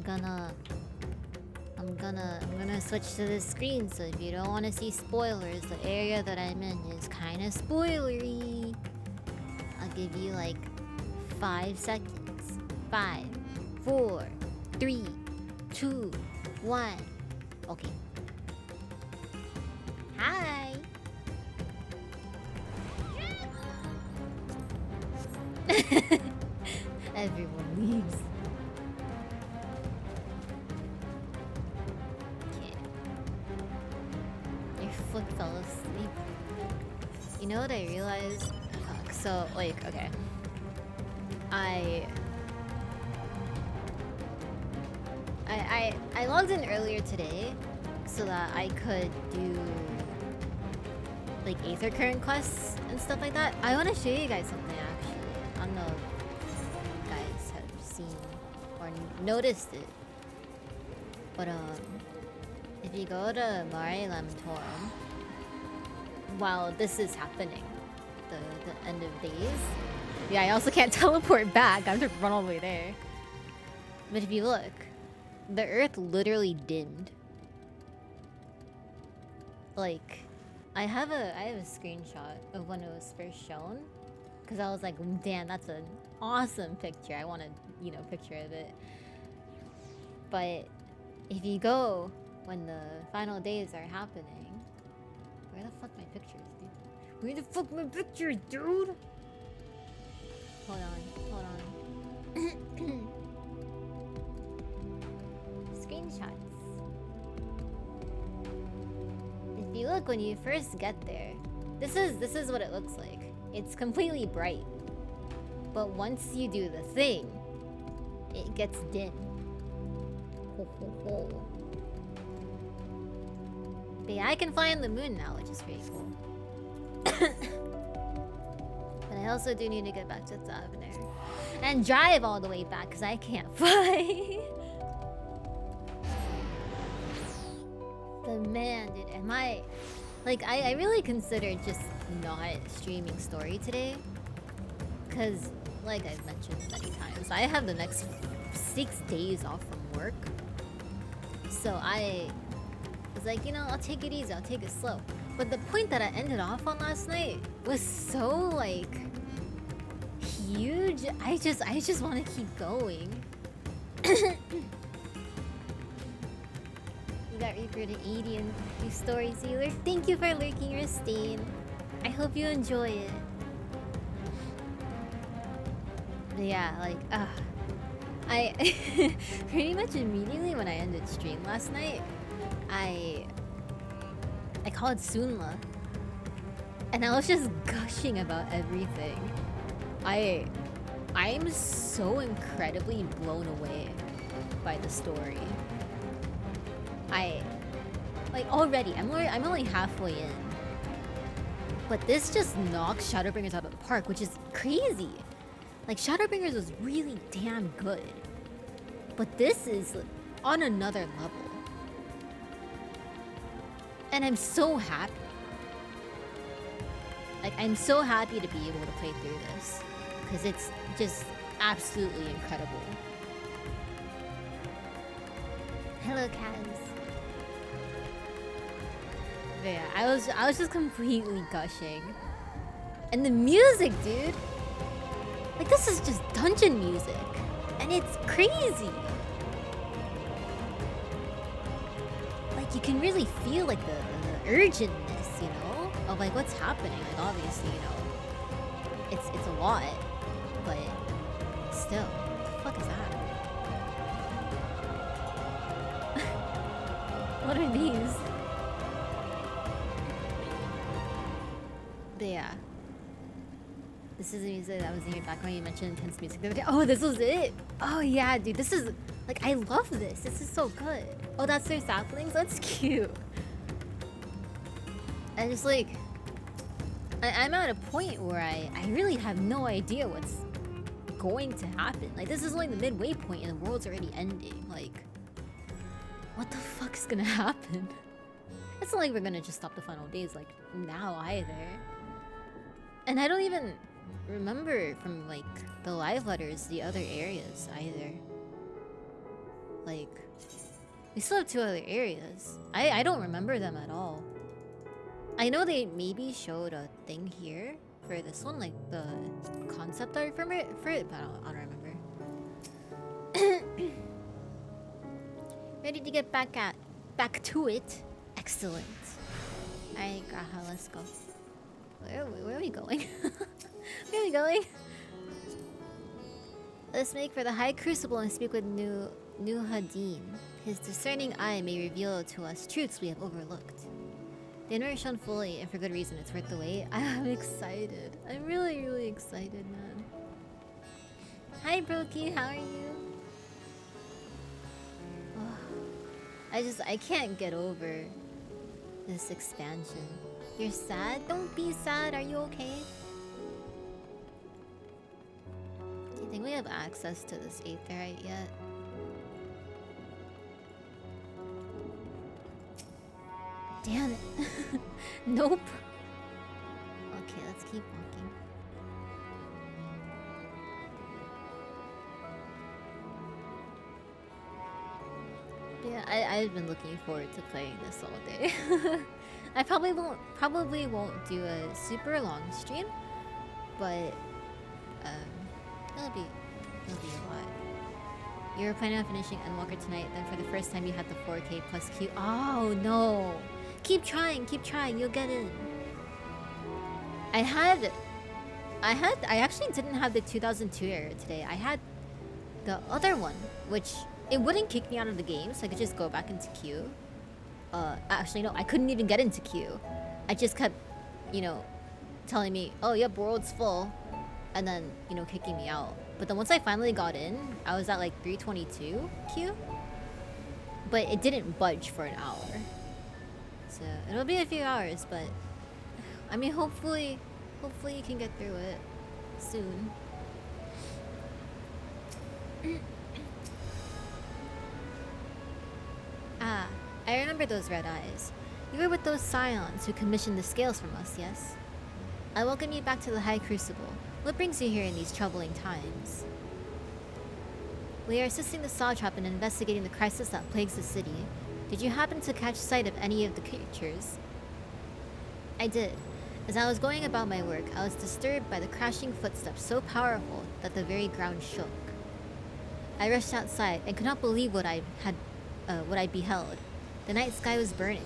I'm gonna switch to this screen, so if you don't want to see spoilers, the area that I'm in is kind of spoilery. I'll give you like 5 seconds. 5, 4, 3, 2, 1. Okay. Hi. Everyone leaves. Okay. Your foot fell asleep. You know what I realized? Fuck. So, like, okay. I logged in earlier today so that I could do like Aether Current quests and stuff like that. I want to show you guys something actually. I don't know if you guys have seen or noticed it, but if you go to Mare Lamentorum while this is happening, the end of days. Yeah, I also can't teleport back. I have to run all the way there. But if you look, the earth literally dimmed. Like, I have a screenshot of when it was first shown, because I was like, damn, that's an awesome picture. I want a picture of it. But if you go when the final days are happening, where the fuck my pictures, dude? Where the fuck my pictures, dude? Hold on. Screenshots. If you look when you first get there, this is what it looks like. It's completely bright. But once you do the thing, it gets dim. Ho, ho, ho. But yeah, I can fly on the moon now, which is pretty cool. But I also do need to get back to Tavner and drive all the way back because I can't fly. But man, dude, am I like I really considered just not streaming story today, because like I've mentioned many times, I have the next 6 days off from work. So I was like, I'll take it easy, I'll take it slow. But the point that I ended off on last night was so like huge. I just want to keep going. You got Reaper to 80 and you story sealer. Thank you for lurking your stain. I hope you enjoy it. But yeah, like I pretty much immediately when I ended stream last night, I called Sunla, and I was just gushing about everything. I'm so incredibly blown away by the story. Already, I'm only halfway in, but this just knocks Shadowbringers out of the park, which is crazy. Like, Shadowbringers was really damn good, but this is on another level. And I'm so happy. Like, I'm so happy to be able to play through this, because it's just absolutely incredible. Hello, Kaz. But yeah, I was just completely gushing. And the music, dude! Like, this is just dungeon music. And it's crazy! Like, you can really feel, like, the urgentness, of, like, what's happening. Like, obviously, it's a lot. But still, what the fuck is that? What are these? But yeah. This is the music that was in your background. You mentioned intense music the other day. Oh, this was it! Oh yeah, dude, this is... Like, I love this. This is so good. Oh, that's their saplings? That's cute. I just, like... I'm at a point where I really have no idea what's going to happen. Like, this is only the midway point and the world's already ending. Like... What the fuck's gonna happen? It's not like we're gonna just stop the final days, like, now either. And I don't even remember from, like, the live letters the other areas either. Like, we still have 2 other areas. I don't remember them at all. I know they maybe showed a thing here for this one, like the concept art for it, but I don't remember. Ready to get back to it? Excellent. Alright, Graha, let's go. Where are we going? Where are we going? Let's make for the High Crucible and speak with Nuhadin. His discerning eye may reveal to us truths we have overlooked. The inner shone fully, and for good reason. It's worth the wait. I'm excited. I'm really, really excited, man. Hi, Brokey. How are you? Oh, I can't get over this expansion. You're sad? Don't be sad. Are you okay? Do you think we have access to this aetherite yet? Damn it. Nope. Okay, let's keep walking. Yeah, I've been looking forward to playing this all day. I probably won't do a super long stream, but it'll be a lot. You were planning on finishing Endwalker tonight, then for the first time you had the 4K plus Q. Oh no! Keep trying, you'll get in. I actually didn't have the 2002 era today. I had the other one, which it wouldn't kick me out of the game, so I could just go back into queue. Actually no, I couldn't even get into queue. I just kept, telling me, oh yep, world's full, and then, kicking me out. But then once I finally got in, I was at like 322 queue. But it didn't budge for an hour. So it'll be a few hours, but I mean hopefully you can get through it soon. Ah, I remember those red eyes. You were with those scions who commissioned the scales from us, yes? I welcome you back to the High Crucible. What brings you here in these troubling times? We are assisting the Sawtrap in investigating the crisis that plagues the city. Did you happen to catch sight of any of the creatures? I did. As I was going about my work, I was disturbed by the crashing footsteps so powerful that the very ground shook. I rushed outside and could not believe what I beheld. The night sky was burning.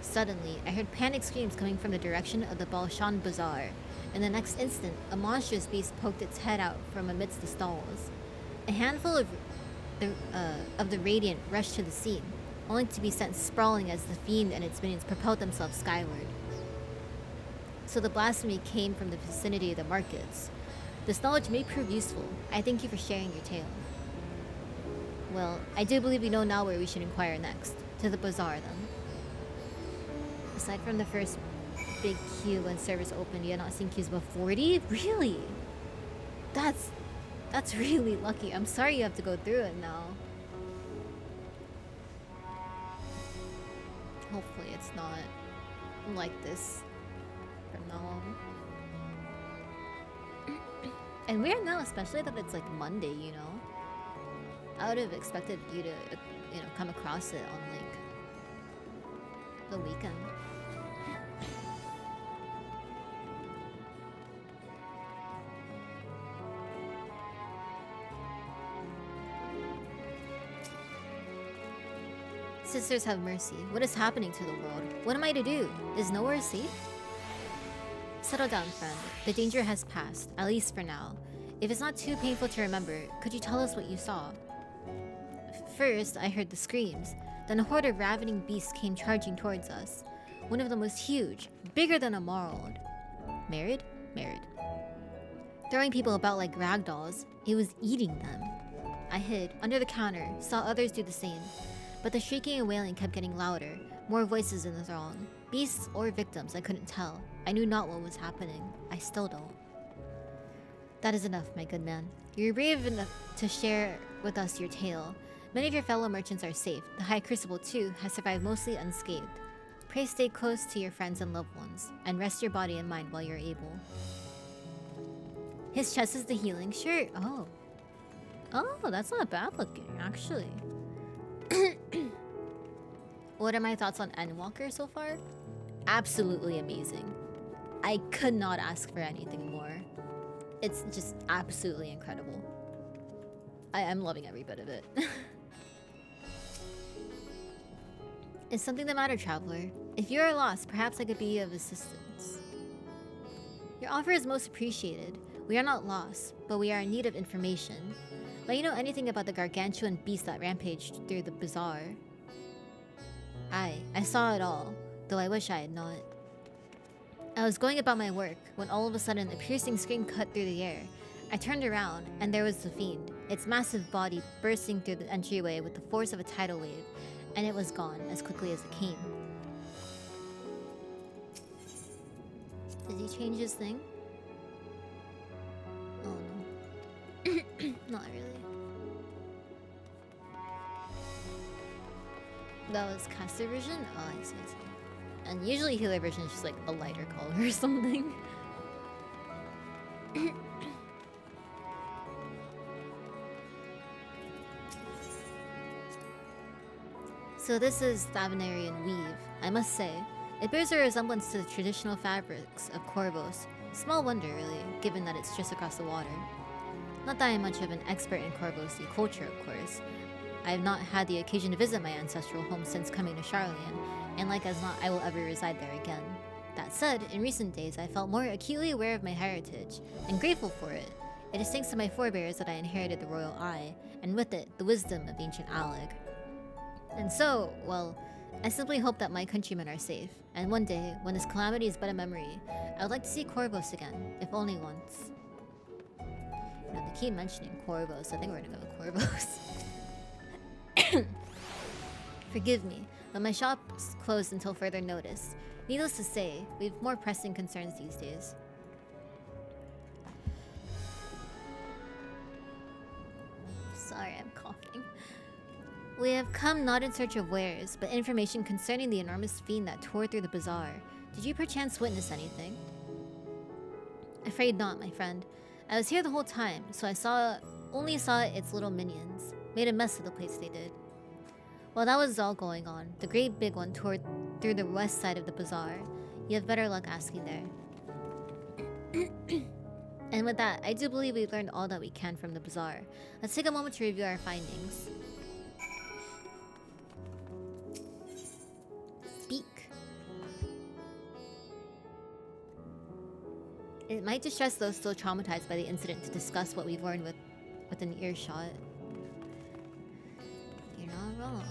Suddenly, I heard panic screams coming from the direction of the Balshan Bazaar. In the next instant, a monstrous beast poked its head out from amidst the stalls. A handful of the Radiant rushed to the scene, only to be sent sprawling as the fiend and its minions propelled themselves skyward. So the blasphemy came from the vicinity of the markets. This knowledge may prove useful. I thank you for sharing your tale. Well, I do believe we know now where we should inquire next. To the bazaar, then. Aside from the first big queue when servers opened, you had not seen queues above 40? Really? That's really lucky. I'm sorry you have to go through it now. Hopefully it's not like this from now on. And weird now, especially that it's like Monday, I would have expected you to, come across it on like the weekend. Sisters have mercy. What is happening to the world? What am I to do? Is nowhere safe? Settle down, friend. The danger has passed, at least for now. If it's not too painful to remember, could you tell us what you saw? First, I heard the screams. Then a horde of ravening beasts came charging towards us. One of them was huge, bigger than a marled. Married? Married. Throwing people about like rag dolls, it was eating them. I hid, under the counter, saw others do the same. But the shrieking and wailing kept getting louder, more voices in the throng. Beasts or victims, I couldn't tell. I knew not what was happening. I still don't. That is enough, my good man. You're brave enough to share with us your tale. Many of your fellow merchants are safe. The High Crucible, too, has survived mostly unscathed. Pray stay close to your friends and loved ones, and rest your body and mind while you're able. His chest is the healing shirt. Oh, that's not bad looking, actually. What are my thoughts on Endwalker so far? Absolutely amazing. I could not ask for anything more. It's just absolutely incredible. I am loving every bit of it. Is something the matter, traveler? If you are lost, perhaps I could be of assistance. Your offer is most appreciated. We are not lost, but we are in need of information. Let you know anything about the gargantuan beast that rampaged through the bazaar. I saw it all, though I wish I had not. I was going about my work when all of a sudden a piercing scream cut through the air. I turned around, and there was the fiend, its massive body bursting through the entryway with the force of a tidal wave, and it was gone as quickly as it came. Did he change his thing? Oh no. Not really. That was caster version? Oh, I see. And usually healer version is just like a lighter color or something. So this is Thavenarian weave. I must say, it bears a resemblance to the traditional fabrics of Corvos. Small wonder, really, given that it's just across the water. Not that I'm much of an expert in Corvosi culture, of course. I have not had the occasion to visit my ancestral home since coming to Charlian, and like as not, I will ever reside there again. That said, in recent days, I felt more acutely aware of my heritage, and grateful for it. It is thanks to my forebears that I inherited the royal eye, and with it, the wisdom of ancient Alleg. And so, well, I simply hope that my countrymen are safe, and one day, when this calamity is but a memory, I would like to see Corvos again, if only once. You know, they keep mentioning Corvos, I think we're gonna go with Corvos. Forgive me, but my shop's closed until further notice. Needless to say, we have more pressing concerns these days. Sorry, I'm coughing. We have come not in search of wares, but information concerning the enormous fiend that tore through the bazaar. Did you perchance witness anything? Afraid not, my friend. I was here the whole time, so I only saw its little minions. Made a mess of the place, they did. While that was all going on, the great big one tore through the west side of the bazaar. You have better luck asking there. And with that, I do believe we've learned all that we can from the bazaar. Let's take a moment to review our findings. Speak. It might distress those still traumatized by the incident to discuss what we've learned with an earshot. You're not wrong.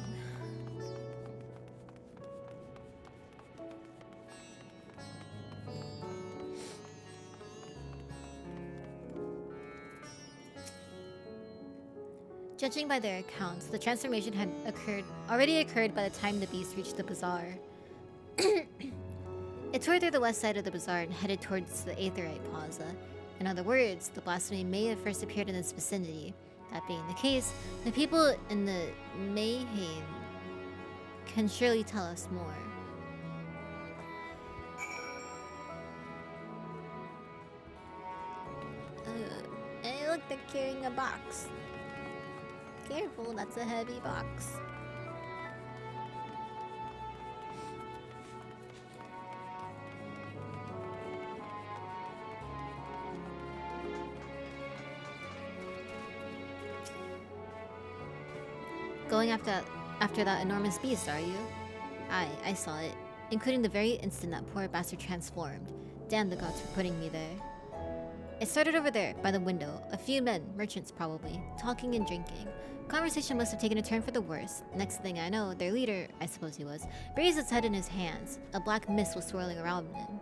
Judging by their accounts, the transformation had already occurred by the time the beast reached the bazaar. It tore through the west side of the bazaar and headed towards the Aetherite Plaza. In other words, the blasphemy may have first appeared in this vicinity. That being the case, the people in the Mayhain can surely tell us more. Hey, look, they're carrying a box. Careful, that's a heavy box. Going after that enormous beast, are you? I saw it, including the very instant that poor bastard transformed. Damn the gods for putting me there. It started over there, by the window. A few men, merchants probably, talking and drinking. Conversation must have taken a turn for the worse. Next thing I know, their leader, I suppose he was, raised his head in his hands. A black mist was swirling around him.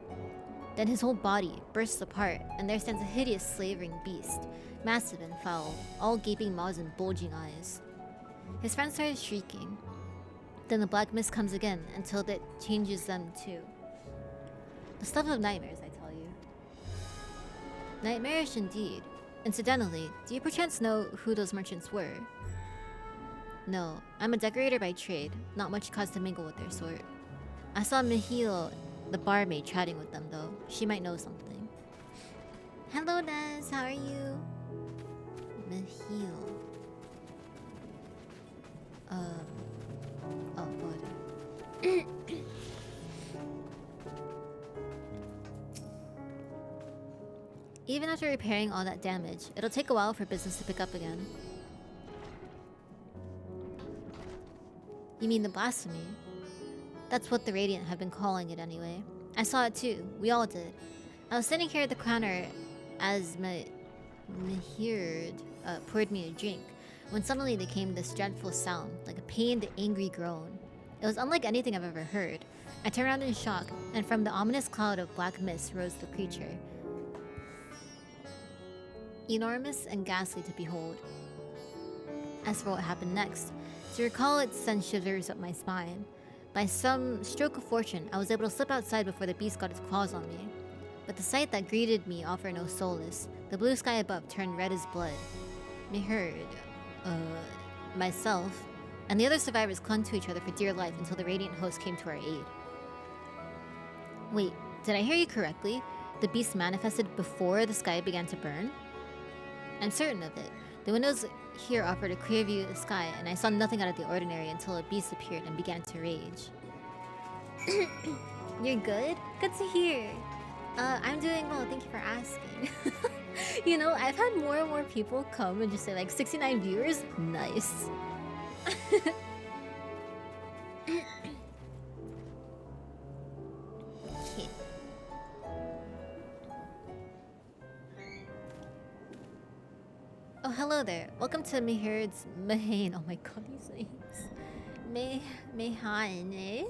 Then his whole body bursts apart, and there stands a hideous slavering beast, massive and foul, all gaping maws and bulging eyes. His friends started shrieking. Then the black mist comes again, until it changes them too. The stuff of nightmares, I tell you. Nightmarish indeed. Incidentally, do you perchance know who those merchants were? No, I'm a decorator by trade, not much cause to mingle with their sort. I saw Mihilo, the barmaid, chatting with them though. She might know something. Hello Naz, how are you? Mihilo. Oh god. even after repairing all that damage, it'll take a while for business to pick up again. You mean the blasphemy? That's what the Radiant have been calling it anyway. I saw it too. We all did. I was sitting here at the counter as Mihird poured me a drink, when suddenly there came this dreadful sound, like a pained, angry groan. It was unlike anything I've ever heard. I turned around in shock, and from the ominous cloud of black mist rose the creature. Enormous and ghastly to behold. As for what happened next, to recall it sent shivers up my spine. By some stroke of fortune, I was able to slip outside before the beast got its claws on me. But the sight that greeted me offered no solace. The blue sky above turned red as blood. Mihird, myself, and the other survivors clung to each other for dear life until the Radiant host came to our aid. Wait, did I hear you correctly? The beast manifested before the sky began to burn? I'm certain of it. The windows here offered a clear view of the sky, and I saw nothing out of the ordinary until a beast appeared and began to rage. You're good? Good to hear. I'm doing well, thank you for asking. You know, I've had more and more people come and just say like 69 viewers? Nice. Okay. Oh, hello there. Welcome to Mihird's Mahane. Oh my god, these names. Mahane.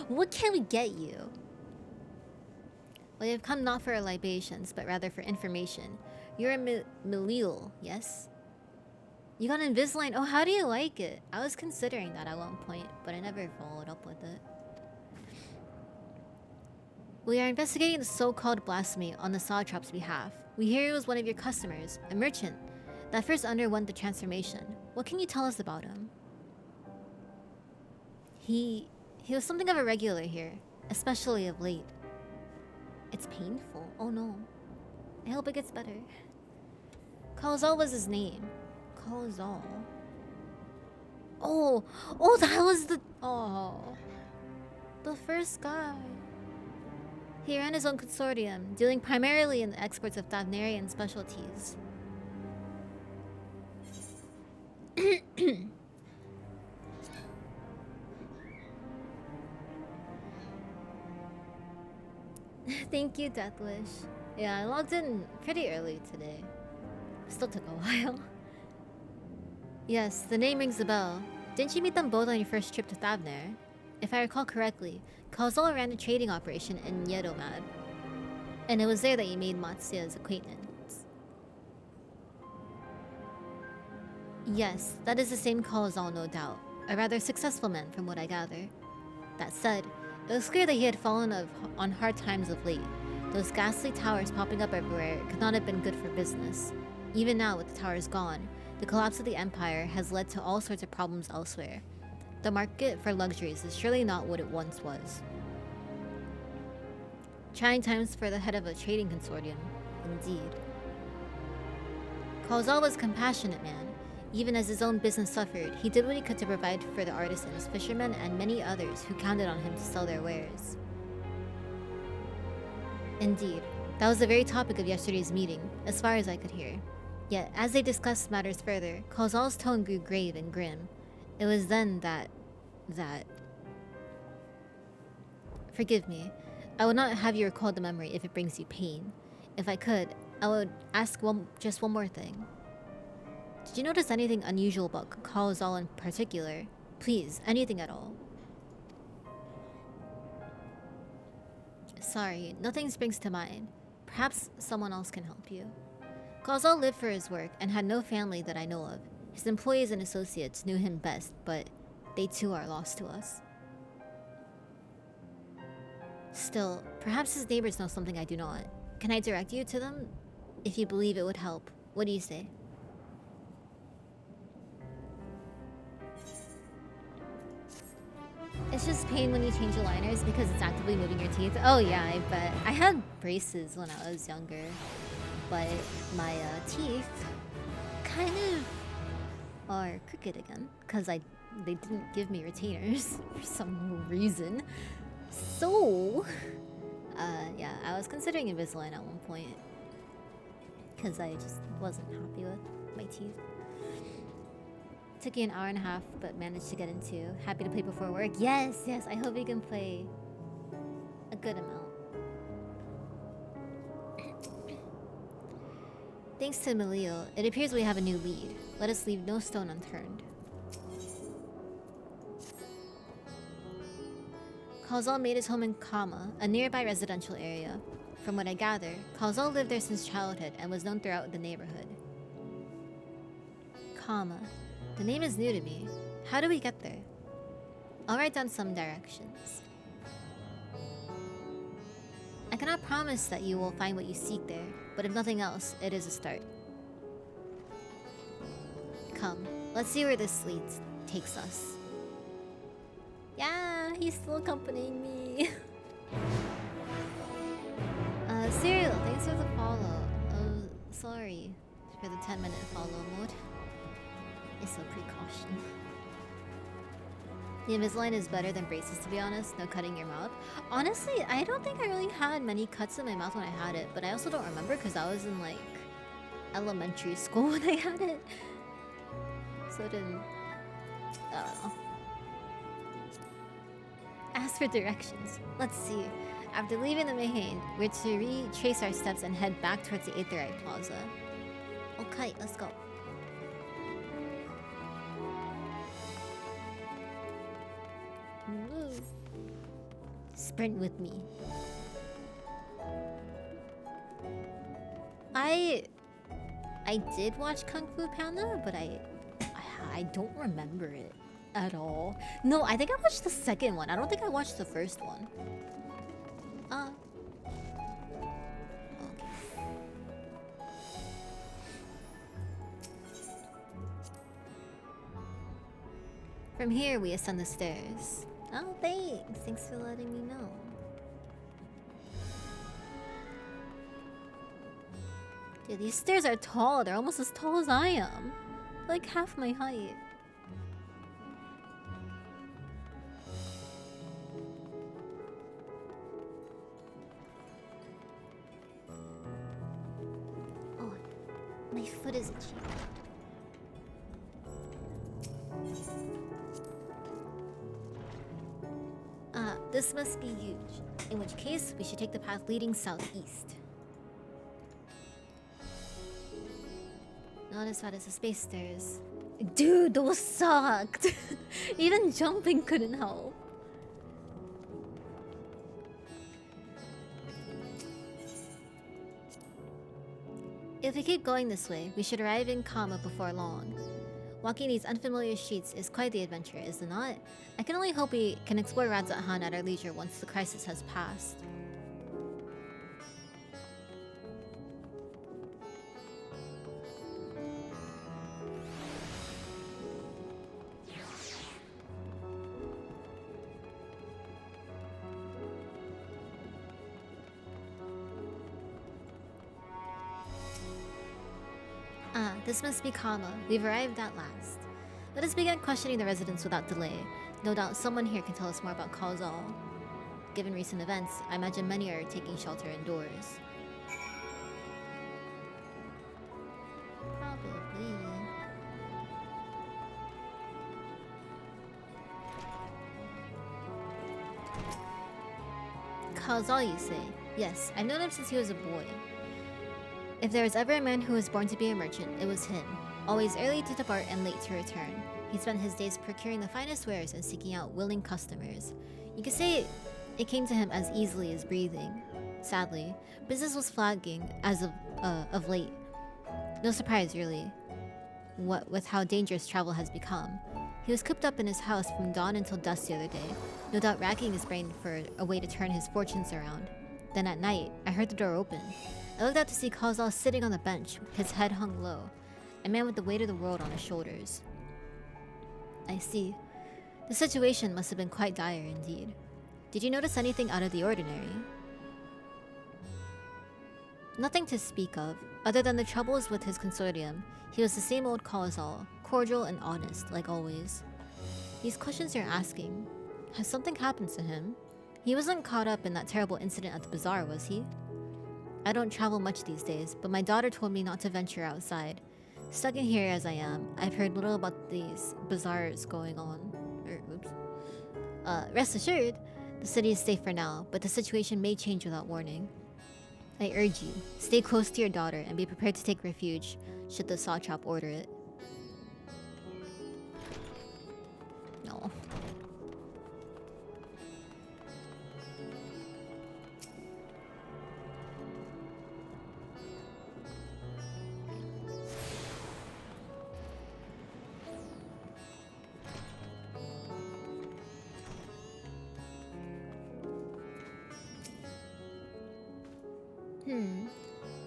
What can we get you? Well, you've come not for libations, but rather for information. You're a Milil, yes? You got an Invisalign? Oh, how do you like it? I was considering that at one point, but I never followed up with it. We are investigating the so-called blasphemy on the Sawtrop's behalf. We hear he was one of your customers, a merchant, that first underwent the transformation. What can you tell us about him? He was something of a regular here, especially of late. It's painful. Oh no. I hope it gets better. Kalazal was his name. Kalazal. Oh, that was the... Oh. The first guy. He ran his own consortium, dealing primarily in the exports of Thavnarian specialties. Thank you, Deathwish. Yeah, I logged in pretty early today. Still took a while. Yes, the name rings a bell. Didn't you meet them both on your first trip to Thavnar? If I recall correctly, Kalzal ran a trading operation in Yedomad. And it was there that you made Matsuya's acquaintance. Yes, that is the same Kalzal, no doubt. A rather successful man from what I gather. That said, it was clear that he had fallen on hard times of late. Those ghastly towers popping up everywhere could not have been good for business. Even now, with the towers gone, the collapse of the empire has led to all sorts of problems elsewhere. The market for luxuries is surely not what it once was. Trying times for the head of a trading consortium, indeed. Kalzal was a compassionate man. Even as his own business suffered, he did what he could to provide for the artisans, fishermen, and many others who counted on him to sell their wares. Indeed, that was the very topic of yesterday's meeting, as far as I could hear. Yet, as they discussed matters further, Kalzal's tone grew grave and grim. It was then that... Forgive me. I would not have you recall the memory if it brings you pain. If I could, I would ask just one more thing. Did you notice anything unusual about Kalzal in particular? Please, anything at all. Sorry, nothing springs to mind. Perhaps someone else can help you. Kalzal lived for his work and had no family that I know of. His employees and associates knew him best, but they too are lost to us. Still, perhaps his neighbors know something I do not. Can I direct you to them? If you believe it would help. What do you say? It's just pain when you change aligners because it's actively moving your teeth. Oh yeah, I bet. I had braces when I was younger, but my teeth kind of are crooked again because they didn't give me retainers for some reason. So Yeah, I was considering Invisalign at one point. Because I just wasn't happy with my teeth. Took you an hour and a half, but managed to get into. Happy to play before work. Yes, yes, I hope you can play a good amount. Thanks to Emilio, it appears we have a new lead. Let us leave no stone unturned. Kalzal made his home in Kama, a nearby residential area. From what I gather, Kalzal lived there since childhood and was known throughout the neighborhood. Kama. The name is new to me. How do we get there? I'll write down some directions. I cannot promise that you will find what you seek there, but if nothing else, it is a start. Come, let's see where this leads takes us. Yeah, he's still accompanying me. Serial, thanks for the follow. Oh, sorry for the 10-minute follow mode. It's a precaution. The Invisalign is better than braces, to be honest. No cutting your mouth. Honestly, I don't think I really had many cuts in my mouth when I had it, but I also don't remember because I was in like elementary school when I had it. So it didn't. I don't know. As for directions, let's see. After leaving the Mahain, we're to retrace our steps and head back towards the Aetherite Plaza. Okay, let's go. Woo. Sprint with me. I did watch Kung Fu Panda, but I don't remember it at all. No, I think I watched the second one. I don't think I watched the first one. Okay. From here, we ascend the stairs. Oh, thanks. Thanks for letting me know. Dude, these stairs are tall. They're almost as tall as I am. Like half my height. Oh, my foot is itchy. This must be huge. In which case, we should take the path leading southeast. Not as bad as the space stairs. Dude, those sucked! Even jumping couldn't help. If we keep going this way, we should arrive in Kama before long. Walking these unfamiliar streets is quite the adventure, is it not? I can only hope we can explore Radzat-Han at our leisure once the crisis has passed. This must be Kama. We've arrived at last. Let us begin questioning the residents without delay. No doubt someone here can tell us more about Kalzal. Given recent events, I imagine many are taking shelter indoors. Probably. Kalzal, you say? Yes, I've known him since he was a boy. If there was ever a man who was born to be a merchant, it was him. Always early to depart and late to return. He spent his days procuring the finest wares and seeking out willing customers. You could say it came to him as easily as breathing. Sadly, business was flagging as of late. No surprise, really. What with how dangerous travel has become. He was cooped up in his house from dawn until dusk the other day, no doubt racking his brain for a way to turn his fortunes around. Then at night, I heard the door open. I looked out to see Kalzal sitting on the bench, his head hung low, a man with the weight of the world on his shoulders. I see. The situation must have been quite dire indeed. Did you notice anything out of the ordinary? Nothing to speak of, other than the troubles with his consortium. He was the same old Kalzal, cordial and honest, like always. These questions you're asking, has something happened to him? He wasn't caught up in that terrible incident at the bazaar, was he? I don't travel much these days, but my daughter told me not to venture outside. Stuck in here as I am, I've heard little about these bazaars going on. Oops. Rest assured, the city is safe for now, but the situation may change without warning. I urge you, stay close to your daughter and be prepared to take refuge should the Sawchop order it. No.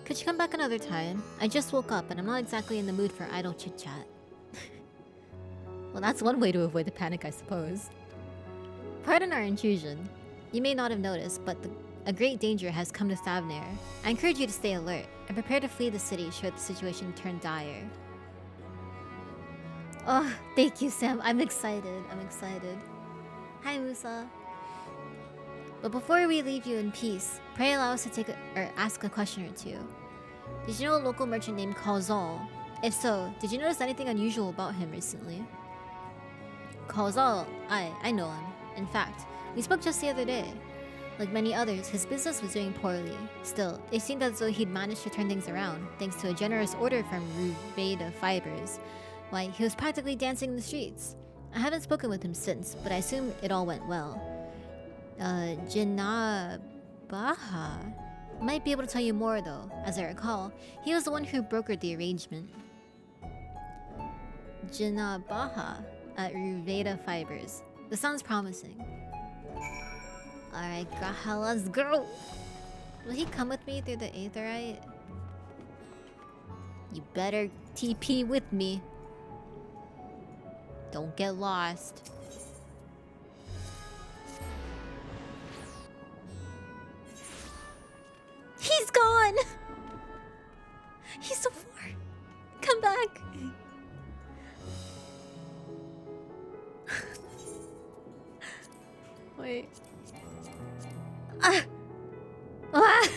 Could you come back another time? I just woke up and I'm not exactly in the mood for idle chit-chat. Well, that's one way to avoid the panic, I suppose. Pardon our intrusion. You may not have noticed, but a great danger has come to Thavnair. I encourage you to stay alert and prepare to flee the city should the situation turn dire. Oh, thank you, Sam. I'm excited. Hi, Musa. But before we leave you in peace, pray allow us to ask a question or two. Did you know a local merchant named Kalzal? If so, did you notice anything unusual about him recently? Kalzal, I know him. In fact, we spoke just the other day. Like many others, his business was doing poorly. Still, it seemed as though he'd managed to turn things around, thanks to a generous order from Ruveda Fibers. Why, he was practically dancing in the streets. I haven't spoken with him since, but I assume it all went well. Jinabaha might be able to tell you more though. As I recall, he was the one who brokered the arrangement. Jinabaha at Ruveda Fibers. This sounds promising. Alright, Graha, let's go! Will he come with me through the Aetherite? You better TP with me. Don't get lost. He's gone! He's so far. Come back. Wait. Ah!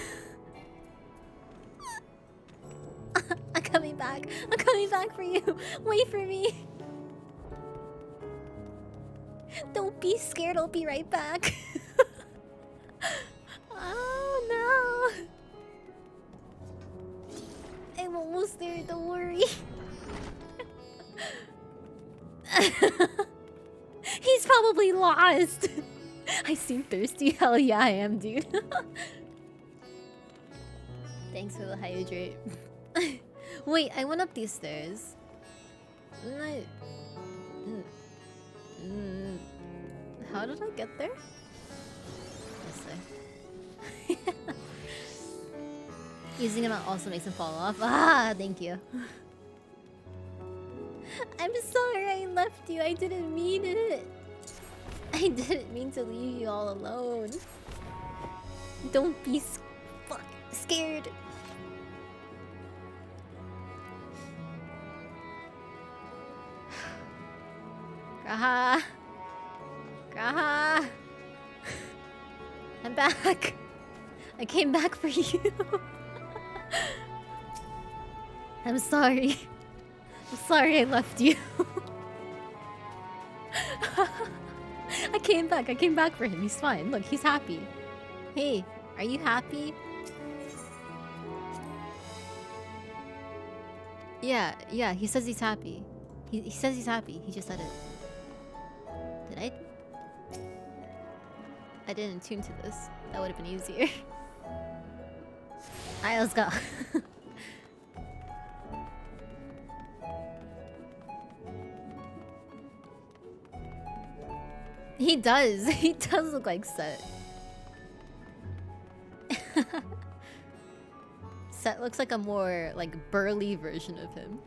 I'm coming back. I'm coming back for you. Wait for me. Don't be scared. I'll be right back. Oh no. I'm almost there. Don't worry. He's probably lost. I seem thirsty. Hell yeah, I am, dude. Thanks for the hydrate. Wait, I went up these stairs. How did I get there? This way. Using him also makes him fall off. Ah, thank you. I'm sorry I left you. I didn't mean it. I didn't mean to leave you all alone. Don't be scared. Graha. Graha. I'm back. I came back for you. I'm sorry. I'm sorry I left you. I came back for him. He's fine. Look, he's happy. Hey, are you happy? Yeah, he says he's happy. He says he's happy. He just said it. Did I? I didn't tune to this. That would have been easier. Alright, let's go. He does. He does look like Set. Set looks like a more like burly version of him.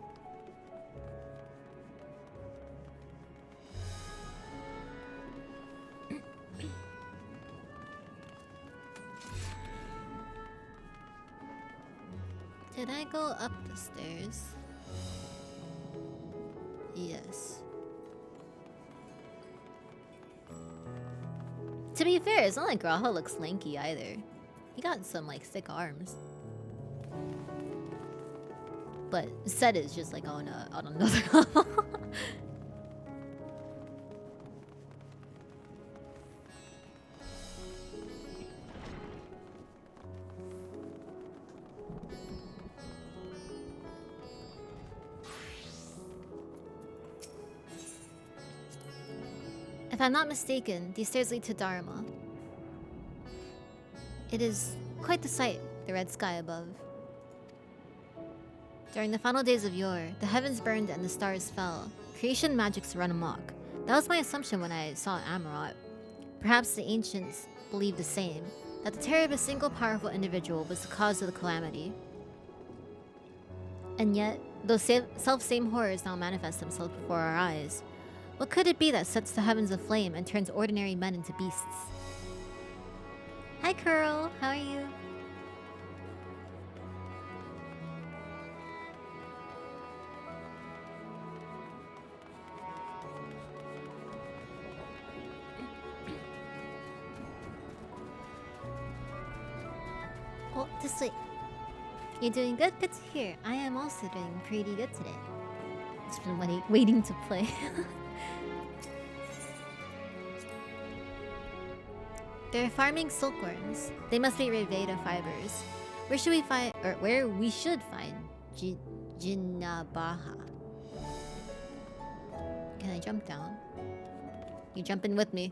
Did I go up the stairs? Yes. To be fair, it's not like Graha looks lanky either. He got some like thick arms. But Set is just like on another level. If I'm not mistaken, these stairs lead to Dharma. It is quite the sight, the red sky above. During the final days of yore, the heavens burned and the stars fell. Creation magics run amok. That was my assumption when I saw Amarot. Perhaps the ancients believed the same, that the terror of a single powerful individual was the cause of the calamity. And yet, those self-same horrors now manifest themselves before our eyes. What could it be that sets the heavens aflame and turns ordinary men into beasts? Hi, Curl. How are you? Oh, this way. You're doing good? Good to hear. I am also doing pretty good today. Just been waiting to play. They're farming silkworms. They must be Reveda fibers. Where should we find, or where we should find Jinnabaha? Can I jump down? You jump in with me.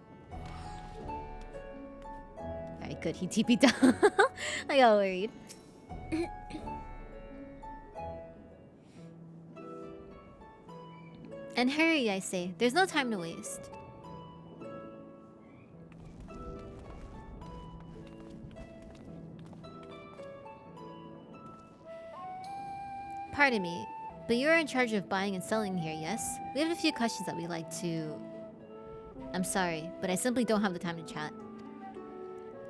Alright, good. He TP'd down. I got worried. And hurry, I say. There's no time to waste. Pardon me, but you're in charge of buying and selling here, yes? We have a few questions that we'd like to... I'm sorry, but I simply don't have the time to chat.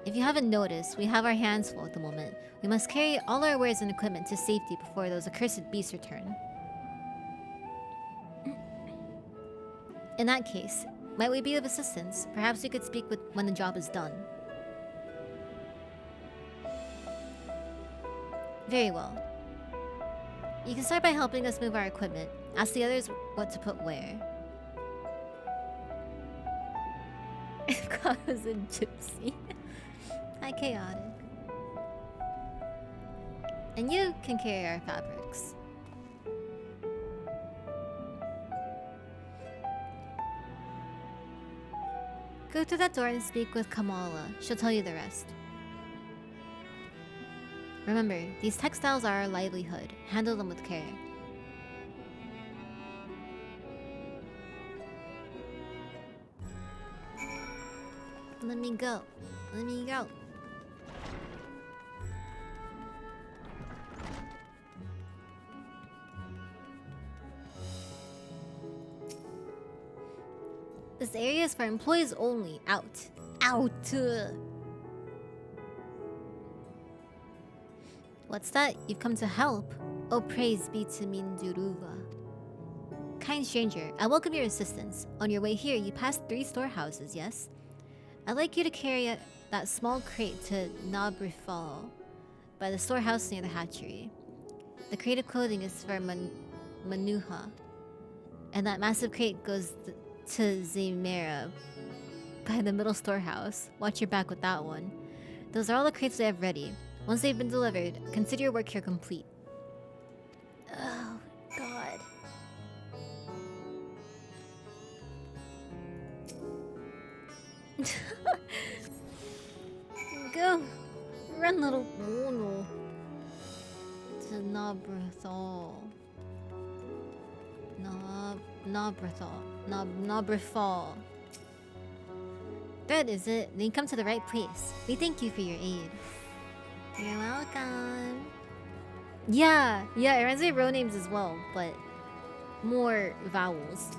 If you haven't noticed, we have our hands full at the moment. We must carry all our wares and equipment to safety before those accursed beasts return. In that case, might we be of assistance? Perhaps we could speak with when the job is done. Very well. You can start by helping us move our equipment. Ask the others what to put where. If God was a gypsy. Hi, chaotic. And you can carry our fabrics. Go through that door and speak with Kamala. She'll tell you the rest. Remember, these textiles are our livelihood. Handle them with care. Let me go. Let me go. This area is for employees only. Out. Out. What's that? You've come to help? Oh, praise be to Minduruva. Kind stranger, I welcome your assistance. On your way here, you passed 3 storehouses, yes? I'd like you to carry that small crate to Nabrifal by the storehouse near the hatchery. The crate of clothing is for Manuha. And that massive crate goes to Zemera by the middle storehouse. Watch your back with that one. Those are all the crates we have ready. Once they've been delivered, consider your work here complete. Oh, God. Go! Run, little... Oh, no. To Nabrithal. Nabrithal. That is it. Then you come to the right place. We thank you for your aid. You're welcome. Yeah, it reminds me of road names as well, but more vowels.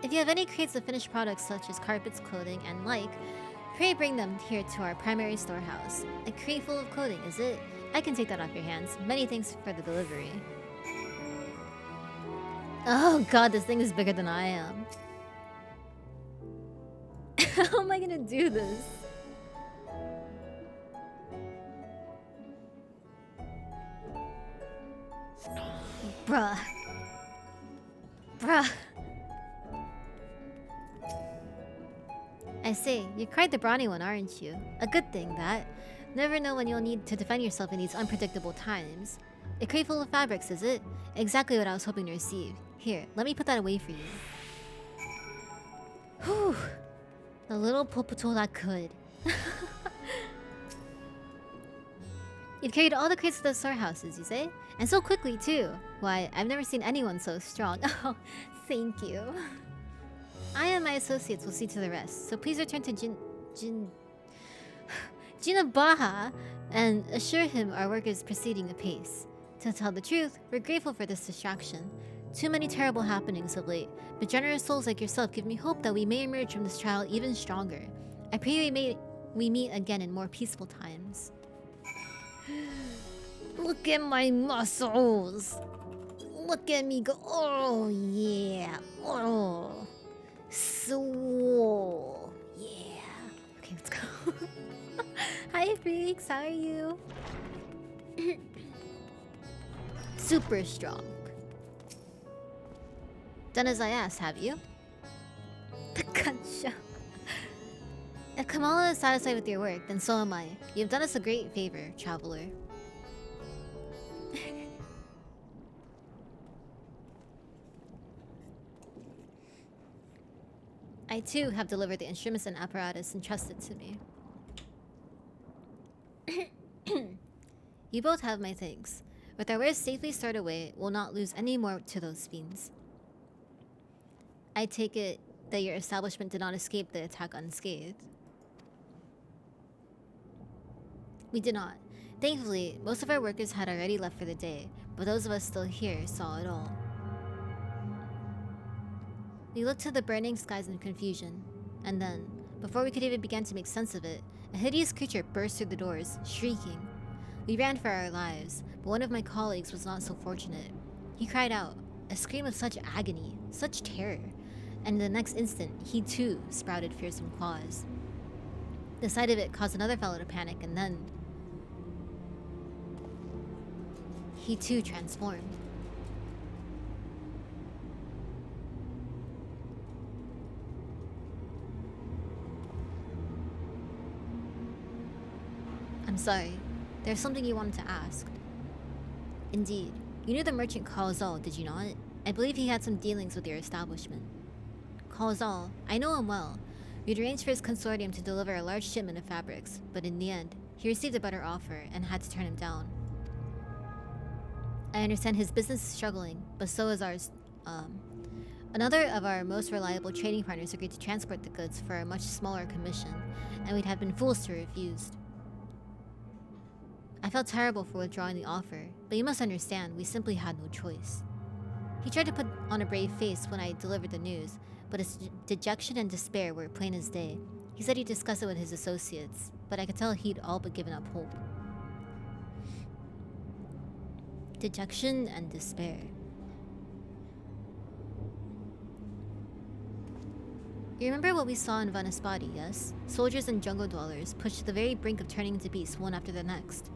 If you have any crates of finished products such as carpets, clothing, and like, pray bring them here to our primary storehouse. A crate full of clothing, is it? I can take that off your hands. Many thanks for the delivery. Oh god, this thing is bigger than I am. How am I gonna do this? Bruh. Bruh. I say, you're quite the brawny one, aren't you? A good thing, that. Never know when you'll need to defend yourself in these unpredictable times. A crate full of fabrics, is it? Exactly what I was hoping to receive. Here, let me put that away for you. Whew. The little popotool that could. You've carried all the crates to the storehouses, you say? And so quickly, too. Why, I've never seen anyone so strong. Oh, thank you. I and my associates will see to the rest, so please return to Jinabaha and assure him our work is proceeding apace. To tell the truth, we're grateful for this distraction. Too many terrible happenings of late, but generous souls like yourself give me hope that we may emerge from this trial even stronger. I pray we meet again in more peaceful times. Look at my muscles! Look at me go. Oh, yeah. Oh. So. Yeah. Okay, let's go. Hi, freaks. How are you? Super strong. Done as I asked, have you? The gunshot. If Kamala is satisfied with your work, then so am I. You've done us a great favor, traveler. I too have delivered the instruments and apparatus entrusted to me. You both have my thanks. With our wares safely stored away, we'll not lose any more to those fiends. I take it that your establishment did not escape the attack unscathed. We did not. Thankfully, most of our workers had already left for the day, but those of us still here saw it all. We looked to the burning skies in confusion, and then, before we could even begin to make sense of it, a hideous creature burst through the doors, shrieking. We ran for our lives, but one of my colleagues was not so fortunate. He cried out, a scream of such agony, such terror, and in the next instant, he too sprouted fearsome claws. The sight of it caused another fellow to panic, and then he too transformed. I'm sorry. There's something you wanted to ask. Indeed. You knew the merchant Kalzal, did you not? I believe he had some dealings with your establishment. Kalzal, I know him well. We'd arranged for his consortium to deliver a large shipment of fabrics, but in the end, he received a better offer and had to turn him down. I understand his business is struggling, but so is ours. Another of our most reliable trading partners agreed to transport the goods for a much smaller commission, and we'd have been fools to refuse. I felt terrible for withdrawing the offer, but you must understand, we simply had no choice. He tried to put on a brave face when I delivered the news, but his dejection and despair were plain as day. He said he'd discuss it with his associates, but I could tell he'd all but given up hope. Dejection and despair. You remember what we saw in Vanaspati, yes? Soldiers and jungle dwellers pushed to the very brink of turning into beasts one after the next.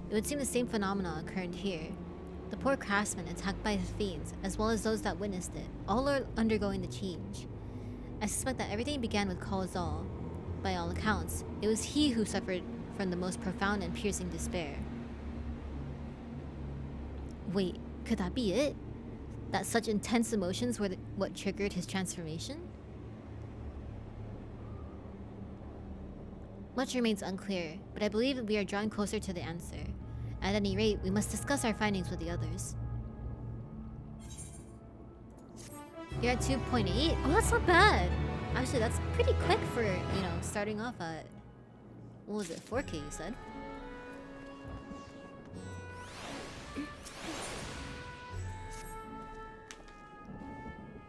It would seem the same phenomena occurred here. The poor craftsmen attacked by the fiends, as well as those that witnessed it, all are undergoing the change. I suspect that everything began with Kalzal. By all accounts, it was he who suffered from the most profound and piercing despair. Wait, could that be it? That such intense emotions were what triggered his transformation? Much remains unclear, but I believe we are drawing closer to the answer. At any rate, we must discuss our findings with the others. You're at 2.8? Oh, that's not bad! Actually, that's pretty quick for, starting off at... What was it, 4K you said?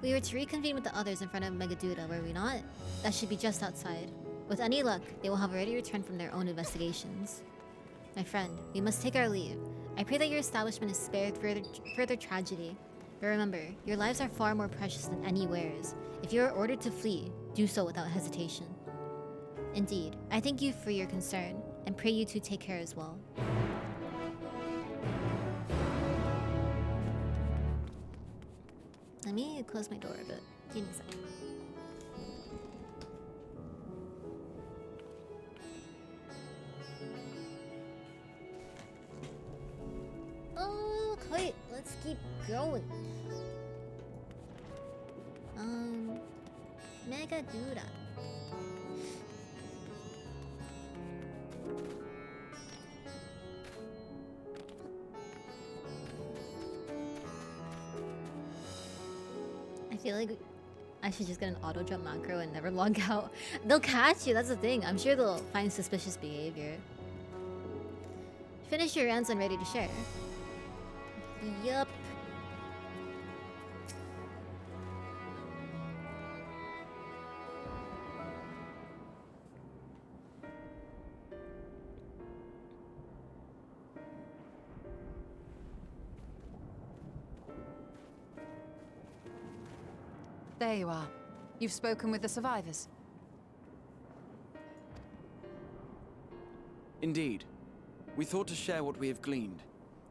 We were to reconvene with the others in front of Megaduda, were we not? That should be just outside. With any luck, they will have already returned from their own investigations. My friend, we must take our leave. I pray that your establishment is spared further tragedy. But remember, your lives are far more precious than any wares. If you are ordered to flee, do so without hesitation. Indeed, I thank you for your concern, and pray you to take care as well. Let me close my door a bit. Give me a second. Okay, let's keep going. Mega Dura. I feel like I should just get an auto jump macro and never log out. They'll catch you, that's the thing. I'm sure they'll find suspicious behavior. Finish your rounds and ready to share. Yup. There you are. You've spoken with the survivors. Indeed. We thought to share what we have gleaned,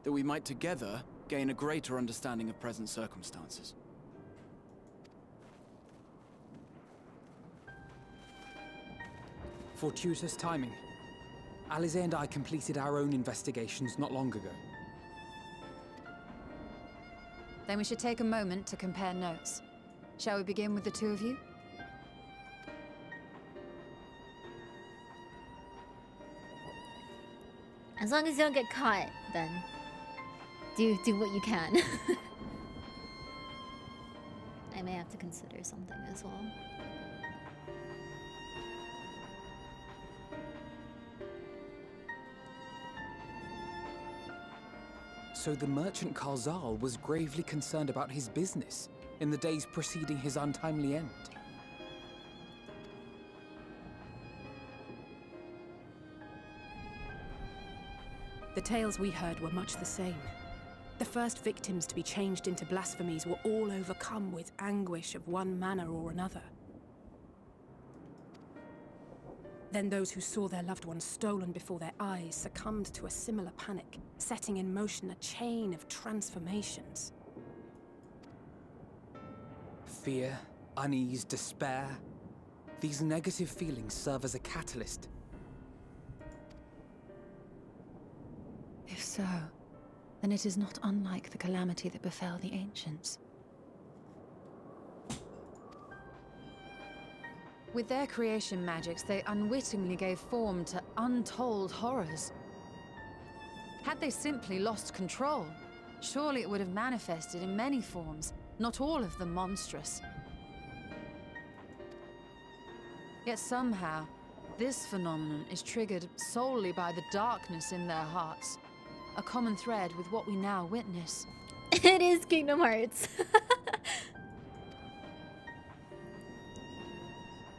that we might together gain a greater understanding of present circumstances. Fortuitous timing. Alize and I completed our own investigations not long ago. Then we should take a moment to compare notes. Shall we begin with the two of you? As long as you don't get caught, then do what you can. I may have to consider something as well. So the merchant Karzal was gravely concerned about his business in the days preceding his untimely end. The tales we heard were much the same. The first victims to be changed into blasphemies were all overcome with anguish of one manner or another. Then those who saw their loved ones stolen before their eyes succumbed to a similar panic, setting in motion a chain of transformations. Fear, unease, despair. These negative feelings serve as a catalyst. If so, then it is not unlike the calamity that befell the ancients. With their creation magics, they unwittingly gave form to untold horrors. Had they simply lost control, surely it would have manifested in many forms, not all of them monstrous. Yet somehow, this phenomenon is triggered solely by the darkness in their hearts, a common thread with what we now witness. It is Kingdom Hearts.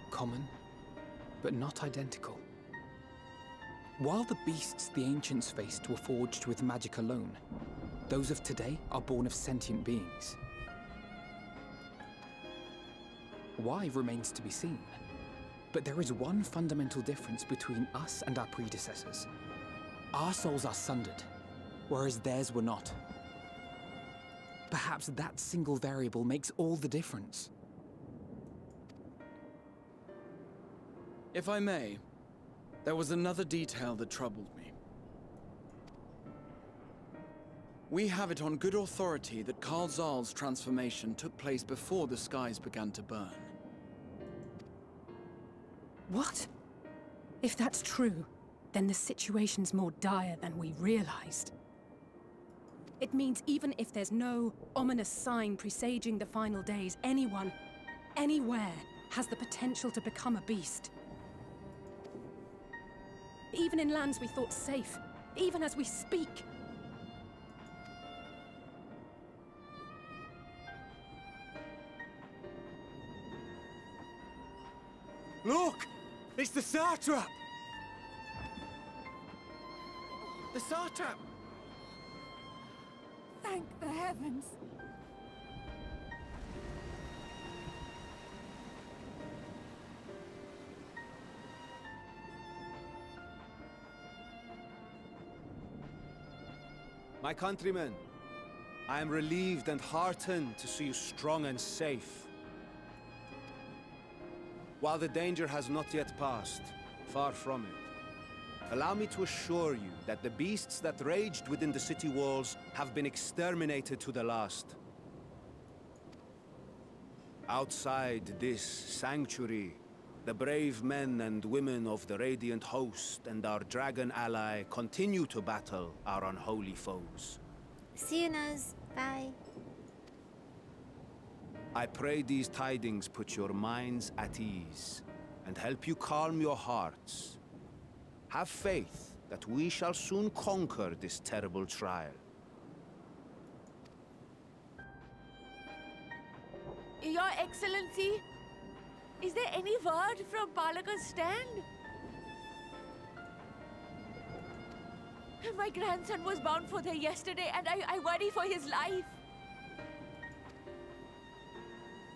Common, but not identical. While the beasts the ancients faced were forged with magic alone, those of today are born of sentient beings. Why remains to be seen, but there is one fundamental difference between us and our predecessors. Our souls are sundered, whereas theirs were not. Perhaps that single variable makes all the difference. If I may, there was another detail that troubled me. We have it on good authority that Karzal's transformation took place before the skies began to burn. What? If that's true, then the situation's more dire than we realized. It means even if there's no ominous sign presaging the final days, anyone, anywhere, has the potential to become a beast. Even in lands we thought safe, even as we speak. Look! It's the satrap! The Satrap! Thank the heavens. My countrymen, I am relieved and heartened to see you strong and safe. While the danger has not yet passed, far from it, allow me to assure you that the beasts that raged within the city walls have been exterminated to the last. Outside this sanctuary, the brave men and women of the Radiant Host and our dragon ally continue to battle our unholy foes. See you, Naz. Bye. I pray these tidings put your minds at ease and help you calm your hearts. Have faith that we shall soon conquer this terrible trial. Your Excellency, is there any word from Palaka's stand? My grandson was bound for there yesterday, and I worry for his life.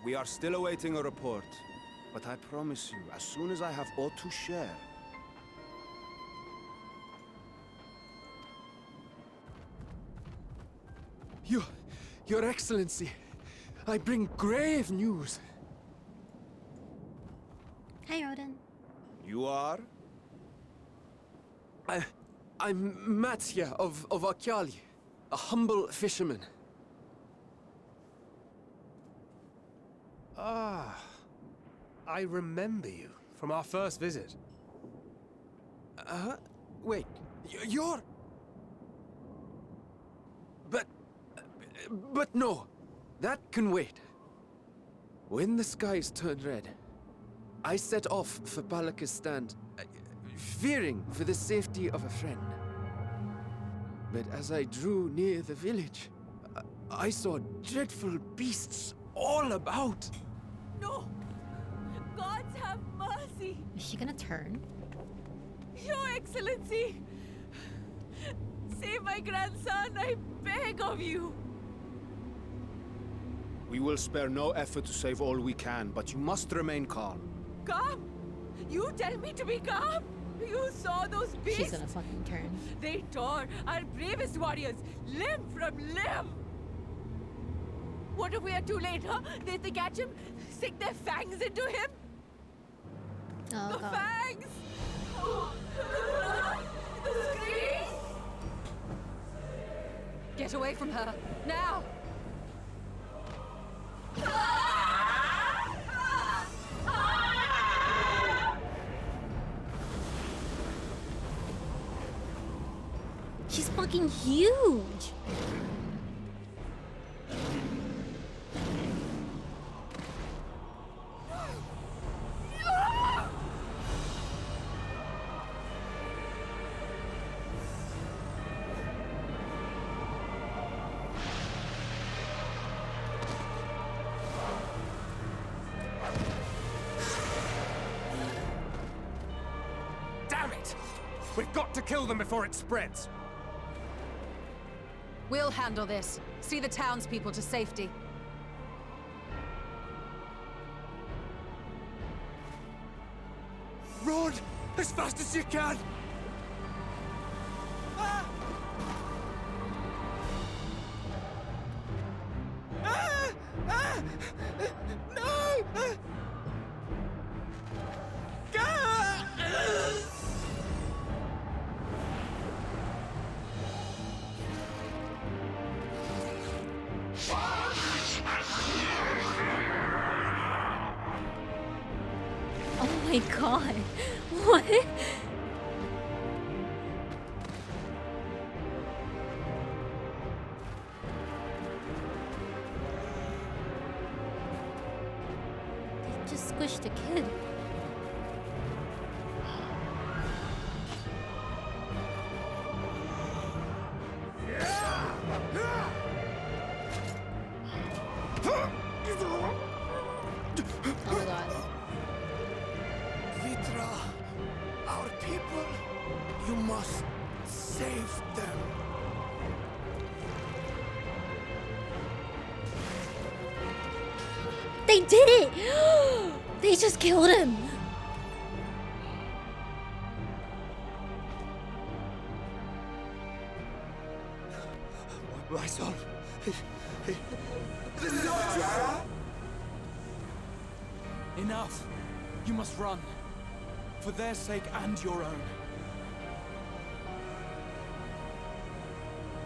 We are still awaiting a report, but I promise you, as soon as I have aught to share... Your Excellency, I bring grave news. Hi, Roden. You are? I'm Matya of Akyali, a humble fisherman. Ah, I remember you from our first visit. Wait, you're... But no, that can wait. When the skies turned red, I set off for Palaka's stand, fearing for the safety of a friend. But as I drew near the village, I saw dreadful beasts all about. No! Gods have mercy! Is she gonna turn? Your Excellency! Save my grandson, I beg of you! We will spare no effort to save all we can, but you must remain calm. Calm? You tell me to be calm? You saw those beasts? She's gonna fucking turn. They tore our bravest warriors limb from limb! What if we are too late, huh? They catch him, stick their fangs into him? Oh, The God. fangs! The screams! Get away from her, now! She's fucking huge! Damn it! We've got to kill them before it spreads. We'll handle this. See the townspeople to safety. Run! As fast as you can! No! Oh my god. What? They just squished a kid. Oh my god. Vitra, our people, you must save Save them. They did it! They just killed him! My son. Enough! You must run. For their sake and your own.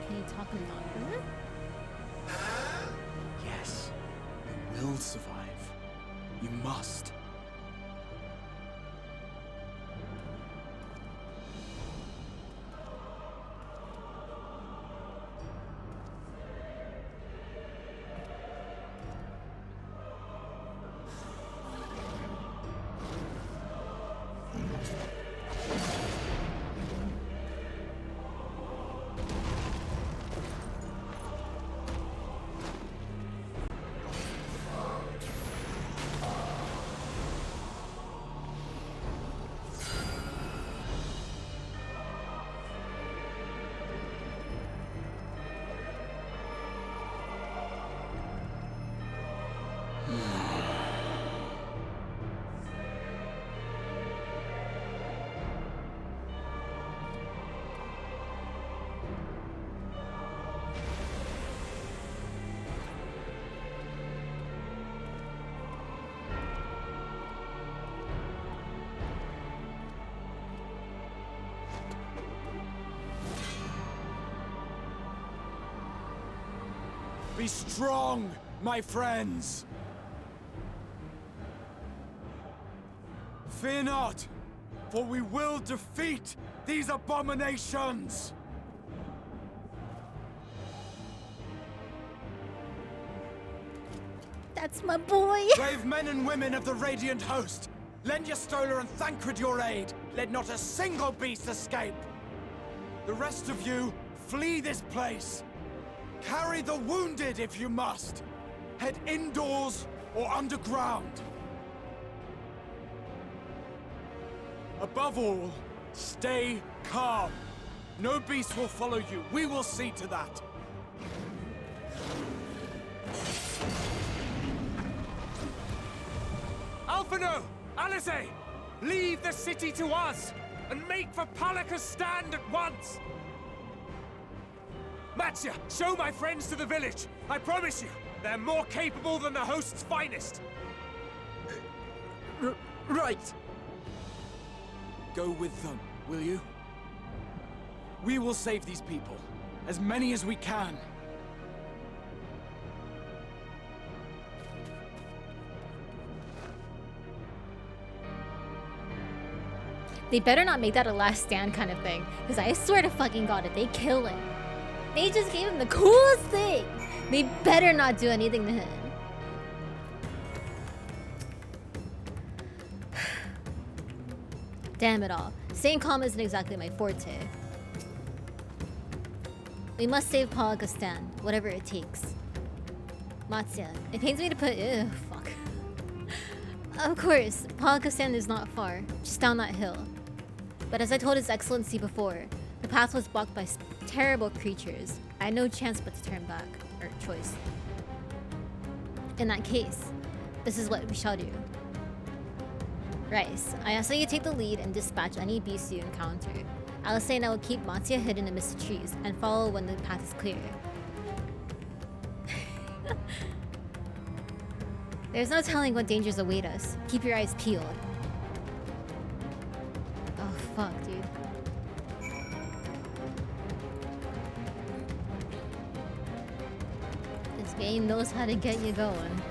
Can you talk him down? Yes, you will survive. You must. Be strong, my friends! Fear not, for we will defeat these abominations! That's my boy! Brave men and women of the Radiant Host, lend your Stola and Thancred your aid. Let not a single beast escape. The rest of you, flee this place. Carry the wounded if you must. Head indoors or underground. Above all, stay calm. No beast will follow you. We will see to that. Alphino! Alice! Leave the city to us, and make for Palaka's stand at once! Matsya, show my friends to the village. I promise you, they're more capable than the host's finest. Right. Go with them, will you? We will save these people. As many as we can. They better not make that a last stand kind of thing. Because I swear to fucking God, if they kill him, they just gave him the coolest thing. They better not do anything to him. Damn it all. Staying calm isn't exactly my forte. We must save Palakistan, whatever it takes. Matsya, it pains me to put. Ew, fuck. Of course, Palakistan is not far, just down that hill. But as I told His Excellency before, the path was blocked by terrible creatures. I had no chance but to turn back, or choice. In that case, this is what we shall do. Rice, I ask that you take the lead and dispatch any beast you encounter. Alice and I will keep Matsya hidden amidst the trees and follow when the path is clear. There's no telling what dangers await us. Keep your eyes peeled. Oh fuck, dude. This game knows how to get you going.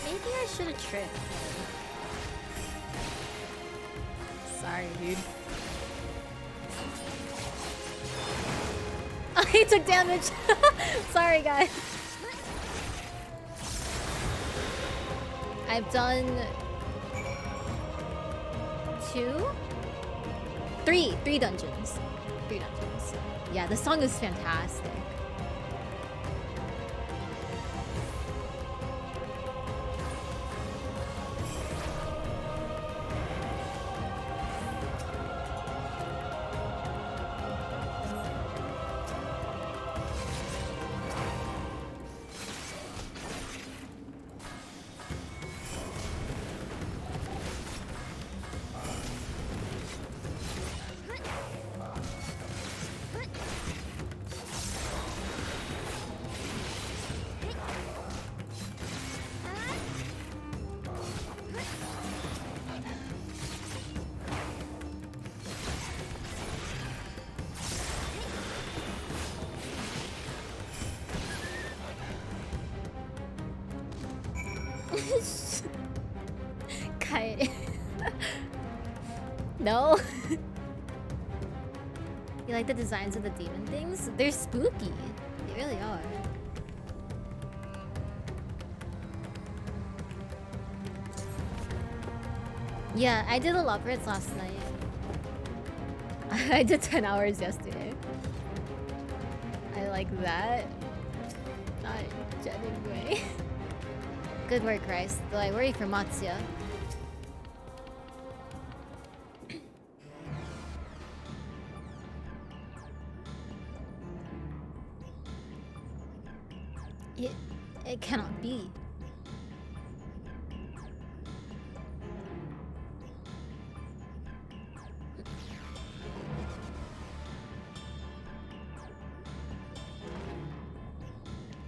Maybe I should have tripped. Sorry, dude. Oh, he took damage. Sorry, guys. I've done 2 Three dungeons. 3 dungeons. Yeah, the song is fantastic. Kaede. No. You like the designs of the demon things? They're spooky. They really are. Yeah, I did a lot for it last night. I did 10 hours yesterday. I like that. Not in a genuine way. Good work, Rice. Though I worry for Matsuya. It cannot be.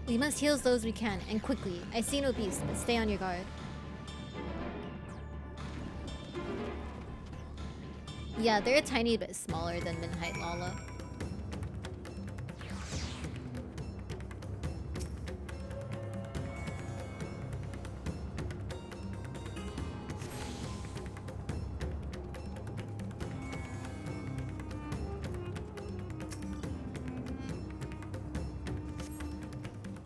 We must heal those we can, and quickly. I see no beast, but stay on your guard. Yeah, they're a tiny bit smaller than Minhite Lala.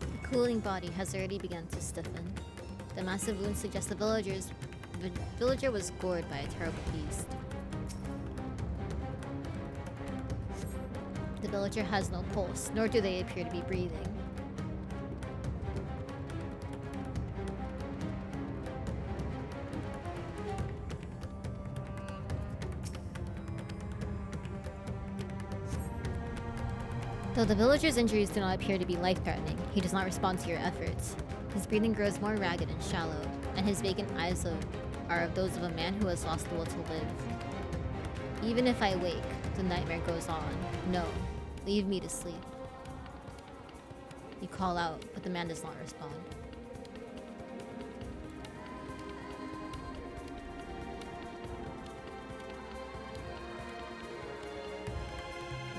The cooling body has already begun to stiffen. The massive wound suggests the villager was gored by a terrible beast. The villager has no pulse, nor do they appear to be breathing. Though the villager's injuries do not appear to be life-threatening, he does not respond to your efforts. His breathing grows more ragged and shallow, and his vacant eyes are of those of a man who has lost the will to live. Even if I wake, the nightmare goes on. No, leave me to sleep. You call out, but the man does not respond.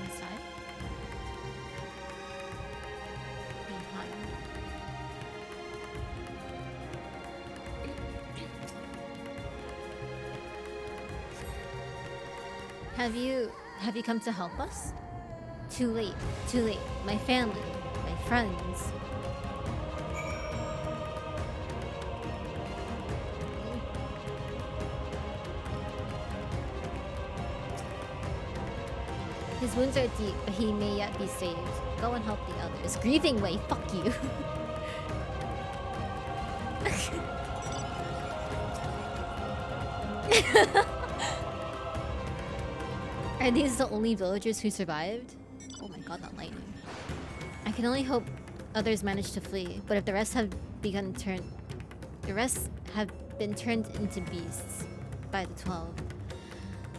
Inside? Behind. Have you come to help us? Too late, too late. My family, my friends. His wounds are deep, but he may yet be saved. Go and help the others. Grieving way, fuck you. Are these the only villagers who survived? Oh my god, that lightning. I can only hope others managed to flee, but if the rest have been turned into beasts by the 12.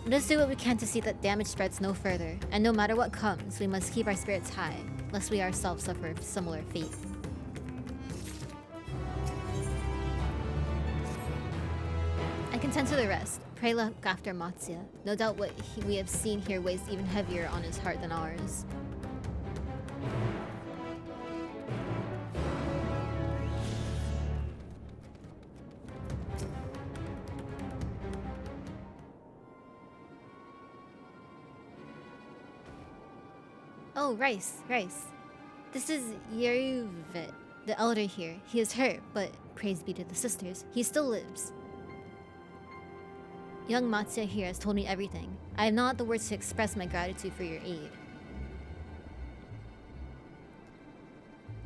Let us do what we can to see that damage spreads no further, and no matter what comes, we must keep our spirits high, lest we ourselves suffer a similar fate. I consent to the rest. Pray look after Matsuya. No doubt what we have seen here weighs even heavier on his heart than ours. Oh, Rice. This is Yeruvet, the elder here. He is hurt, but praise be to the sisters, he still lives. Young Matsuya here has told me everything. I have not the words to express my gratitude for your aid.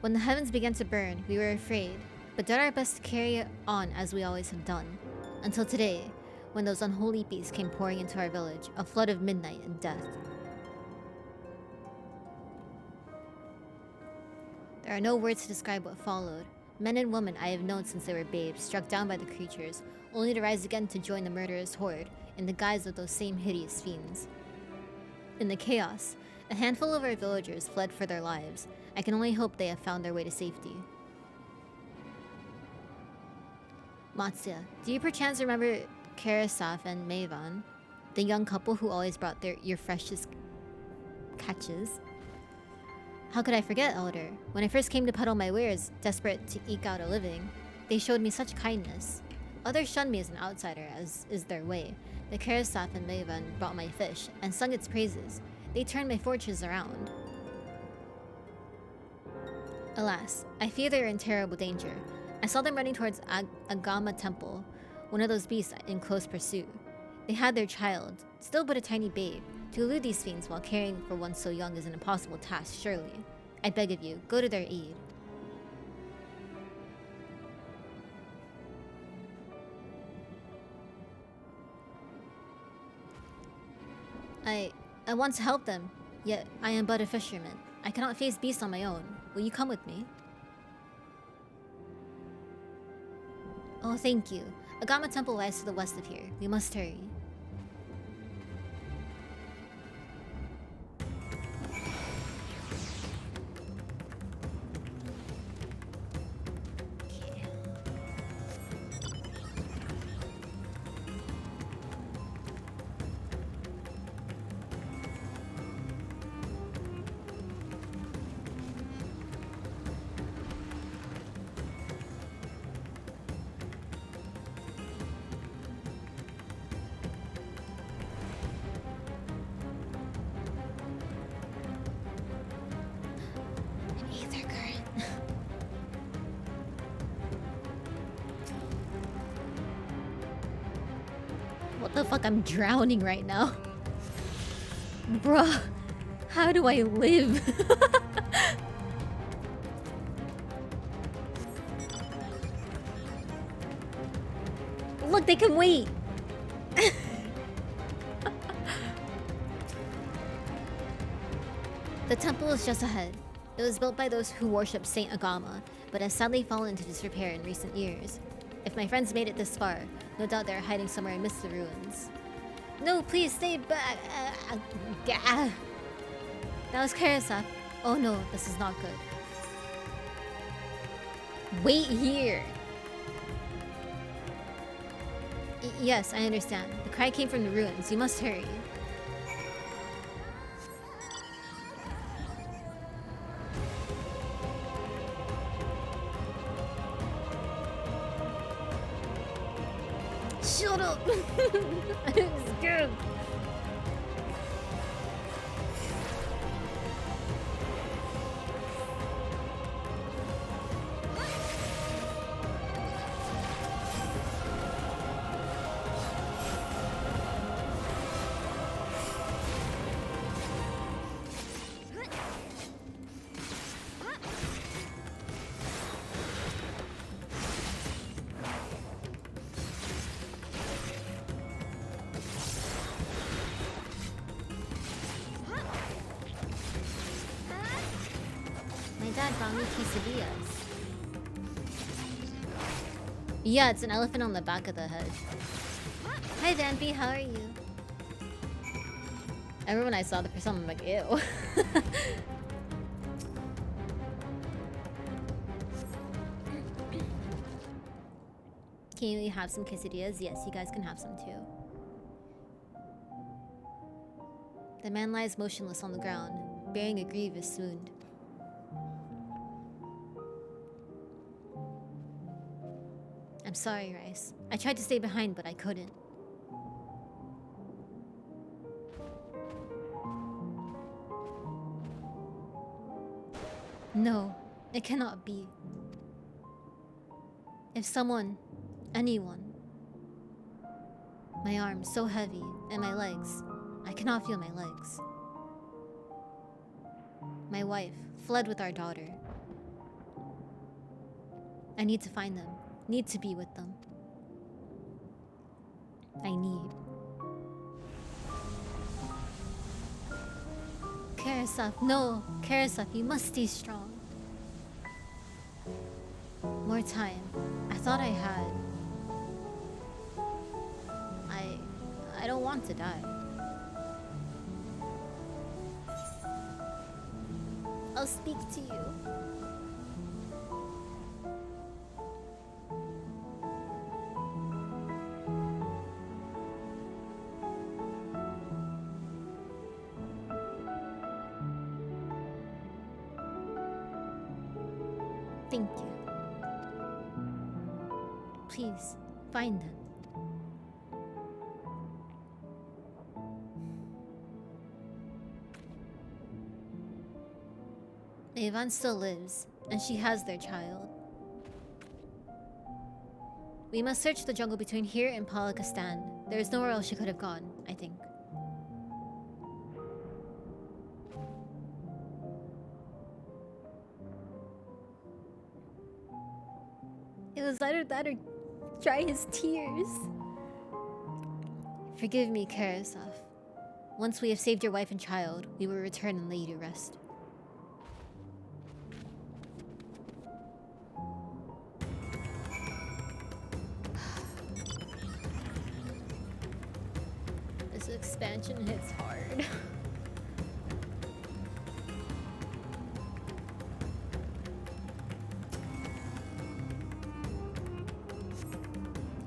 When the heavens began to burn, we were afraid, but did our best to carry on as we always have done. Until today, when those unholy beasts came pouring into our village, a flood of midnight and death. There are no words to describe what followed. Men and women I have known since they were babes, struck down by the creatures, only to rise again to join the murderous horde in the guise of those same hideous fiends. In the chaos, a handful of our villagers fled for their lives. I can only hope they have found their way to safety. Matsuya, do you perchance remember Karasaf and Maevan, the young couple who always brought your freshest catches? How could I forget, Elder? When I first came to peddle my wares, desperate to eke out a living, they showed me such kindness. Others shunned me as an outsider, as is their way. The Karasaf and Maevan brought my fish and sung its praises. They turned my fortunes around. Alas, I fear they are in terrible danger. I saw them running towards Agama Temple, one of those beasts in close pursuit. They had their child, still but a tiny babe. To elude these fiends while caring for one so young is an impossible task, surely. I beg of you, go to their aid. I want to help them, yet I am but a fisherman. I cannot face beasts on my own. Will you come with me? Oh, thank you. Agama Temple lies to the west of here. We must hurry. What the fuck? I'm drowning right now. Bruh, how do I live? Look, they can wait. The temple is just ahead. It was built by those who worship Saint Agama, but has sadly fallen into disrepair in recent years. If my friends made it this far, no doubt they're hiding somewhere amidst the ruins. No, please stay back. That was Karasaf. Oh no, this is not good. Wait here. Yes, I understand. The cry came from the ruins. You must hurry. Shut up! I'm scared. Quesadillas. Yeah, it's an elephant on the back of the head. Hi Vampy, how are you? I remember when I saw the first time, I'm like, ew. Can we have some quesadillas? Yes, you guys can have some too. The man lies motionless on the ground, bearing a grievous wound. I'm sorry, Rice. I tried to stay behind, but I couldn't. No, it cannot be. If someone, anyone, My arms so heavy, and my legs. I cannot feel my legs. My wife fled with our daughter. I need to find them. Need to be with them. I need. Karasov, no! Karasov, you must stay strong. More time. I thought I had. I don't want to die. I'll speak to you. Thank you. Please, find them. Evan still lives, and she has their child. We must search the jungle between here and Palakistan. There is nowhere else she could have gone, I think. It was either that or dry his tears. Forgive me, Karasov. Once we have saved your wife and child, we will return and lay you to rest. This expansion hits hard.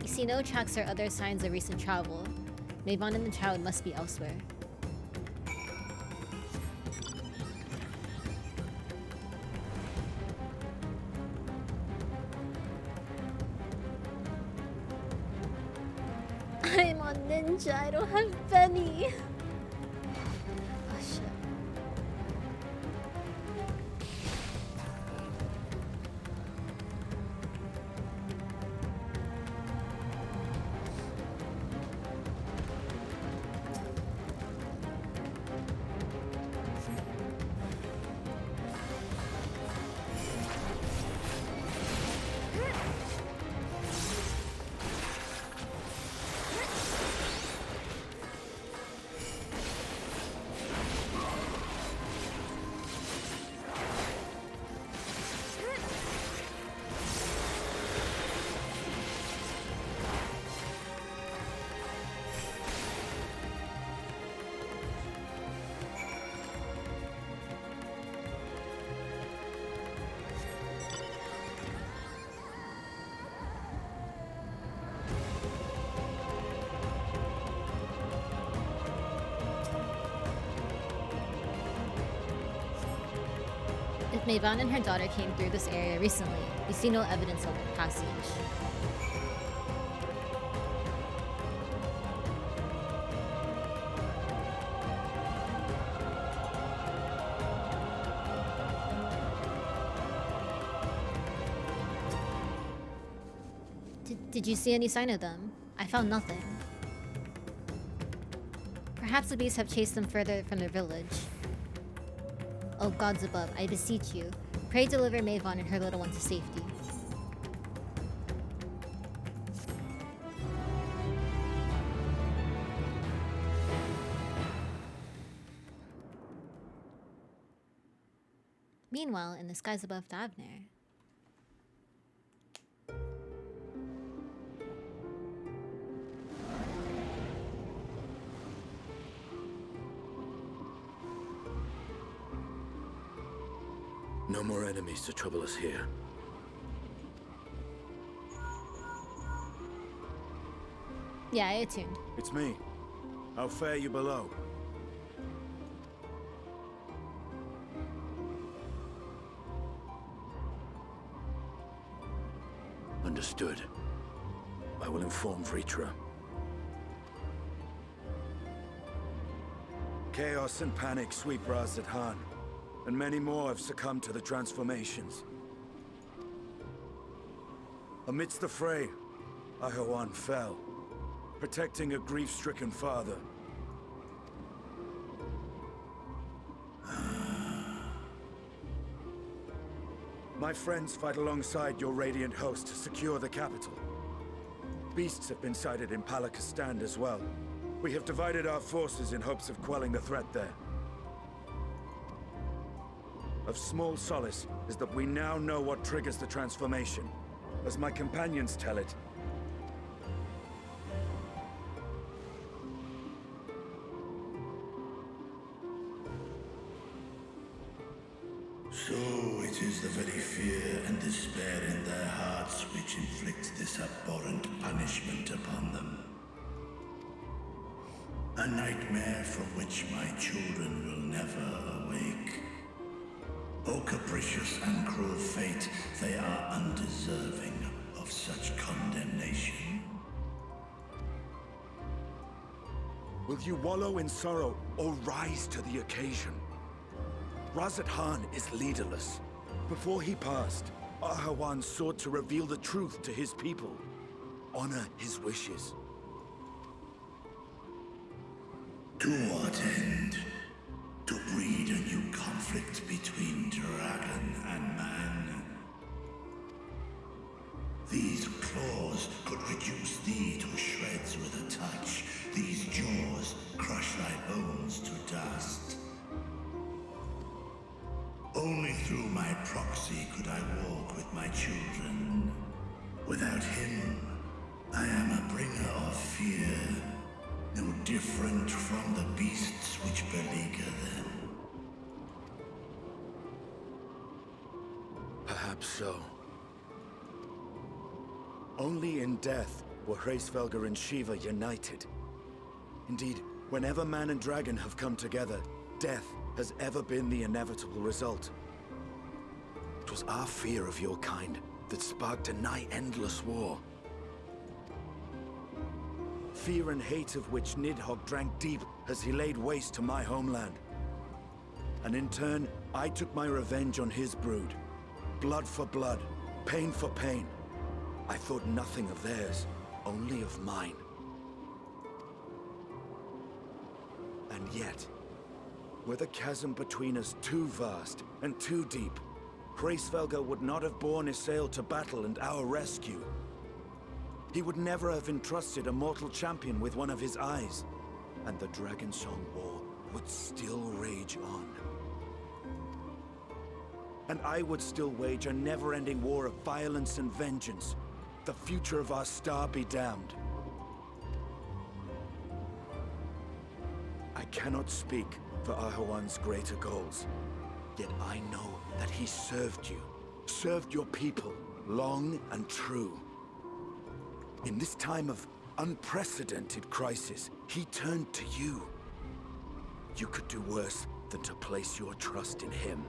You see no tracks or other signs of recent travel. Mavon and the child must be elsewhere. I'm on ninja, I don't have Benny. Oh shit. If Mavon and her daughter came through this area recently, we see no evidence of the passage. Did you see any sign of them? I found nothing. Perhaps the beasts have chased them further from their village. O gods above, I beseech you, pray deliver Mavon and her little one to safety. Meanwhile, in the skies above Davner. No more enemies to trouble us here. Yeah, I attuned. It's me. How fare you below? Understood. I will inform Vritra. Chaos and panic sweep Ras Khan, and many more have succumbed to the transformations. Amidst the fray, Ahawan fell, protecting a grief-stricken father. My friends fight alongside your Radiant host to secure the capital. Beasts have been sighted in Palakistan as well. We have divided our forces in hopes of quelling the threat there. Of small solace is that we now know what triggers the transformation. As my companions tell it, so it is the very fear and despair in their hearts which inflicts this abhorrent punishment upon them. A nightmare from which my children will never awake. O capricious and cruel fate, they are undeserving of such condemnation. will you wallow in sorrow or rise to the occasion? Razat Khan is leaderless. Before he passed, Ahawan sought to reveal the truth to his people, honor his wishes. To what end? To breed a new conflict between dragon and man. These claws could reduce thee to shreds with a touch. These jaws crush thy bones to dust. Only through my proxy could I walk with my children. Without him, I am a bringer of fear, no different from the beasts which beleaguer them. Perhaps so. Only in death were Hraesvelgr and Shiva united. Indeed, whenever man and dragon have come together, death has ever been the inevitable result. It was our fear of your kind that sparked a nigh-endless war. Fear and hate of which Nidhogg drank deep as he laid waste to my homeland. And in turn, I took my revenge on his brood. Blood for blood, pain for pain. I thought nothing of theirs, only of mine. And yet, were the chasm between us too vast and too deep, Hraesvelgr would not have borne Isael to battle and our rescue. He would never have entrusted a mortal champion with one of his eyes, and the Dragonsong War would still rage on. And I would still wage a never-ending war of violence and vengeance. The future of our star be damned. I cannot speak for Ahawan's greater goals, yet I know that he served you, served your people, long and true. In this time of unprecedented crisis, he turned to you. You could do worse than to place your trust in him.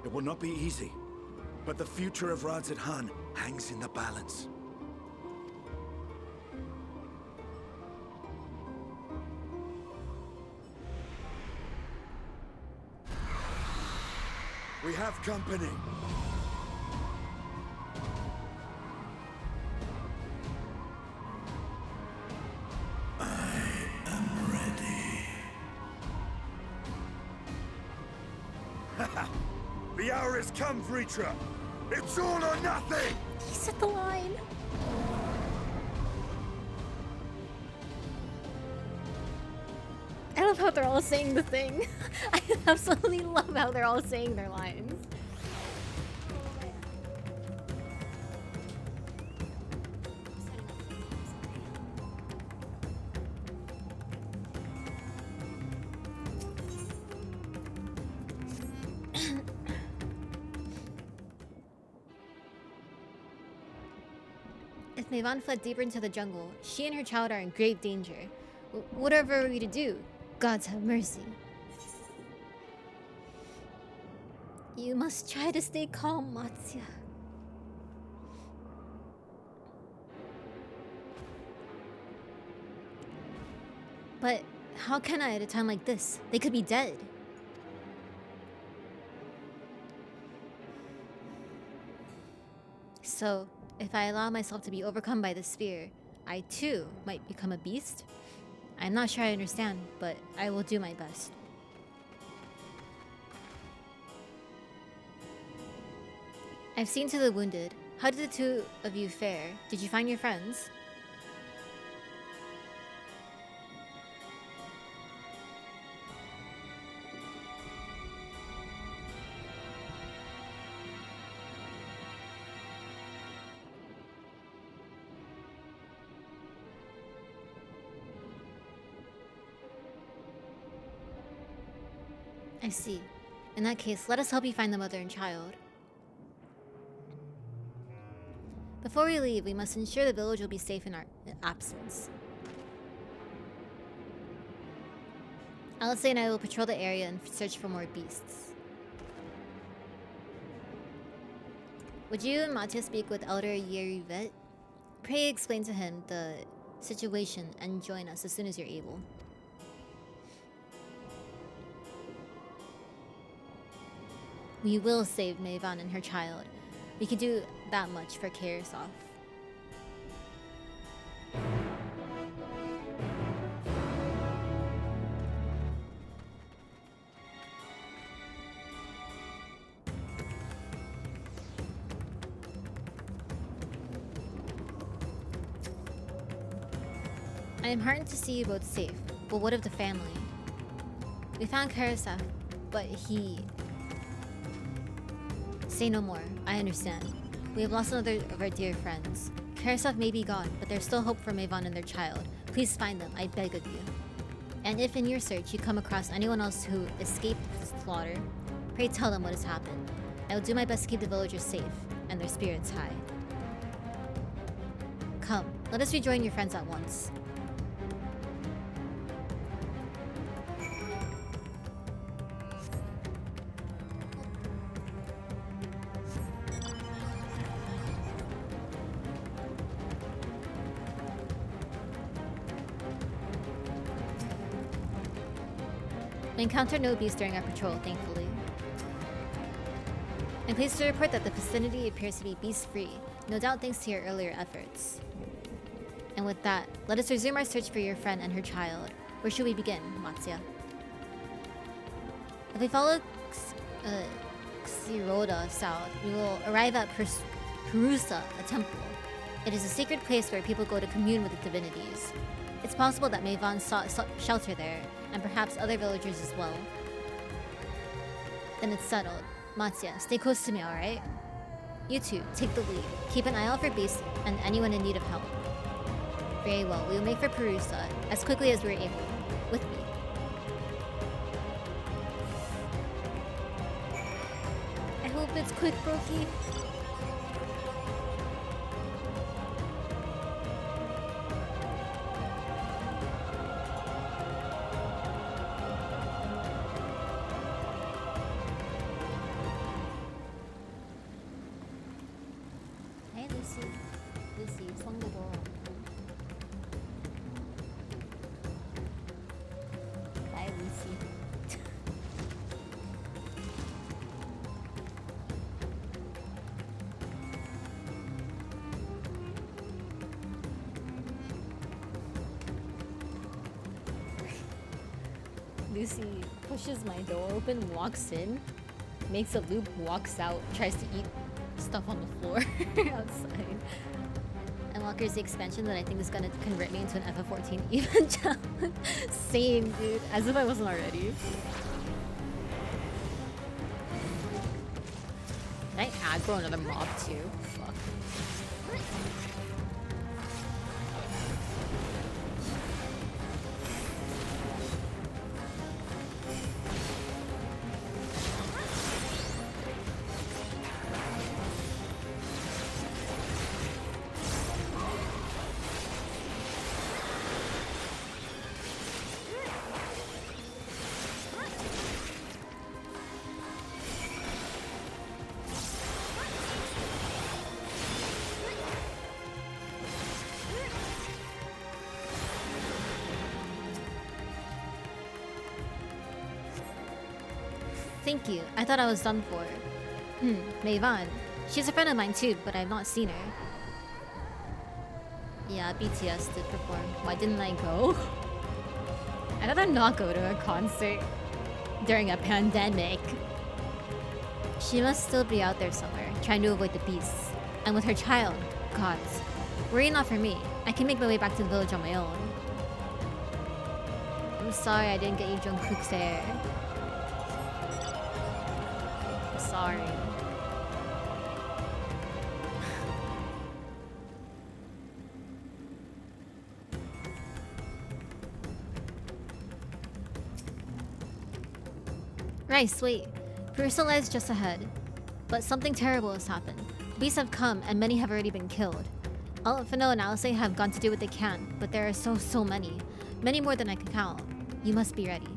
It will not be easy, but the future of Razat Khan hangs in the balance. We have company. I am ready. The hour has come, Vritra. It's all or nothing! He said the line. I love how they're all saying the thing. I absolutely love how they're all saying their lines. If Meivan fled deeper into the jungle, she and her child are in grave danger. Whatever are we to do? Gods have mercy. You must try to stay calm, Matsya. But how can I at a time like this? They could be dead. So, if I allow myself to be overcome by the sphere, I too might become a beast? I'm not sure I understand, but I will do my best. I've seen to the wounded. How did the two of you fare? Did you find your friends? I see. In that case, let us help you find the mother and child. Before we leave, we must ensure the village will be safe in our absence. Alice and I will patrol the area and search for more beasts. Would you and Mattia speak with Elder Yeruvet? Pray explain to him the situation and join us as soon as you're able. We will save Maevan and her child. We can do that much for Karisov. I am heartened to see you both safe, but what of the family? We found Karisov, but he... Say no more. I understand. We have lost another of our dear friends. Karisov may be gone, but there's still hope for Maevan and their child. Please find them, I beg of you. And if in your search you come across anyone else who escaped slaughter, pray tell them what has happened. I will do my best to keep the villagers safe and their spirits high. Come, let us rejoin your friends at once. We encountered no beasts during our patrol, thankfully. I'm pleased to report that the vicinity appears to be beast-free, no doubt thanks to your earlier efforts. And with that, let us resume our search for your friend and her child. Where should we begin, Matsuya? If we follow Xiroda south, we will arrive at Perusa, a temple. It is a secret place where people go to commune with the divinities. It's possible that Maevan sought shelter there, and perhaps other villagers as well. Then it's settled. Matsuya, stay close to me, alright? You two, take the lead. Keep an eye out for beasts and anyone in need of help. Very well, we will make for Perusa as quickly as we're able. With me. I hope it's quick, Brokey. Lucy, 성도도. Bye, Lucy. Lucy pushes my door open, walks in, makes a loop, walks out, tries to eat stuff on the floor outside. Endwalker's the expansion that I think is gonna convert me into an FF14 event challenge. Same, dude. As if I wasn't already. Did I aggro another mob too? Fuck. Thank you. I thought I was done for. Maevan. She's a friend of mine too, but I've not seen her. Yeah, BTS did perform. Why didn't I go? I'd rather not go to a concert during a pandemic. She must still be out there somewhere, trying to avoid the beasts. And with her child, gods. Worry not for me. I can make my way back to the village on my own. I'm sorry I didn't get you Jungkook's hair. I'm sorry. Rice, wait. Purusala is just ahead. But something terrible has happened. Beasts have come, and many have already been killed. Alphino and Alice have gone to do what they can, but there are so many. Many more than I can count. You must be ready.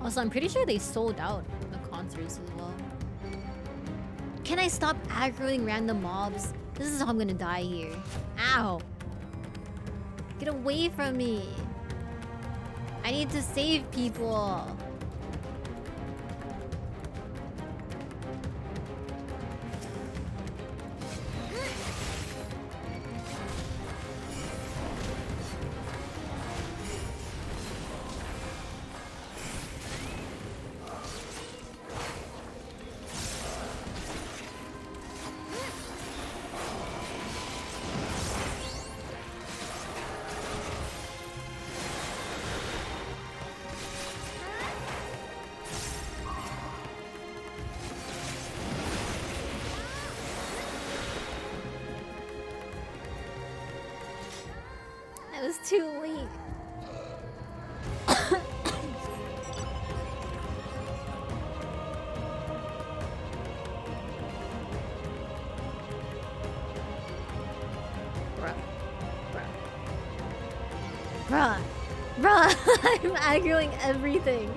Also, I'm pretty sure they sold out the concerts as well. Can I stop aggroing random mobs? This is how I'm gonna die here. Ow! Get away from me! I need to save people! I was too late. Bruh. I'm aggroing everything.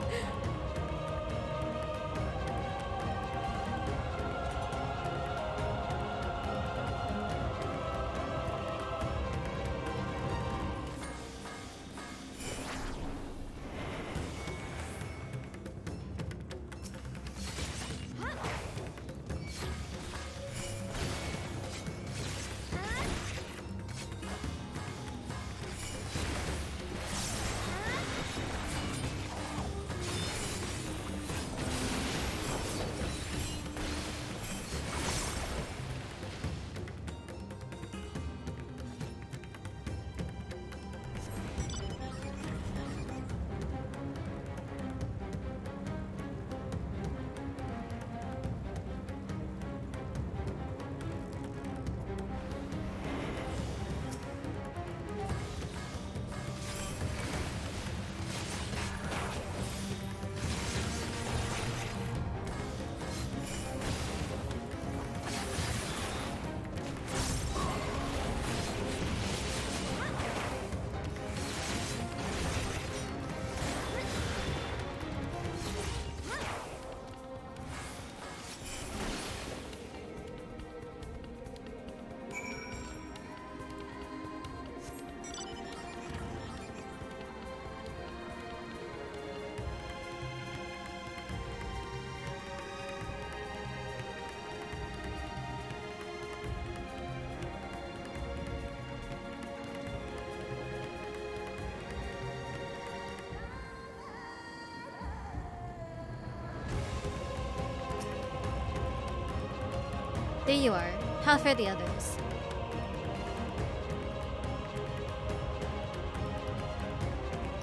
There you are. How fare the others?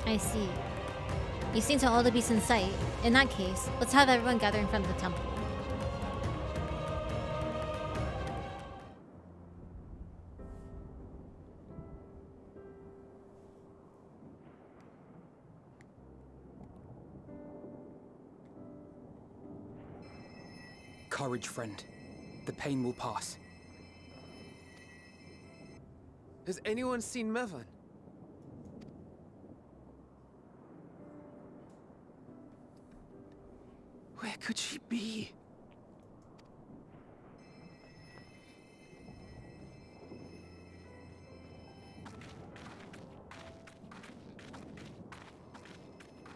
I see. You've seen to all the beasts in sight. In that case, let's have everyone gather in front of the temple. Courage, friend. The pain will pass. Has anyone seen Mevan? Where could she be?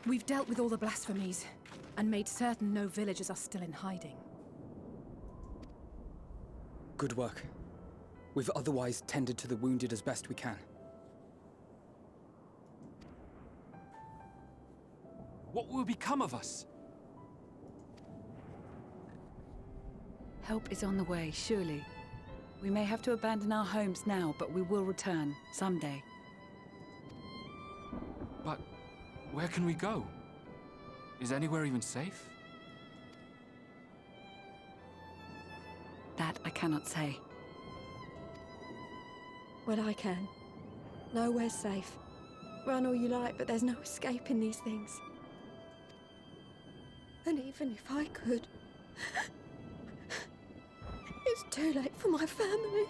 We've dealt with all the blasphemies, and made certain no villagers are still in hiding. Good work. We've otherwise tended to the wounded as best we can. What will become of us? Help is on the way, surely. We may have to abandon our homes now, but we will return, someday. But where can we go? Is anywhere even safe? That I cannot say. Well, I can. Nowhere's safe. Run all you like, but there's no escaping these things. And even if I could, it's too late for my family.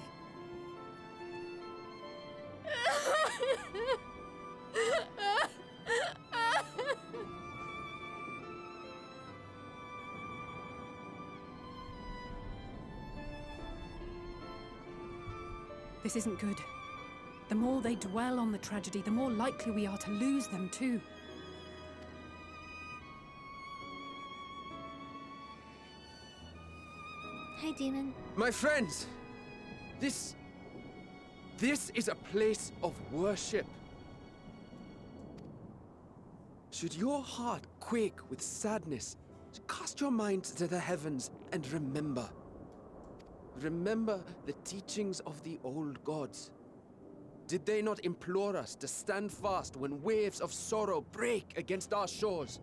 This isn't good. The more they dwell on the tragedy, the more likely we are to lose them too. Hi, demon. My friends! This is a place of worship. Should your heart quake with sadness, cast your mind to the heavens and remember. Remember the teachings of the old gods. Did they not implore us to stand fast when waves of sorrow break against our shores?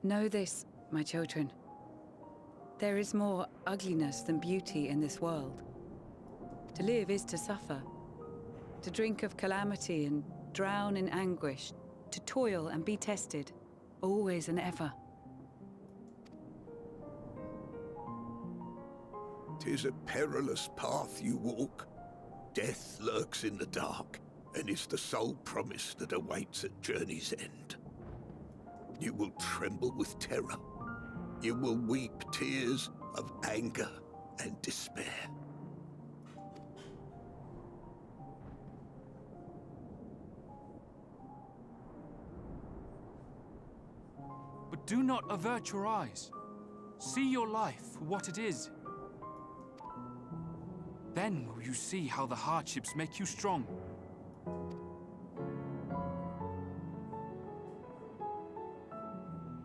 Know this, my children. There is more ugliness than beauty in this world. To live is to suffer. To drink of calamity and drown in anguish. To toil and be tested, always and ever. 'Tis a perilous path you walk. Death lurks in the dark, and is the sole promise that awaits at journey's end. You will tremble with terror. You will weep tears of anger and despair. But do not avert your eyes. See your life for what it is. Then will you see how the hardships make you strong.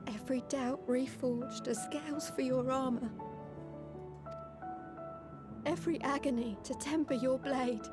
Every doubt reforged as scales for your armor. Every agony to temper your blade.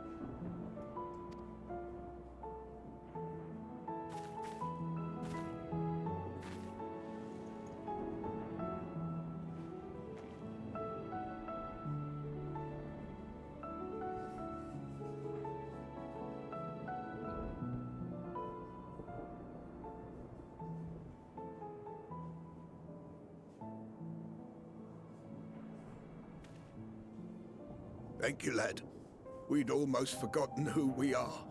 Thank you, lad. We'd almost forgotten who we are.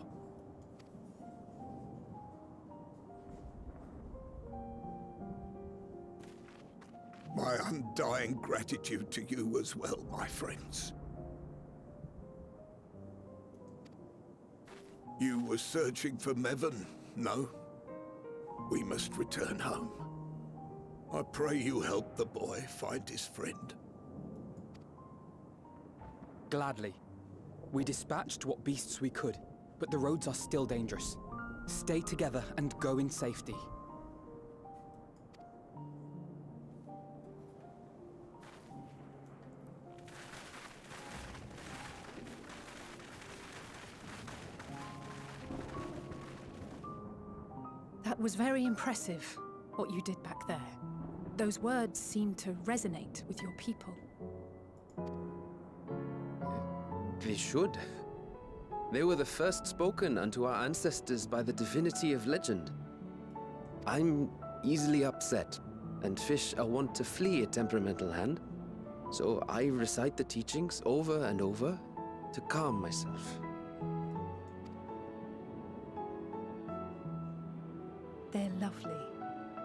My undying gratitude to you as well, my friends. You were searching for Mevon, no? We must return home. I pray you help the boy find his friend. Gladly. We dispatched what beasts we could, but the roads are still dangerous. Stay together and go in safety. That was very impressive, what you did back there. Those words seem to resonate with your people. They should. They were the first spoken unto our ancestors by the divinity of legend. I'm easily upset, and fish are wont to flee a temperamental hand, so I recite the teachings over and over to calm myself. They're lovely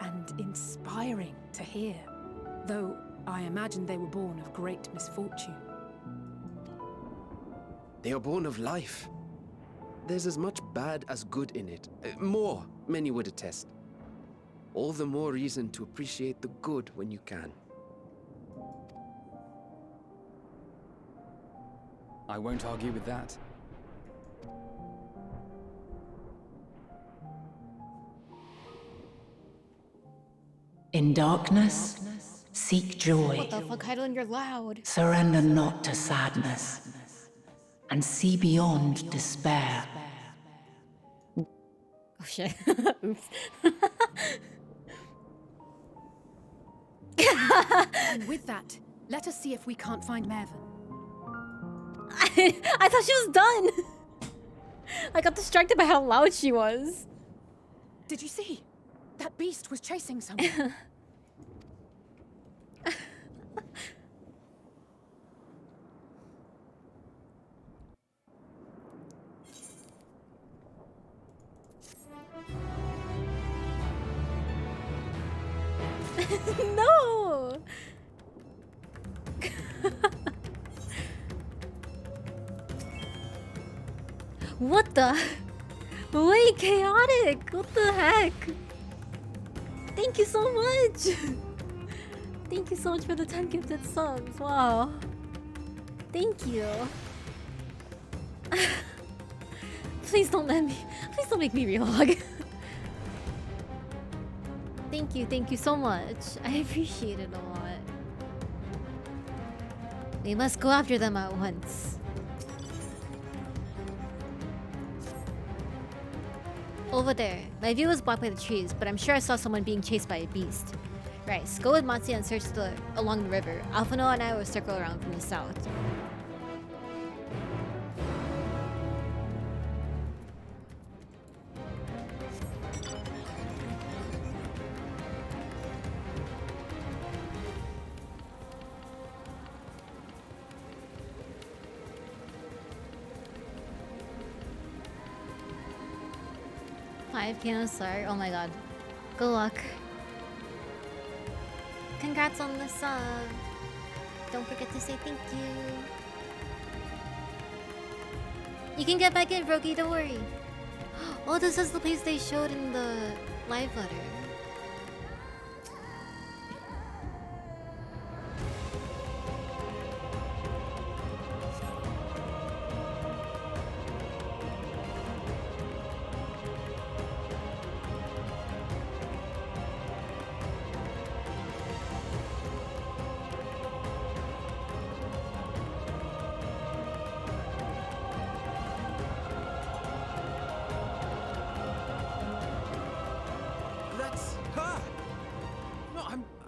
and inspiring to hear, though I imagine they were born of great misfortune. They are born of life. There's as much bad as good in it. More, many would attest. All the more reason to appreciate the good when you can. I won't argue with that. In darkness, seek joy. What the fuck, Heidelin, you're loud. Surrender not to sadness, and see beyond despair. Oh shit. Oops. And with that, let us see if we can't find Mervyn. I thought she was done. I got distracted by how loud she was. Did you see? That beast was chasing someone. No! What the? Wait, chaotic! What the heck? Thank you so much! Thank you so much for the 10 gifted subs. Wow. Thank you. Please don't make me relog. Thank you so much. I appreciate it a lot. We must go after them at once. Over there. My view was blocked by the trees, but I'm sure I saw someone being chased by a beast. Right, so go with Matsuya and search along the river. Alphano and I will circle around from the south. Sorry. Oh my god. Good luck. Congrats on the sub. Don't forget to say thank you. You can get back in, Brokey, don't worry. Oh, this is the place they showed in the live letter.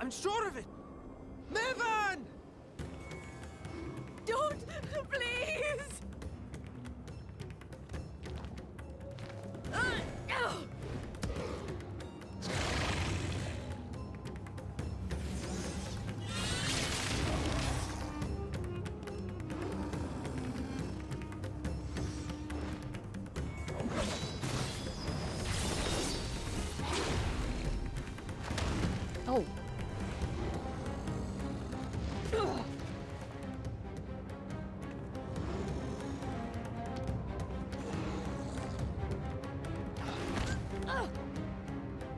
I'm sure of it! Mervyn! Don't! Please! Oh.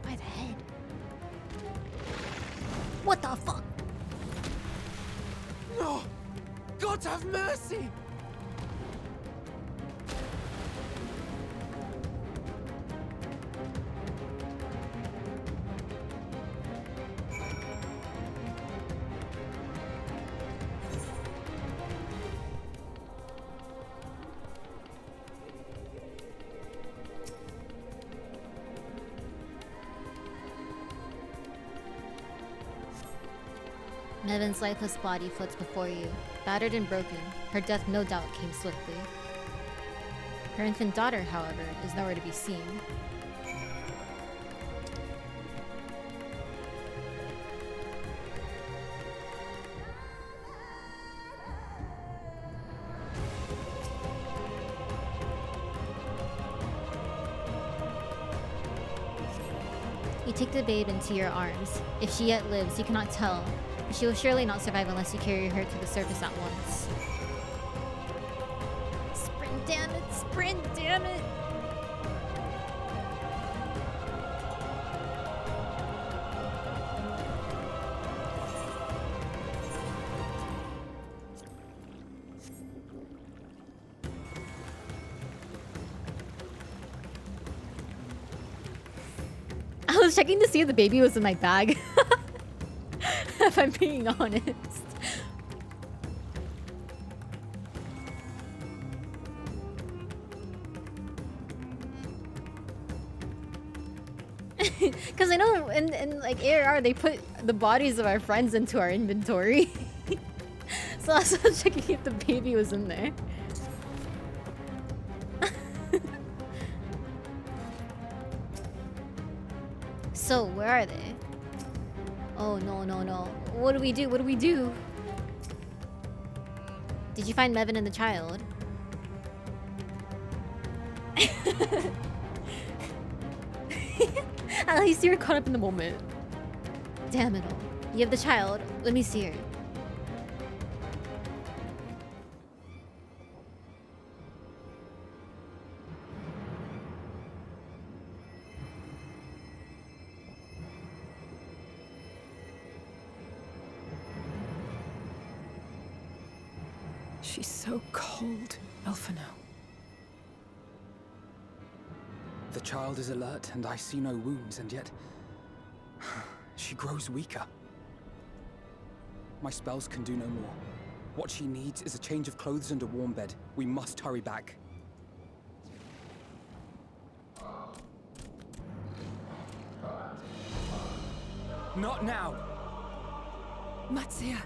By the head. What the fuck? No! God have mercy! Mervyn's lifeless body floats before you, battered and broken. Her death no doubt came swiftly. Her infant daughter, however, is nowhere to be seen. You take the babe into your arms. If she yet lives, you cannot tell. But she will surely not survive unless you carry her to the surface at once. Sprint, damn it! Sprint, damn it! I was checking to see if the baby was in my bag. If I'm being honest. Because I know in like ARR they put the bodies of our friends into our inventory. So I was checking if the baby was in there. So, where are they? Oh, no, no, no. What do we do? What do we do? Did you find Mevin and the child? At least you were caught up in the moment. Damn it all. You have the child. Let me see her. She's so cold, Elfino. The child is alert, and I see no wounds, and yet... she grows weaker. My spells can do no more. What she needs is a change of clothes and a warm bed. We must hurry back. Not now! Matsia,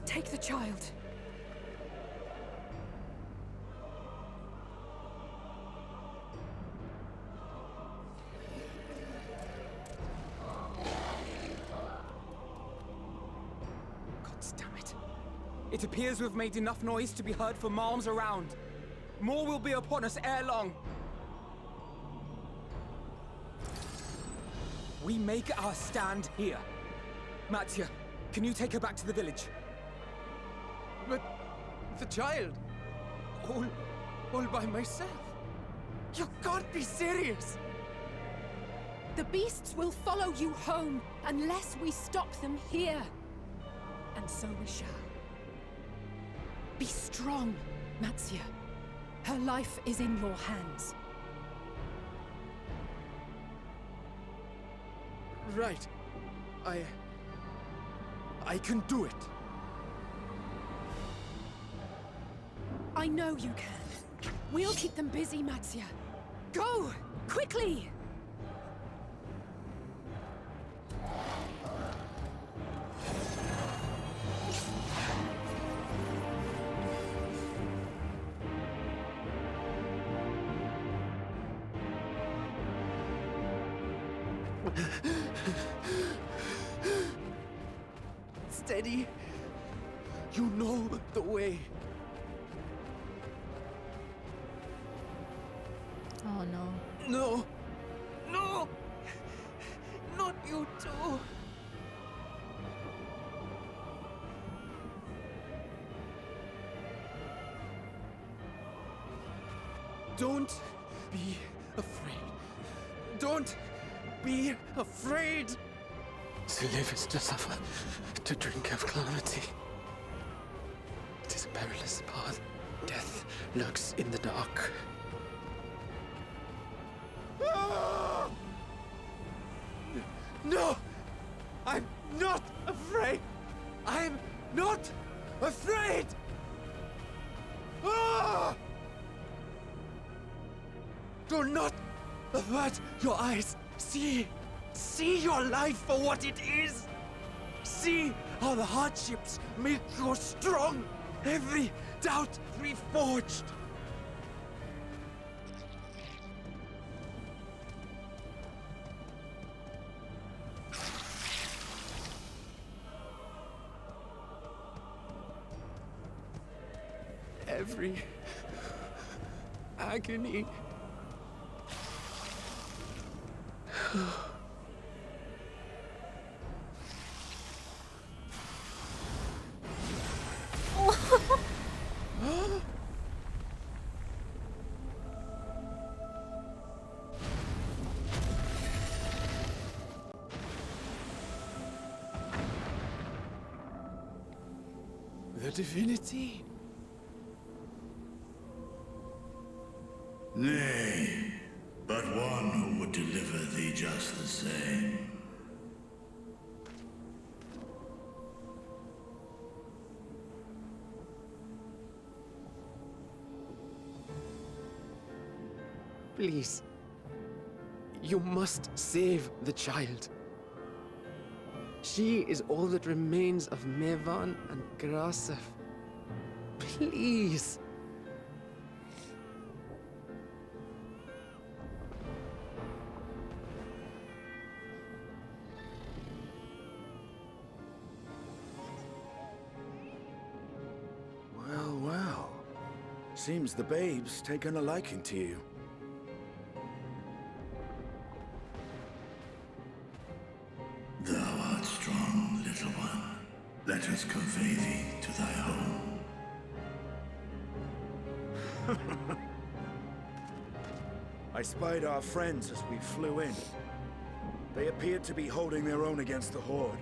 take the child. It appears we've made enough noise to be heard for miles around. More will be upon us ere long. We make our stand here. Mattia, can you take her back to the village? But the child, all by myself. You can't be serious. The beasts will follow you home unless we stop them here. And so we shall. Be strong, Matsia. Her life is in your hands. Right. I can do it. I know you can. We'll keep them busy, Matsia. Go! Quickly! Steady. You know the way. Oh no. No. No. Not you too. Don't be afraid. Don't be afraid. To live is to suffer, to drink of calamity. It is a perilous path. Death lurks in the dark. No! I'm not afraid! I'm not afraid! Do not avert your eyes. See your life for what it is. See how the hardships make you strong. Every doubt reforged. Every agony The divinity? Nay, but one who would deliver thee just the same. Please. You must save the child. She is all that remains of Mevan and Grasef. Please. Well, well. Seems the babe's taken a liking to you. Thou art strong, little one. Let us convey thee to thy home. I spied our friends as we flew in. They appeared to be holding their own against the Horde.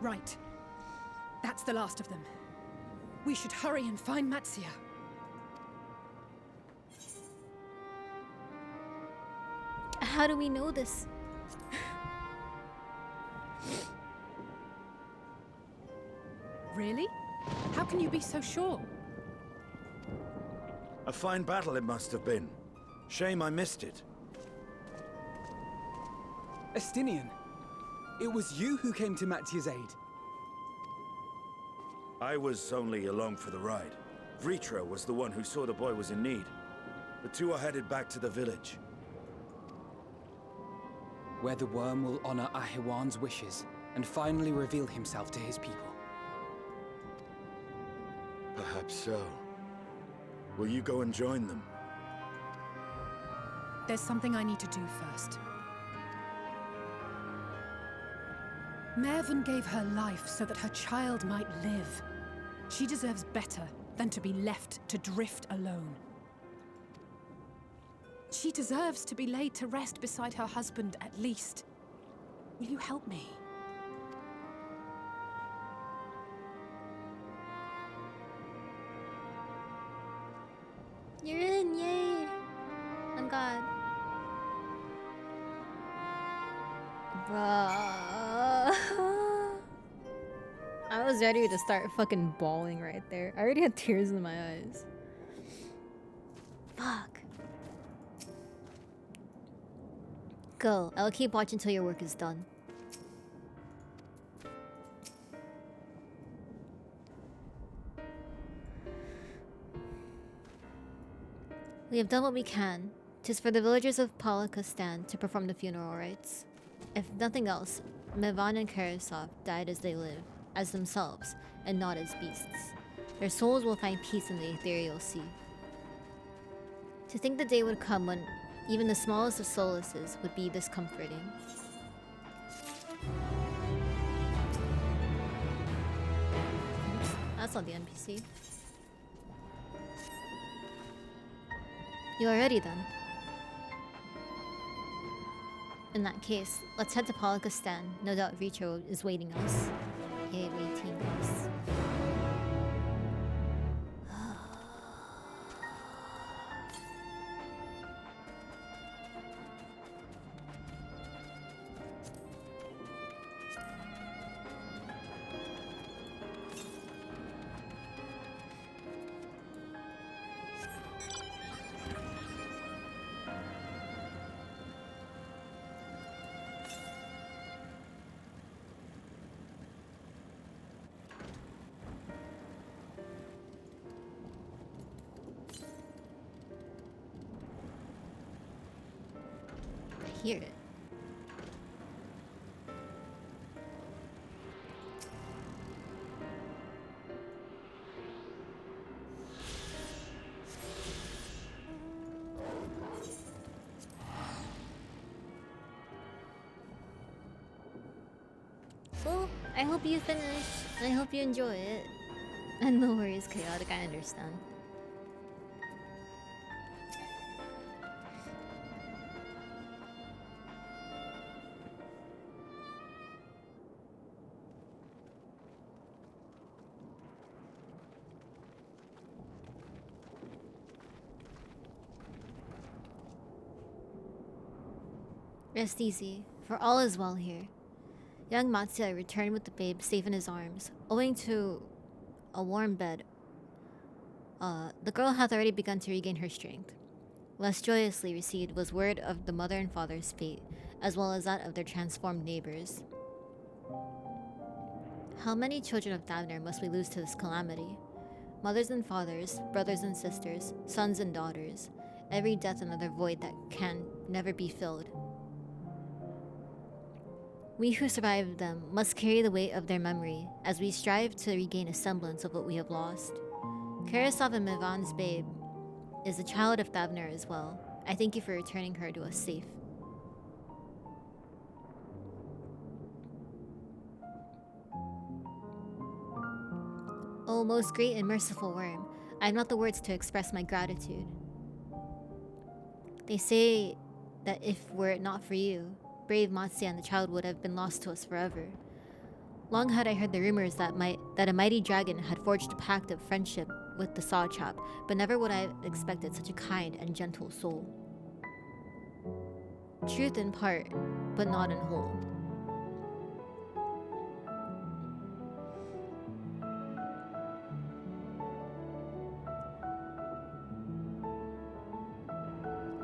Right. That's the last of them. We should hurry and find Matsia. How do we know this? Really? How can you be so sure? A fine battle it must have been. Shame I missed it. Estinian, it was you who came to Matia's aid. I was only along for the ride. Vritra was the one who saw the boy was in need. The two are headed back to the village. Where the worm will honor Ahiwan's wishes and finally reveal himself to his people. Perhaps so. Will you go and join them? There's something I need to do first. Mervyn gave her life so that her child might live. She deserves better than to be left to drift alone. She deserves to be laid to rest beside her husband, at least. Will you help me? You're in, yay! I'm God. Bruh. I was ready to start fucking bawling right there. I already had tears in my eyes. Fuck. Go. I'll keep watching till your work is done. We have done what we can. 'Tis for the villagers of Palakistan to perform the funeral rites. If nothing else, Mevan and Karasov died as they live, as themselves, and not as beasts. Their souls will find peace in the ethereal sea. To think the day would come when even the smallest of solaces would be this comforting. Oops, that's not the NPC. You are ready then. In that case, let's head to Palakistan. No doubt Richo is waiting us. Yay, waiting us. Hear it. Well, I hope you finish. I hope you enjoy it. And no worries, chaotic, I understand. Rest easy, for all is well here. Young Matsuya returned with the babe safe in his arms, owing to a warm bed. The girl hath already begun to regain her strength. Less joyously received was word of the mother and father's fate, as well as that of their transformed neighbors. How many children of Davner must we lose to this calamity? Mothers and fathers, brothers and sisters, sons and daughters, every death another void that can never be filled. We who survived them must carry the weight of their memory as we strive to regain a semblance of what we have lost. Karasov and Mivan's babe is a child of Thavner as well. I thank you for returning her to us safe. O most great and merciful worm, I have not the words to express my gratitude. They say that if were it not for you, brave Matsuya and the child would have been lost to us forever. Long had I heard the rumors that a mighty dragon had forged a pact of friendship with the Sawchop, but never would I have expected such a kind and gentle soul. Truth in part, but not in whole.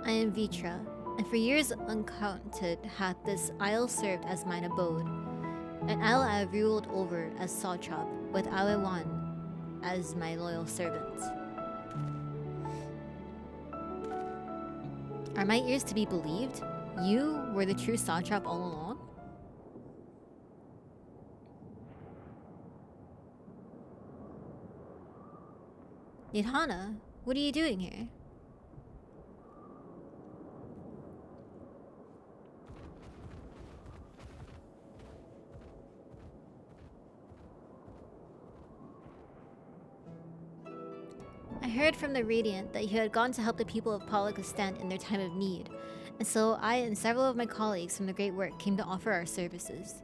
I am Vitra, and for years uncounted hath this isle served as mine abode. An isle I have ruled over as Sawchop, with Awewan as my loyal servant. Are my ears to be believed? You were the true Sawchop all along? Nidhana, what are you doing here? I heard from the Radiant that you had gone to help the people of Palakistan in their time of need, and so I and several of my colleagues from the Great Work came to offer our services.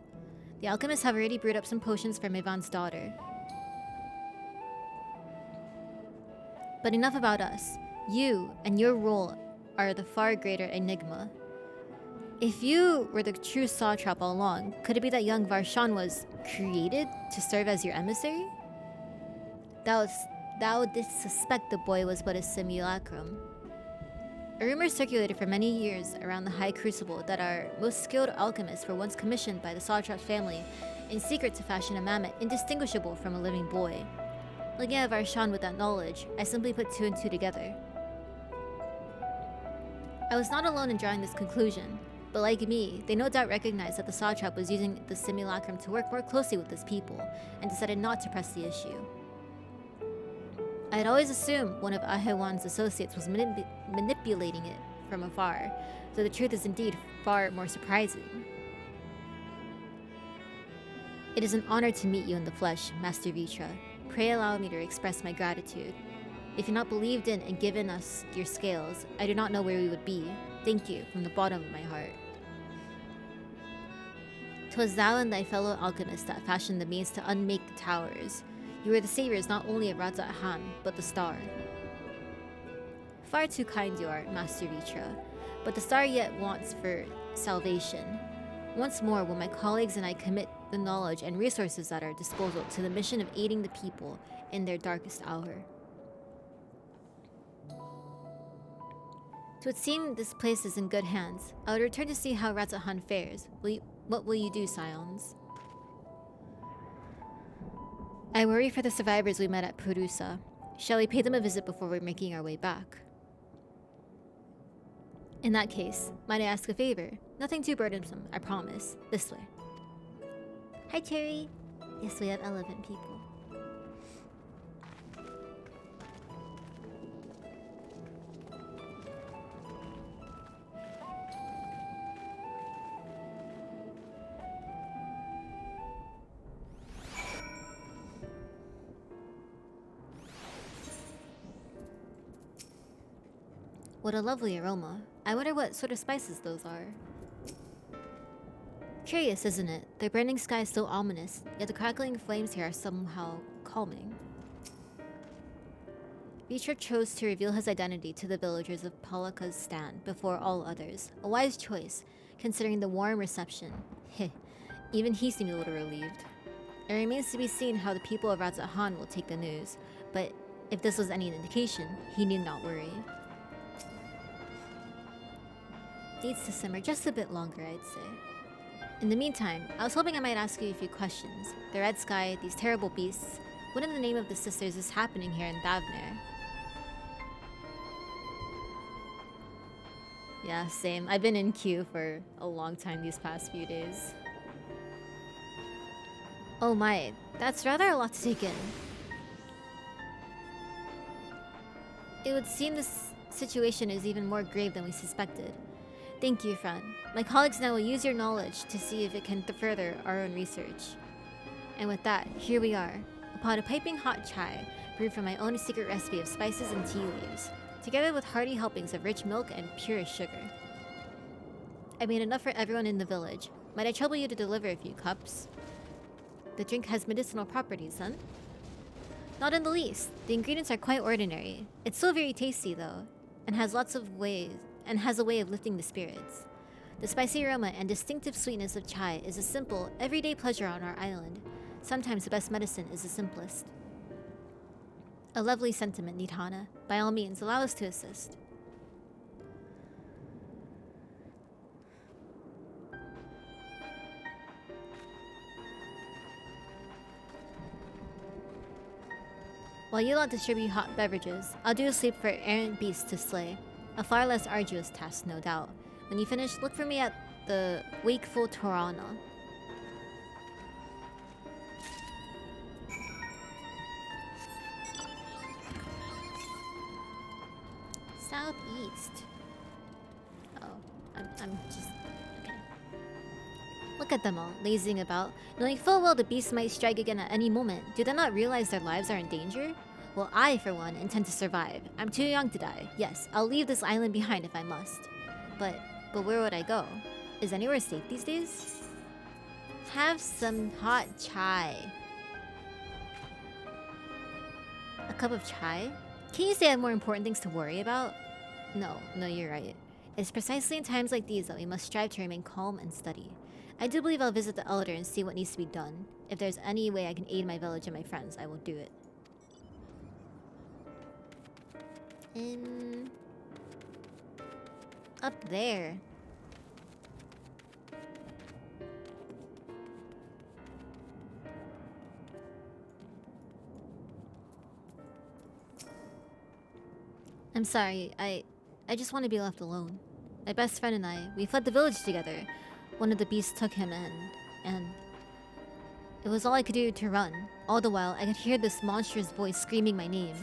The alchemists have already brewed up some potions for Mevan's daughter. But enough about us. You and your role are the far greater enigma. If you were the true Sawtrap all along, could it be that young Varshan was created to serve as your emissary? Thou didst suspect the boy was but a simulacrum. A rumor circulated for many years around the High Crucible that our most skilled alchemists were once commissioned by the Sawtrap family in secret to fashion a mammoth indistinguishable from a living boy. Looking at Varshan with that knowledge, I simply put two and two together. I was not alone in drawing this conclusion, but like me, they no doubt recognized that the Sawtrap was using the simulacrum to work more closely with his people, and decided not to press the issue. I had always assumed one of Ahewan's associates was manipulating it from afar, though the truth is indeed far more surprising. It is an honor to meet you in the flesh, Master Vitra. Pray allow me to express my gratitude. If you'd not believed in and given us your scales, I do not know where we would be. Thank you from the bottom of my heart. 'Twas thou and thy fellow alchemists that fashioned the means to unmake the towers. You were the saviors not only of Radza-Han, but the star. Far too kind you are, Master Vitra, but the star yet wants for salvation. Once more will my colleagues and I commit the knowledge and resources at our disposal to the mission of aiding the people in their darkest hour. It would seem this place is in good hands. I would return to see how Radza-Han fares. What will you do, Scions? I worry for the survivors we met at Purusa. Shall we pay them a visit before we're making our way back? In that case, might I ask a favor? Nothing too burdensome, I promise. This way. Hi, Terry. Yes, we have 11 people. What a lovely aroma. I wonder what sort of spices those are. Curious, isn't it? The burning sky is so ominous, yet the crackling flames here are somehow calming. Richard chose to reveal his identity to the villagers of Palaka's stand before all others. A wise choice, considering the warm reception. Heh, even he seemed a little relieved. It remains to be seen how the people of Razathan will take the news, but if this was any indication, he need not worry. Needs to simmer just a bit longer, I'd say. In the meantime, I was hoping I might ask you a few questions. The red sky, these terrible beasts. What in the name of the sisters is happening here in Davner? Yeah, same. I've been in queue for a long time these past few days. Oh my, that's rather a lot to take in. It would seem this situation is even more grave than we suspected. Thank you, friend. My colleagues now will use your knowledge to see if it can further our own research. And with that, here we are, a pot of piping hot chai, brewed from my own secret recipe of spices and tea leaves, together with hearty helpings of rich milk and purest sugar. I made enough for everyone in the village. Might I trouble you to deliver a few cups? The drink has medicinal properties, then? Not in the least. The ingredients are quite ordinary. It's so very tasty, though, and has a way of lifting the spirits. The spicy aroma and distinctive sweetness of chai is a simple, everyday pleasure on our island. Sometimes the best medicine is the simplest. A lovely sentiment, Nidhana. By all means, allow us to assist. While you lot distribute hot beverages, I'll do a sweep for errant beasts to slay. A far less arduous task, no doubt. When you finish, look for me at the Wakeful Torana. Southeast. Oh, I'm just... okay. Look at them all, lazing about, knowing full well the beast might strike again at any moment. Do they not realize their lives are in danger? Well, I, for one, intend to survive. I'm too young to die. Yes, I'll leave this island behind if I must. But where would I go? Is anywhere safe these days? Have some hot chai. A cup of chai? Can you say I have more important things to worry about? No, you're right. It's precisely in times like these that we must strive to remain calm and steady. I do believe I'll visit the Elder and see what needs to be done. If there's any way I can aid my village and my friends, I will do it. Up there. I'm sorry, I just want to be left alone. My best friend and I, we fled the village together. One of the beasts took him and it was all I could do to run. All the while, I could hear this monstrous voice screaming my name.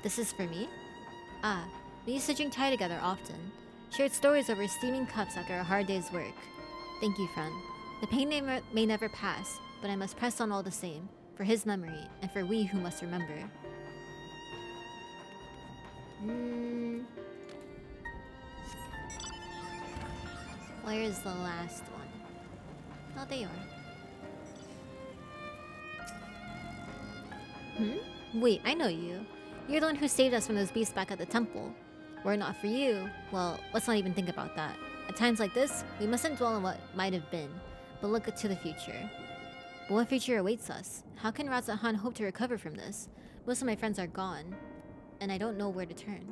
This is for me? Ah, we used to drink chai together often. Shared stories over steaming cups after a hard day's work. Thank you, friend. The pain may never pass, but I must press on all the same, for his memory, and for we who must remember. Where is the last one? Oh, there you are. Wait, I know you. You're the one who saved us from those beasts back at the temple. Were it not for you, well, let's not even think about that. At times like this, we mustn't dwell on what might have been, but look to the future. But what future awaits us? How can Razathan hope to recover from this? Most of my friends are gone, and I don't know where to turn.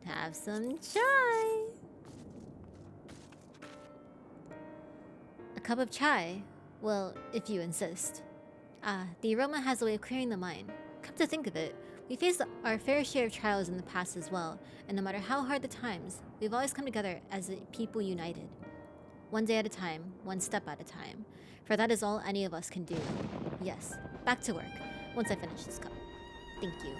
Have some chai! A cup of chai? Well, if you insist. Ah, the aroma has a way of clearing the mind. Come to think of it, we faced our fair share of trials in the past as well, and no matter how hard the times, we've always come together as a people united. One day at a time, one step at a time. For that is all any of us can do. Yes, back to work, once I finish this cup. Thank you.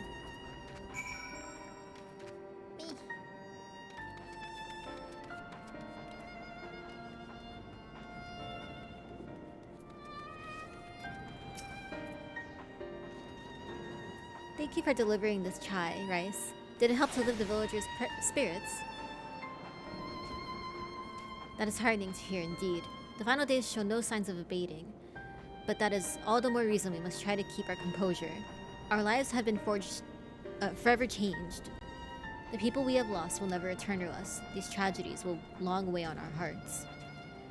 Thank you for delivering this chai, Rice. Did it help to lift the villagers' spirits? That is heartening to hear indeed. The final days show no signs of abating, but that is all the more reason we must try to keep our composure. Our lives have been forever changed. The people we have lost will never return to us. These tragedies will long weigh on our hearts.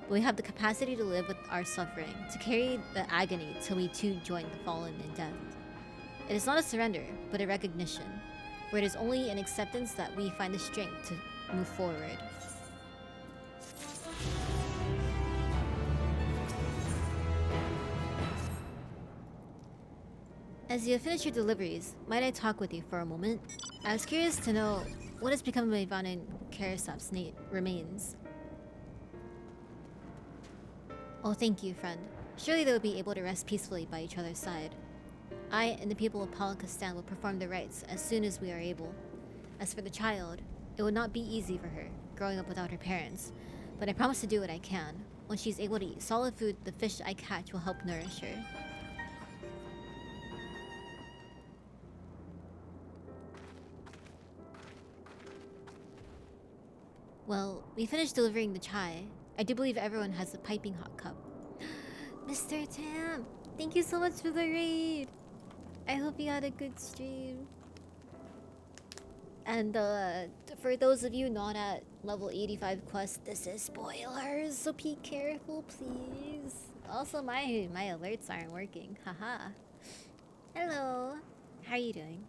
But we have the capacity to live with our suffering, to carry the agony till we too join the fallen in death. It is not a surrender, but a recognition, for it is only in acceptance that we find the strength to move forward. As you have finished your deliveries, might I talk with you for a moment? I was curious to know what has become of Ivan and Karasov's remains. Oh, thank you, friend. Surely they will be able to rest peacefully by each other's side. I and the people of Palakistan will perform the rites as soon as we are able. As for the child, it will not be easy for her, growing up without her parents, but I promise to do what I can. When she's able to eat solid food, the fish I catch will help nourish her. Well, we finished delivering the chai. I do believe everyone has a piping hot cup. Mr. Tam, thank you so much for the raid. I hope you had a good stream. And for those of you not at level 85 quest, this is spoilers, so be careful, please. Also, my alerts aren't working. Haha. Hello. How are you doing?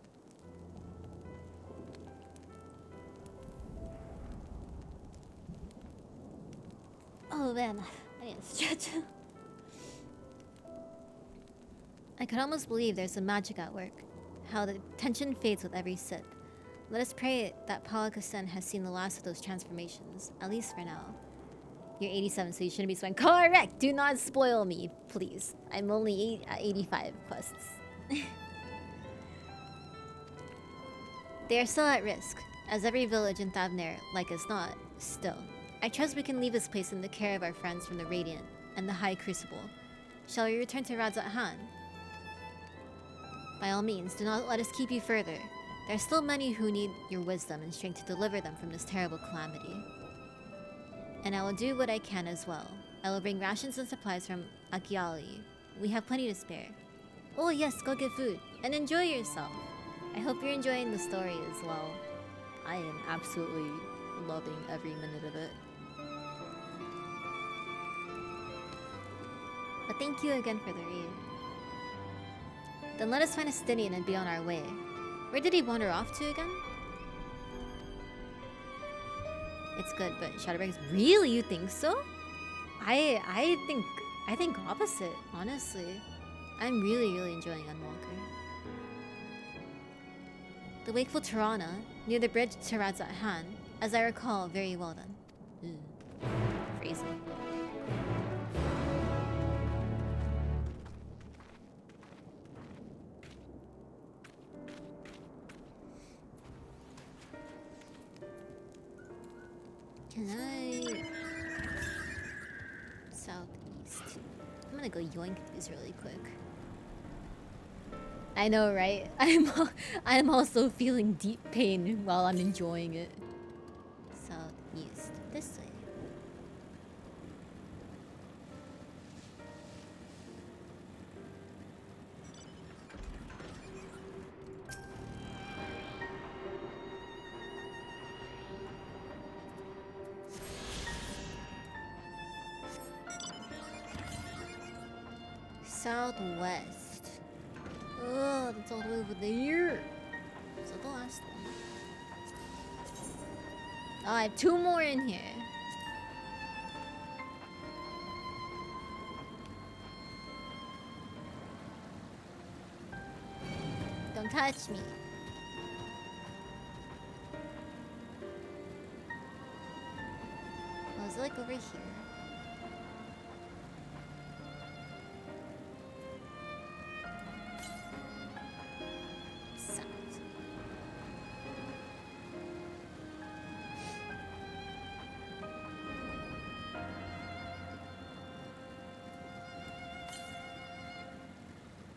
Oh man, I need to stretch. I can almost believe there's some magic at work. How the tension fades with every sip. Let us pray that Palakistan has seen the last of those transformations, at least for now. You're 87, so you shouldn't be swearing. Correct! Do not spoil me, please. I'm only at 85 quests. They are still at risk, as every village in Thavner, like as not, still. I trust we can leave this place in the care of our friends from the Radiant and the High Crucible. Shall we return to Radzat Han? By all means, do not let us keep you further. There are still many who need your wisdom and strength to deliver them from this terrible calamity. And I will do what I can as well. I will bring rations and supplies from Akiali. We have plenty to spare. Oh yes, go get food and enjoy yourself. I hope you're enjoying the story as well. I am absolutely loving every minute of it. But thank you again for the read. Then let us find a Stydian and be on our way. Where did he wander off to again? It's good, but Shadowbring's really, you think so? I think opposite, honestly. I'm really enjoying Endwalker. The Wakeful Tirana, near the bridge to Radzat Han, as I recall, very well done. Crazy. Can I... Southeast. I'm gonna go yoink these really quick. I know, right? I'm also feeling deep pain while I'm enjoying it. Southeast. This way. Southwest. Oh, that's all the way over there. Is that the last one? Oh, I have 2 more in here. Don't touch me. Oh, is it like over here?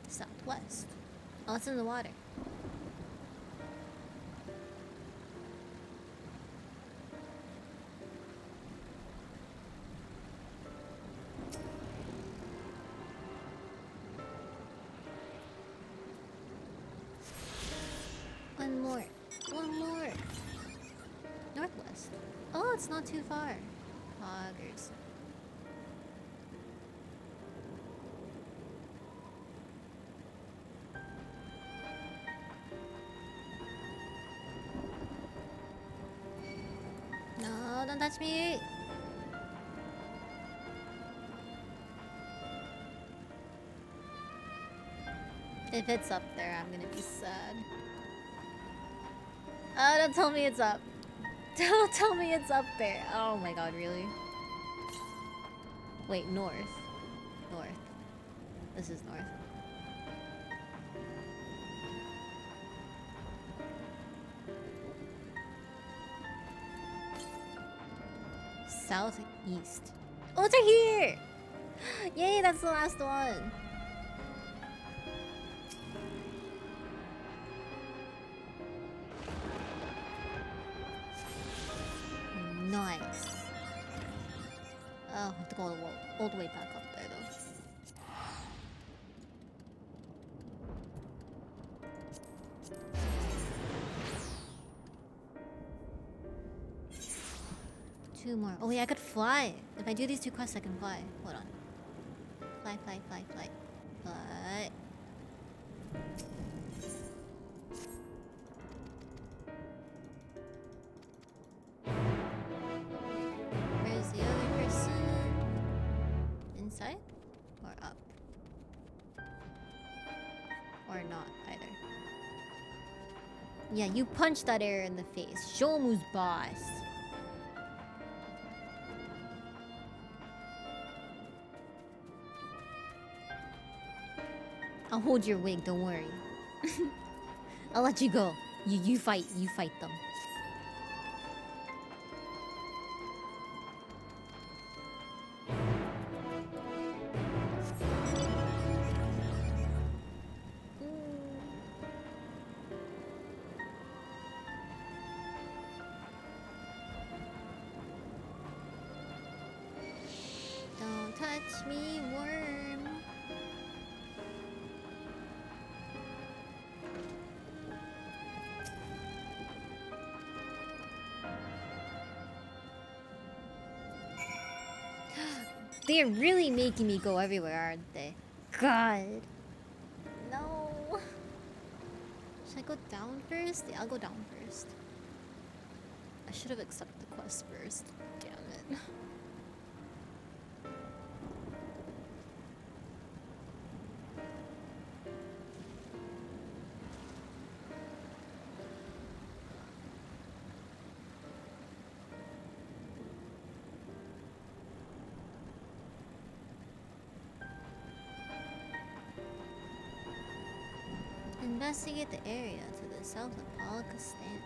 Southwest. Oh, it's in the water. first. Oh, it's not too far. Poggers. No, don't touch me. If it's up there, I'm gonna be sad. Oh, don't tell me it's up. Don't tell me it's up there. Oh my god, really? Wait, north. North. This is north. Southeast. Oh, it's right here! Yay, that's the last one. Nice. Oh, I have to go all the way back up there though. Two more. Oh yeah, I could fly. If I do these two quests, I can fly. Hold on. Fly, fly, fly, fly. Fly. Where's the other person? Inside? Or up? Or not either. Yeah, you punched that air in the face. Show 'em who's boss. I'll hold your wig, don't worry. I'll let you go. You fight them. Don't touch me, worm. They're really making me go everywhere, aren't they? God. No. Should I go down first? Yeah, I'll go down first. I should have accepted the quest first. Damn it. Investigate the area to the south of Pakistan.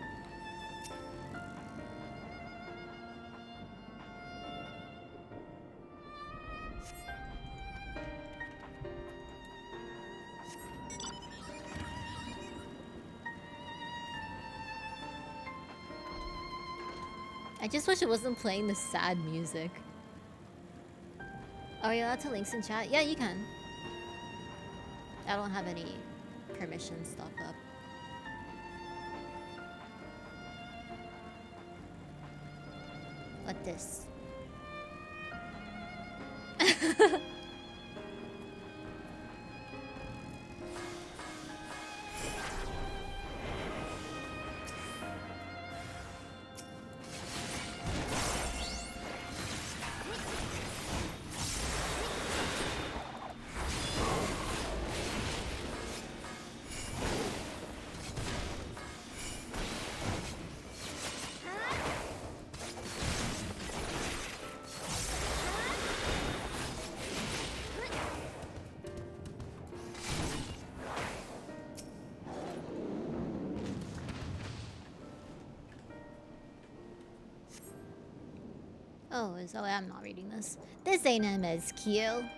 I just wish it wasn't playing the sad music. Are you allowed to links in chat? Yeah, you can. I don't have any permission stuff up. What this? Oh, so I'm not reading this. This ain't MSQ.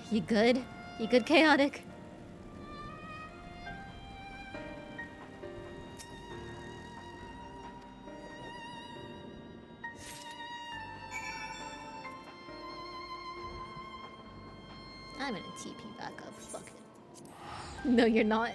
You good? You good, Chaotic? I'm gonna TP No, you're not.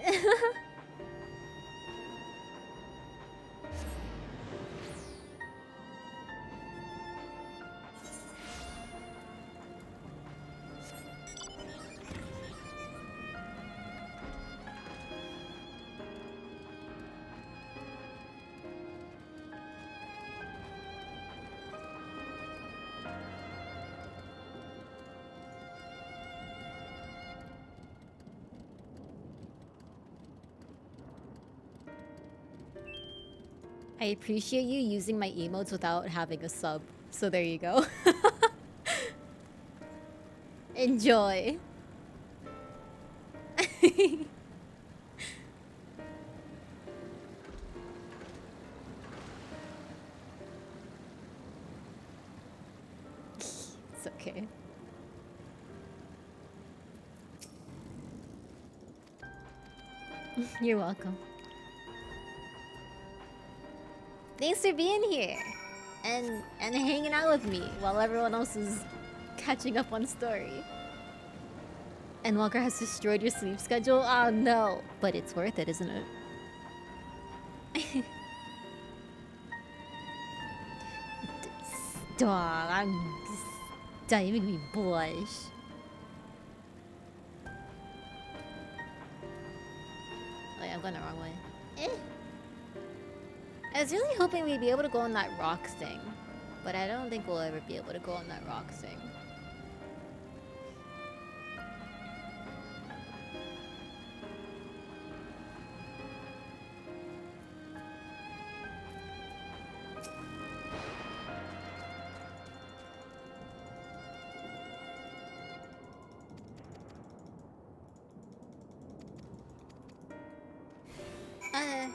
I appreciate you using my emotes without having a sub. So there you go. Enjoy. It's okay. You're welcome. Thanks for being here and hanging out with me while everyone else is catching up on story. Endwalker has destroyed your sleep schedule? Oh no, but it's worth it, isn't it? Stop, stop, you make me blush. Wait, I'm going the wrong way. I was really hoping we'd be able to go on that rock thing, but I don't think we'll ever be able to go on that rock thing.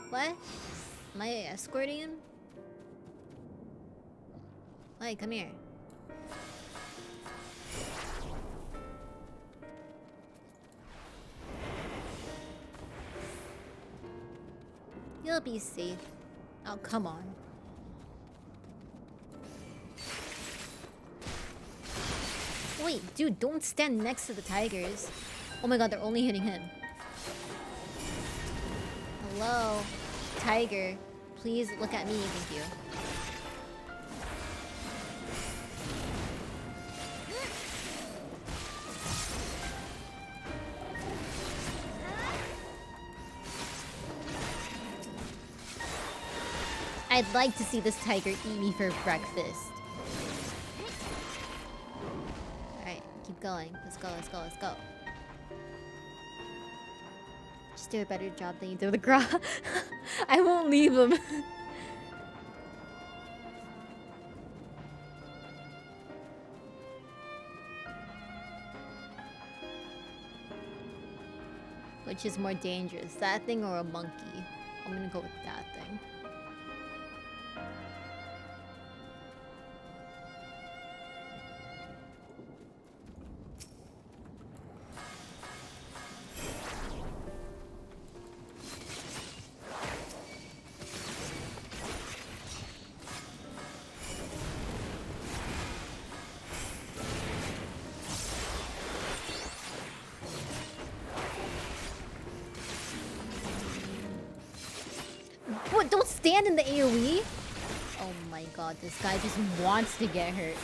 What? Am I escorting him? Hey, come here. You'll be safe. Oh, come on. Wait, dude, don't stand next to the tigers. Oh my god, they're only hitting him. Hello? Tiger, please look at me, thank you. I'd like to see this tiger eat me for breakfast. Alright, keep going. Let's go, let's go, let's go. Just do a better job than you did with the Gra. I won't leave him. Which is more dangerous, that thing or a monkey? I'm gonna go with that thing. What? Don't stand in the AoE? Oh my god, this guy just wants to get hurt.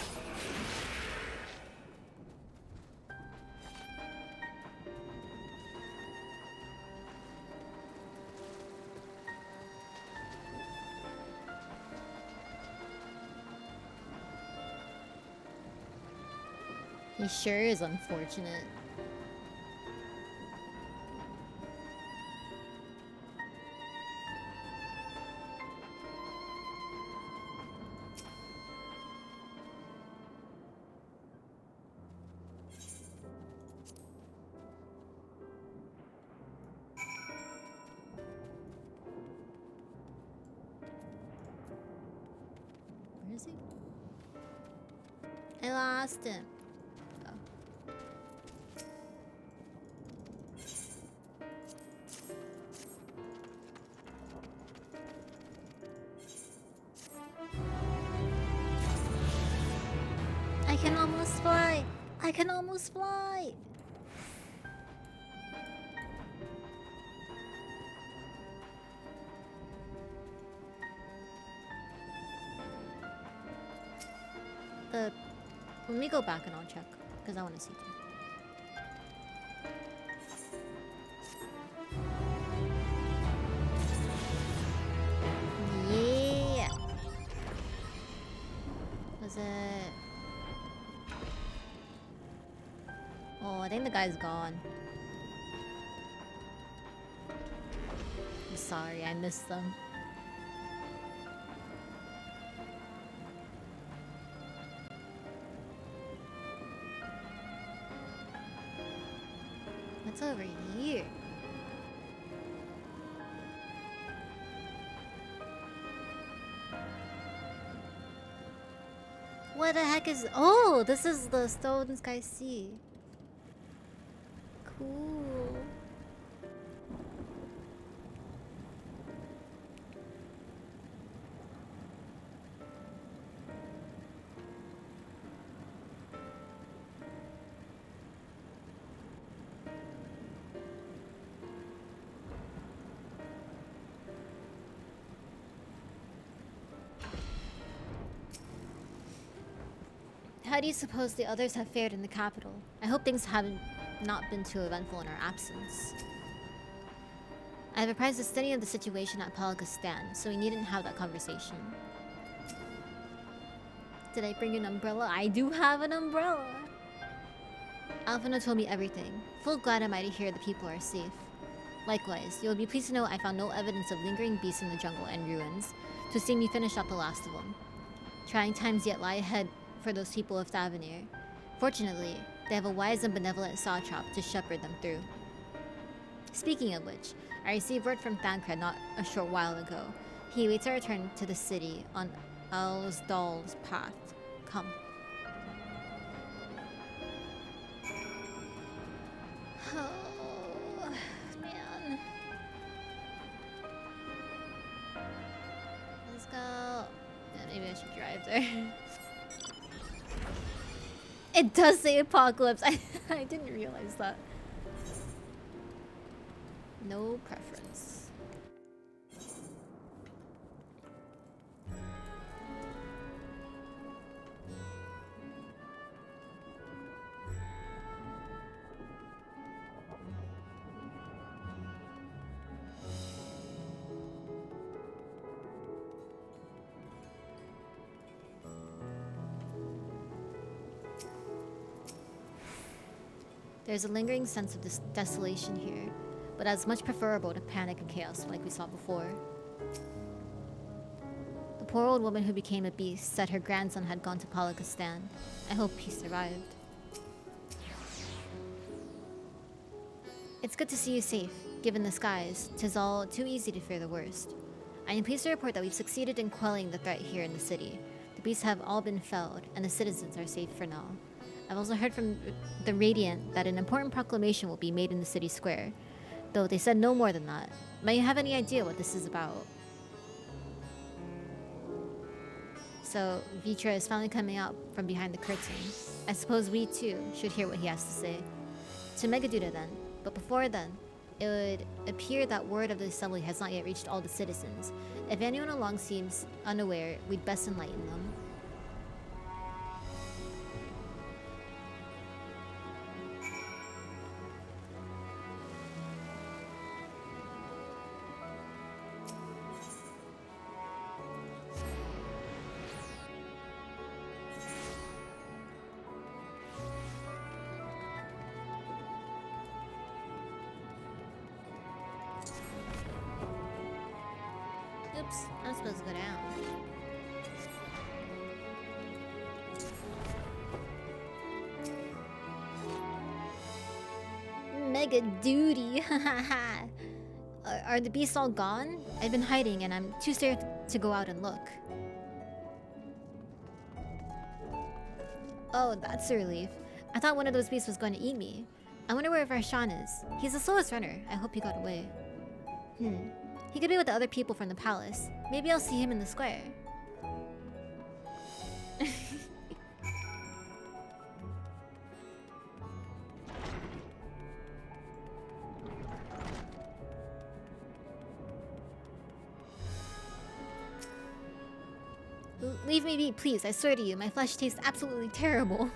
He sure is unfortunate. Where is he? I lost him. Oh. I can almost fly. I can almost fly. The... Let me go back and I'll check, because I want to see too. Yeah! Was it... Oh, I think the guy's gone. I'm sorry, I missed them. What's over here? What the heck is... Oh, this is the Stone Sky Sea. Cool. How do you suppose the others have fared in the capital? I hope things haven't not been too eventful in our absence. I have apprised the city of the situation at Palakistan, so we needn't have that conversation. Did I bring an umbrella? I do have an umbrella! Alphina told me everything. Full glad am I to hear the people are safe. Likewise, you'll be pleased to know I found no evidence of lingering beasts in the jungle and ruins, to see me finish up the last of them. Trying times yet lie ahead for those people of Thavanir. Fortunately, they have a wise and benevolent satrap to shepherd them through. Speaking of which, I received word from Thancred not a short while ago. He awaits our return to the city on Alsdal's path. Come. Oh, man. Let's go. Yeah, maybe I should drive there. It does say apocalypse. I didn't realize that. No preference. There's a lingering sense of desolation here, but as much preferable to panic and chaos like we saw before. The poor old woman who became a beast said her grandson had gone to Palakistan. I hope he survived. It's good to see you safe. Given the skies, 'tis all too easy to fear the worst. I am pleased to report that we've succeeded in quelling the threat here in the city. The beasts have all been felled, and the citizens are safe for now. I've also heard from the Radiant that an important proclamation will be made in the city square, though they said no more than that. Might you have any idea what this is about? So, Vitra is finally coming out from behind the curtain. I suppose we, too, should hear what he has to say. To Megaduda, then. But before then, it would appear that word of the assembly has not yet reached all the citizens. If anyone along seems unaware, we'd best enlighten them. Oops, I'm supposed to go down. Mega duty, Are the beasts all gone? I've been hiding and I'm too scared to go out and look. Oh, that's a relief. I thought one of those beasts was going to eat me. I wonder where Varshan is. He's the slowest runner. I hope he got away. He could be with the other people from the palace. Maybe I'll see him in the square. Ooh. Leave me be, please. I swear to you, my flesh tastes absolutely terrible.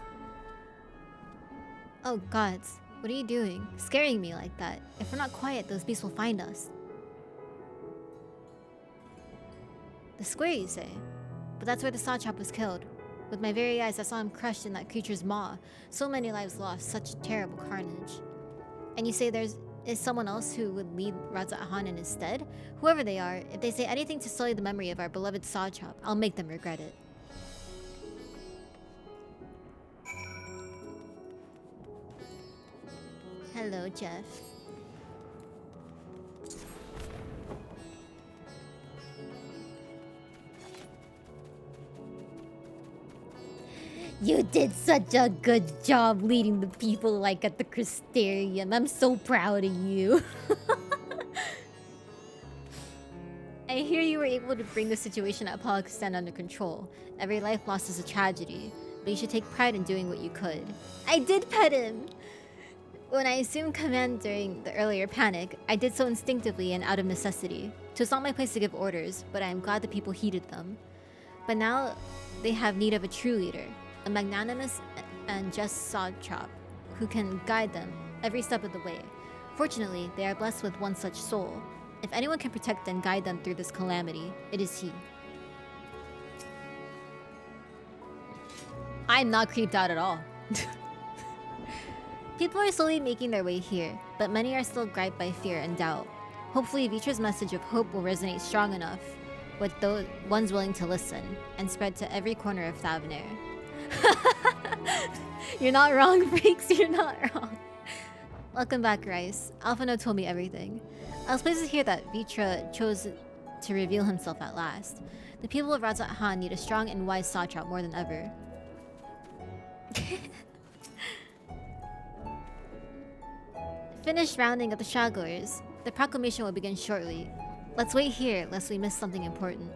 Oh gods, what are you doing? Scaring me like that. If we're not quiet, those beasts will find us. The square, you say? But that's where the Sawchop was killed. With my very eyes, I saw him crushed in that creature's maw. So many lives lost, such terrible carnage. And you say is someone else who would lead Razat-Han in his stead? Whoever they are, if they say anything to sully the memory of our beloved Sawchop, I'll make them regret it. Hello, Jeff. You did such a good job leading the people like at the Crystarium. I'm so proud of you. I hear you were able to bring the situation at Palakistan under control. Every life lost is a tragedy, but you should take pride in doing what you could. I did pet him! When I assumed command during the earlier panic, I did so instinctively and out of necessity. It was not my place to give orders, but I am glad the people heeded them. But now they have need of a true leader, a magnanimous and just Sawchop, who can guide them every step of the way. Fortunately, they are blessed with one such soul. If anyone can protect and guide them through this calamity, it is he. I'm not creeped out at all. People are slowly making their way here, but many are still griped by fear and doubt. Hopefully, Vitra's message of hope will resonate strong enough with those ones willing to listen, and spread to every corner of Thavnair. You're not wrong, freaks, you're not wrong. Welcome back, Rice. Alphino told me everything. I was pleased to hear that Vitra chose to reveal himself at last. The people of Razat-Han need a strong and wise Sawchop more than ever. Finished rounding up the stragglers. The proclamation will begin shortly. Let's wait here, lest we miss something important.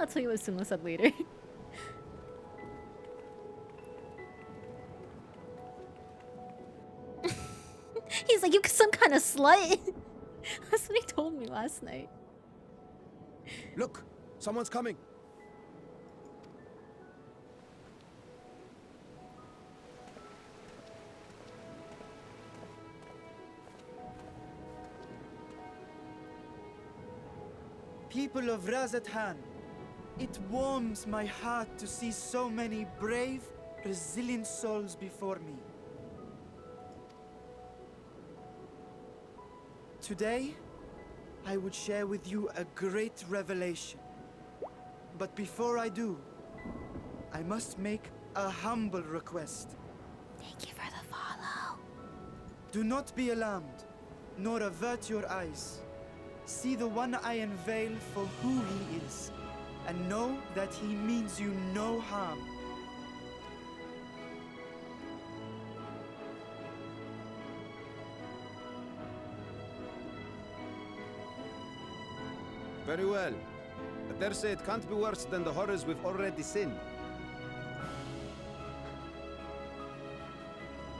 I'll tell you what Sumo said later. He's like, you some kind of slut. That's what he told me last night. Look, someone's coming. People of Razat-Han, it warms my heart to see so many brave, resilient souls before me. Today, I would share with you a great revelation. But before I do, I must make a humble request. Thank you for the follow. Do not be alarmed, nor avert your eyes. See the one I unveil for who he is, and know that he means you no harm. Very well. I dare say it can't be worse than the horrors we've already seen.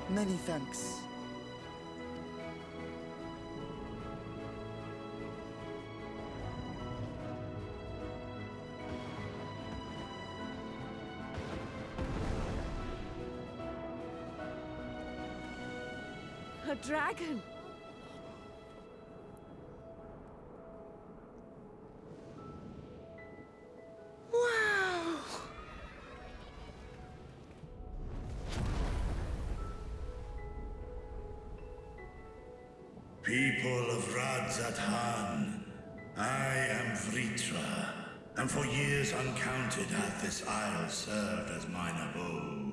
Many thanks. A dragon! Wow! People of Razat-Han, I am Vritra, and for years uncounted hath this isle served as mine abode.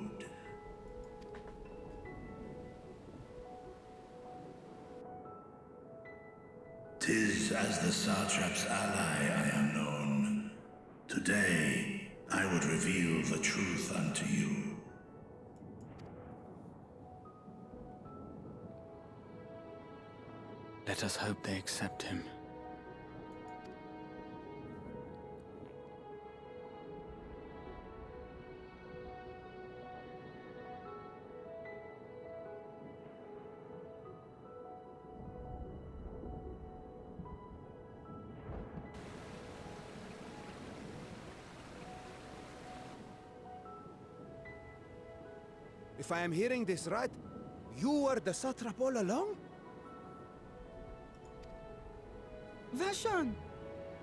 Tis as the Satrap's ally I am known. Today, I would reveal the truth unto you. Let us hope they accept him. If I am hearing this right, you were the satrap all along? Vashan!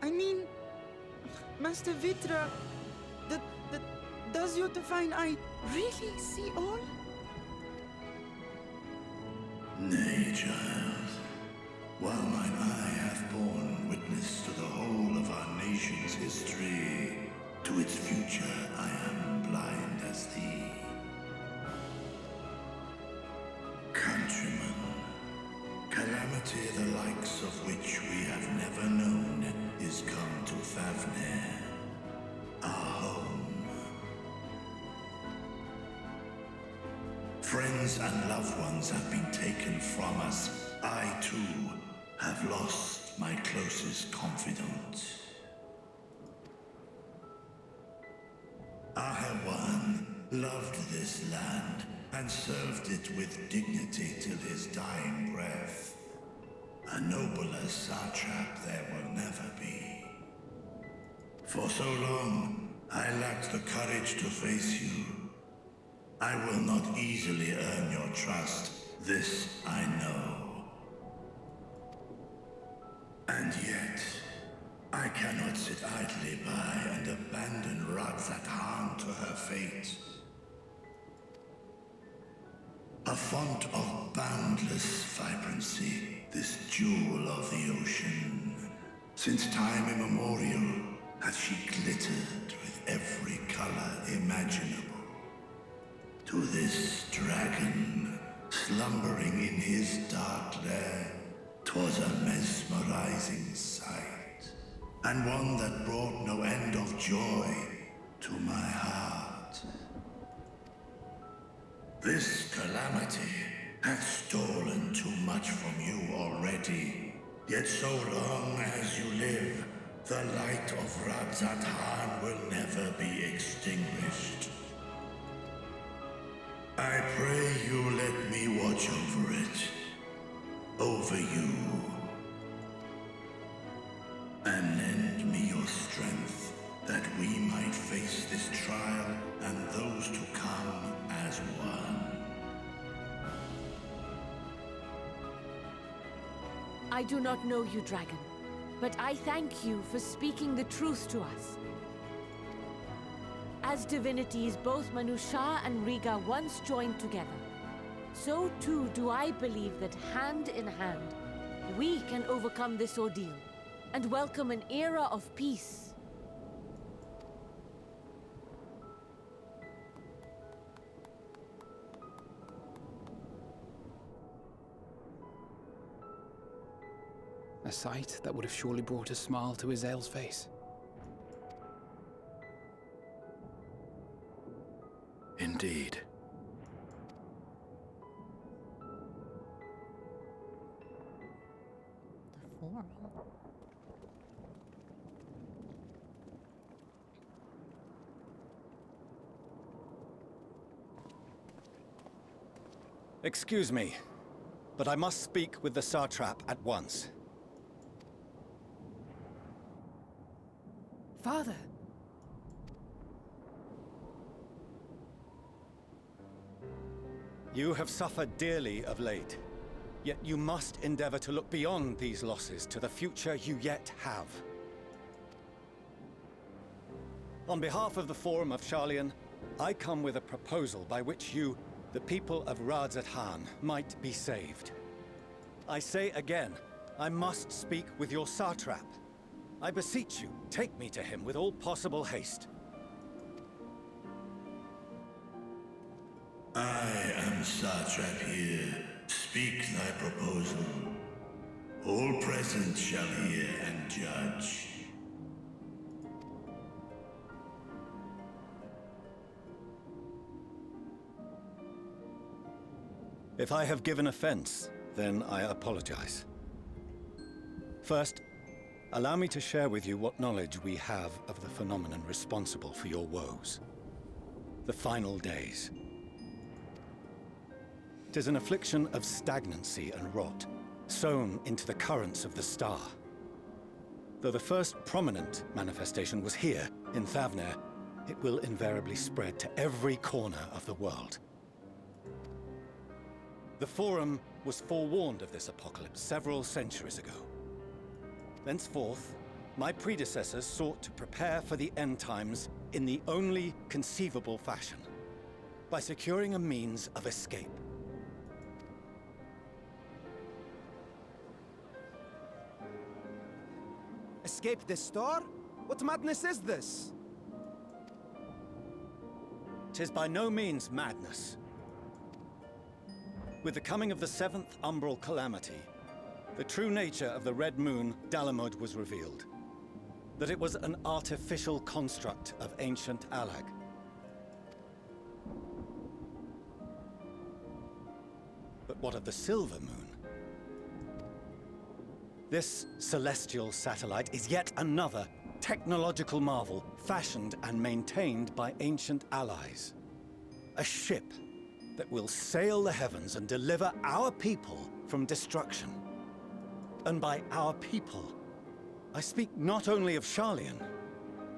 I mean, Master Vitra, does your divine eye really see all? Nay, child. While mine eye hath borne witness to the whole of our nation's history, to its future I am blind as thee. Countrymen, calamity the likes of which we have never known is come to Fafnir, our home. Friends and loved ones have been taken from us. I, too, have lost my closest confidant. Ahawan loved this land and served it with dignity till his dying breath. A nobler satrap there will never be. For so long, I lacked the courage to face you. I will not easily earn your trust, this I know. And yet, I cannot sit idly by and abandon Radzat Khan to her fate. A font of boundless vibrancy, this jewel of the ocean. Since time immemorial, hath she glittered with every color imaginable. To this dragon, slumbering in his dark lair, 'twas a mesmerizing sight, and one that brought no end of joy to my heart. This calamity hath stolen too much from you already, yet so long as you live, the light of Radzat Khan will never be extinguished. I pray you let me watch over it, over you, and lend me your strength that we might face this trial and those to come as one. I do not know you, dragon, but I thank you for speaking the truth to us. As divinities, both Manusha and Riga once joined together, so too do I believe that hand in hand, we can overcome this ordeal and welcome an era of peace. A sight that would have surely brought a smile to Azale's face. Indeed. The forum. Excuse me, but I must speak with the satrap at once. Father. You have suffered dearly of late, yet you must endeavor to look beyond these losses to the future you yet have. On behalf of the Forum of Sharlayan, I come with a proposal by which you, the people of Radzat Khan, might be saved. I say again, I must speak with your satrap. I beseech you, take me to him with all possible haste. I am satrap here. Speak thy proposal. All present shall hear and judge. If I have given offense, then I apologize. First, allow me to share with you what knowledge we have of the phenomenon responsible for your woes. The final days. 'Tis an affliction of stagnancy and rot, sown into the currents of the star. Though the first prominent manifestation was here, in Thavner, it will invariably spread to every corner of the world. The Forum was forewarned of this apocalypse several centuries ago. Thenceforth, my predecessors sought to prepare for the end times in the only conceivable fashion, by securing a means of escape. Escape the store? What madness is this? 'Tis by no means madness. With the coming of the 7th Umbral Calamity, the true nature of the Red Moon, Dalamud, was revealed. That it was an artificial construct of ancient Alag. But what of the Silver Moon? This celestial satellite is yet another technological marvel fashioned and maintained by ancient allies. A ship that will sail the heavens and deliver our people from destruction. And by our people, I speak not only of Sharlayan.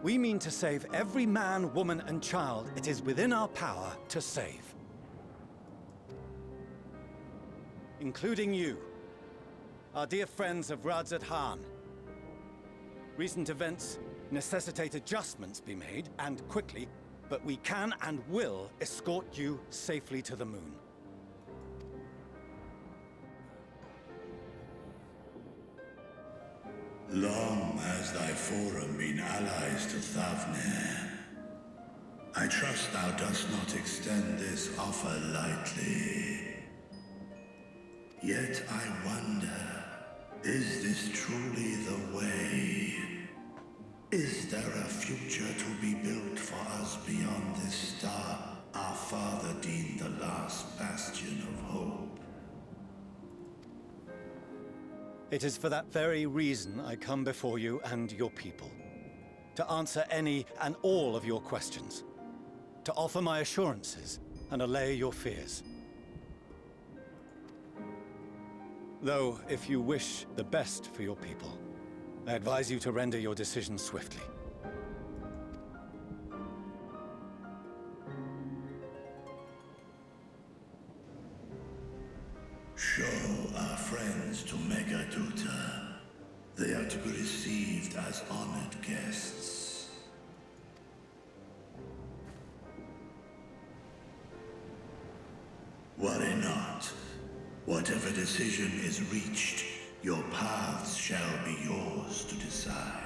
We mean to save every man, woman, and child it is within our power to save. Including you, our dear friends of Radzat Han. Recent events necessitate adjustments be made, and quickly, but we can and will escort you safely to the moon. Long has thy forum been allies to Thavnir. I trust thou dost not extend this offer lightly. Yet I wonder, is this truly the way? Is there a future to be built for us beyond this star our father deemed the last bastion of hope? It is for that very reason I come before you and your people. To answer any and all of your questions. To offer my assurances and allay your fears. Though, if you wish the best for your people, I advise you to render your decision swiftly. Show our friends to Megaduta. They are to be received as honored guests. Worry not. Whatever decision is reached, your paths shall be yours to decide.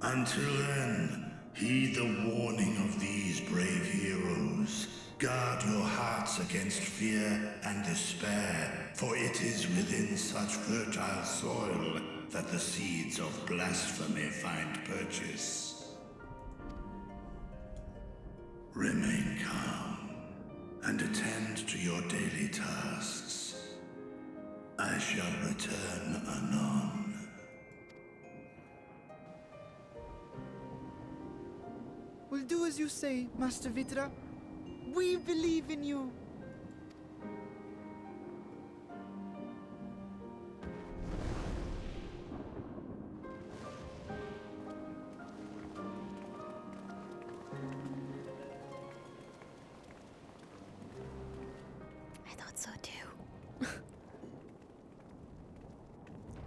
Until then, heed the warning of these brave heroes. Guard your hearts against fear and despair, for it is within such fertile soil that the seeds of blasphemy find purchase. Remain calm and attend to your daily tasks. I shall return anon. We'll do as you say, Master Vitra. We believe in you. I thought so too.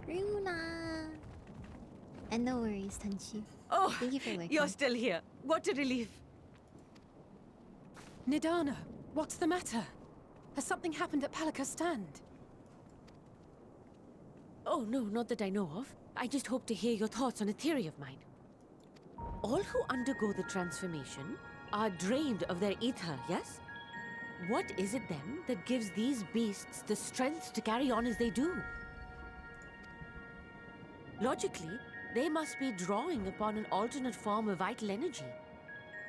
Runa! And no worries, Tenchi. Oh, thank you for waking you're up. still here. What a relief. Nidana, what's the matter? Has something happened at Palaka's stand? Oh, no, not that I know of. I just hope to hear your thoughts on a theory of mine. All who undergo the transformation are drained of their ether, yes? What is it then that gives these beasts the strength to carry on as they do? Logically, they must be drawing upon an alternate form of vital energy.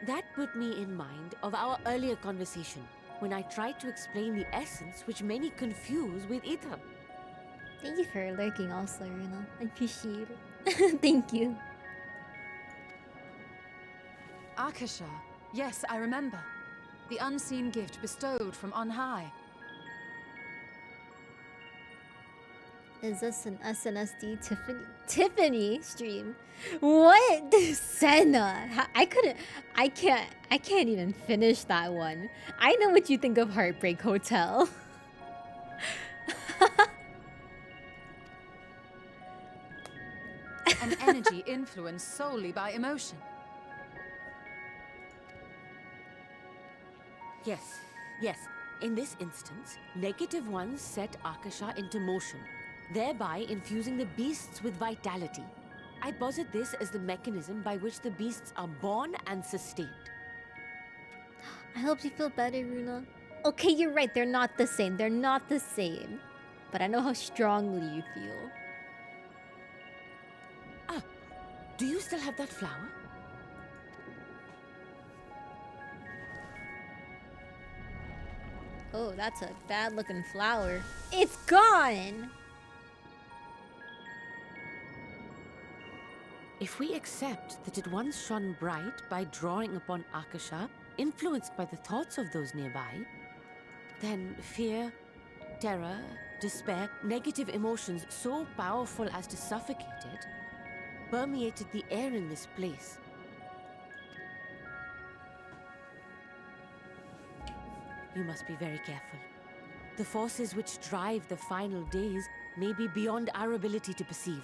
That put me in mind of our earlier conversation, when I tried to explain the essence which many confuse with ether. Thank you for lurking also, Runa. I appreciate it. Thank you. Akasha. Yes, I remember. The unseen gift bestowed from on high. Is this an SNSD Tiffany stream? What? Senna. I can't even finish that one. I know what you think of Heartbreak Hotel. An energy influenced solely by emotion. Yes, yes. In this instance, negative ones set Akasha into motion, thereby infusing the beasts with vitality. I posit this as the mechanism by which the beasts are born and sustained. I hope you feel better, Runa. Okay, you're right. They're not the same. They're not the same. But I know how strongly you feel. Ah, do you still have that flower? Oh, that's a bad-looking flower. It's gone! If we accept that it once shone bright by drawing upon Akasha, influenced by the thoughts of those nearby, then fear, terror, despair, negative emotions so powerful as to suffocate it, permeated the air in this place. You must be very careful. The forces which drive the final days may be beyond our ability to perceive.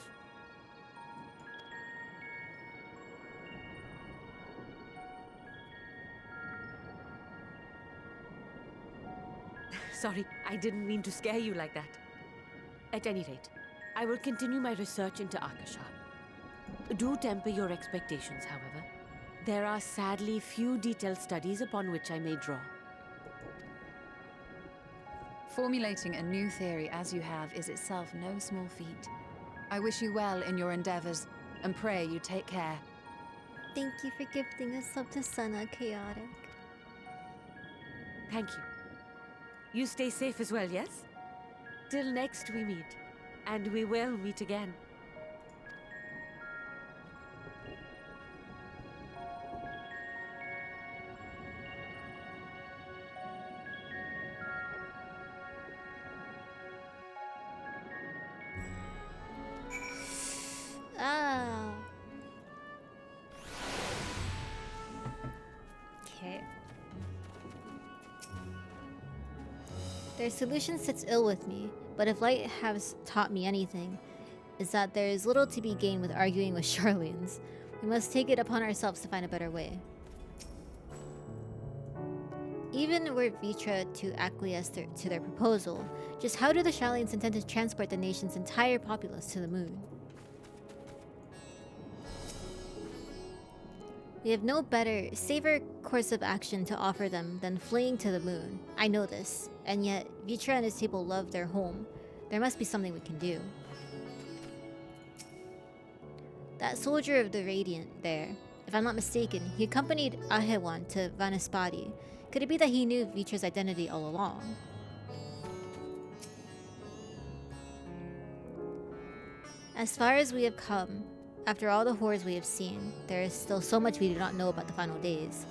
Sorry, I didn't mean to scare you like that. At any rate, I will continue my research into Akasha. Do temper your expectations, however. There are sadly few detailed studies upon which I may draw. Formulating a new theory as you have is itself no small feat. I wish you well in your endeavors, and pray you take care. Thank you for gifting us up to Senna Chaotic. Thank you. You stay safe as well, yes? Till next we meet. And we will meet again. Oh. Okay. Their solution sits ill with me, but if light has taught me anything, is that there is little to be gained with arguing with Charlene. We must take it upon ourselves to find a better way. Even were Vitra to acquiesce to their proposal, just how do the Charlenes intend to transport the nation's entire populace to the moon? We have no better, safer course of action to offer them than fleeing to the moon. I know this, and yet Vitra and his people love their home. There must be something we can do. That soldier of the Radiant there, if I'm not mistaken, he accompanied Ahewan to Vanaspati. Could it be that he knew Vitra's identity all along? As far as we have come, after all the horrors we have seen, there is still so much we do not know about the final days.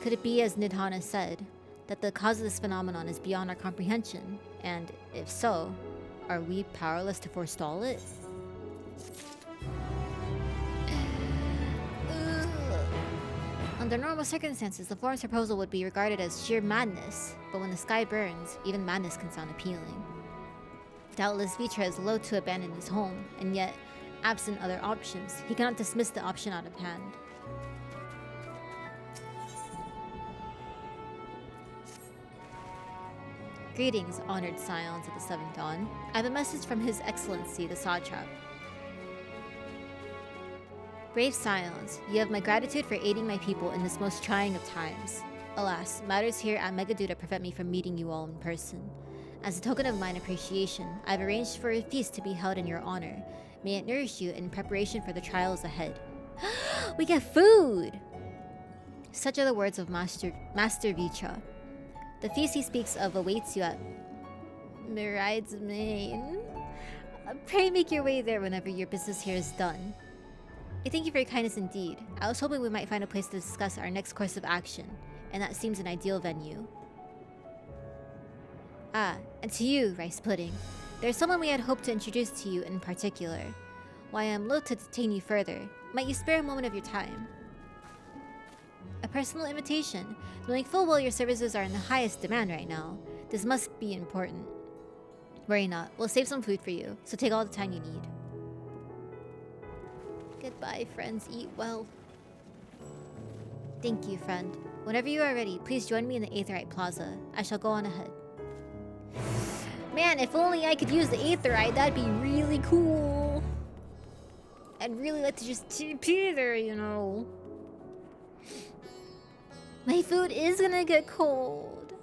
Could it be, as Nidhana said, that the cause of this phenomenon is beyond our comprehension? And if so, are we powerless to forestall it? Under normal circumstances, the forum's proposal would be regarded as sheer madness, but when the sky burns, even madness can sound appealing. Doubtless Vitra is loath to abandon his home, and yet, absent other options, he cannot dismiss the option out of hand. Greetings, honored scions of the Seventh Dawn. I have a message from His Excellency, the Satrap. Brave scions, you have my gratitude for aiding my people in this most trying of times. Alas, matters here at Megaduda prevent me from meeting you all in person. As a token of mine appreciation, I've arranged for a feast to be held in your honor. May it nourish you in preparation for the trials ahead. We get food! Such are the words of Master Vitra. The feast he speaks of awaits you at Miraid's Main. Pray make your way there whenever your business here is done. I thank you for your kindness indeed. I was hoping we might find a place to discuss our next course of action, and that seems an ideal venue. Ah, and to you, Rice Pudding. There's someone we had hoped to introduce to you in particular. While I am loath to detain you further, might you spare a moment of your time? A personal invitation, knowing full well your services are in the highest demand right now. This must be important. Worry not, we'll save some food for you, so take all the time you need. Goodbye, friends. Eat well. Thank you, friend. Whenever you are ready, please join me in the Aetheryte Plaza. I shall go on ahead. Man, if only I could use the Aetheryte, that'd be really cool. I'd really like to just TP there, you know. My food is gonna get cold.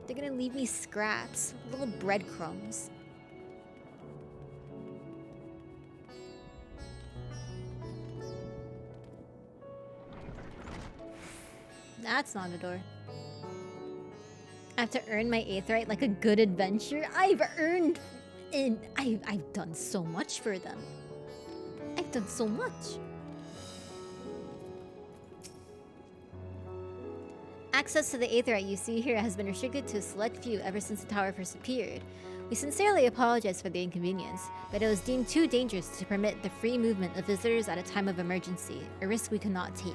They're gonna leave me scraps, little breadcrumbs. That's not a door. I have to earn my Aetheryte like a good adventure. I've earned it. I've done so much for them. I've done so much. Access to the Aetheryte you see here has been restricted to a select few ever since the tower first appeared. We sincerely apologize for the inconvenience, but it was deemed too dangerous to permit the free movement of visitors at a time of emergency, a risk we could not take.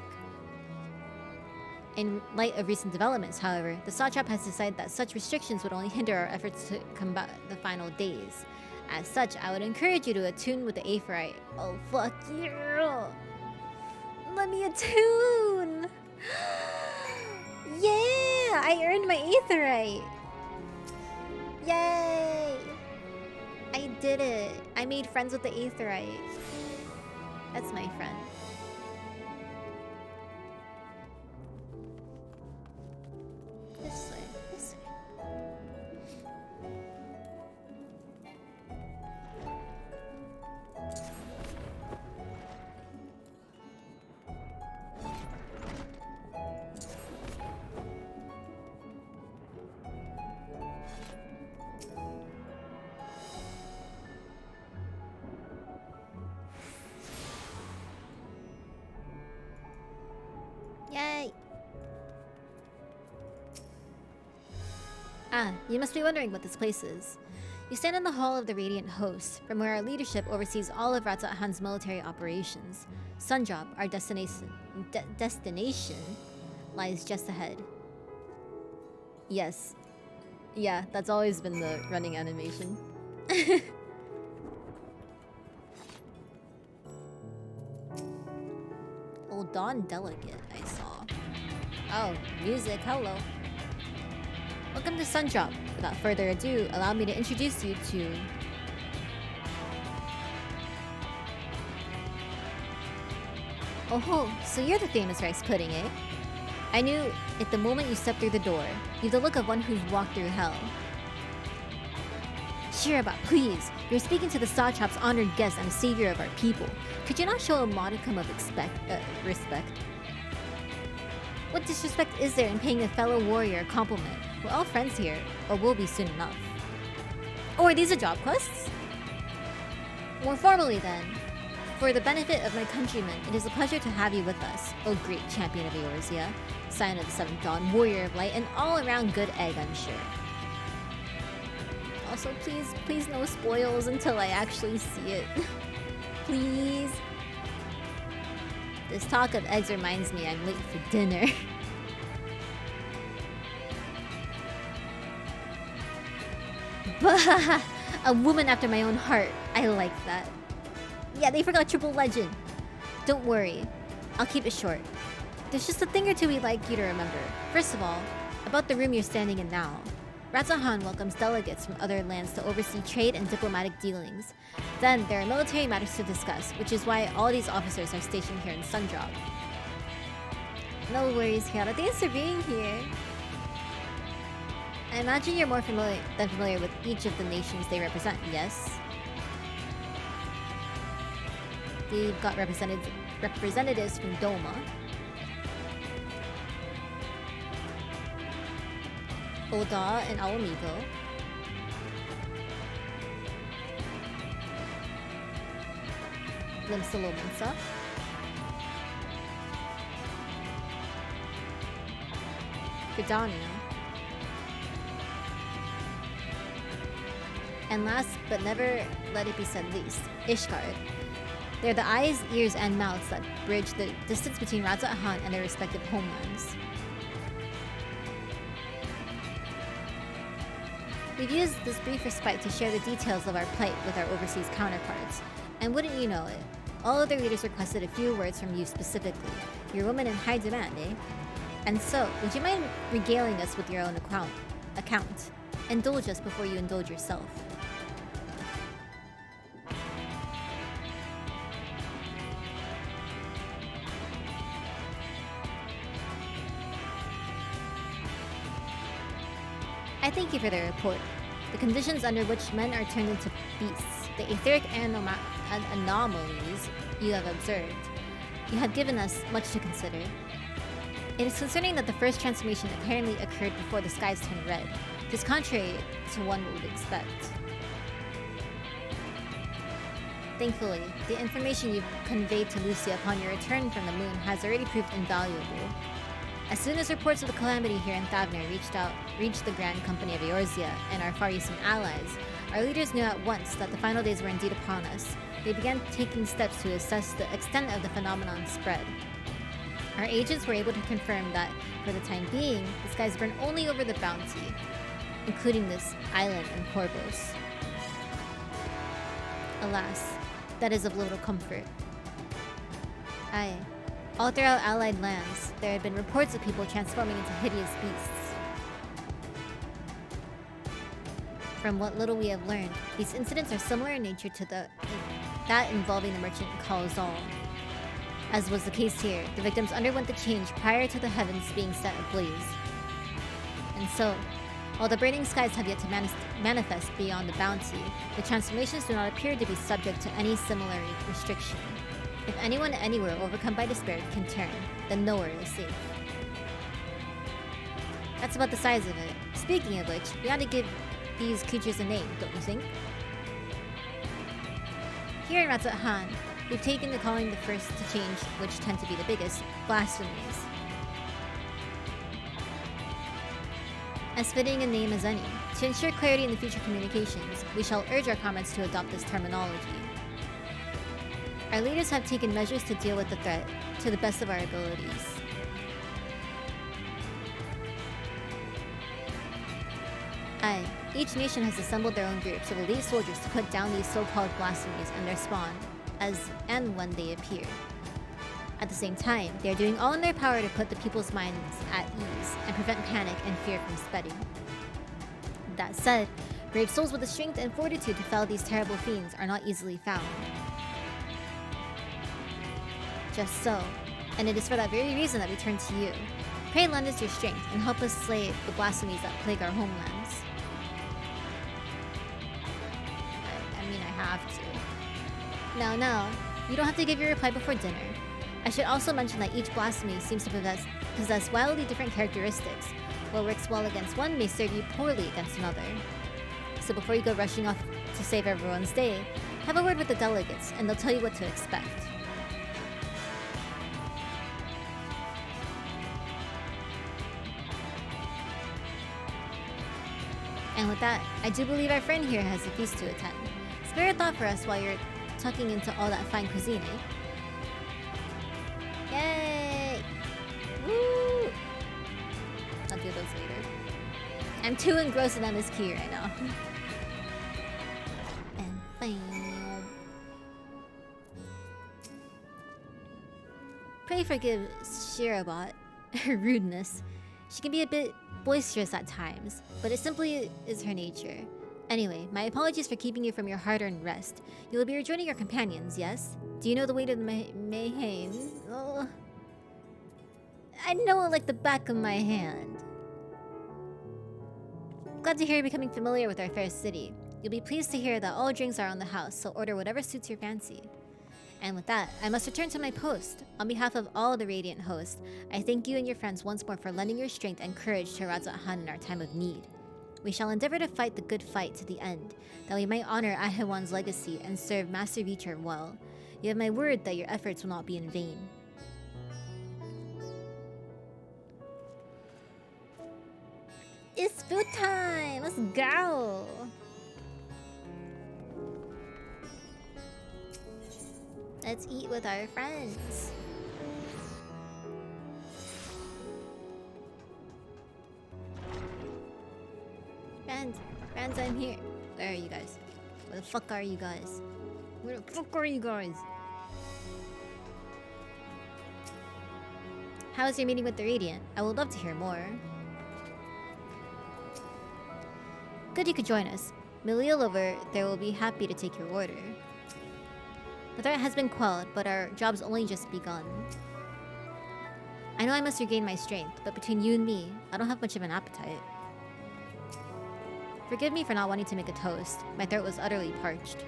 In light of recent developments, however, the Satrap has decided that such restrictions would only hinder our efforts to combat the final days. As such, I would encourage you to attune with the Aetheryte. Oh, fuck yeah! Let me attune! Yeah! I earned my Aetheryte! Yay! I did it! I made friends with the Aetheryte. That's my friend. This way, this way. Yay! Ah, you must be wondering what this place is. You stand in the Hall of the Radiant Host, from where our leadership oversees all of Ratzat-Han's military operations. Sundrop, our destination, lies just ahead. Yes. Yeah, that's always been the running animation. Old Dawn Delegate, I saw. Oh, music, hello. Welcome to Sundrop. Without further ado, allow me to introduce you to... Oh, so you're the famous rice pudding, eh? I knew it the moment you stepped through the door. You've the look of one who's walked through hell. Shiraba, please. You're speaking to the Satrap's honored guest and the savior of our people. Could you not show a modicum of respect? What disrespect is there in paying a fellow warrior a compliment? We're all friends here, or will be soon enough. Oh, are these the job quests? More formally then, for the benefit of my countrymen, it is a pleasure to have you with us, O great champion of Eorzea, Scion of the Seventh Dawn, warrior of light, and all-around good egg, I'm sure. Also, please no spoils until I actually see it. Please. This talk of eggs reminds me I'm late for dinner. Bah! A woman after my own heart. I like that. Yeah, they forgot Triple Legend. Don't worry. I'll keep it short. There's just a thing or two we'd like you to remember. First of all, about the room you're standing in now. Ratzat-Han welcomes delegates from other lands to oversee trade and diplomatic dealings. Then, there are military matters to discuss, which is why all these officers are stationed here in Sundrop. No worries, Kiara. Thanks for being here. I imagine you're more familiar with each of the nations they represent, yes? We've got representatives from Doma, Oda and Awamigo, Limsalominsa, Gridania, And last but never let it be said least, Ishgard. They're the eyes, ears, and mouths that bridge the distance between Radz at Han and their respective homelands. We've used this brief respite to share the details of our plight with our overseas counterparts. And wouldn't you know it, all other leaders requested a few words from you specifically. You're a woman in high demand, eh? And so, would you mind regaling us with your own account? Indulge us before you indulge yourself. I thank you for the report. The conditions under which men are turned into beasts, the etheric anomalies you have observed. You have given us much to consider. It is concerning that the first transformation apparently occurred before the skies turned red. It is contrary to one would expect. Thankfully, the information you've conveyed to Lucia upon your return from the moon has already proved invaluable. As soon as reports of the calamity here in Thavner reached the Grand Company of Eorzea and our Far Eastern allies, our leaders knew at once that the final days were indeed upon us. They began taking steps to assess the extent of the phenomenon's spread. Our agents were able to confirm that, for the time being, the skies burn only over the Bounty, including this island and Corvos. Alas, that is of little comfort. Aye. All throughout allied lands, there had been reports of people transforming into hideous beasts. From what little we have learned, these incidents are similar in nature to that involving the merchant Kalzal. As was the case here, the victims underwent the change prior to the heavens being set ablaze. And so, while the burning skies have yet to manifest beyond the Bounty, the transformations do not appear to be subject to any similar restriction. If anyone anywhere overcome by despair can turn, then nowhere is safe. That's about the size of it. Speaking of which, we ought to give these creatures a name, don't you think? Here in Ratzat Han, we've taken to calling the first to change, which tend to be the biggest, blasphemies. As fitting a name as any. To ensure clarity in the future communications, we shall urge our comrades to adopt this terminology. Our leaders have taken measures to deal with the threat to the best of our abilities. Aye, each nation has assembled their own groups of elite soldiers to put down these so-called blasphemies and their spawn, as and when they appear. At the same time, they are doing all in their power to put the people's minds at ease and prevent panic and fear from spreading. That said, brave souls with the strength and fortitude to fell these terrible fiends are not easily found. Just so, and it is for that very reason that we turn to you. Pray lend us your strength and help us slay the blasphemies that plague our homelands. I mean, I have to. Now, you don't have to give your reply before dinner. I should also mention that each blasphemy seems to possess wildly different characteristics. What works well against one may serve you poorly against another. So before you go rushing off to save everyone's day, have a word with the delegates and they'll tell you what to expect. And with that, I do believe our friend here has a feast to attend. Spare a thought for us while you're tucking into all that fine cuisine, eh? Yay! Woo! I'll do those later. I'm too engrossed in this key right now. And bam. Pray forgive Shirabot, her rudeness. She can be a bit boisterous at times, but it simply is her nature. Anyway, my apologies for keeping you from your hard-earned rest. You will be rejoining your companions, yes? Do you know the way to the Mayhem? Oh, I know it like the back of my hand. Glad to hear you're becoming familiar with our fair city. You'll be pleased to hear that all drinks are on the house, so order whatever suits your fancy. And with that, I must return to my post. On behalf of all the Radiant hosts, I thank you and your friends once more for lending your strength and courage to Ratzat Han in our time of need. We shall endeavor to fight the good fight to the end, that we might honor Ahewan's legacy and serve Master Reacher well. You have my word that your efforts will not be in vain. It's food time! Let's go! Let's eat with our friends. Friends, I'm here. Where are you guys? Where the fuck are you guys? Where the fuck are you guys? How was your meeting with the Radiant? I would love to hear more. Good you could join us. Milil over there will be happy to take your order. The threat has been quelled, but our job's only just begun. I know I must regain my strength, but between you and me, I don't have much of an appetite. Forgive me for not wanting to make a toast. My throat was utterly parched.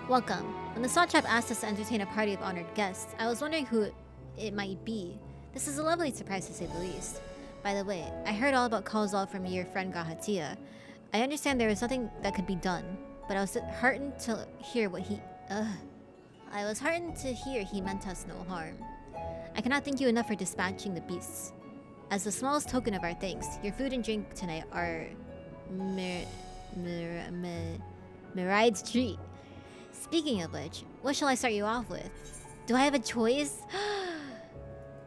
Welcome. When the Sawtrap asked us to entertain a party of honored guests, I was wondering who it might be. This is a lovely surprise to say the least. By the way, I heard all about Kalzal from your friend Gahatia. I understand there was nothing that could be done, but I was heartened to hear what he... I was heartened to hear he meant us no harm. I cannot thank you enough for dispatching the beasts. As the smallest token of our thanks, your food and drink tonight are... Miride's treat. Speaking of which, what shall I start you off with? Do I have a choice?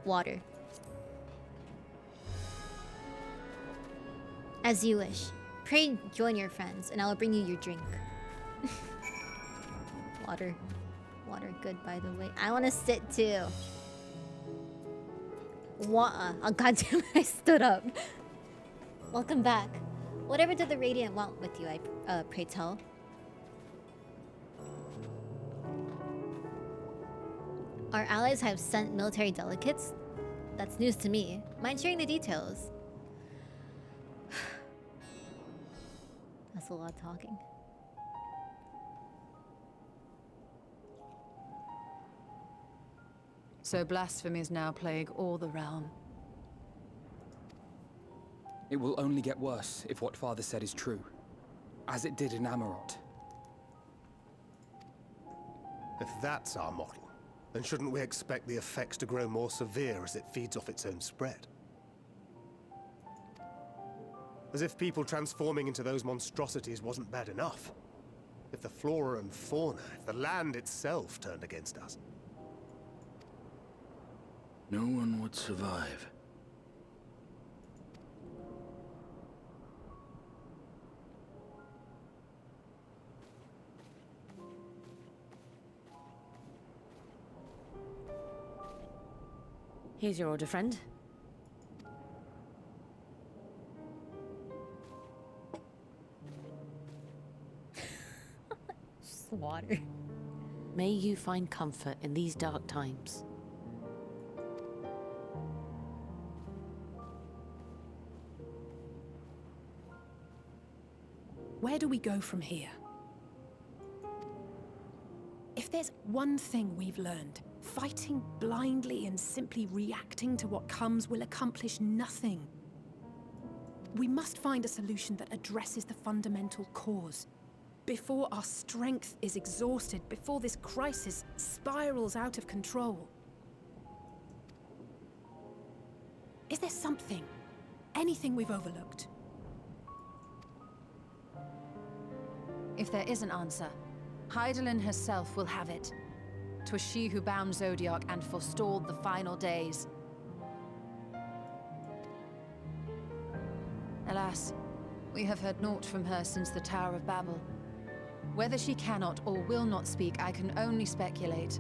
Water. As you wish. Pray join your friends, and I will bring you your drink. Water. Water good, by the way. I want to sit too. Oh goddamn! I stood up. Welcome back. Whatever did the Radiant want with you? I pray tell. Our allies have sent military delegates? That's news to me. Mind sharing the details? That's a lot of talking. So blasphemies now plague all the realm. It will only get worse if what Father said is true, as it did in Amarot. If that's our model, then shouldn't we expect the effects to grow more severe as it feeds off its own spread? As if people transforming into those monstrosities wasn't bad enough. If the flora and fauna, if the land itself turned against us. No one would survive. Here's your order, friend. Just water. May you find comfort in these dark times. Where do we go from here? If there's one thing we've learned, fighting blindly and simply reacting to what comes will accomplish nothing. We must find a solution that addresses the fundamental cause. Before our strength is exhausted, before this crisis spirals out of control. Is there something, anything we've overlooked? If there is an answer, Hydaelyn herself will have it. 'Twas she who bound Zodiac and forestalled the final days. Alas, we have heard naught from her since the Tower of Babel. Whether she cannot or will not speak, I can only speculate.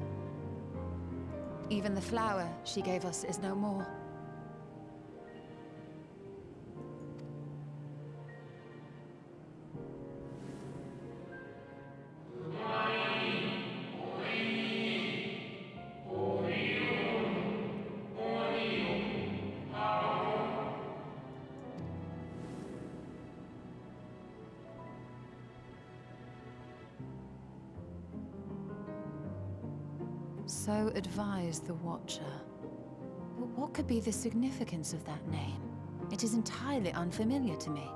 Even the flower she gave us is no more. So advised the Watcher. But what could be the significance of that name? It is entirely unfamiliar to me.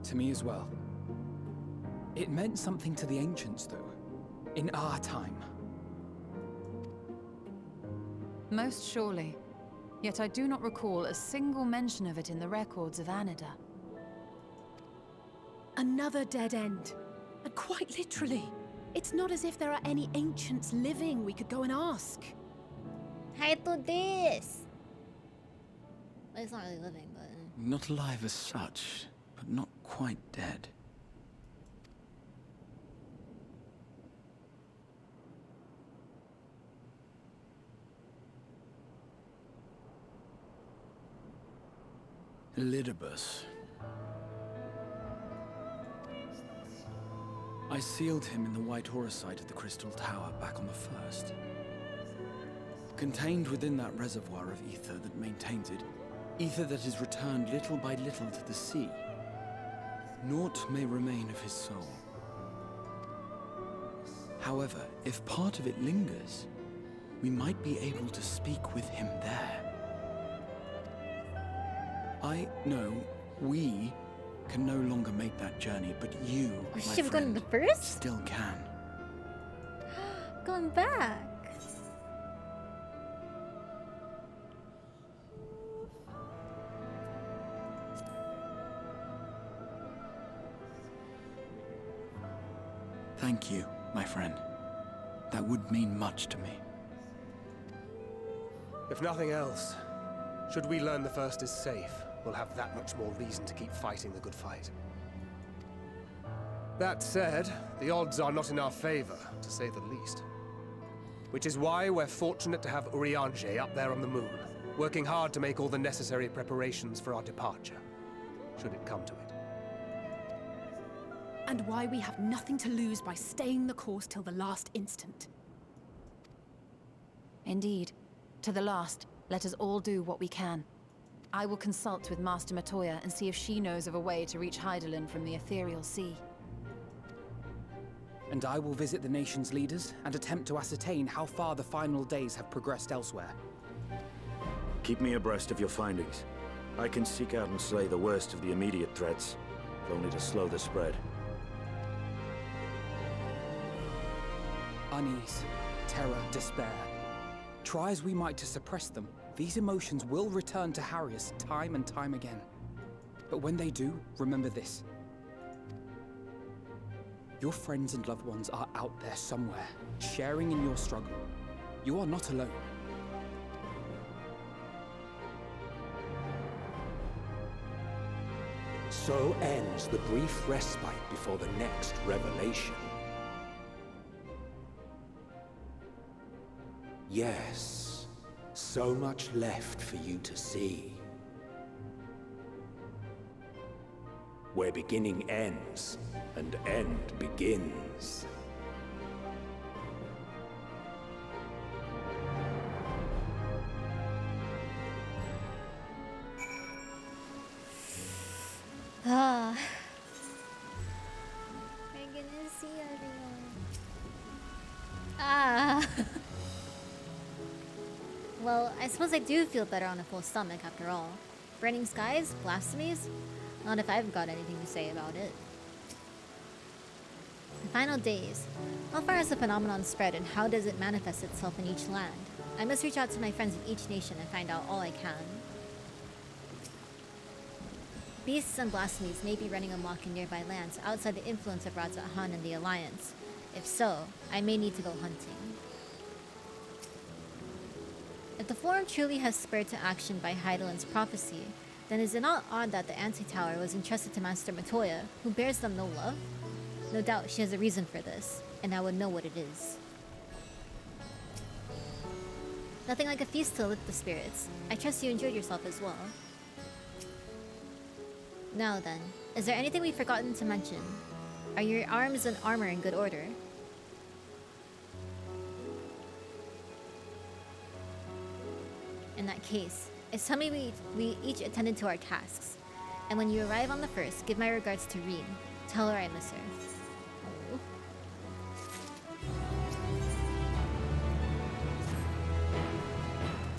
To me as well. It meant something to the ancients, though. In our time. Most surely. Yet I do not recall a single mention of it in the records of Anida. Another dead end. And quite literally. It's not as if there are any ancients living we could go and ask. Hi to this! Well, it's not really living, but... Not alive as such, but not quite dead. Elidibus. I sealed him in the White Horosite of the Crystal Tower back on the first. Contained within that reservoir of ether that maintains it, ether that is returned little by little to the sea, naught may remain of his soul. However, if part of it lingers, we might be able to speak with him there. I know we can no longer make that journey, but you, my shit, we're friend, going to the first? still can. Going back. Thank you, my friend. That would mean much to me. If nothing else, should we learn the first is safe, we'll have that much more reason to keep fighting the good fight. That said, the odds are not in our favor, to say the least. Which is why we're fortunate to have Urianger up there on the moon, working hard to make all the necessary preparations for our departure, should it come to it. And why we have nothing to lose by staying the course till the last instant. Indeed. To the last, let us all do what we can. I will consult with Master Matoya and see if she knows of a way to reach Hydaelyn from the Ethereal Sea. And I will visit the nation's leaders and attempt to ascertain how far the final days have progressed elsewhere. Keep me abreast of your findings. I can seek out and slay the worst of the immediate threats, if only to slow the spread. Unease, terror, despair. Try as we might to suppress them, these emotions will return to harry us time and time again. But when they do, remember this. Your friends and loved ones are out there somewhere, sharing in your struggle. You are not alone. So ends the brief respite before the next revelation. Yes, so much left for you to see. Where beginning ends, and end begins. Ah. We're gonna see everyone. Ah. Well, I suppose I do feel better on a full stomach after all. Burning skies? Blasphemies? Not if I've got anything to say about it. The final days. How far has the phenomenon spread and how does it manifest itself in each land? I must reach out to my friends in each nation and find out all I can. Beasts and blasphemies may be running amok in nearby lands outside the influence of Radza Han and the Alliance. If so, I may need to go hunting. If the Forum truly has spurred to action by Hydaelyn's prophecy, then is it not odd that the Anti-Tower was entrusted to Master Matoya, who bears them no love? No doubt she has a reason for this, and I would know what it is. Nothing like a feast to lift the spirits. I trust you enjoyed yourself as well. Now then, is there anything we've forgotten to mention? Are your arms and armor in good order? In that case, it's time we each attended to our tasks. And when you arrive on the first, give my regards to Reem. Tell her I miss her. Oh.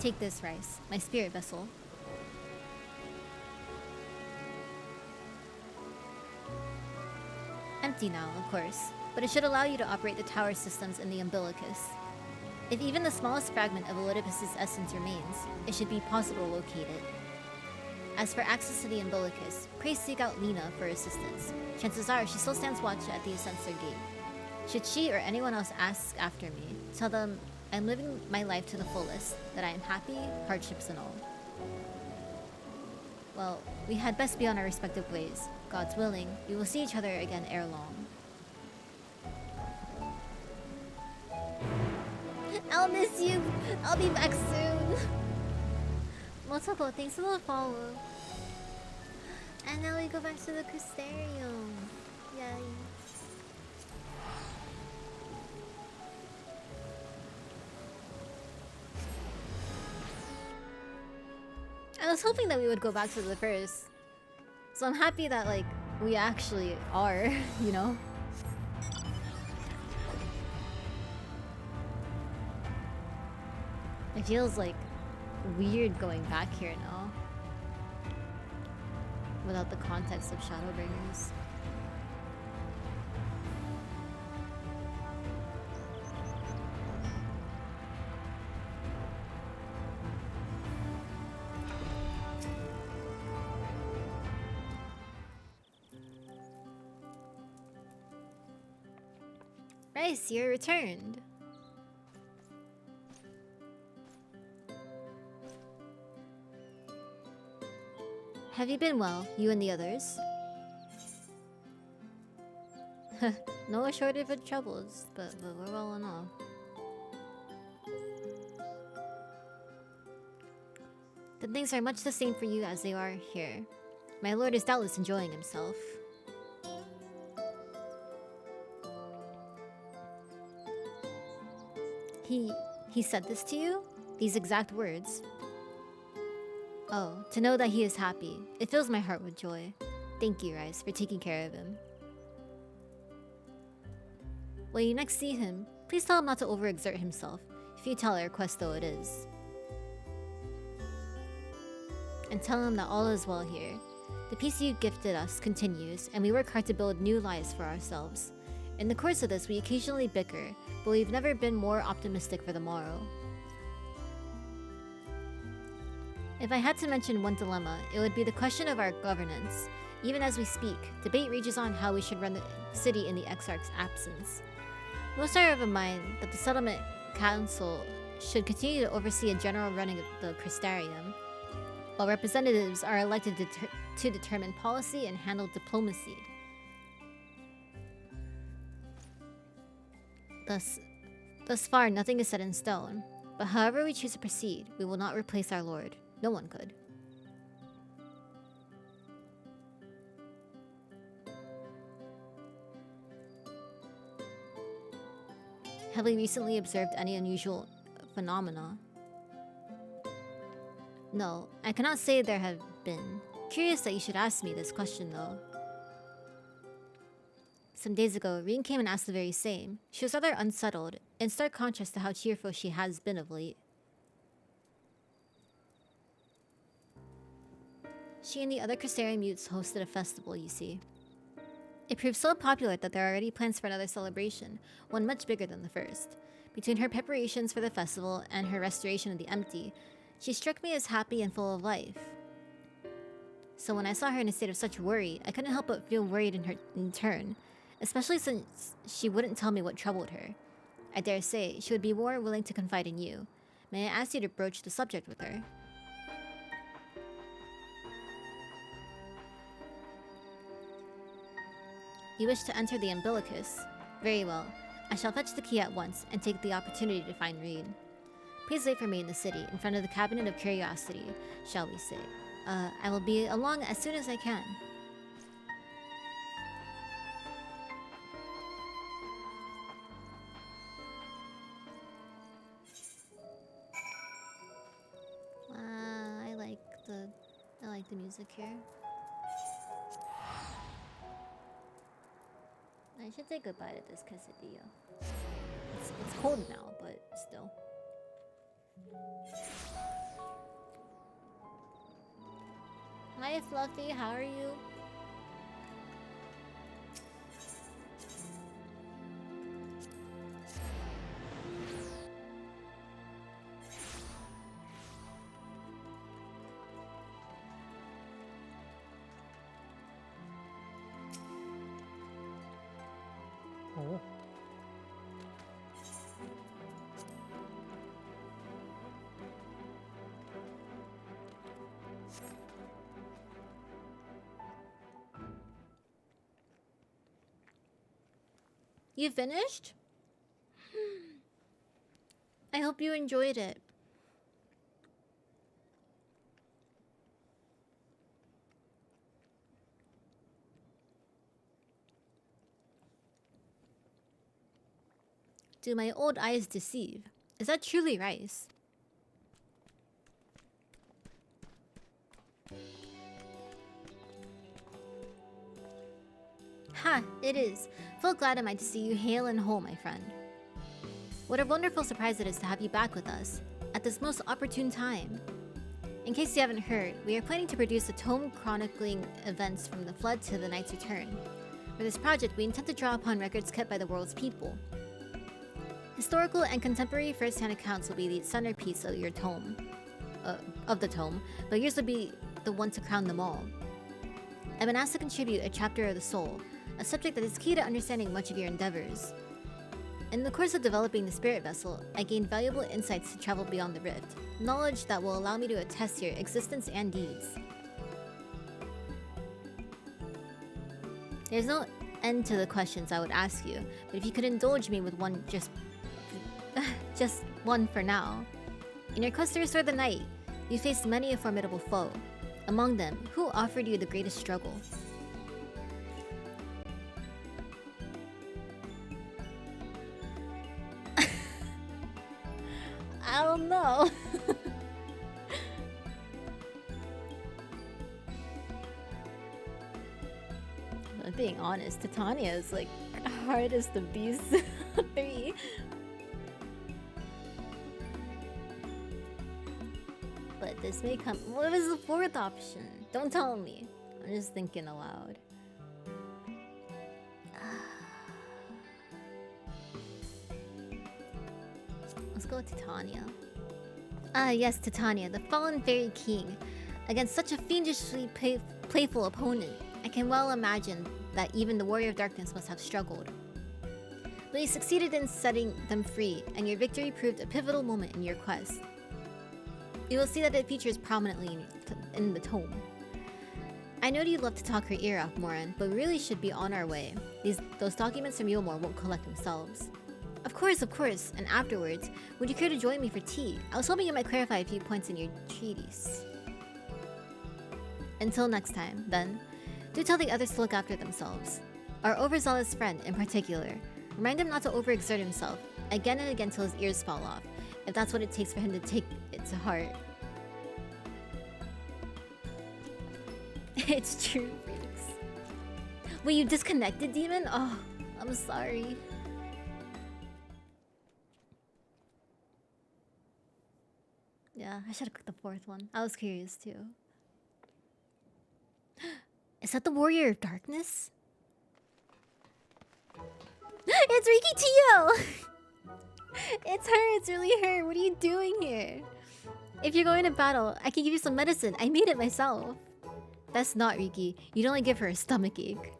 Take this, Rice, my spirit vessel. Empty now, of course, but it should allow you to operate the tower systems in the umbilicus. If even the smallest fragment of Elidibus' essence remains, it should be possible to locate it. As for access to the umbilicus, pray seek out Lena for assistance. Chances are she still stands watch at the Ascensor Gate. Should she or anyone else ask after me, tell them I'm living my life to the fullest, that I am happy, hardships and all. Well, we had best be on our respective ways. God's willing, we will see each other again ere long. I'll miss you! I'll be back soon! Multiple, thanks for the follow. And now we go back to the Crystarium. Yay. I was hoping that we would go back to the first. So I'm happy that, like, we actually are, you know? It feels, like, weird going back here now. Without the context of Shadowbringers. Rice, you're returned. Have you been well, you and the others? No shortage of troubles, but we're well enough. Then things are much the same for you as they are here. My lord is doubtless enjoying himself. He said this to you? These exact words? Oh, to know that he is happy. It fills my heart with joy. Thank you, Rice, for taking care of him. When you next see him, please tell him not to overexert himself. Futile a request though it is. And tell him that all is well here. The peace you gifted us continues, and we work hard to build new lives for ourselves. In the course of this, we occasionally bicker, but we've never been more optimistic for the morrow. If I had to mention one dilemma, it would be the question of our governance. Even as we speak, debate rages on how we should run the city in the Exarch's absence. Most are of a mind that the Settlement Council should continue to oversee a general running of the Crystarium, while representatives are elected to determine policy and handle diplomacy. Thus far, nothing is set in stone, but however we choose to proceed, we will not replace our lord. No one could. Have we recently observed any unusual phenomena? No, I cannot say there have been. Curious that you should ask me this question, though. Some days ago, Reen came and asked the very same. She was rather unsettled, in stark contrast to how cheerful she has been of late. She and the other Crystarian mutes hosted a festival, you see. It proved so popular that there are already plans for another celebration, one much bigger than the first. Between her preparations for the festival and her restoration of the empty, she struck me as happy and full of life. So when I saw her in a state of such worry, I couldn't help but feel worried in turn, especially since she wouldn't tell me what troubled her. I dare say she would be more willing to confide in you. May I ask you to broach the subject with her? You wish to enter the umbilicus? Very well. I shall fetch the key at once and take the opportunity to find Reed. Please wait for me in the city, in front of the Cabinet of Curiosity, shall we say. I will be along as soon as I can. I like the music here. I should say goodbye to this quesadilla. It's cold now, but still. Hi Fluffy, how are you? You finished? I hope you enjoyed it. Do my old eyes deceive? Is that truly rice? Ha, it is. Full glad am I to see you hale and whole, my friend. What a wonderful surprise it is to have you back with us, at this most opportune time. In case you haven't heard, we are planning to produce a tome chronicling events from the Flood to the Knight's Return. For this project, we intend to draw upon records kept by the world's people. Historical and contemporary first-hand accounts will be the centerpiece of your tome, but yours will be the one to crown them all. I've been asked to contribute a chapter of the soul, a subject that is key to understanding much of your endeavors. In the course of developing the spirit vessel, I gained valuable insights to travel beyond the rift, knowledge that will allow me to attest your existence and deeds. There's no end to the questions I would ask you, but if you could indulge me with one just one for now. In your quest to restore the night, you faced many a formidable foe. Among them, who offered you the greatest struggle? I don't know. I'm being honest, Titania is like hardest of these three. But this may come. What was the fourth option? Don't tell me. I'm just thinking aloud. Let's go with Titania. Ah, yes, Titania, the fallen fairy king. Against such a fiendishly playful opponent, I can well imagine that even the warrior of darkness must have struggled. But you succeeded in setting them free, and your victory proved a pivotal moment in your quest. You will see that it features prominently in the tome. I know you'd love to talk her ear off, Morin, but we really should be on our way. Those documents from Yulmore won't collect themselves. Of course, and afterwards, would you care to join me for tea? I was hoping you might clarify a few points in your treatise. Until next time, then, do tell the others to look after themselves. Our overzealous friend, in particular, remind him not to overexert himself, again and again till his ears fall off, if that's what it takes for him to take it to heart. It's true, freaks. Wait, you disconnected, Demon? Oh, I'm sorry. Yeah, I should have clicked the fourth one. I was curious too. Is that the Warrior of Darkness? It's Riki Tio! It's her, it's really her. What are you doing here? If you're going to battle, I can give you some medicine. I made it myself. That's not Riki. You'd only give her a stomachache.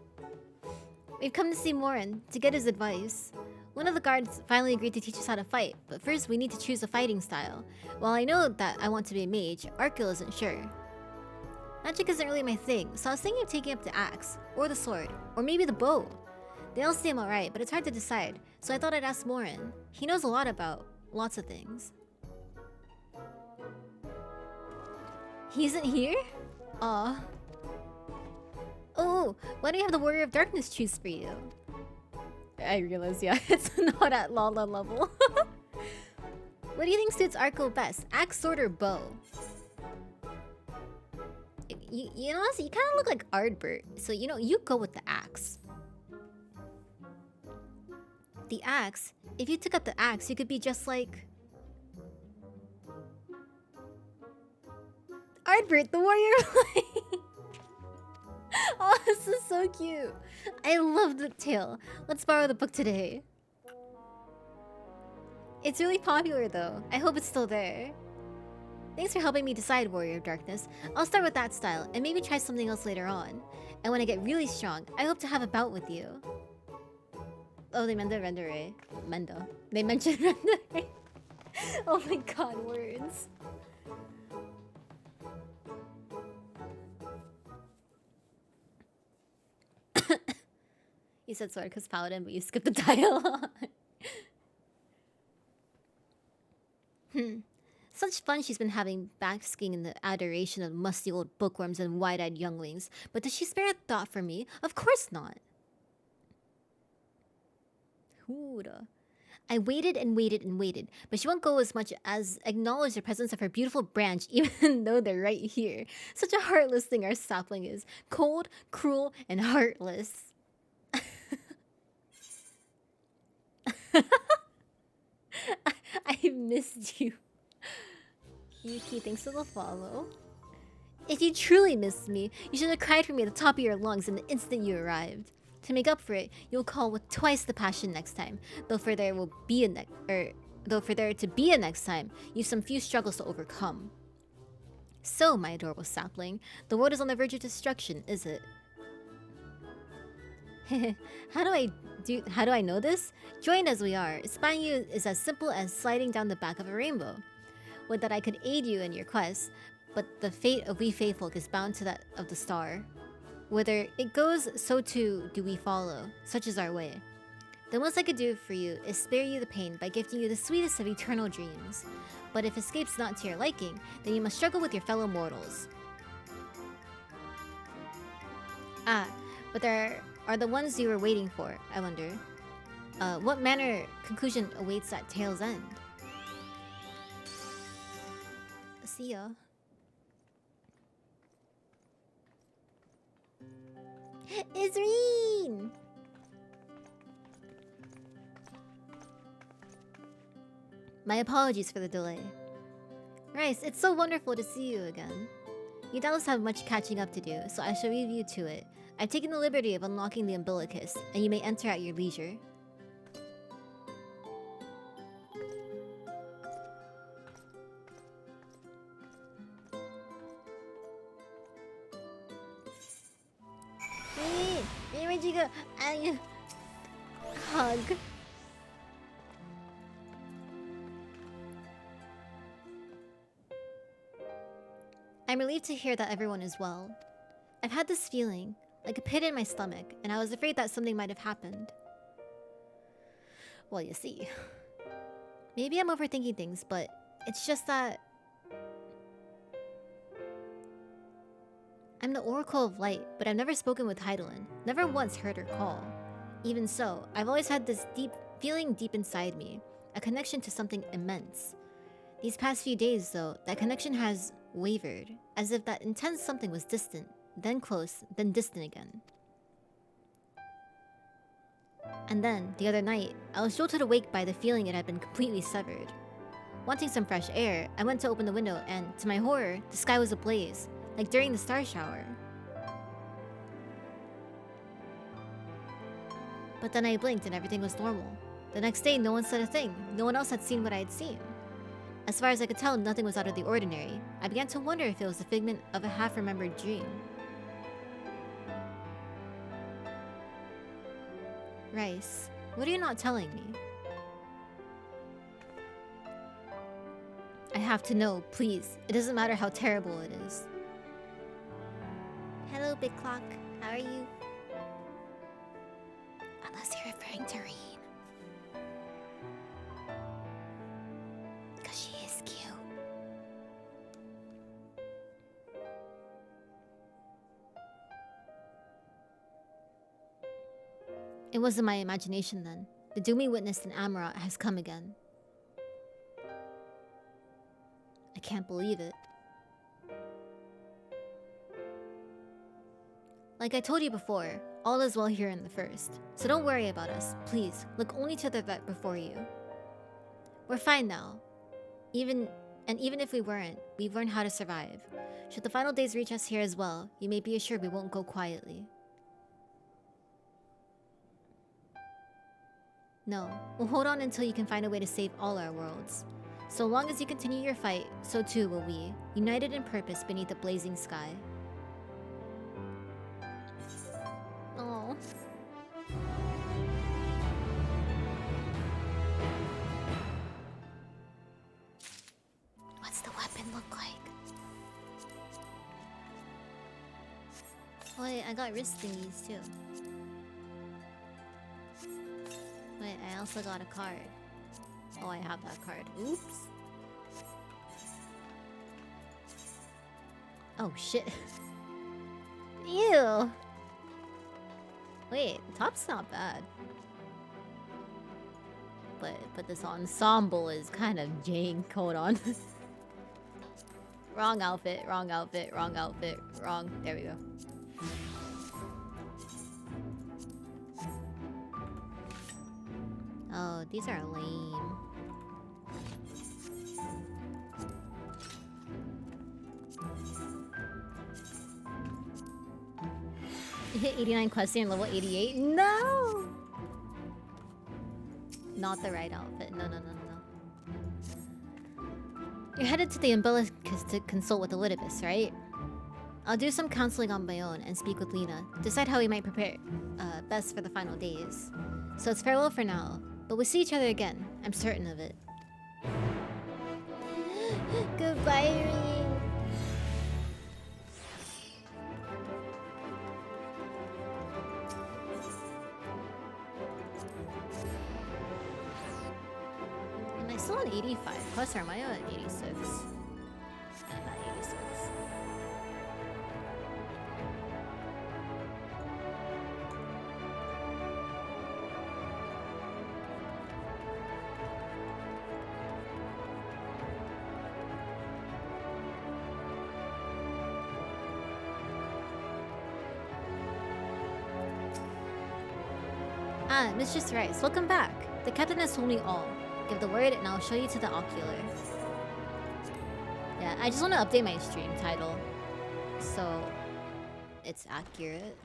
We've come to see Morin, to get his advice. One of the guards finally agreed to teach us how to fight, but first we need to choose a fighting style. While I know that I want to be a mage, Arkil isn't sure. Magic isn't really my thing, so I was thinking of taking up the axe, or the sword, or maybe the bow. They all seem alright, but it's hard to decide, so I thought I'd ask Morin. He knows a lot about lots of things. He isn't here? Aw. Oh, why don't you have the Warrior of Darkness choose for you? I realize, yeah, it's not at Lala level. What do you think suits Arco best? Axe, sword, or bow? You know, you kind of look like Ardbert, so you know, you go with the axe. The axe? If you took up the axe, you could be just like Ardbert, the warrior. Oh, this is so cute. I love the tale. Let's borrow the book today. It's really popular though. I hope it's still there. Thanks for helping me decide, Warrior of Darkness. I'll start with that style, and maybe try something else later on. And when I get really strong, I hope to have a bout with you. Oh, they mentioned Rendere. Mendo. They mentioned Rendere. Oh my god, words. You said sword because paladin, but you skipped the dialogue. Such fun she's been having basking in the adoration of musty old bookworms and wide-eyed younglings. But does she spare a thought for me? Of course not. Hoorah. I waited and waited and waited, but she won't go as much as acknowledge the presence of her beautiful branch, even though they're right here. Such a heartless thing our sapling is. Cold, cruel, and heartless. I missed you. Yuki, thanks for the follow. If you truly missed me, you should have cried for me at the top of your lungs in the instant you arrived. To make up for it, you'll call with twice the passion next time. Though for there to be a next time, you've some few struggles to overcome. So, my adorable sapling, the world is on the verge of destruction, is it? How do I know this? Joined as we are, spying you is as simple as sliding down the back of a rainbow. Would that I could aid you in your quest, but the fate of we faithfolk is bound to that of the star. Whither it goes, so too do we follow, such is our way. The most I could do for you is spare you the pain by gifting you the sweetest of eternal dreams. But if escape's not to your liking, then you must struggle with your fellow mortals. Ah, but there are the ones you were waiting for, I wonder. What manner conclusion awaits at tale's end? See ya. Isreen! My apologies for the delay. Rice, it's so wonderful to see you again. You doubtless have much catching up to do, so I shall leave you to it. I've taken the liberty of unlocking the umbilicus, and you may enter at your leisure. Hug. I'm relieved to hear that everyone is well. I've had this feeling, like a pit in my stomach, and I was afraid that something might have happened. Well, you see. Maybe I'm overthinking things, but it's just that I'm the Oracle of Light, but I've never spoken with Heidelin, never once heard her call. Even so, I've always had this deep feeling deep inside me, a connection to something immense. These past few days, though, that connection has wavered, as if that intense something was distant, then close, then distant again. And then, the other night, I was jolted awake by the feeling it had been completely severed. Wanting some fresh air, I went to open the window and, to my horror, the sky was ablaze, like during the star shower. But then I blinked and everything was normal. The next day, no one said a thing. No one else had seen what I had seen. As far as I could tell, nothing was out of the ordinary. I began to wonder if it was the figment of a half-remembered dream. Rice, what are you not telling me? I have to know, please. It doesn't matter how terrible it is. Hello, Big Clock. How are you? Unless you're referring to Reen. Because she is cute. It wasn't my imagination then. The doom we witnessed in Amarat has come again. I can't believe it. Like I told you before, all is well here in the first. So don't worry about us, please. Look only to the vet before you. We're fine now. Even if we weren't, we've learned how to survive. Should the final days reach us here as well, you may be assured we won't go quietly. No, we'll hold on until you can find a way to save all our worlds. So long as you continue your fight, so too will we, united in purpose beneath a blazing sky. Oh. What's the weapon look like? Wait, I got wrist thingies too. I also got a card. Oh, I have that card. Oops. Oh shit. Ew. Wait, the top's not bad. But this ensemble is kind of jank. Hold on. Wrong outfit, wrong outfit, wrong outfit, wrong. There we go. Oh, these are lame. You hit 89 quests and level 88? No! Not the right outfit. No, no, no, no, no. You're headed to the Umbilicus to consult with Elidibus, right? I'll do some counseling on my own and speak with Lena. Decide how we might prepare best for the final days. So it's farewell for now, but we'll see each other again. I'm certain of it. Goodbye, Ring. Am I still on 85 plus or am I on 86? I'm at 86. Ah, Mistress Rice, welcome back. The captain has told me all. Give the word and I'll show you to the ocular. Yeah, I just want to update my stream title so it's accurate.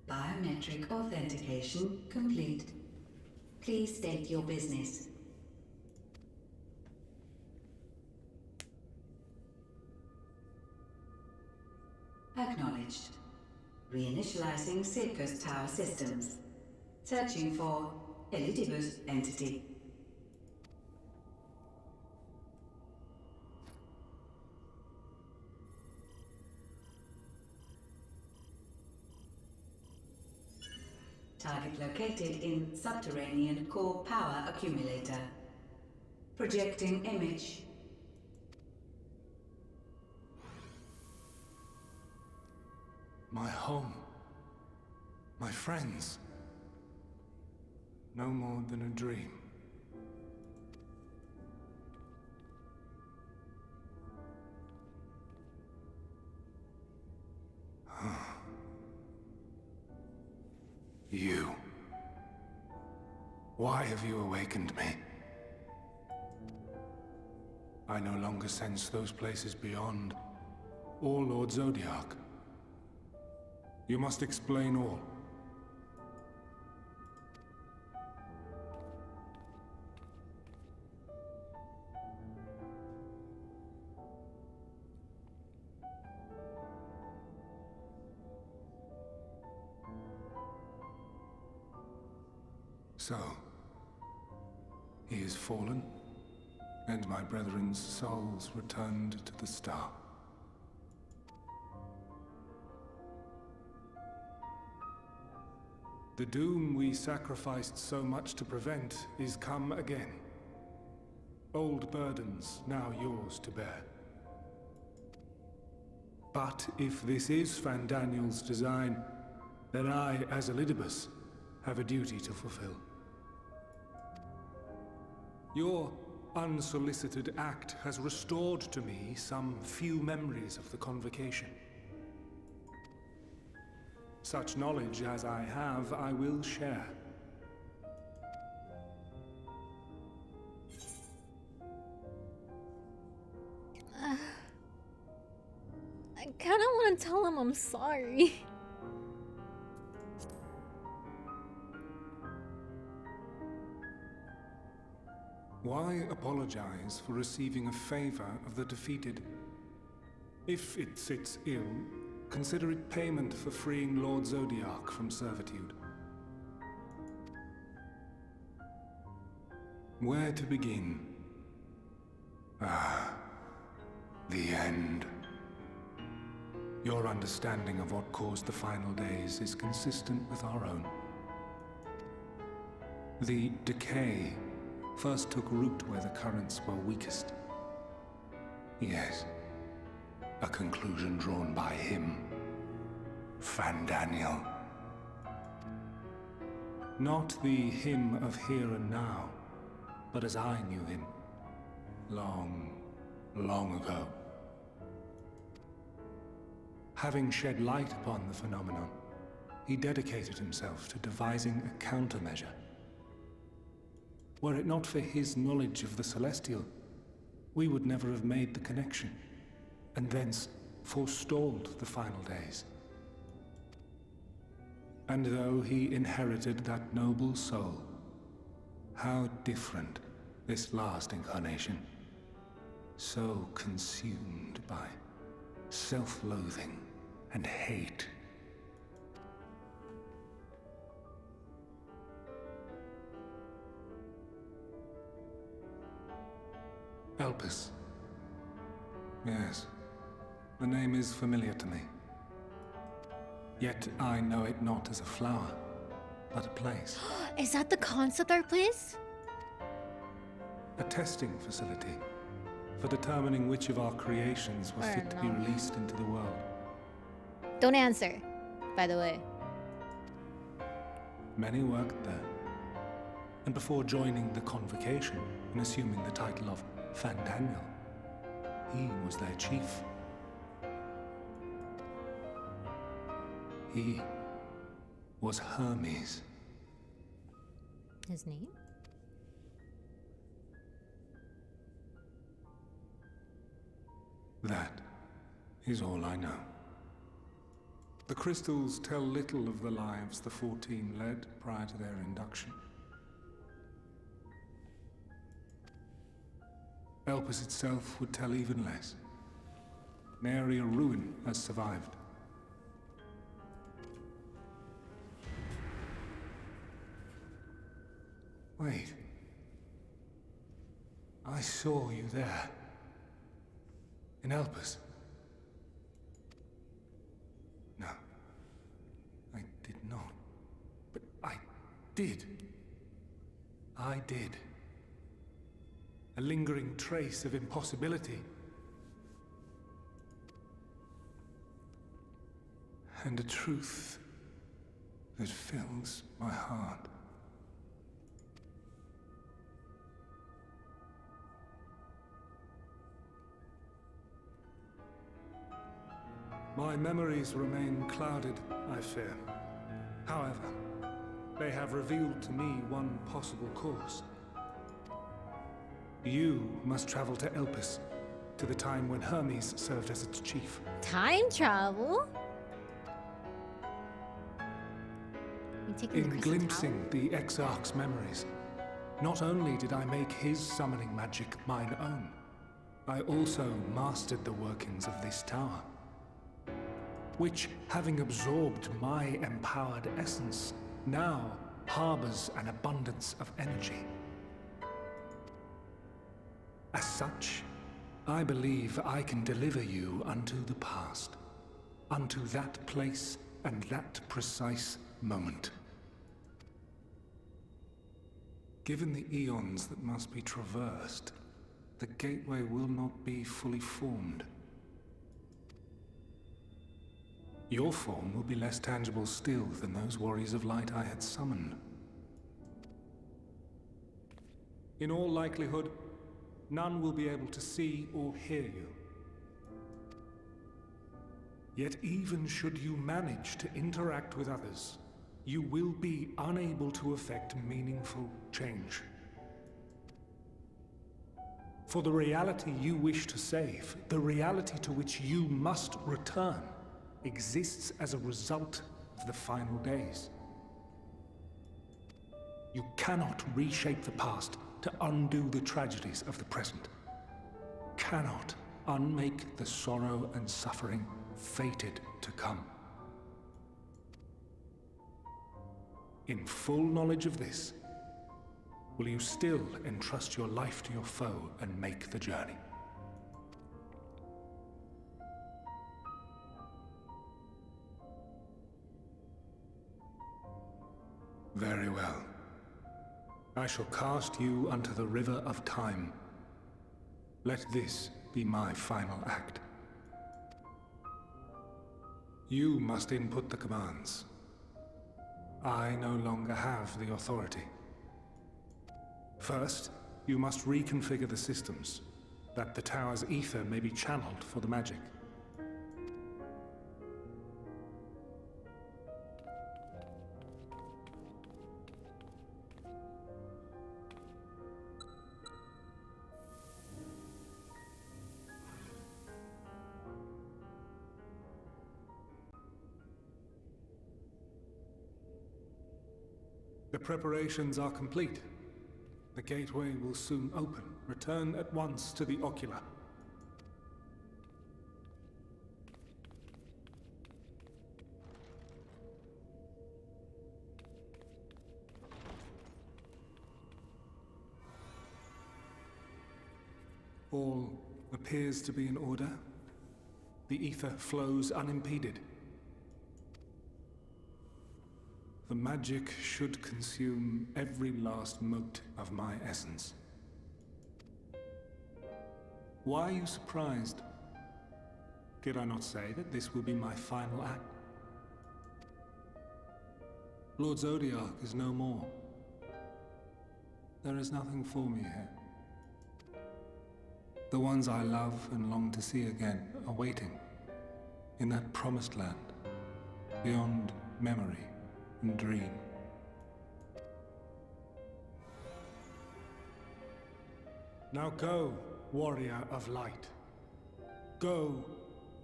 Biometric authentication complete. Please state your business. Acknowledged. Reinitializing Circus Tower systems. Searching for Elidibus entity. Target located in subterranean core power accumulator. Projecting image. My home. My friends. No more than a dream. You. Why have you awakened me? I no longer sense those places beyond, or Lord Zodiac. You must explain all. So, he is fallen, and my brethren's souls returned to the star. The doom we sacrificed so much to prevent is come again. Old burdens now yours to bear. But if this is Fandaniel's design, then I, as Elidibus, have a duty to fulfill. Your unsolicited act has restored to me some few memories of the Convocation. Such knowledge as I have, I will share. I kind of want to tell him I'm sorry. Why apologize for receiving a favor of the defeated? If it sits ill, consider it payment for freeing Lord Zodiac from servitude. Where to begin? Ah, the end. Your understanding of what caused the final days is consistent with our own. The decay first took root where the currents were weakest. Yes, a conclusion drawn by him, Fandaniel. Not the him of here and now, but as I knew him, long, long ago. Having shed light upon the phenomenon, he dedicated himself to devising a countermeasure. Were it not for his knowledge of the Celestial, we would never have made the connection, and thence forestalled the final days. And though he inherited that noble soul, how different this last incarnation, so consumed by self-loathing and hate. Elpis. Yes, the name is familiar to me. Yet I know it not as a flower, but a place. Is that the concept art place? A testing facility for determining which of our creations were fit to be released into the world. Don't answer, by the way. Many worked there. And before joining the Convocation and assuming the title of Fandaniel, he was their chief. He was Hermes. His name? That is all I know. The crystals tell little of the lives the 14 led prior to their induction. Elpis itself would tell even less. Nary a ruin has survived. Wait. I saw you there. In Elpis. No. I did not. But I did. I did. A lingering trace of impossibility. And a truth that fills my heart. My memories remain clouded, I fear. However, they have revealed to me one possible course. You must travel to Elpis, to the time when Hermes served as its chief. Time travel? In glimpsing the Exarch's memories, not only did I make his summoning magic mine own, I also mastered the workings of this tower, which, having absorbed my empowered essence, now harbors an abundance of energy. As such, I believe I can deliver you unto the past, unto that place and that precise moment. Given the eons that must be traversed, the gateway will not be fully formed. Your form will be less tangible still than those warriors of light I had summoned. In all likelihood, none will be able to see or hear you. Yet even should you manage to interact with others, you will be unable to effect meaningful change. For the reality you wish to save, the reality to which you must return, exists as a result of the final days. You cannot reshape the past to undo the tragedies of the present. Cannot unmake the sorrow and suffering fated to come. In full knowledge of this, will you still entrust your life to your foe and make the journey? Very well. I shall cast you unto the river of time. Let this be my final act. You must input the commands. I no longer have the authority. First, you must reconfigure the systems, that the tower's ether may be channeled for the magic. The preparations are complete. The gateway will soon open. Return at once to the ocular. All appears to be in order. The ether flows unimpeded. The magic should consume every last mote of my essence. Why are you surprised? Did I not say that this will be my final act? Lord Zodiac is no more. There is nothing for me here. The ones I love and long to see again are waiting in that promised land, beyond memory and dream. Now go, warrior of light. Go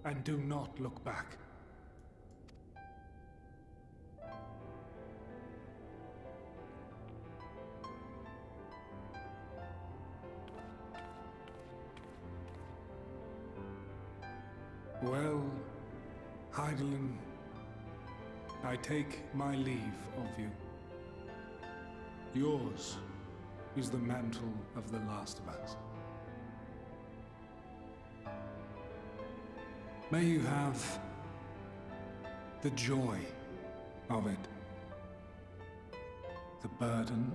and do not look back. Well, Heidelin, I take my leave of you. Yours is the mantle of the last of us. May you have the joy of it, the burden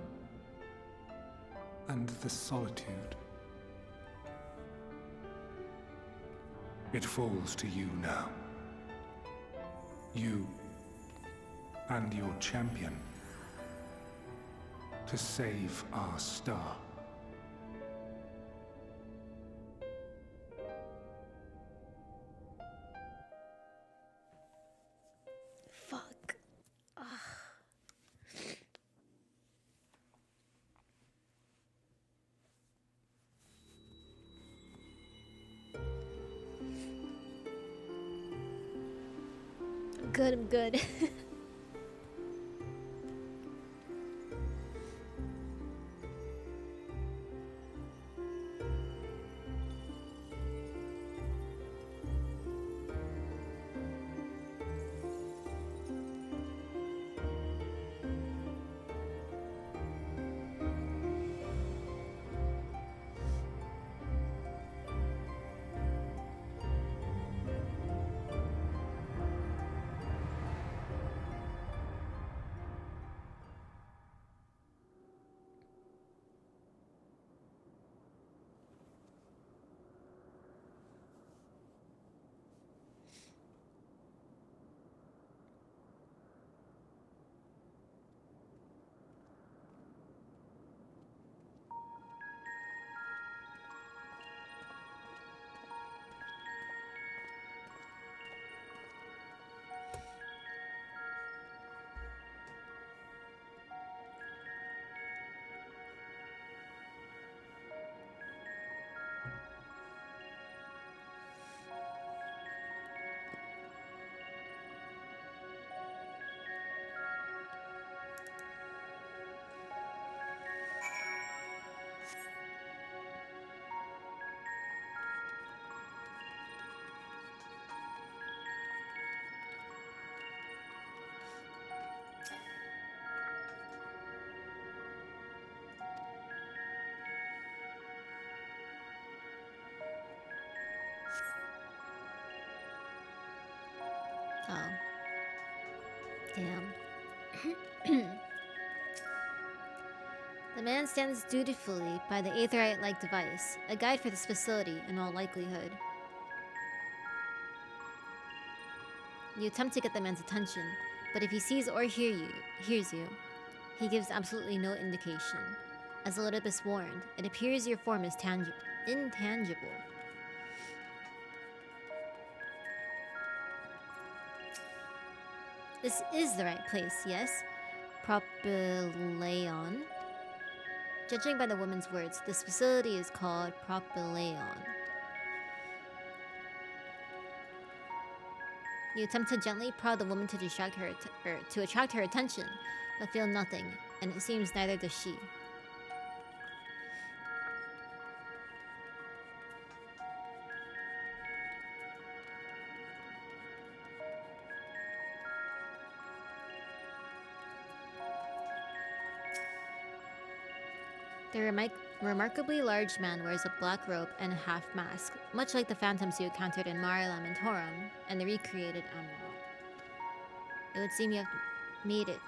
and the solitude. It falls to you now. You and your champion to save our star. Fuck. Ugh. I'm good. Oh. Damn. The man stands dutifully by the Aetherite-like device, a guide for this facility in all likelihood. You attempt to get the man's attention, but if he sees or hears you, he gives absolutely no indication. As Elidibus warned, it appears your form is intangible. This is the right place, yes? Propylaeon. Judging by the woman's words, this facility is called Propylaeon. You attempt to gently prod the woman to attract her attention, but feel nothing, and it seems neither does she. The remarkably large man wears a black robe and a half mask, much like the phantoms you encountered in Mare Lamentorum and the recreated Emerald. It would seem you have made it.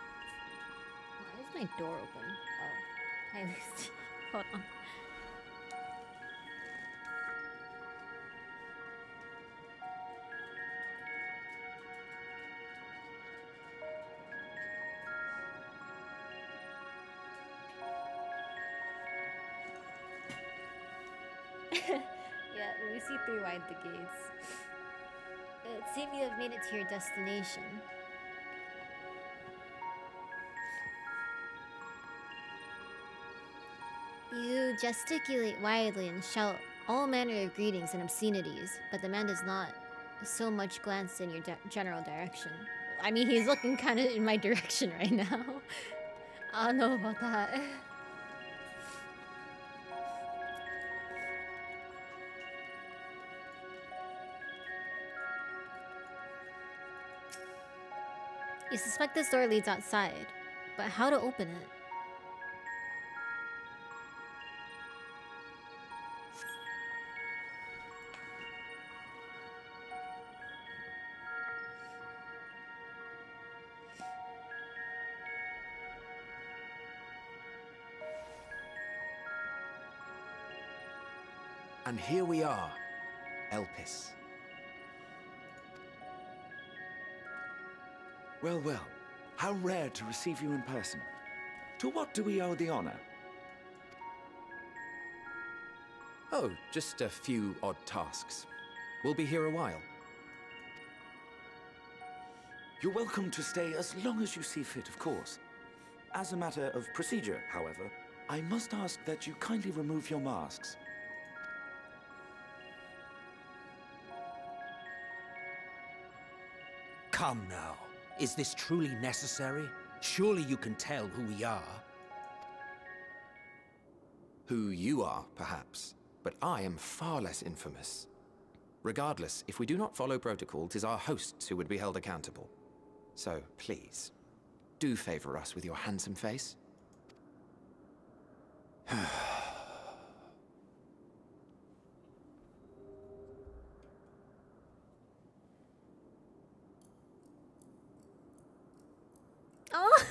Why is my door open? Oh, hi Lucy. Hold on. Yeah, Lucy threw wide the gates. It would seem you have made it to your destination. You gesticulate widely and shout all manner of greetings and obscenities, but the man does not so much glance in your general direction. I mean, he's looking kind of in my direction right now. I don't know about that. You suspect this door leads outside, but how to open it? And here we are, Elpis. Well, well. How rare to receive you in person. To what do we owe the honor? Oh, just a few odd tasks. We'll be here a while. You're welcome to stay as long as you see fit, of course. As a matter of procedure, however, I must ask that you kindly remove your masks. Come now. Is this truly necessary? Surely you can tell who we are. Who you are, perhaps, but I am far less infamous. Regardless, if we do not follow protocol, 'tis our hosts who would be held accountable. So, please, do favor us with your handsome face. Oh!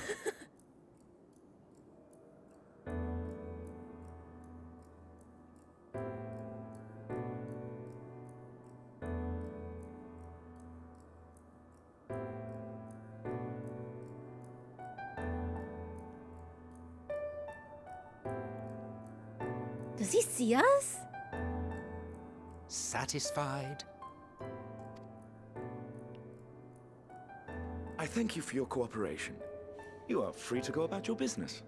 Does he see us? Satisfied? I thank you for your cooperation. You are free to go about your business.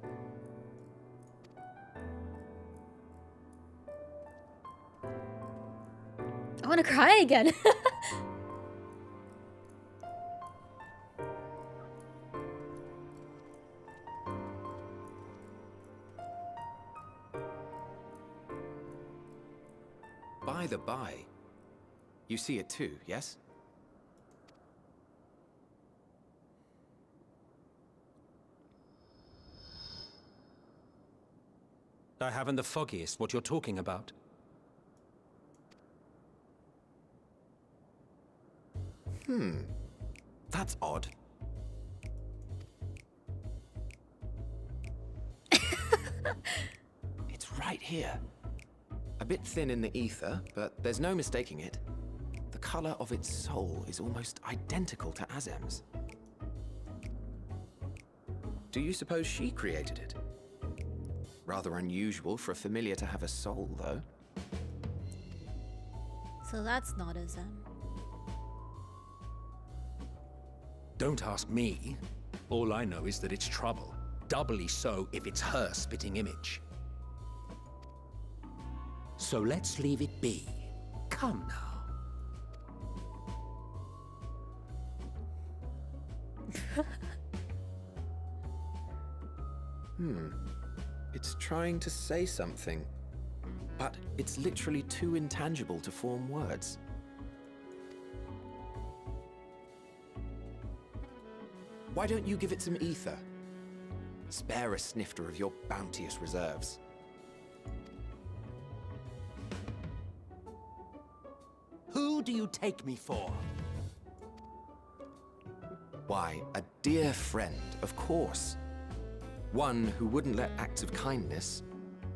I want to cry again. By the by, you see it too, yes? I haven't the foggiest what you're talking about. That's odd. It's right here. A bit thin in the ether, but there's no mistaking it. The color of its soul is almost identical to Azem's. Do you suppose she created it? Rather unusual for a familiar to have a soul, though. So that's not a Zem. Don't ask me. All I know is that it's trouble. Doubly so if it's her spitting image. So let's leave it be. Come now. It's trying to say something, but it's literally too intangible to form words. Why don't you give it some ether? Spare a snifter of your bounteous reserves. Who do you take me for? Why, a dear friend, of course. One who wouldn't let acts of kindness,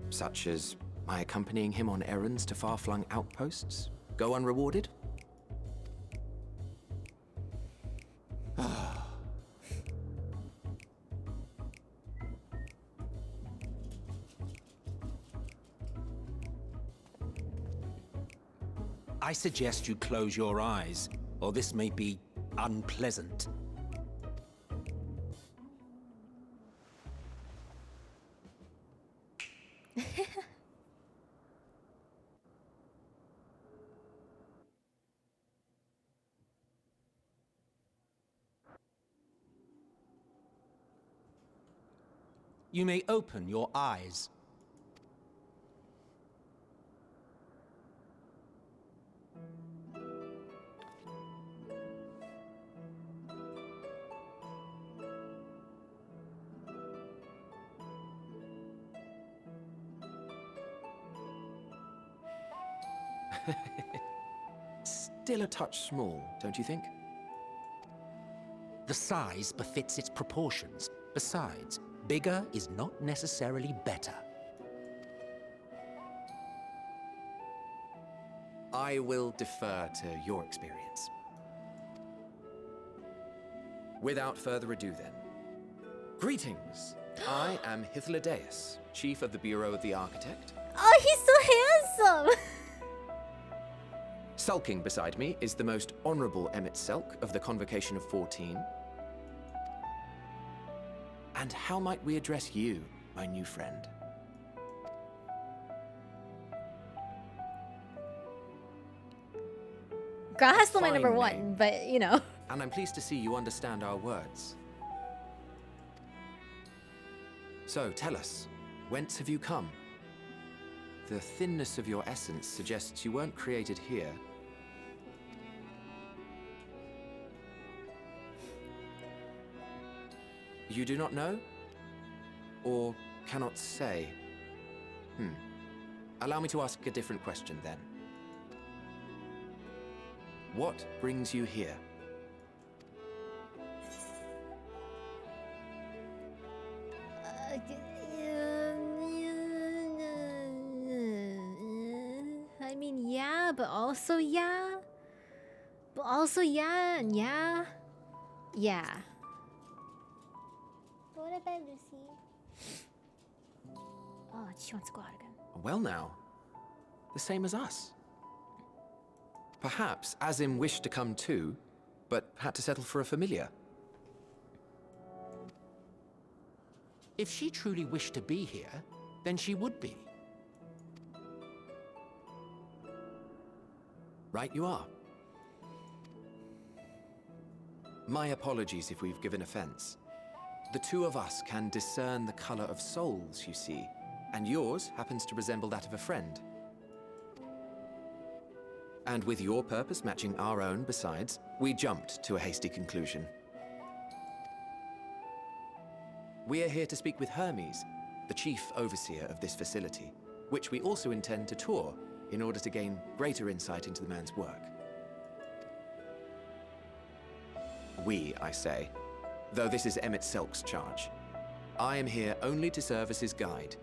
such as my accompanying him on errands to far-flung outposts, go unrewarded? I suggest you close your eyes, or this may be unpleasant. You may open your eyes. Still a touch small, don't you think? The size befits its proportions. Besides, bigger is not necessarily better. I will defer to your experience. Without further ado then. Greetings! I am Hythlodaeus, Chief of the Bureau of the Architect. Oh, he's so handsome! Sulking beside me is the most honorable Emmett Selk of the Convocation of 14. And how might we address you, my new friend? Gra has still my Fine number name. one, but you know. And I'm pleased to see you understand our words. So, tell us, whence have you come? The thinness of your essence suggests you weren't created here. You do not know? Or cannot say? Allow me to ask a different question then. What brings you here? I mean, yeah, but also yeah. But also yeah, and yeah. Yeah. What about Lucy? Oh, she wants to go out again. Well now, the same as us. Perhaps Azim wished to come too, but had to settle for a familiar. If she truly wished to be here, then she would be. Right you are. My apologies if we've given offense. The two of us can discern the color of souls, you see, and yours happens to resemble that of a friend. And with your purpose matching our own besides, we jumped to a hasty conclusion. We are here to speak with Hermes, the chief overseer of this facility, which we also intend to tour in order to gain greater insight into the man's work. we, I say, though this is Emmett Selk's charge. I am here only to serve as his guide.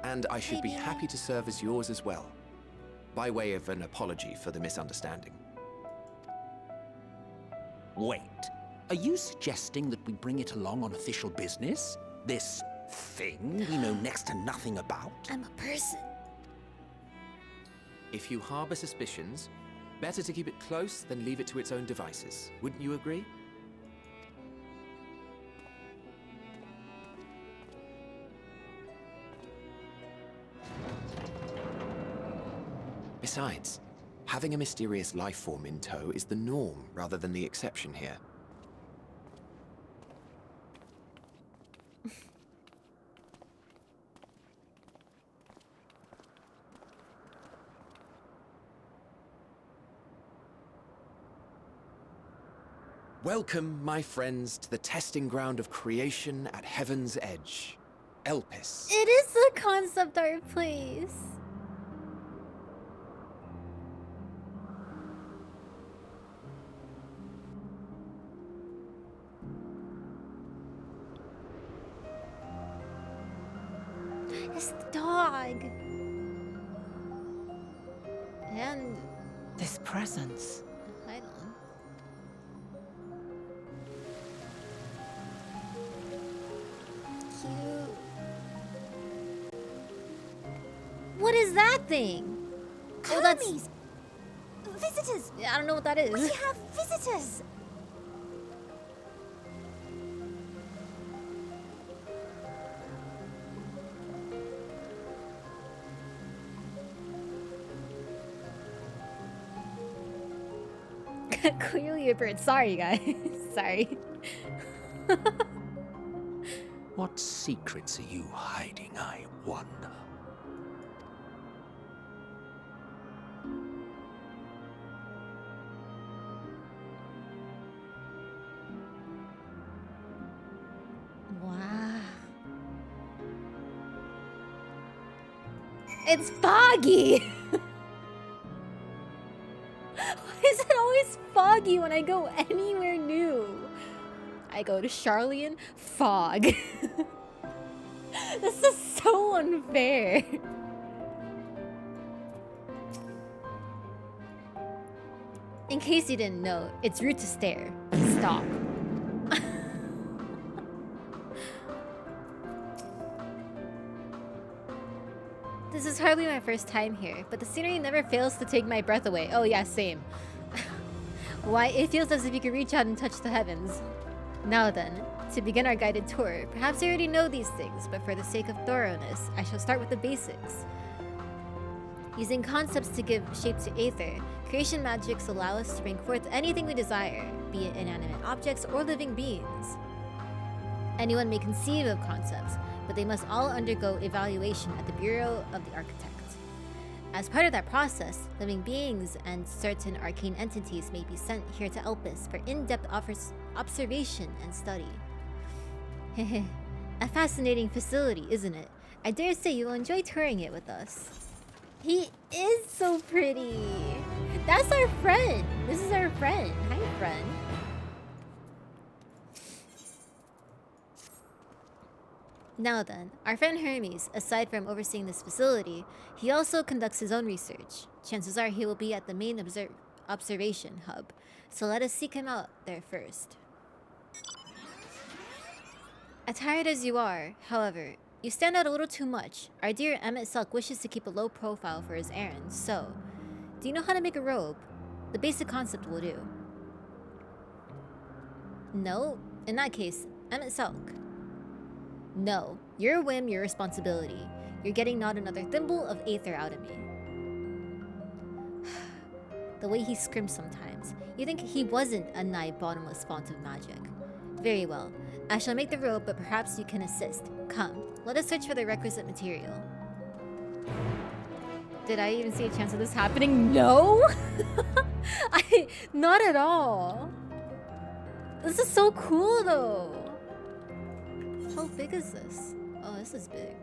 And I should be happy to serve as yours as well, by way of an apology for the misunderstanding. Wait, are you suggesting that we bring it along on official business? This thing we know next to nothing about? I'm a person. If you harbor suspicions, better to keep it close than leave it to its own devices. Wouldn't you agree? Besides, having a mysterious life form in tow is the norm rather than the exception here. Welcome, my friends, to the testing ground of creation at Heaven's Edge. Elpis. It is a concept art place. It's the dog. And this presence. I don't know. Cute. What is that thing? Oh, that's visitors. I don't know what that is. We have visitors. Clearly a bird. Sorry, guys. Sorry. What secrets are you hiding, I wonder? Wow. It's foggy. Why is it always foggy when I go anywhere new? I go to Charlian, fog. This is so unfair. In case you didn't know, it's rude to stare. Stop. This is hardly my first time here, but the scenery never fails to take my breath away. Oh yeah, same. Why, it feels as if you could reach out and touch the heavens. Now then, to begin our guided tour, perhaps you already know these things, but for the sake of thoroughness, I shall start with the basics. Using concepts to give shape to Aether, creation magics allow us to bring forth anything we desire, be it inanimate objects or living beings. Anyone may conceive of concepts, but they must all undergo evaluation at the Bureau of the Architect. As part of that process, living beings and certain arcane entities may be sent here to Elpis for in-depth observation and study. Hehe, a fascinating facility, isn't it? I dare say you'll enjoy touring it with us. He is so pretty! That's our friend! This is our friend. Hi, friend. Now then, our friend Hermes, aside from overseeing this facility, he also conducts his own research. Chances are he will be at the main observation hub, so let us seek him out there first. Attired as you are, however, you stand out a little too much. Our dear Emmett Selk wishes to keep a low profile for his errands, so... Do you know how to make a robe? The basic concept will do. No? In that case, Emmett Selk. No. Your whim, your responsibility. You're getting not another thimble of Aether out of me. The way he scrimps sometimes. You think he wasn't a nigh bottomless font of magic. Very well. I shall make the robe, but perhaps you can assist. Come, let us search for the requisite material. Did I even see a chance of this happening? No! Not at all. This is so cool though. How big is this? Oh, this is big.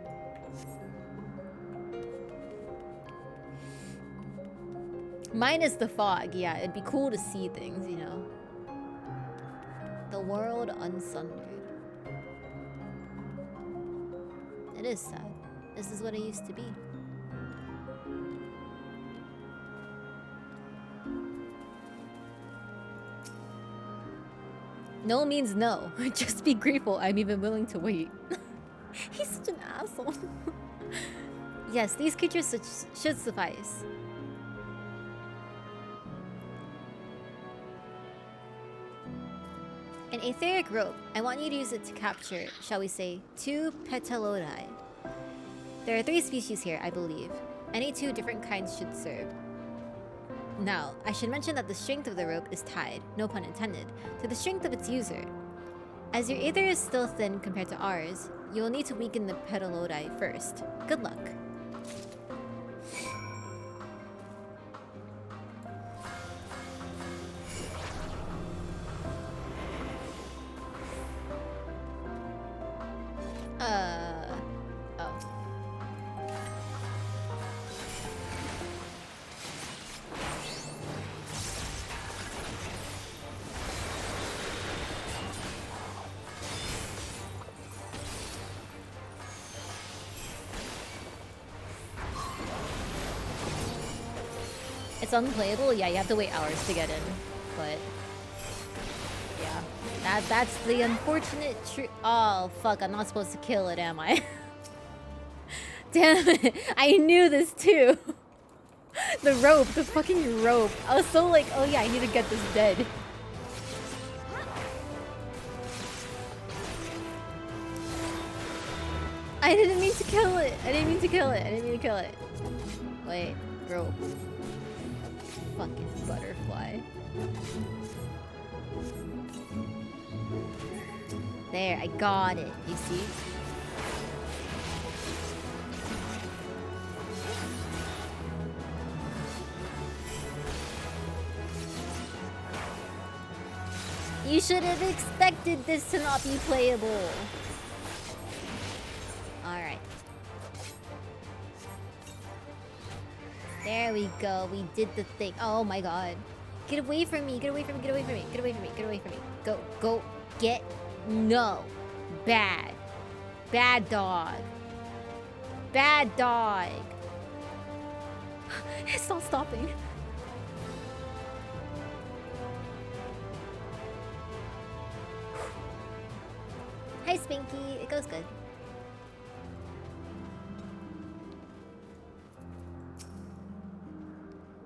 Minus the fog, yeah, it'd be cool to see things, you know. The world unsundered. It is sad. This is what it used to be. No means no. Just be grateful. I'm even willing to wait. He's such an asshole. Yes, these creatures should suffice. An etheric rope. I want you to use it to capture, shall we say, 2 petalodi. There are 3 species here, I believe. Any 2 different kinds should serve. Now, I should mention that the strength of the rope is tied, no pun intended, to the strength of its user. As your aether is still thin compared to ours, you will need to weaken the petalodi first. Good luck. Oh. It's unplayable? Yeah, you have to wait hours to get in. But yeah. That's the unfortunate truth. Oh fuck, I'm not supposed to kill it, am I? Damn it. I knew this too. The rope, the fucking rope. I was so like, oh yeah, I need to get this dead. I didn't mean to kill it. I didn't mean to kill it. I didn't mean to kill it. Wait, rope. Fucking butterfly. There, I got it. You see? You should have expected this to not be playable. Alright. There we go. We did the thing. Oh my god. Get away from me. Get away from me. Get away from me. Get away from me. Get away from me. Go. Go. Get. No. Bad. Bad dog. Bad dog. It's not stopping. Hi, Spinky. It goes good.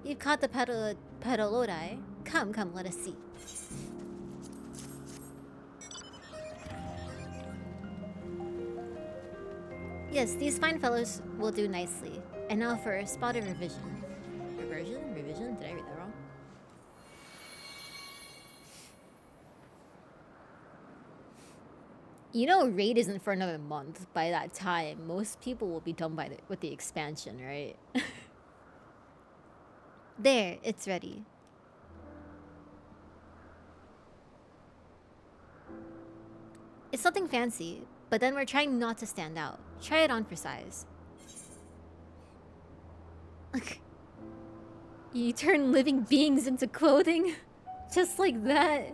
You've caught the petalodi. Come, let us see. Yes, these fine fellows will do nicely. And now for a spot of revision. Revision? Did I read that wrong? You know, raid isn't for another month. By that time, most people will be done with the expansion, right? There, it's ready. It's nothing fancy, but then we're trying not to stand out. Try it on for size. You turn living beings into clothing? Just like that?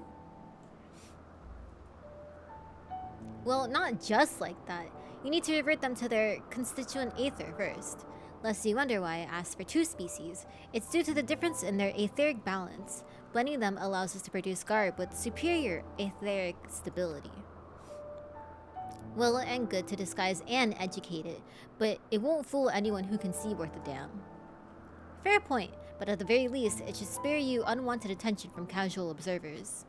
Well, not just like that. You need to revert them to their constituent aether first. Lest you wonder why I asked for 2 species, it's due to the difference in their etheric balance. Blending them allows us to produce garb with superior etheric stability. Well and good to disguise and educate it, but it won't fool anyone who can see worth a damn. Fair point, but at the very least, it should spare you unwanted attention from casual observers.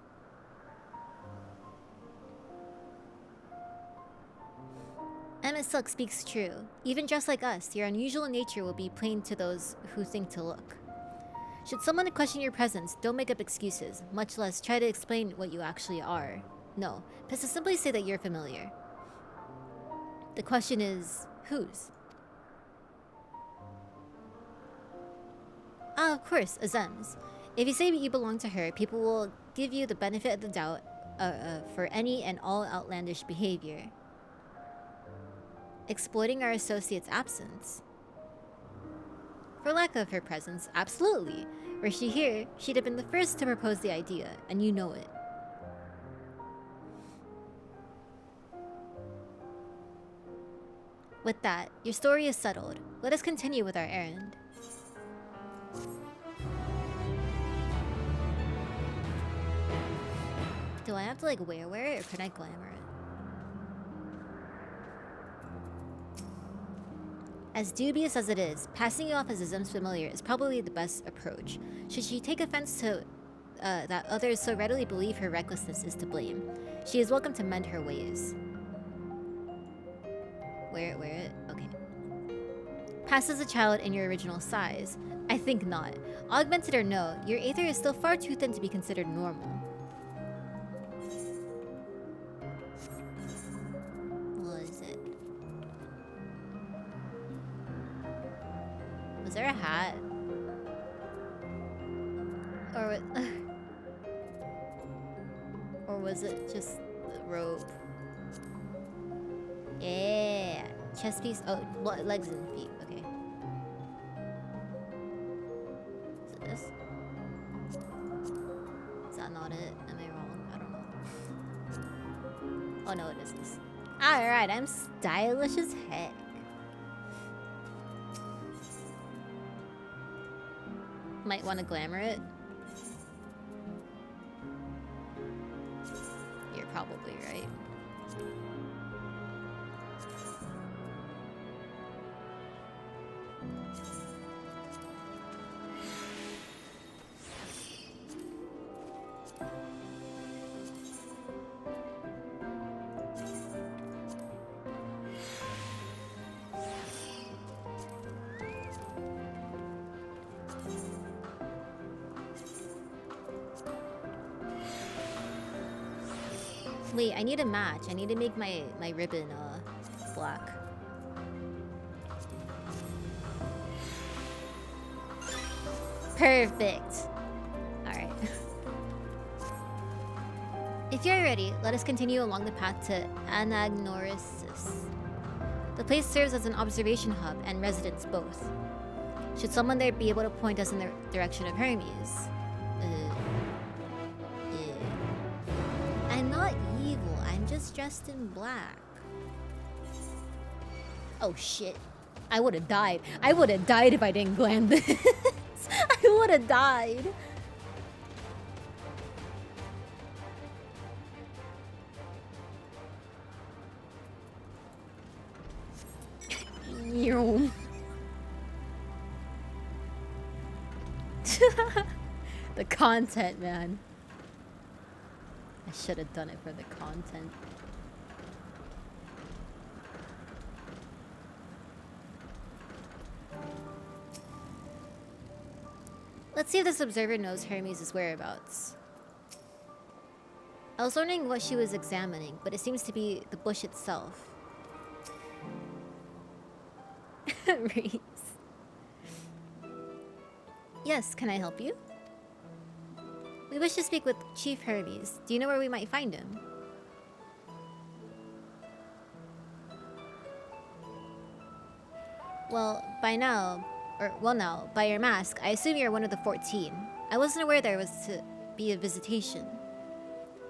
Emmett Silk speaks true. Even dressed like us, your unusual nature will be plain to those who think to look. Should someone question your presence, don't make up excuses, much less try to explain what you actually are. No, best to simply say that you're familiar. The question is, whose? Ah, of course, Azem's. If you say you belong to her, people will give you the benefit of the doubt for any and all outlandish behavior. Exploiting our associate's absence. For lack of her presence, absolutely. Were she here, she'd have been the first to propose the idea, and you know it. With that, your story is settled. Let us continue with our errand. Do I have to like wear it, or can I glamour it? As dubious as it is, passing you off as Azim's familiar is probably the best approach. Should she take offense to that others so readily believe her recklessness is to blame, she is welcome to mend her ways. Wear it? Okay. Pass as a child in your original size? I think not. Augmented or no, your aether is still far too thin to be considered normal. What is it? Was there a hat? Or was it just the robe? Yeah, chest piece. Oh, legs and feet. Okay. Is it this? Is that not it? Am I wrong? I don't know. Oh no, it is this. All right, I'm stylish as heck. Might want to glamour it. You're probably right. Wait, I need a match. I need to make my ribbon black. Perfect. Alright. If you're ready, let us continue along the path to Anagnorisis. The place serves as an observation hub and residence both. Should someone there be able to point us in the direction of Hermes? I'm not evil, I'm just dressed in black. Oh shit. I would have died. I would have died if I didn't glam this. I would have died. The content, man. I should have done it for the content. Let's see if this observer knows Hermes' whereabouts. I was wondering what she was examining, but it seems to be the bush itself. Reese. Yes, can I help you? We wish to speak with Chief Hermes. Do you know where we might find him? Well, now, by your mask, I assume you're one of the 14. I wasn't aware there was to be a visitation.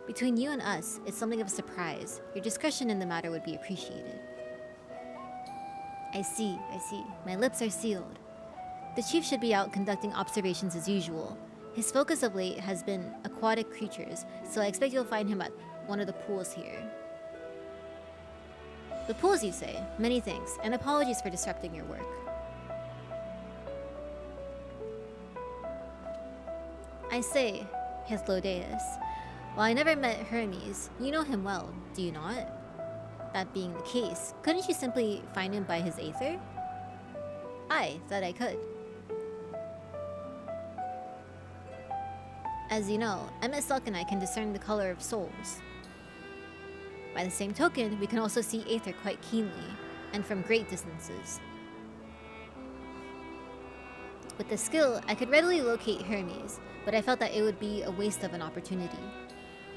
Between you and us, it's something of a surprise. Your discretion in the matter would be appreciated. I see. My lips are sealed. The chief should be out conducting observations as usual. His focus of late has been aquatic creatures, so I expect you'll find him at one of the pools here. The pools, you say? Many thanks, and apologies for disrupting your work. I say, Hythlodaeus, while I never met Hermes, you know him well, do you not? That being the case, couldn't you simply find him by his aether? I thought I could. As you know, Emmett Selk and I can discern the color of souls. By the same token, we can also see aether quite keenly, and from great distances. With the skill, I could readily locate Hermes, but I felt that it would be a waste of an opportunity.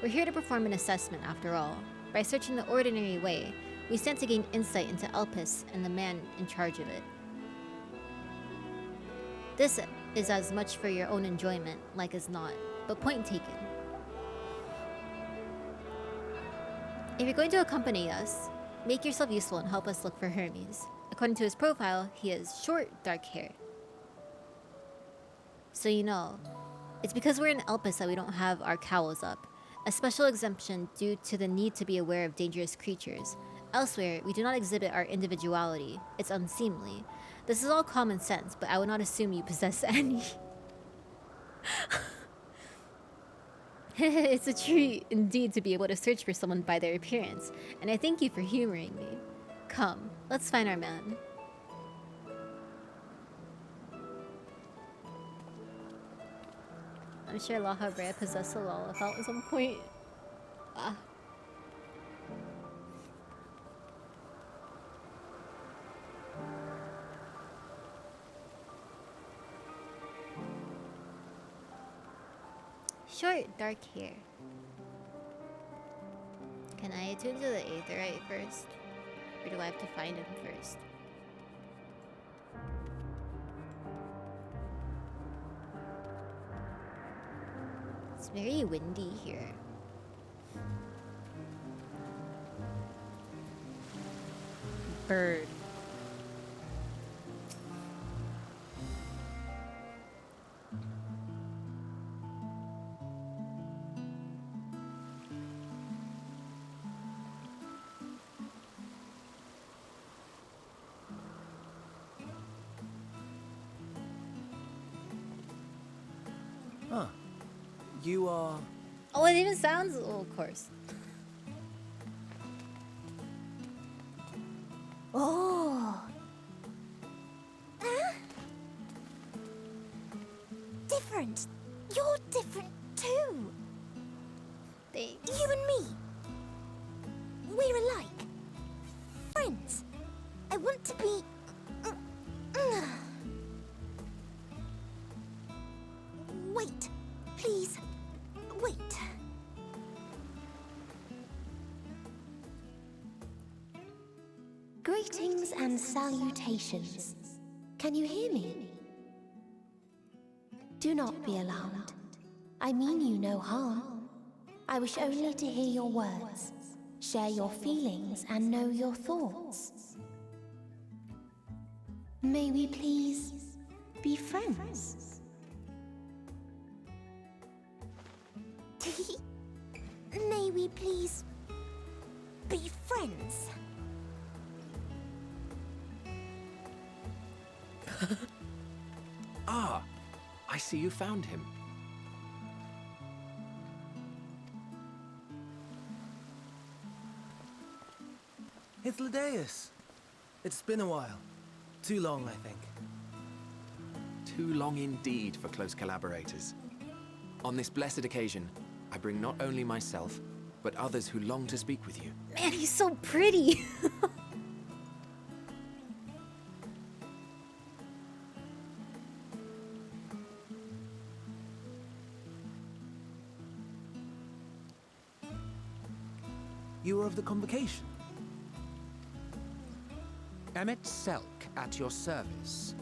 We're here to perform an assessment, after all. By searching the ordinary way, we stand to gain insight into Elpis and the man in charge of it. This is as much for your own enjoyment, like as not, but point taken. If you're going to accompany us, make yourself useful and help us look for Hermes. According to his profile, he has short, dark hair. So you know, it's because we're in Elpis that we don't have our cowls up. A special exemption due to the need to be aware of dangerous creatures. Elsewhere, we do not exhibit our individuality. It's unseemly. This is all common sense, but I would not assume you possess any. It's a treat indeed to be able to search for someone by their appearance, and I thank you for humoring me. Come, let's find our man. I'm sure La Habrea possessed a Lalafell at some point. Ah. Short, dark hair. Can I attune to the Aetherite first? Or do I have to find him first? It's very windy here. Bird. Huh. You are... Oh, it even sounds... Oh, of course. Oh. Different. You're different too. Thanks. You and me. We're alike. Friends. I want to be... Wait. Please. Wait. Greetings and salutations. Can you hear me? Do not be alarmed. I mean you no harm. I wish only to hear your words, share your feelings, and know your thoughts. May we please be friends? May we please be friends? Ah, I see you found him. Hythlodaeus. It's been a while. Too long, I think. Too long indeed for close collaborators. On this blessed occasion, I bring not only myself, but others who long to speak with you. Man, he's so pretty. You were of the convocation? Emmet Selk at your service.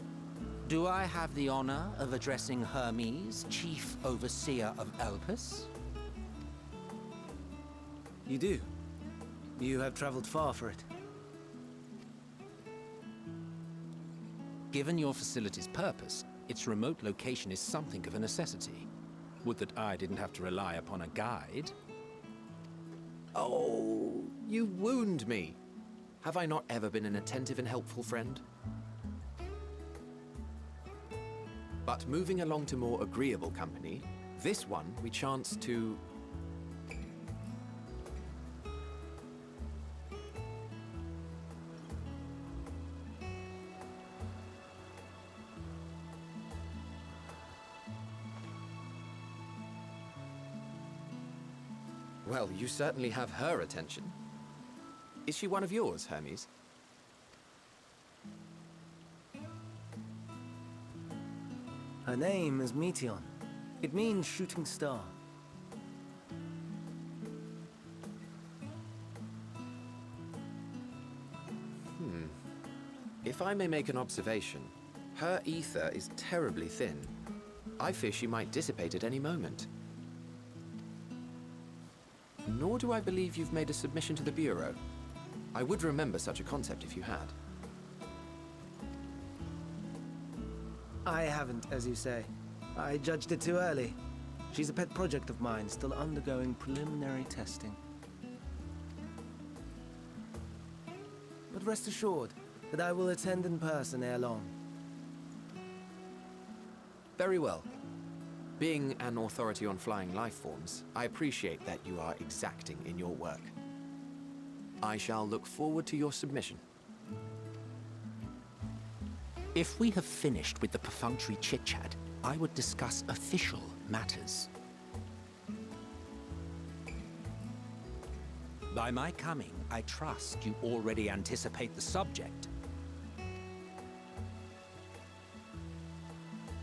Do I have the honor of addressing Hermes, Chief Overseer of Elpis? You do. You have traveled far for it. Given your facility's purpose, its remote location is something of a necessity. Would that I didn't have to rely upon a guide. Oh, you wound me. Have I not ever been an attentive and helpful friend? But moving along to more agreeable company, this one we chance to... Well, you certainly have her attention. Is she one of yours, Hermes? Her name is Meteon. It means shooting star. If I may make an observation, Her ether is terribly thin. I fear she might dissipate at any moment. Nor do I believe you've made a submission to the Bureau. I would remember such a concept if you had. I haven't, as you say. I judged it too early. She's a pet project of mine, still undergoing preliminary testing. But rest assured that I will attend in person ere long. Very well. Being an authority on flying life forms, I appreciate that you are exacting in your work. I shall look forward to your submission. If we have finished with the perfunctory chit-chat, I would discuss official matters. By my coming, I trust you already anticipate the subject.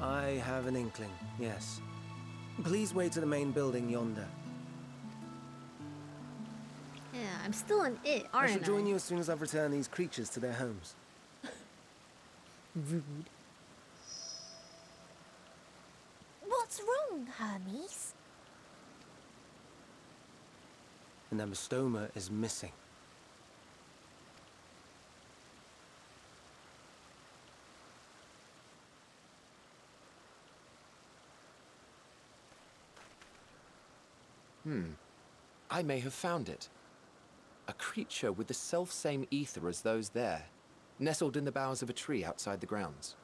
I have an inkling, yes. Please wait to the main building yonder. Yeah, I'm still on it, aren't I? I shall join you as soon as I've returned these creatures to their homes. Rude. What's wrong, Hermes? An amystoma is missing. I may have found it. A creature with the self-same ether as those there, nestled in the boughs of a tree outside the grounds.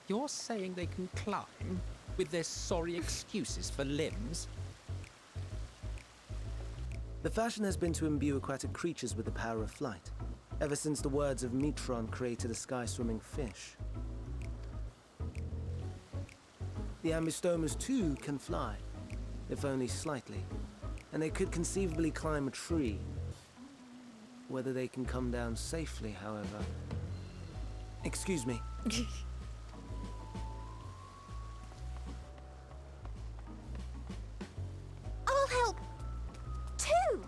You're saying they can climb with their sorry excuses for limbs? The fashion has been to imbue aquatic creatures with the power of flight, ever since the words of Metron created a sky-swimming fish. The Ambistomas too can fly, if only slightly, and they could conceivably climb a tree. Whether they can come down safely, however... Excuse me. I'll help, too!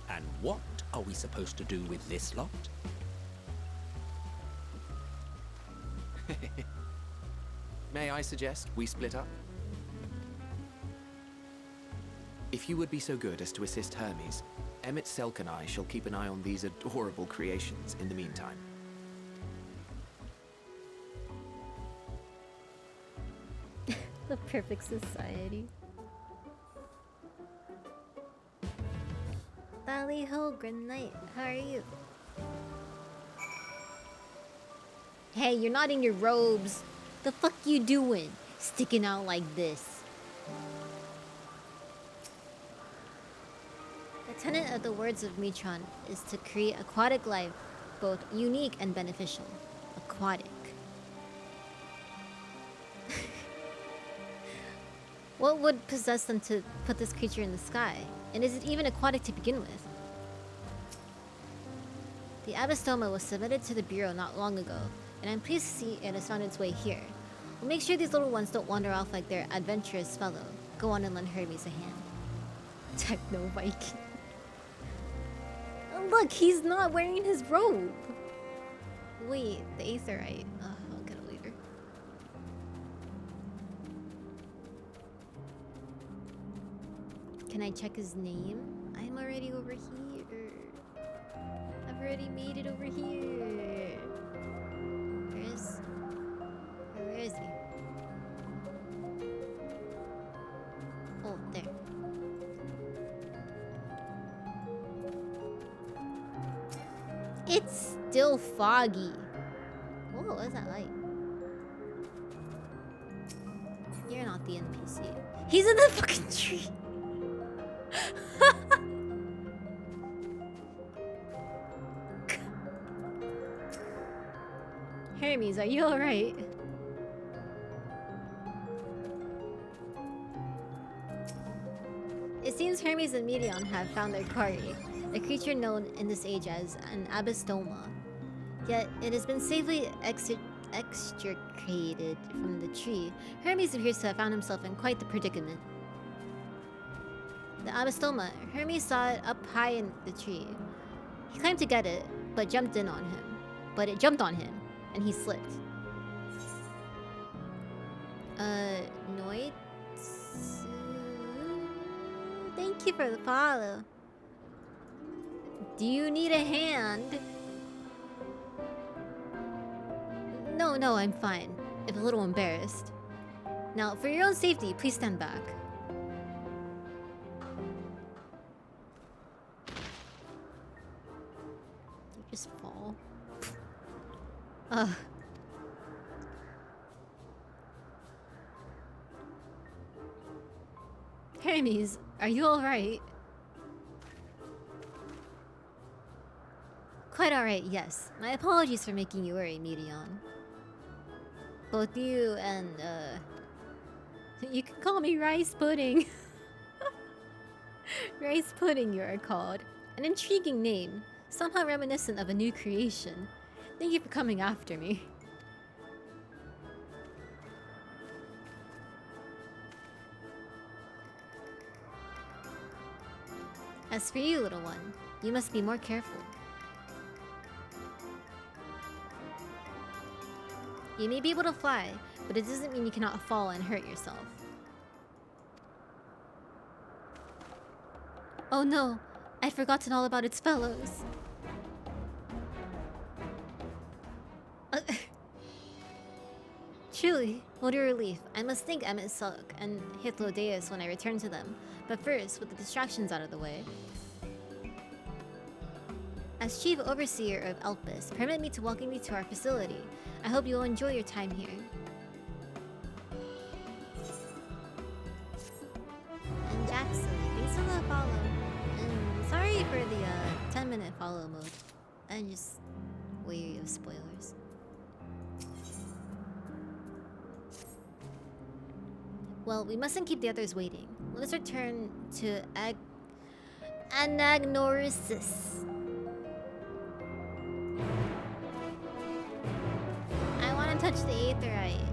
And what are we supposed to do with this lot? May I suggest we split up? If you would be so good as to assist Hermes, Emmett Selk and I shall keep an eye on these adorable creations in the meantime. The perfect society. Valley Holgren Knight, how are you? Hey, you're not in your robes. The fuck you doing? Sticking out like this. The tenet of the words of Metron is to create aquatic life, both unique and beneficial. Aquatic. What would possess them to put this creature in the sky? And is it even aquatic to begin with? The Abystoma was submitted to the Bureau not long ago, and I'm pleased to see it has found its way here. We'll make sure these little ones don't wander off like their adventurous fellow. Go on and lend Hermes a hand. Techno Viking. Oh, look, he's not wearing his robe. Wait, the Aetherite. I'll get it later. Can I check his name? I'm already over here. I've already made it over here. Where is he? Oh, there. It's still foggy. Whoa, what is that light? You're not the NPC. He's in the fucking tree. Hermes, are you alright? It seems Hermes and Meteon have found their quarry, a creature known in this age as an Abystoma. Yet it has been safely extricated from the tree, Hermes appears to have found himself in quite the predicament. The Abastoma. Hermes saw it up high in the tree. He climbed to get it, but jumped in on him. But it jumped on him, and he slipped. Noid? Thank you for the follow. Do you need a hand? No, I'm fine. If a little embarrassed. Now, for your own safety, please stand back. You just fall. Ugh. Hermes, are you alright? Quite alright, yes. My apologies for making you worry, Medion. Both you and, you can call me Rice Pudding. Rice Pudding, you are called. An intriguing name, somehow reminiscent of a new creation. Thank you for coming after me. As for you, little one, you must be more careful. You may be able to fly, but it doesn't mean you cannot fall and hurt yourself. Oh no, I'd forgotten all about its fellows. Truly, what a relief. I must thank Emmet Sulk and Hythlodeus when I return to them. But first, with the distractions out of the way. As Chief Overseer of Elpis, permit me to welcome you to our facility. I hope you'll enjoy your time here. And Jackson, thanks for the follow. And sorry for the 10-minute follow mode. I'm just wary of spoilers. Well, we mustn't keep the others waiting. Let us return to Anagnorisis. I want to touch the Aetherite.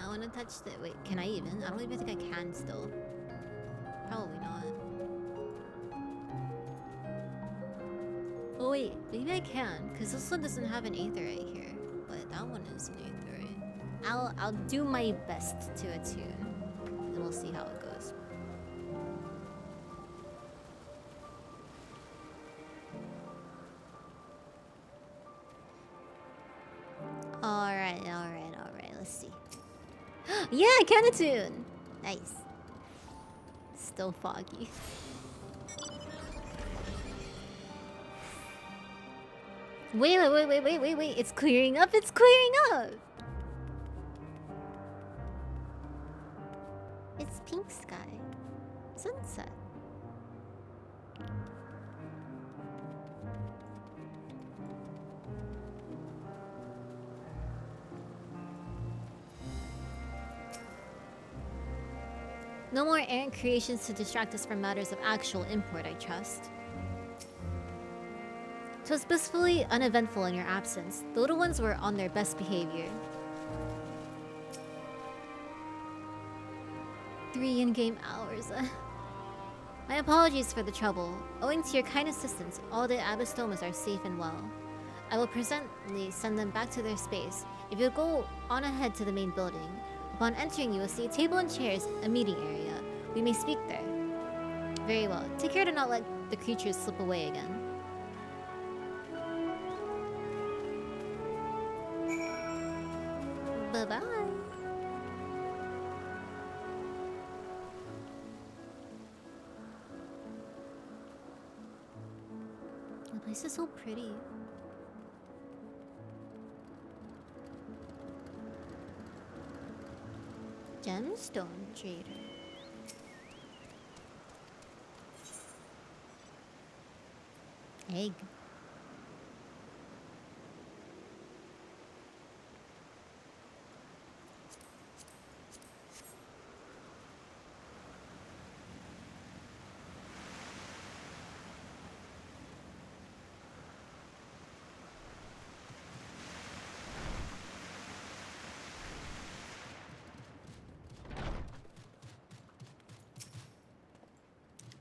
I want to touch the... Wait, can I even? I don't even think I can still. Probably not. Oh wait, maybe I can, because this one doesn't have an Aetherite here. But that one is an Aetherite. I'll do my best to attune. And we'll see how it goes. Alright, let's see. Yeah, I can attune! Nice. Still foggy. Wait, it's clearing up, it's clearing up! It's pink sky. Sunset. No more errant creations to distract us from matters of actual import, I trust. 'Twas blissfully uneventful in your absence. The little ones were on their best behavior. 3 in-game hours. My apologies for the trouble. Owing to your kind assistance, all the Abastomas are safe and well. I will presently send them back to their space. If you'll go on ahead to the main building, upon entering you will see a table and chairs, a meeting area. We may speak there. Very well. Take care to not let the creatures slip away again. Bye-bye. The place is so pretty. Gemstone trader. Egg.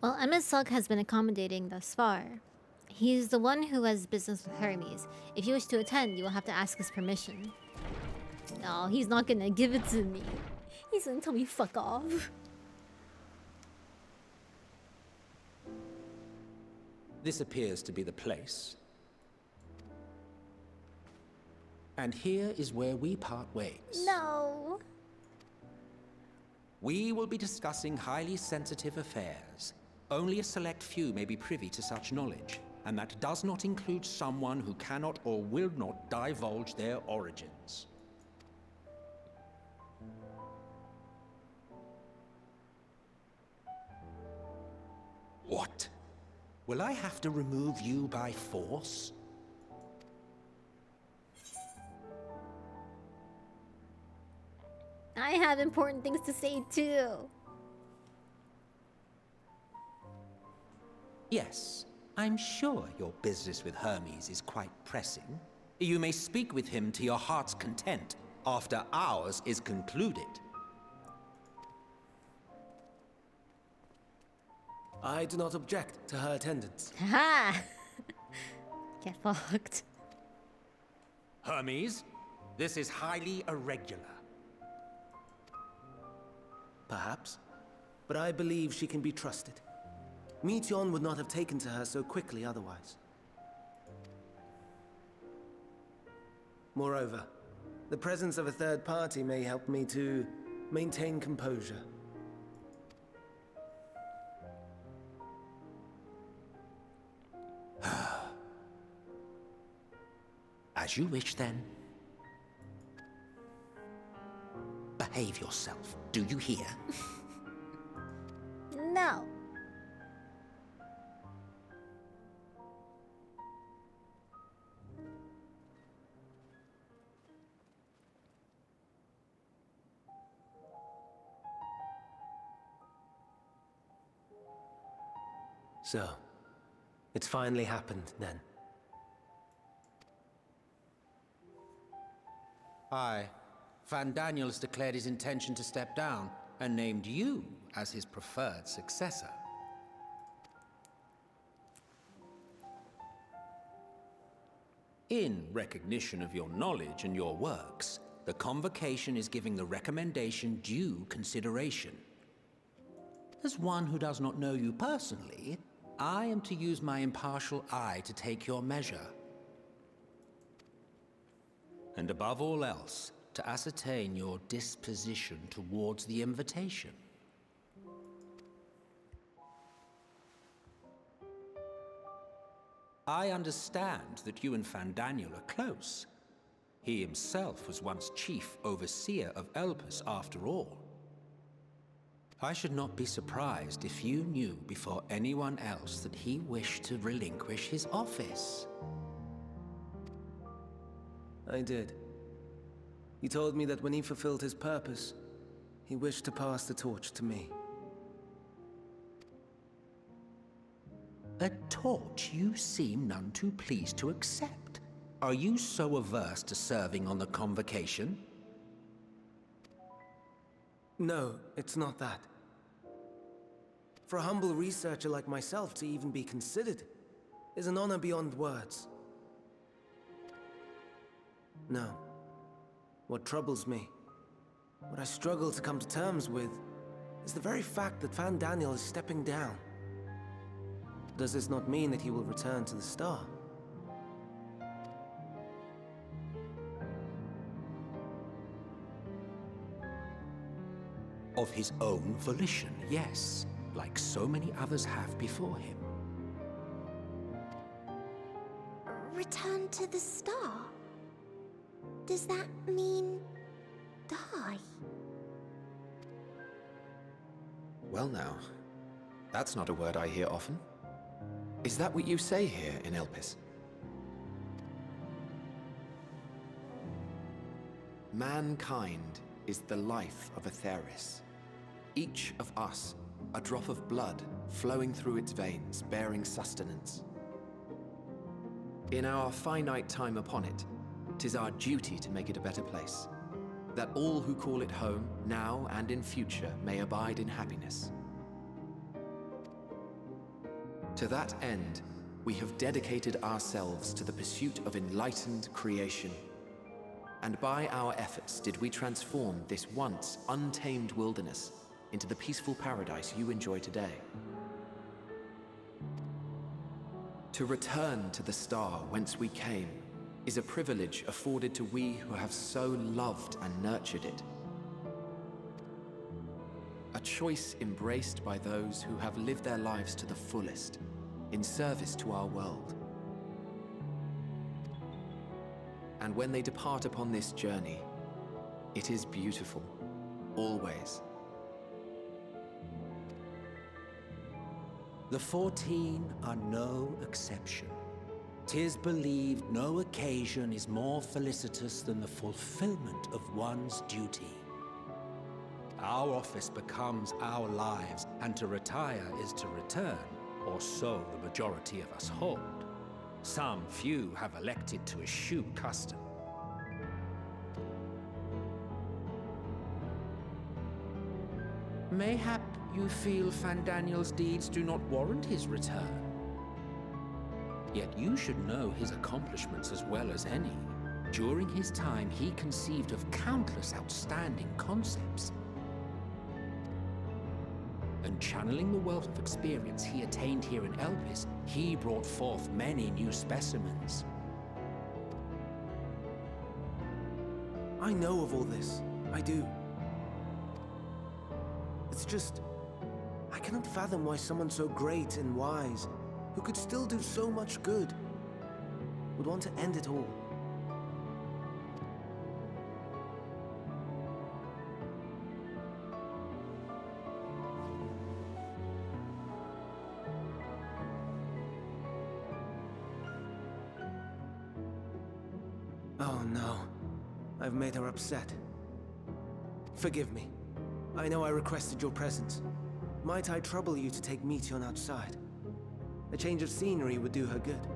Well, Emisug has been accommodating thus far. He's the one who has business with Hermes. If you wish to attend, you will have to ask his permission. No, he's not gonna give it to me. He's gonna tell me fuck off. This appears to be the place. And here is where we part ways. No. We will be discussing highly sensitive affairs. Only a select few may be privy to such knowledge, and that does not include someone who cannot or will not divulge their origins. What? Will I have to remove you by force? I have important things to say too. Yes, I'm sure your business with Hermes is quite pressing. You may speak with him to your heart's content after ours is concluded. I do not object to her attendance. Ha! Get fucked. Hermes, this is highly irregular. Perhaps, but I believe she can be trusted. Meteion would not have taken to her so quickly otherwise. Moreover, the presence of a third party may help me to maintain composure. As you wish, then. Behave yourself, do you hear? No. So, it's finally happened then. Aye. Van Daniels declared his intention to step down and named you as his preferred successor. In recognition of your knowledge and your works, the Convocation is giving the recommendation due consideration. As one who does not know you personally, I am to use my impartial eye to take your measure. And above all else, to ascertain your disposition towards the invitation. I understand that you and Fandaniel are close. He himself was once chief overseer of Elpis after all. I should not be surprised if you knew before anyone else that he wished to relinquish his office. I did. He told me that when he fulfilled his purpose, he wished to pass the torch to me. A torch you seem none too pleased to accept. Are you so averse to serving on the Convocation? No, it's not that. For a humble researcher like myself to even be considered is an honor beyond words. No. What troubles me, what I struggle to come to terms with, is the very fact that Fandaniel is stepping down. Does this not mean that he will return to the Star? Of his own volition, yes, like so many others have before him. Return to the Star? Does that mean die? Well now, that's not a word I hear often. Is that what you say here in Elpis? Mankind is the life of Atheris. Each of us, a drop of blood flowing through its veins, bearing sustenance. In our finite time upon it, 'tis our duty to make it a better place, that all who call it home, now and in future, may abide in happiness. To that end, we have dedicated ourselves to the pursuit of enlightened creation. And by our efforts did we transform this once untamed wilderness into the peaceful paradise you enjoy today. To return to the star whence we came is a privilege afforded to we who have so loved and nurtured it. A choice embraced by those who have lived their lives to the fullest, in service to our world. And when they depart upon this journey, it is beautiful, always. The 14 are no exception. 'Tis believed no occasion is more felicitous than the fulfillment of one's duty. Our office becomes our lives, and to retire is to return, or so the majority of us hold. Some few have elected to eschew custom. Mayhap you feel Fandaniel's deeds do not warrant his return. Yet you should know his accomplishments as well as any. During his time, he conceived of countless outstanding concepts. And channeling the wealth of experience he attained here in Elpis, he brought forth many new specimens. I know of all this. I do. It's just, I cannot fathom why someone so great and wise, who could still do so much good, would want to end it all. Oh no, I've made her upset. Forgive me. I know I requested your presence. Might I trouble you to take Meteon outside? A change of scenery would do her good.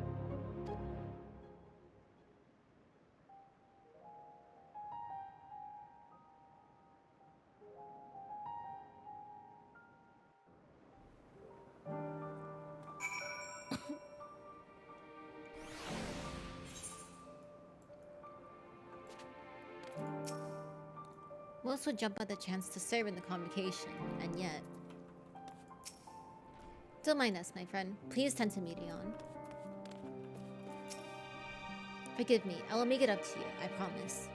Most would jump at the chance to serve in the convocation, and yet... Don't mind us, my friend. Please tend to Meteon. Forgive me. I will make it up to you. I promise.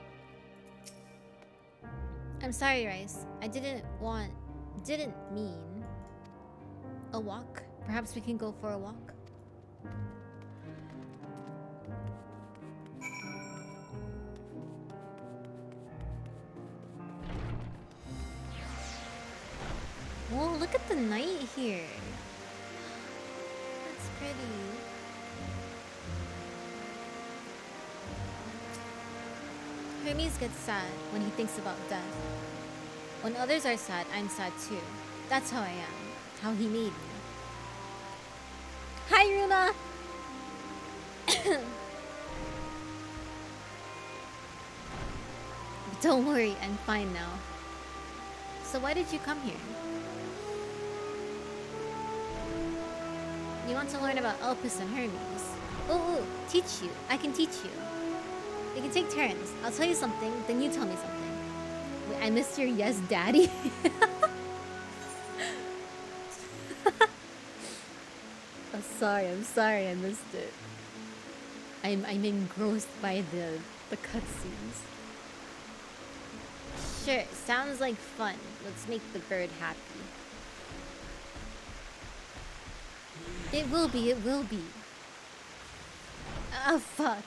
I'm sorry, Rice. I didn't mean... A walk? Perhaps we can go for a walk? Whoa, look at the night here. That's pretty. Hermes gets sad when he thinks about death. When others are sad, I'm sad too. That's how I am. How he made me. Hi, Runa! Don't worry, I'm fine now. So why did you come here? You want to learn about Elpis and Hermes. Oh, teach you. I can teach you. We can take turns. I'll tell you something, then you tell me something. Wait, I missed your yes, daddy. I'm sorry, I missed it. I'm engrossed by the cutscenes. Sure, sounds like fun. Let's make the bird happy. It will be, it will be. Oh, fuck.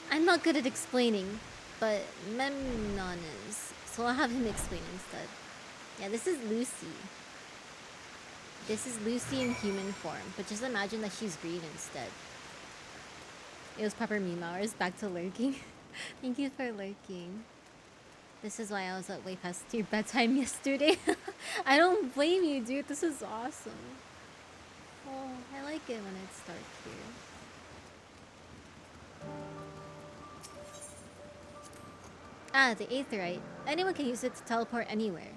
I'm not good at explaining, but Memnon is, so I'll have him explain instead. Yeah, this is Lucy. This is Lucy in human form, but just imagine that she's green instead. It was proper meme hours, back to lurking. Thank you for lurking. This is why I was up way past your bedtime yesterday. I don't blame you, dude. This is awesome. Oh, I like it when it's dark here. Ah, the Aetherite. Anyone can use it to teleport anywhere.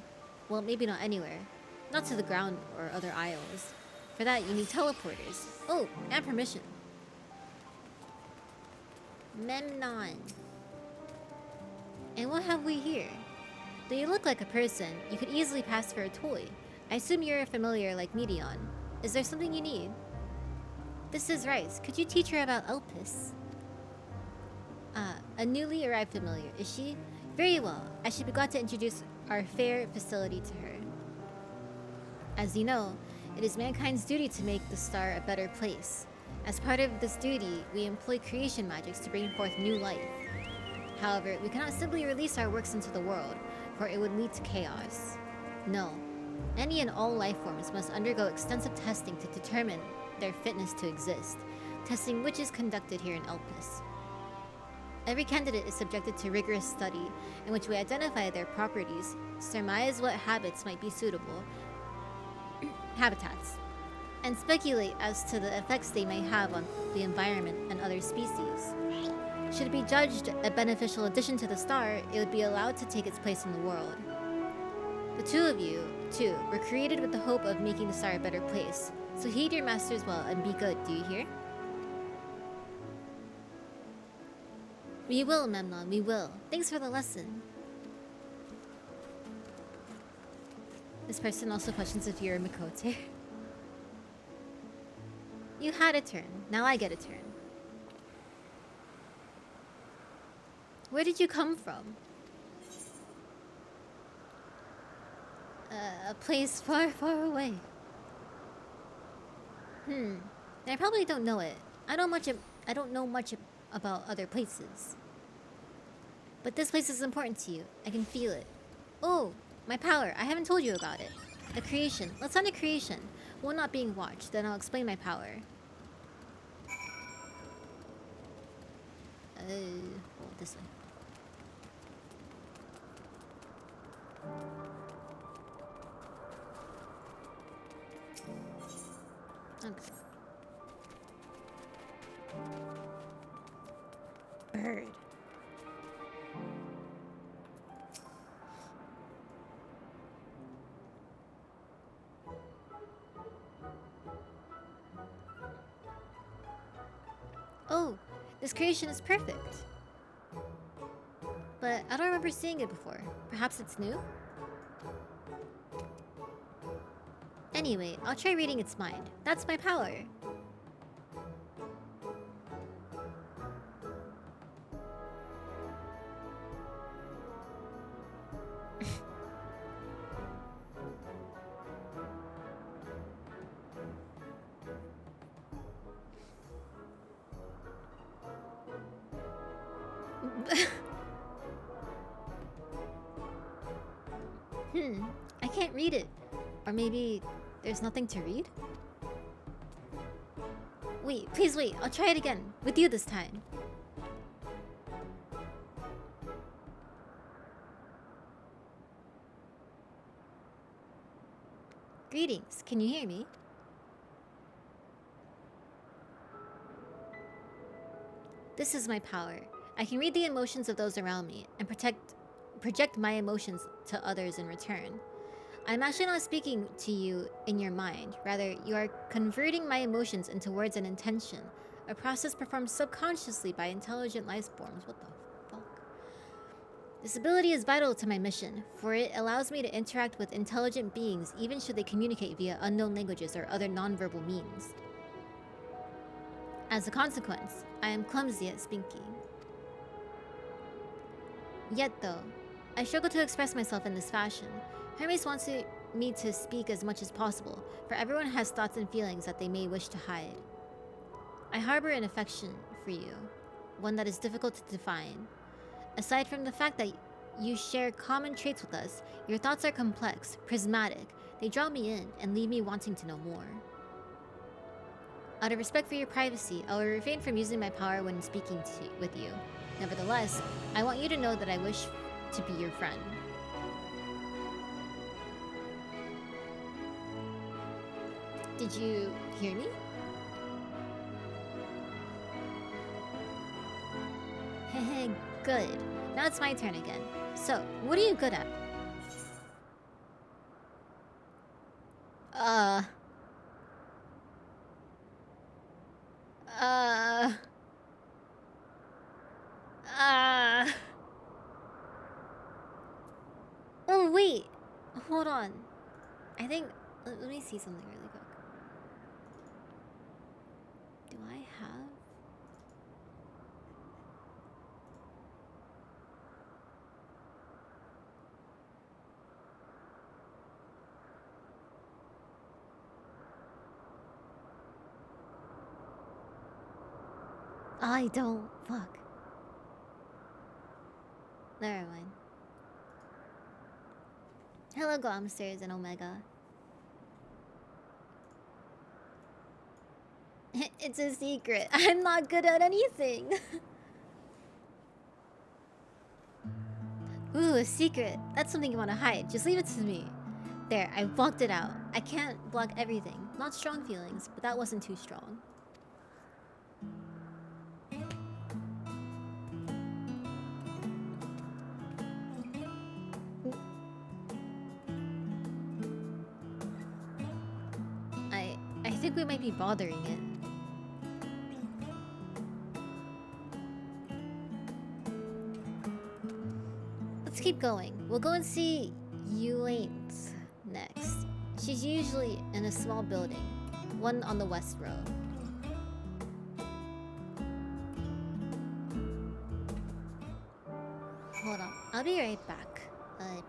Well, maybe not anywhere. Not to the ground or other isles. For that, you need teleporters. Oh, and permission. Memnon. And what have we here? Though you look like a person, you could easily pass for a toy. I assume you're a familiar like Medion. Is there something you need? This is Rice. Could you teach her about Elpis? A newly arrived familiar, is she? Very well. I should be glad to introduce our fair facility to her. As you know, it is mankind's duty to make the star a better place. As part of this duty, we employ creation magics to bring forth new life. However, we cannot simply release our works into the world, for it would lead to chaos. No. Any and all life forms must undergo extensive testing to determine their fitness to exist, testing which is conducted here in Elpis. Every candidate is subjected to rigorous study, in which we identify their properties, surmise what habits might be suitable, habitats, and speculate as to the effects they may have on the environment and other species. Should it be judged a beneficial addition to the star, it would be allowed to take its place in the world. The two of you, too, were created with the hope of making the star a better place, so heed your masters well and be good, do you hear? We will, Memnon, we will. Thanks for the lesson. This person also questions if you're a Mikote. You had a turn, now I get a turn. Where did you come from? A place far, far away. I probably don't know it. I don't know much about other places. But this place is important to you. I can feel it. Oh, my power. I haven't told you about it. A creation. Let's find a creation. One not being watched. Then I'll explain my power. This way. Okay. Bird. Oh, this creation is perfect. But I don't remember seeing it before. Perhaps it's new? Anyway, I'll try reading its mind. That's my power. I can't read it. Or maybe there's nothing to read? Wait, please wait. I'll try it again. With you this time. Greetings. Can you hear me? This is my power. I can read the emotions of those around me and project my emotions to others in return. I'm actually not speaking to you in your mind. Rather, you are converting my emotions into words and intention, a process performed subconsciously by intelligent life forms. What the fuck? This ability is vital to my mission, for it allows me to interact with intelligent beings even should they communicate via unknown languages or other nonverbal means. As a consequence, I am clumsy at speaking. Yet though, I struggle to express myself in this fashion. Hermes wants me to speak as much as possible, for everyone has thoughts and feelings that they may wish to hide. I harbor an affection for you, one that is difficult to define. Aside from the fact that you share common traits with us, your thoughts are complex, prismatic. They draw me in and leave me wanting to know more. Out of respect for your privacy, I will refrain from using my power when speaking with you. Nevertheless, I want you to know that I wish to be your friend. Did you hear me? Hehe, good. Now it's my turn again. So, what are you good at? I think. Let me see something really quick. Do I have? I don't. Fuck. Never mind. Hello, Glomsters and Omega. It's a secret. I'm not good at anything. Ooh, a secret. That's something you want to hide. Just leave it to me. There, I blocked it out. I can't block everything. Not strong feelings, but that wasn't too strong. I think we might be bothering it. Let's keep going. We'll go and see Yulane's next. She's usually in a small building, one on the west row. Hold on, I'll be right back.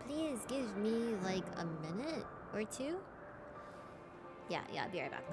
Please give me like a minute or two. Yeah, I'll be right back.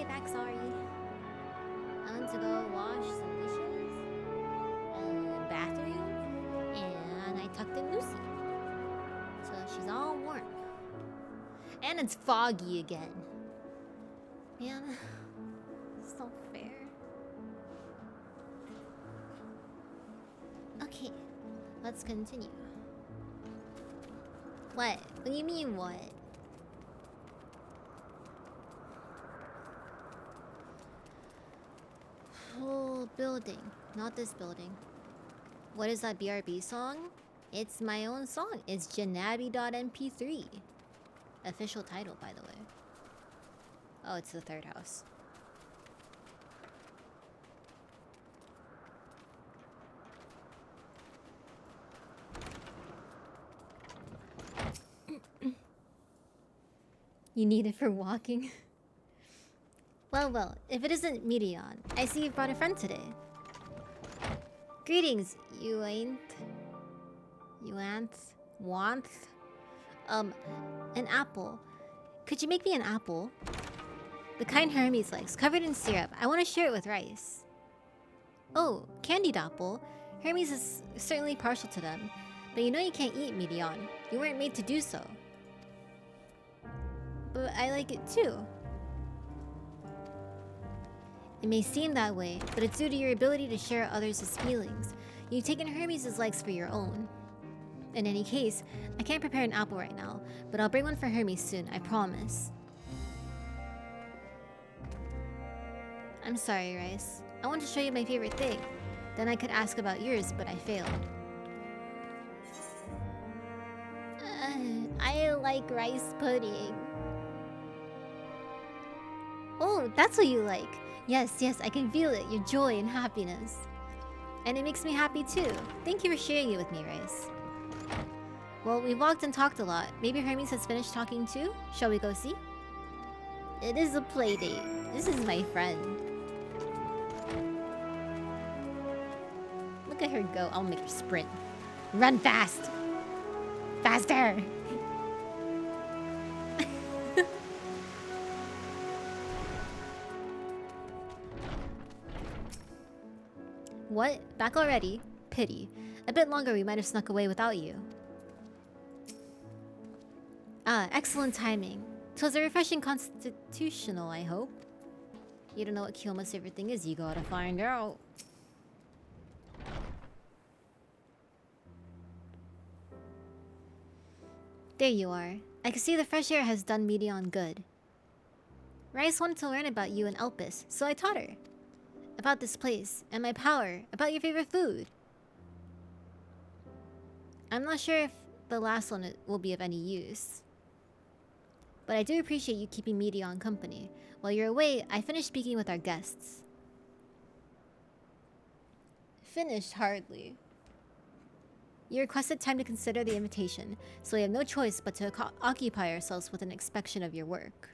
back, sorry. I went to go wash some dishes in the bathroom, and I tucked in Lucy. So she's all warm. And it's foggy again. Man, it's not fair. Okay, let's continue. What? What do you mean, what? Whole building, not this building. What is that BRB song? It's my own song. It's Janabi.mp3. Official title, by the way. Oh, it's the third house. You need it for walking? Well, if it isn't Medion, I see you've brought a friend today. Greetings, you ain't... want? An apple. Could you make me an apple? The kind Hermes likes, covered in syrup. I want to share it with rice. Oh, candied apple. Hermes is certainly partial to them, but you know you can't eat Medion. You weren't made to do so. But I like it too. It may seem that way, but it's due to your ability to share others' feelings. You've taken Hermes' likes for your own. In any case, I can't prepare an apple right now, but I'll bring one for Hermes soon, I promise. I'm sorry, Rice. I want to show you my favorite thing. Then I could ask about yours, but I failed. I like rice pudding. Oh, that's what you like. Yes, I can feel it, your joy and happiness. And it makes me happy too. Thank you for sharing it with me, Rice. Well, we walked and talked a lot. Maybe Hermes has finished talking too? Shall we go see? It is a play date. This is my friend. Look at her go. I'll make her sprint. Run fast! Faster! What? Back already? Pity. A bit longer we might have snuck away without you. Ah, excellent timing. 'Twas a refreshing constitutional, I hope. You don't know what Kyoma's favorite thing is, you gotta find out. There you are. I can see the fresh air has done Medion good. Rice wanted to learn about you and Elpis, so I taught her. About this place, and my power, about your favorite food. I'm not sure if the last one will be of any use. But I do appreciate you keeping Medion company. While you're away, I finished speaking with our guests. Finished hardly. You requested time to consider the invitation, so we have no choice but to occupy ourselves with an inspection of your work.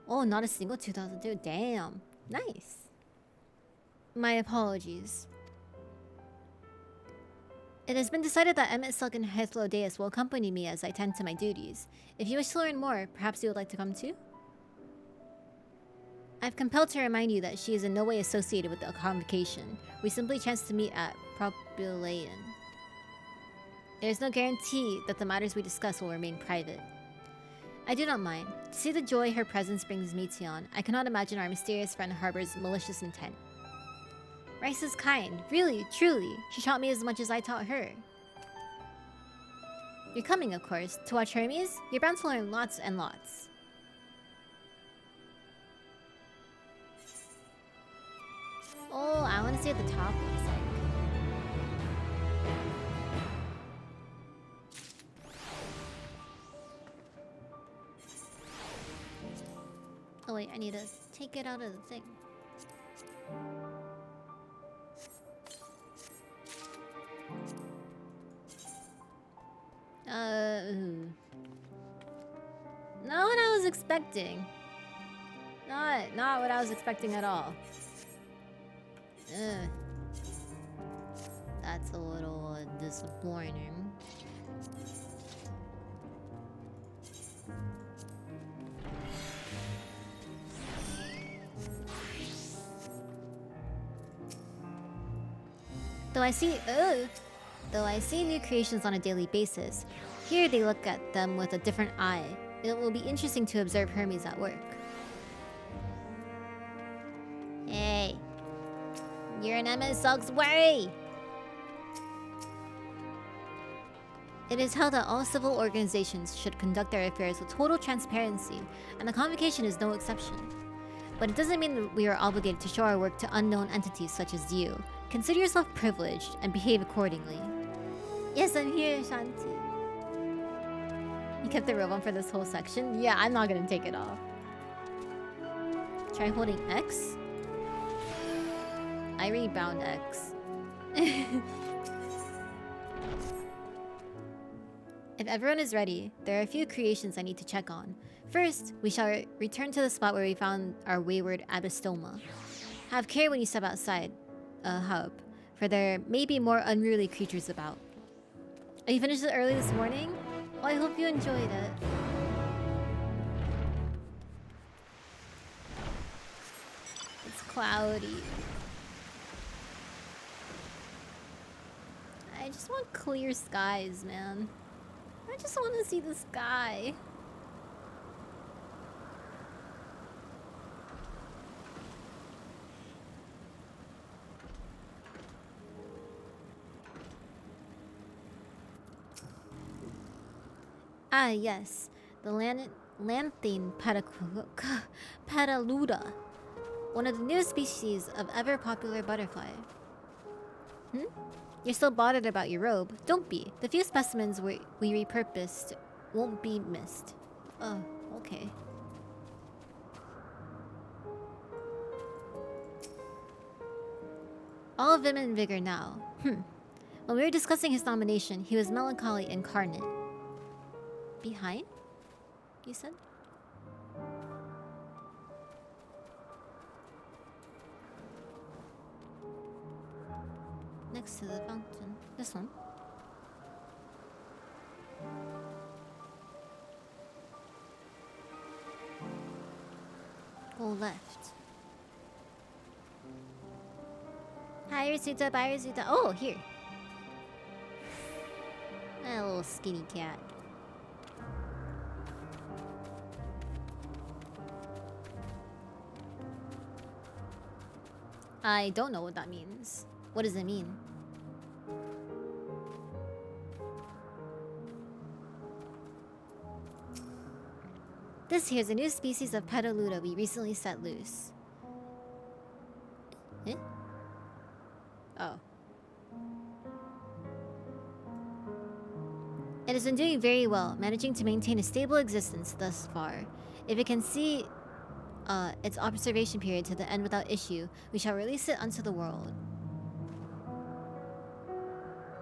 Oh, not a single 2002. Damn. Nice. My apologies. It has been decided that Emmett Silk and Hythlodeus will accompany me as I tend to my duties. If you wish to learn more, perhaps you would like to come too? I've compelled to remind you that she is in no way associated with the convocation. We simply chanced to meet at Propylaeon. There is no guarantee that the matters we discuss will remain private. I do not mind. To see the joy her presence brings Meteion, I cannot imagine our mysterious friend harbors malicious intent. Rice is kind. Really, truly. She taught me as much as I taught her. You're coming, of course. To watch Hermes? You're bound to learn lots and lots. Oh, I want to see what the top looks like. Oh wait, I need to take it out of the thing. Not what I was expecting. Not what I was expecting at all. Ugh. That's a little disappointing. Though I see new creations on a daily basis, here they look at them with a different eye. It will be interesting to observe Hermes at work. Hey, you're an MSOG's way! It is held that all civil organizations should conduct their affairs with total transparency, and the convocation is no exception. But it doesn't mean that we are obligated to show our work to unknown entities such as you. Consider yourself privileged and behave accordingly. Yes, I'm here, Shanti. You kept the robe on for this whole section? Yeah, I'm not gonna take it off. Try holding X? I rebound X. If everyone is ready, there are a few creations I need to check on. First, we shall return to the spot where we found our wayward Abystoma. Have care when you step outside hub, for there may be more unruly creatures about. Oh, you finished it early this morning? Well, I hope you enjoyed it. It's cloudy. I just want clear skies, man. I just want to see the sky. Ah, yes. The Lanthine petaluda. One of the newest species of ever-popular butterfly. You're still bothered about your robe. Don't be. The few specimens we repurposed won't be missed. Oh, okay. All vim and vigor now. When we were discussing his nomination, he was melancholy incarnate. Behind? You said? Next to the fountain. This one. Go left. Hi, Rasuta, bye, Rasuta. Oh, here. A little skinny cat. I don't know what that means. What does it mean? This here's a new species of Petaluda we recently set loose. Eh? Oh. It has been doing very well, managing to maintain a stable existence thus far. If it can see its observation period to the end without issue, we shall release it unto the world.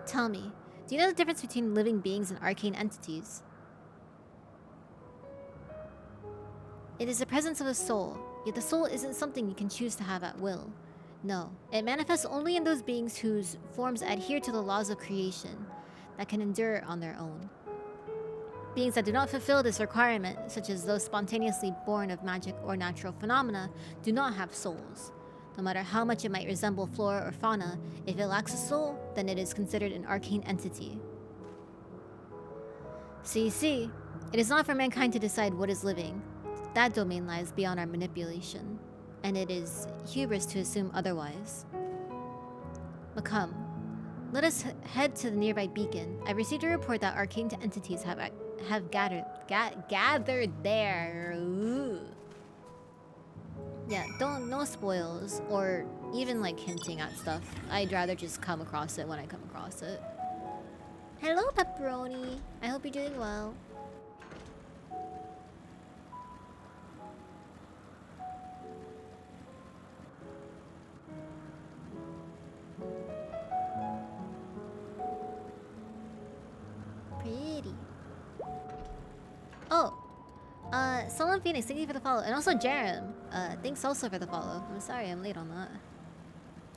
Tell me, do you know the difference between living beings and arcane entities? It is the presence of a soul, yet the soul isn't something you can choose to have at will. No, it manifests only in those beings whose forms adhere to the laws of creation, that can endure on their own. Beings that do not fulfill this requirement, such as those spontaneously born of magic or natural phenomena, do not have souls. No matter how much it might resemble flora or fauna, if it lacks a soul, then it is considered an arcane entity. So you see, it is not for mankind to decide what is living. That domain lies beyond our manipulation, and it is hubris to assume otherwise. But come, let us head to the nearby beacon. I've received a report that arcane entities have gathered there. Ooh. Yeah, no spoils or even like hinting at stuff. I'd rather just come across it when I come across it. Hello, Pepperoni. I hope you're doing well. Pretty. Oh, Solemn Phoenix, thank you for the follow. And also Jerem, thanks also for the follow. I'm sorry I'm late on that.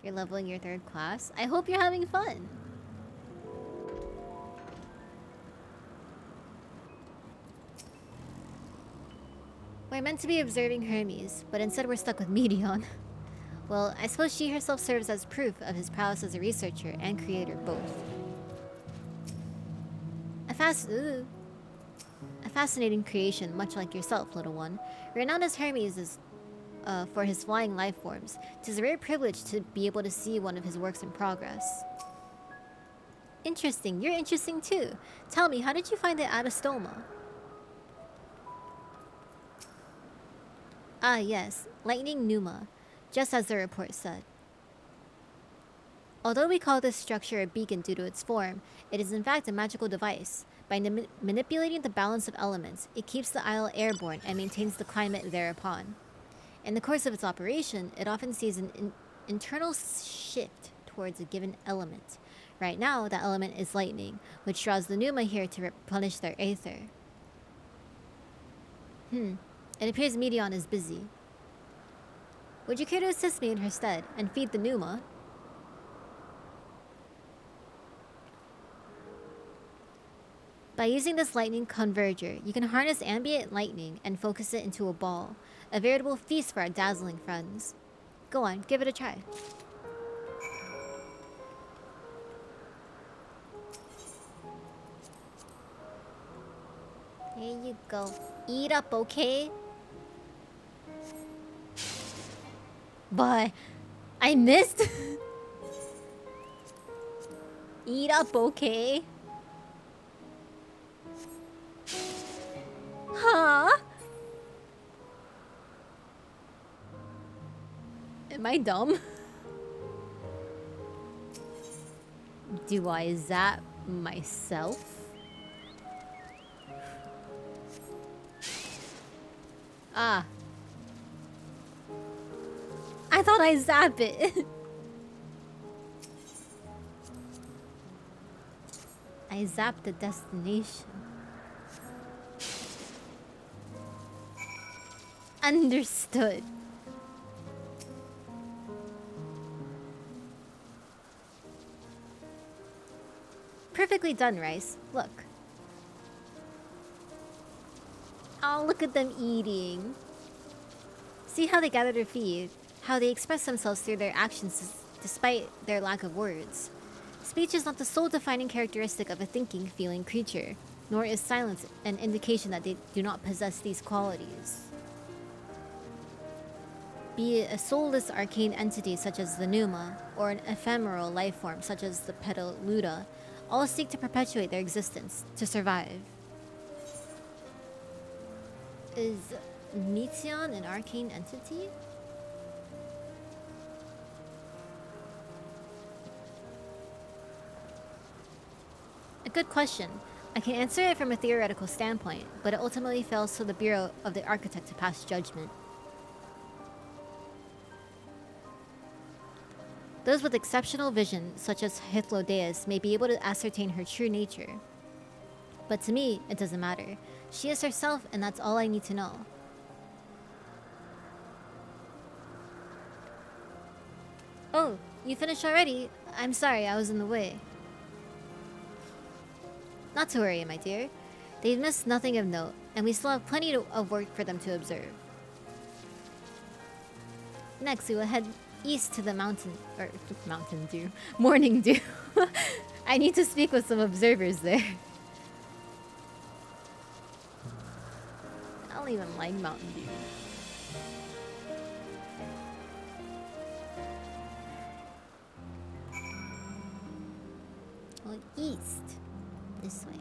You're leveling your 3rd class. I hope you're having fun. We're meant to be observing Hermes, but instead we're stuck with Medion. Well, I suppose she herself serves as proof of his prowess as a researcher and creator both. A fascinating creation, much like yourself, little one. Renowned as Hermes is for his flying life forms, 'tis a rare privilege to be able to see one of his works in progress. Interesting. You're interesting too. Tell me, how did you find the Atastoma? Ah, yes. Lightning Pneuma, just as the report said. Although we call this structure a beacon due to its form, it is in fact a magical device. By manipulating the balance of elements, it keeps the isle airborne and maintains the climate thereupon. In the course of its operation, it often sees an internal shift towards a given element. Right now, that element is lightning, which draws the Pneuma here to replenish their aether. It appears Medion is busy. Would you care to assist me in her stead and feed the Pneuma? By using this lightning converger, you can harness ambient lightning and focus it into a ball. A veritable feast for our dazzling friends. Go on, give it a try. There you go. Eat up, okay? But I missed. Eat up, okay? Huh? Am I dumb? Do I zap myself? Ah. I thought I zap it. I zapped the destination. Understood. Perfectly done, Rice. Look. Oh, look at them eating. See how they gather their feed, how they express themselves through their actions despite their lack of words. Speech is not the sole defining characteristic of a thinking, feeling creature, nor is silence an indication that they do not possess these qualities. Be it a soulless arcane entity such as the Pneuma, or an ephemeral life form such as the Petaluda, all seek to perpetuate their existence, to survive. Is Meteion an arcane entity? A good question. I can answer it from a theoretical standpoint, but it ultimately falls to the Bureau of the Architect to pass judgment. Those with exceptional vision, such as Hythlodeus, may be able to ascertain her true nature. But to me, it doesn't matter. She is herself, and that's all I need to know. Oh, you finished already? I'm sorry, I was in the way. Not to worry, my dear. They've missed nothing of note, and we still have plenty of work for them to observe. Next, we will head east to the Mountain Dew. Morning Dew. I need to speak with some observers there. I don't even like Mountain Dew. Well, east. This way.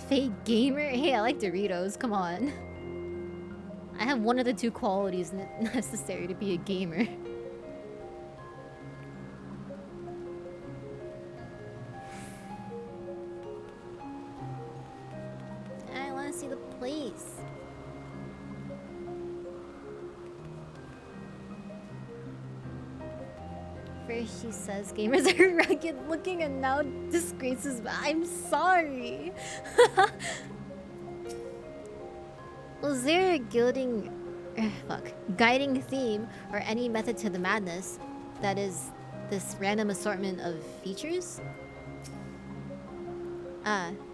Fake gamer? Hey, I like Doritos, come on. I have one of the two qualities necessary to be a gamer. I want to see the place. First she says gamers are rugged looking and now disgraces. I'm sorry. Was there a guiding theme or any method to the madness that is this random assortment of features?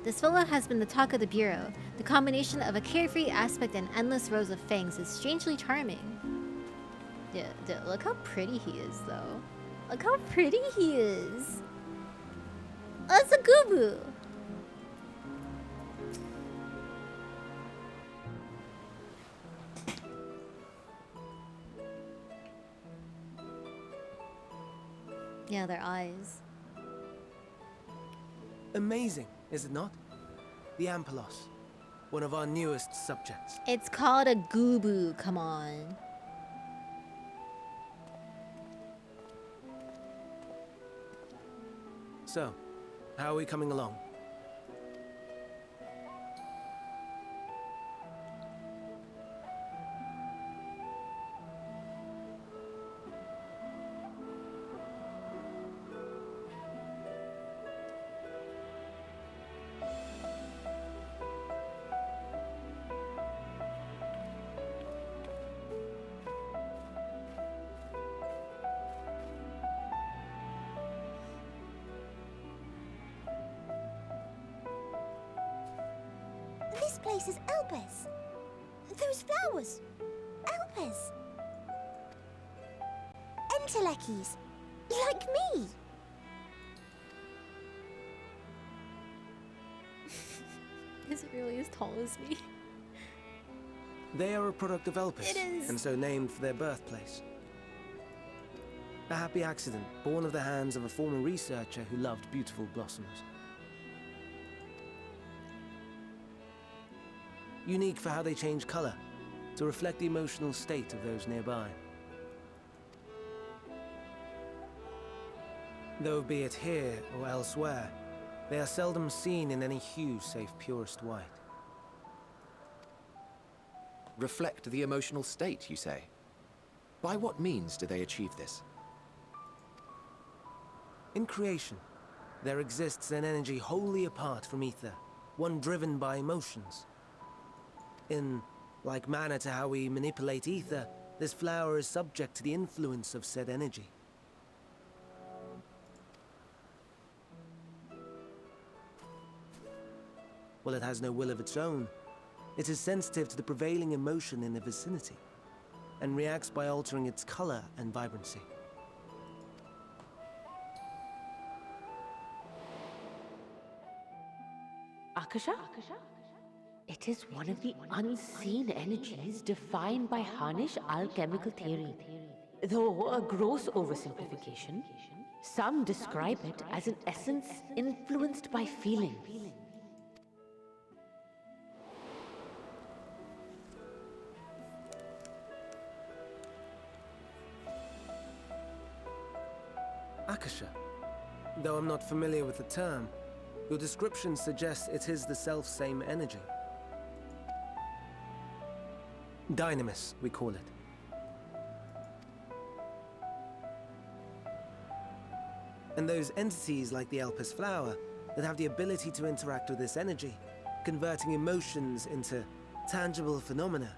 This fellow has been the talk of the Bureau. The combination of a carefree aspect and endless rows of fangs is strangely charming. Look how pretty he is, though. Look how pretty he is. That's a Gubu. Yeah, their eyes. Amazing, is it not? The Ampelos, one of our newest subjects. It's called a Gubu, come on. So, how are we coming along? This place is Elpis. Those flowers. Elpis. Entelekis. Like me. Is it really as tall as me? They are a product of Elpis, It is. and so named for their birthplace. A happy accident, born of the hands of a former researcher who loved beautiful blossoms. Unique for how they change color, to reflect the emotional state of those nearby. Though be it here or elsewhere, they are seldom seen in any hue save purest white. Reflect the emotional state, you say? By what means do they achieve this? In creation, there exists an energy wholly apart from ether, one driven by emotions. In like manner to how we manipulate ether, this flower is subject to the influence of said energy. While it has no will of its own, it is sensitive to the prevailing emotion in the vicinity, and reacts by altering its color and vibrancy. Akasha? It is one of the unseen energies defined by Harnish alchemical theory. Though a gross oversimplification, some describe it as an essence influenced by feeling. Akasha. Though I'm not familiar with the term, your description suggests it is the self-same energy. Dynamis, we call it. And those entities like the Elpis flower that have the ability to interact with this energy, converting emotions into tangible phenomena,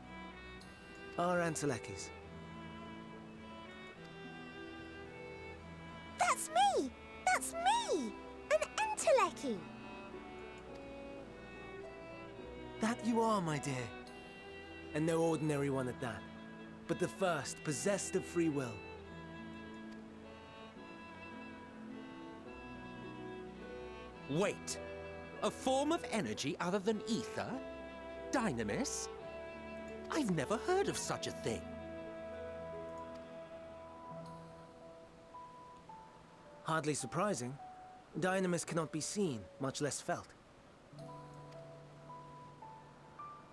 are Entelekis. That's me! That's me! An Enteleki! That you are, my dear. And no ordinary one at that, but the first possessed of free will. Wait. A form of energy other than ether? Dynamis? I've never heard of such a thing. Hardly surprising. Dynamis cannot be seen, much less felt.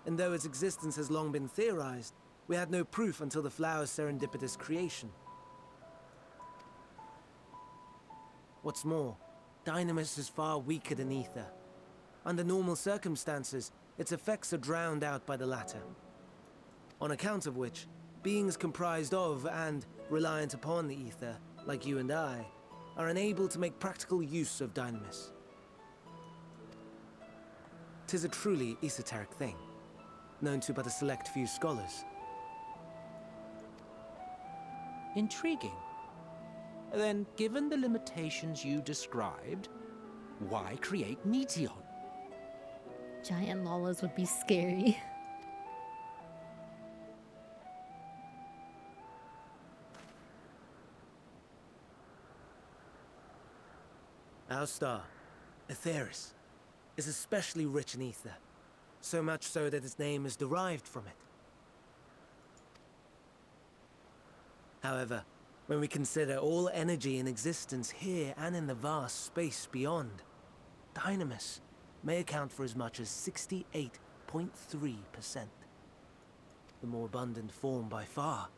And though its existence has long been theorized, we had no proof until the flower's serendipitous creation. What's more, Dynamis is far weaker than ether. Under normal circumstances, its effects are drowned out by the latter. On account of which, beings comprised of and reliant upon the ether, like you and I, are unable to make practical use of Dynamis. 'Tis a truly esoteric thing, known to but a select few scholars. Intriguing. Then, given the limitations you described, why create Meteon? Giant Lalas would be scary. Our star, Aetheris, is especially rich in ether. So much so that its name is derived from it. However, when we consider all energy in existence here and in the vast space beyond, Dynamis may account for as much as 68.3%. The more abundant form by far.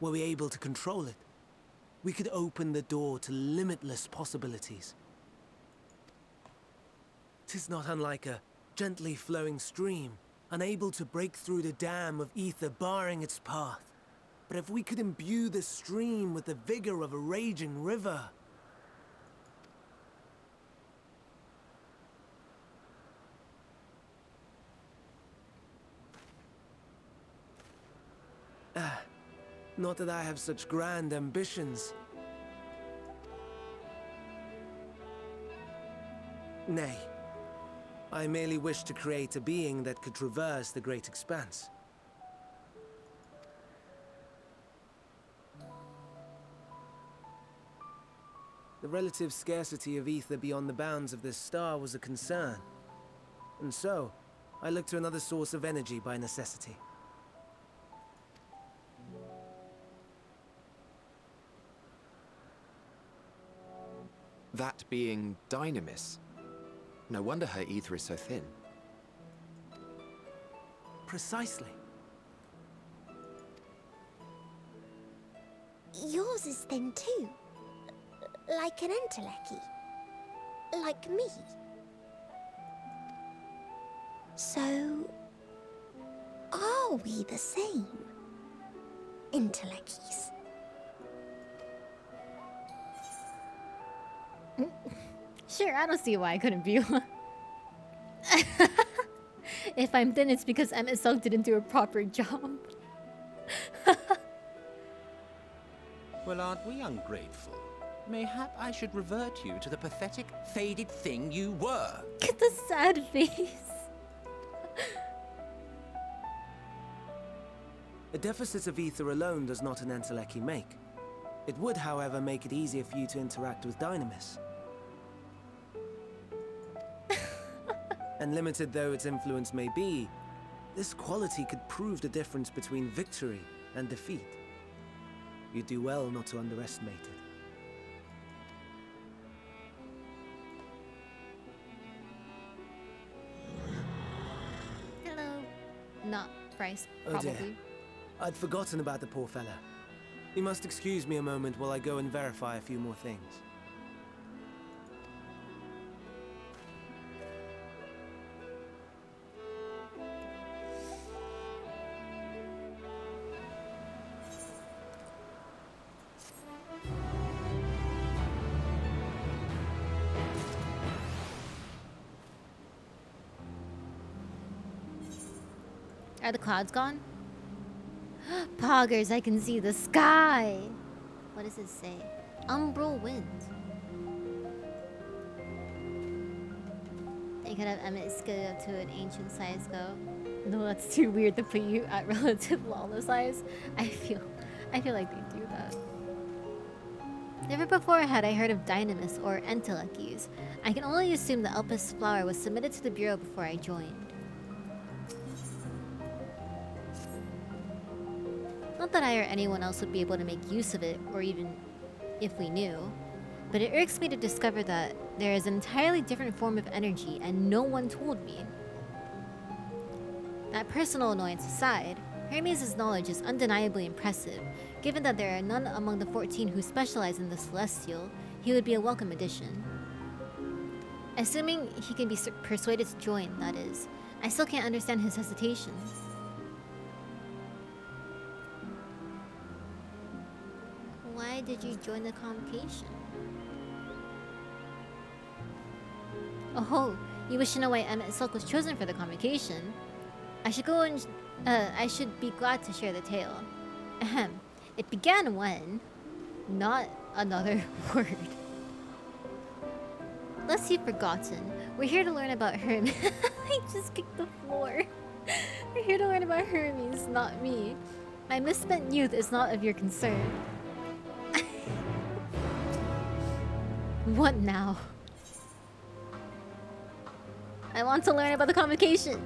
Were we able to control it, we could open the door to limitless possibilities. 'Tis not unlike a gently flowing stream, unable to break through the dam of ether barring its path. But if we could imbue the stream with the vigor of a raging river... Not that I have such grand ambitions. Nay. I merely wish to create a being that could traverse the great expanse. The relative scarcity of ether beyond the bounds of this star was a concern. And so, I looked to another source of energy by necessity. That being Dynamis. No wonder her ether is so thin. Precisely. Yours is thin too. Like an Enteleki. Like me. So... are we the same? Entelekis. Sure, I don't see why I couldn't be one. If I'm thin, it's because Emmett Silk didn't do a proper job. Well, aren't we ungrateful? Mayhap I should revert you to the pathetic, faded thing you were. Get the sad face. A deficit of ether alone does not an Enteleki make. It would, however, make it easier for you to interact with Dynamis. And limited though its influence may be, this quality could prove the difference between victory and defeat. You'd do well not to underestimate it. Hello. Not Bryce, Oh probably. dear. I'd forgotten about the poor fella. You must excuse me a moment while I go and verify a few more things. Are the clouds gone? Poggers, I can see the sky! What does it say? Umbral wind. They could have Emmett scale up to an ancient size go. No, that's too weird to put you at relative Lala size. I feel like they do that. Never before had I heard of Dynamis or Entelekis. I can only assume the Elpis flower was submitted to the Bureau before I joined. Not that I or anyone else would be able to make use of it, or even if we knew, but it irks me to discover that there is an entirely different form of energy and no one told me. That personal annoyance aside, Hermes' knowledge is undeniably impressive. Given that there are none among the 14 who specialize in the Celestial, he would be a welcome addition. Assuming he can be persuaded to join, that is. I still can't understand his hesitation. Why did you join the convocation? Oh, you wish to know why Emmett Silk was chosen for the convocation? I should go and I should be glad to share the tale. Ahem. It began when... Not another word. Lest you've forgotten, We're here to learn about Hermes. I just kicked the floor. We're here to learn about Hermes, not me. My misspent youth is not of your concern. What now? I want to learn about the convocation.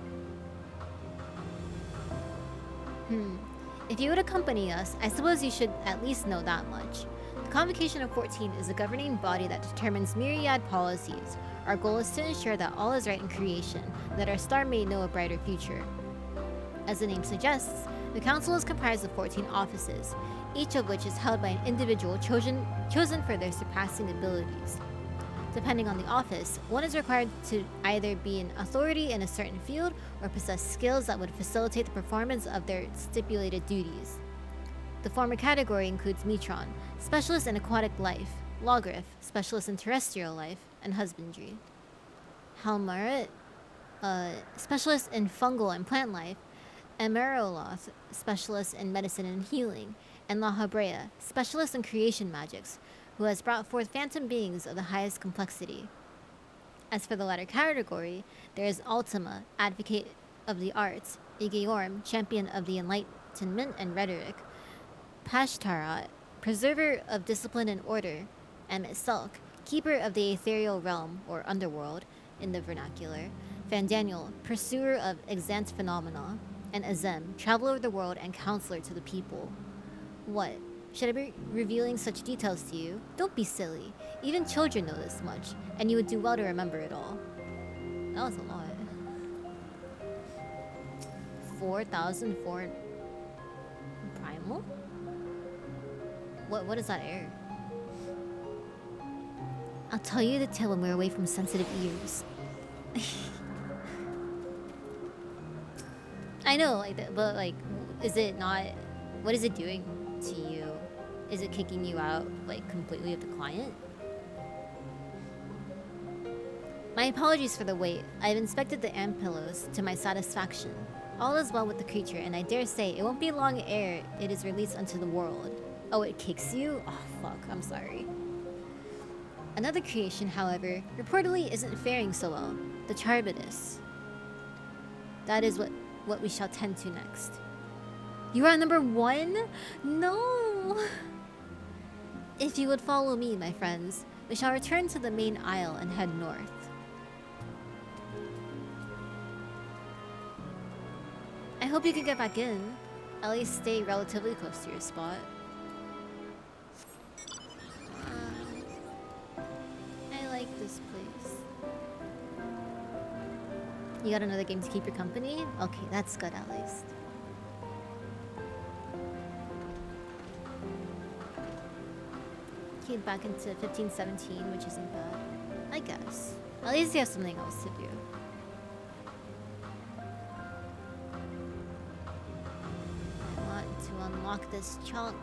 If you would accompany us, I suppose you should at least know that much. The Convocation of 14 is a governing body that determines myriad policies. Our goal is to ensure that all is right in creation, and that our star may know a brighter future. As the name suggests, the Council is comprised of 14 offices, each of which is held by an individual chosen for their surpassing abilities. Depending on the office, one is required to either be an authority in a certain field or possess skills that would facilitate the performance of their stipulated duties. The former category includes Metron, specialist in aquatic life, Logrith, specialist in terrestrial life and husbandry, Halmarit, specialist in fungal and plant life, Emeroloth, specialist in medicine and healing, and La Habrea, specialist in creation magics, who has brought forth phantom beings of the highest complexity. As for the latter category, there is Ultima, advocate of the arts, Igeorm, champion of the enlightenment and rhetoric, Pashtarat, preserver of discipline and order, Emitselk, keeper of the ethereal realm, or underworld, in the vernacular, Fandaniel, pursuer of extant phenomena, and Azem, traveler of the world and counselor to the people. What? Should I be revealing such details to you? Don't be silly. Even children know this much, and you would do well to remember it all. That was a lot. 4,004 primal? What is that air? I'll tell you the tale when we're away from sensitive ears. I know, but is it not? What is it doing to you? Is it kicking you out, completely of the client? My apologies for the wait. I've inspected the ant pillows to my satisfaction. All is well with the creature, and I dare say it won't be long ere it is released unto the world. Oh, it kicks you? Oh, fuck. I'm sorry. Another creation, however, reportedly isn't faring so well. The Charbidus. That is what we shall tend to next. You are at number 1? No! If you would follow me, my friends, we shall return to the main aisle and head north. I hope you can get back in. At least stay relatively close to your spot. I like this place. You got another game to keep your company? Okay, that's good at least. Back into 15-17, which isn't bad, I guess. At least you have something else to do. I want to unlock this chunk.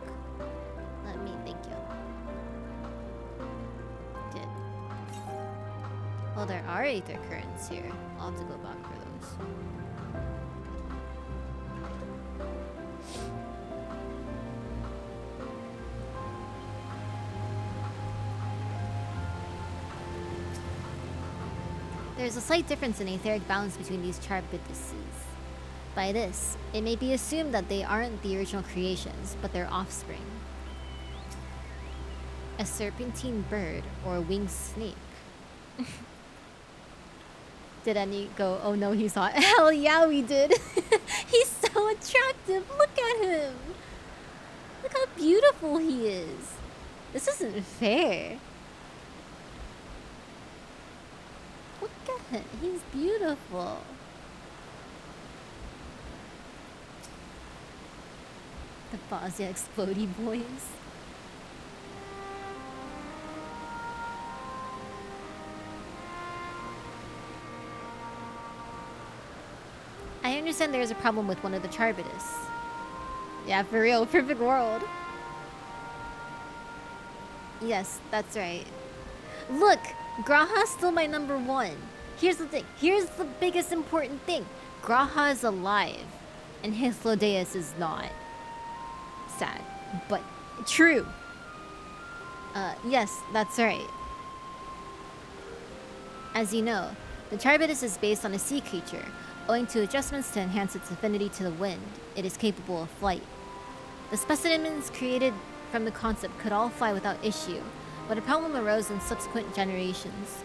Let me thank you. Did. Well, there are aether currents here. I'll have to go back for those. There's a slight difference in etheric balance between these Charbiduses. By this, it may be assumed that they aren't the original creations, but their offspring. A serpentine bird or a winged snake. Did any go, oh no, he's hot? Hell yeah, we did! He's so attractive! Look at him! Look how beautiful he is! This isn't fair. Look at him, he's beautiful. The Bosnia Explodey boys. I understand there's a problem with one of the Charbidus. Yeah, for real, perfect world. Yes, that's right. Look, Graha's still my number 1. Here's the thing. Here's the biggest important thing. Graha is alive, and Hythlodaeus is not. Sad, but true. Yes, that's right. As you know, The Charybdis is based on a sea creature. Owing to adjustments to enhance its affinity to the wind, it is capable of flight. The specimens created from the concept could all fly without issue, but a problem arose in subsequent generations.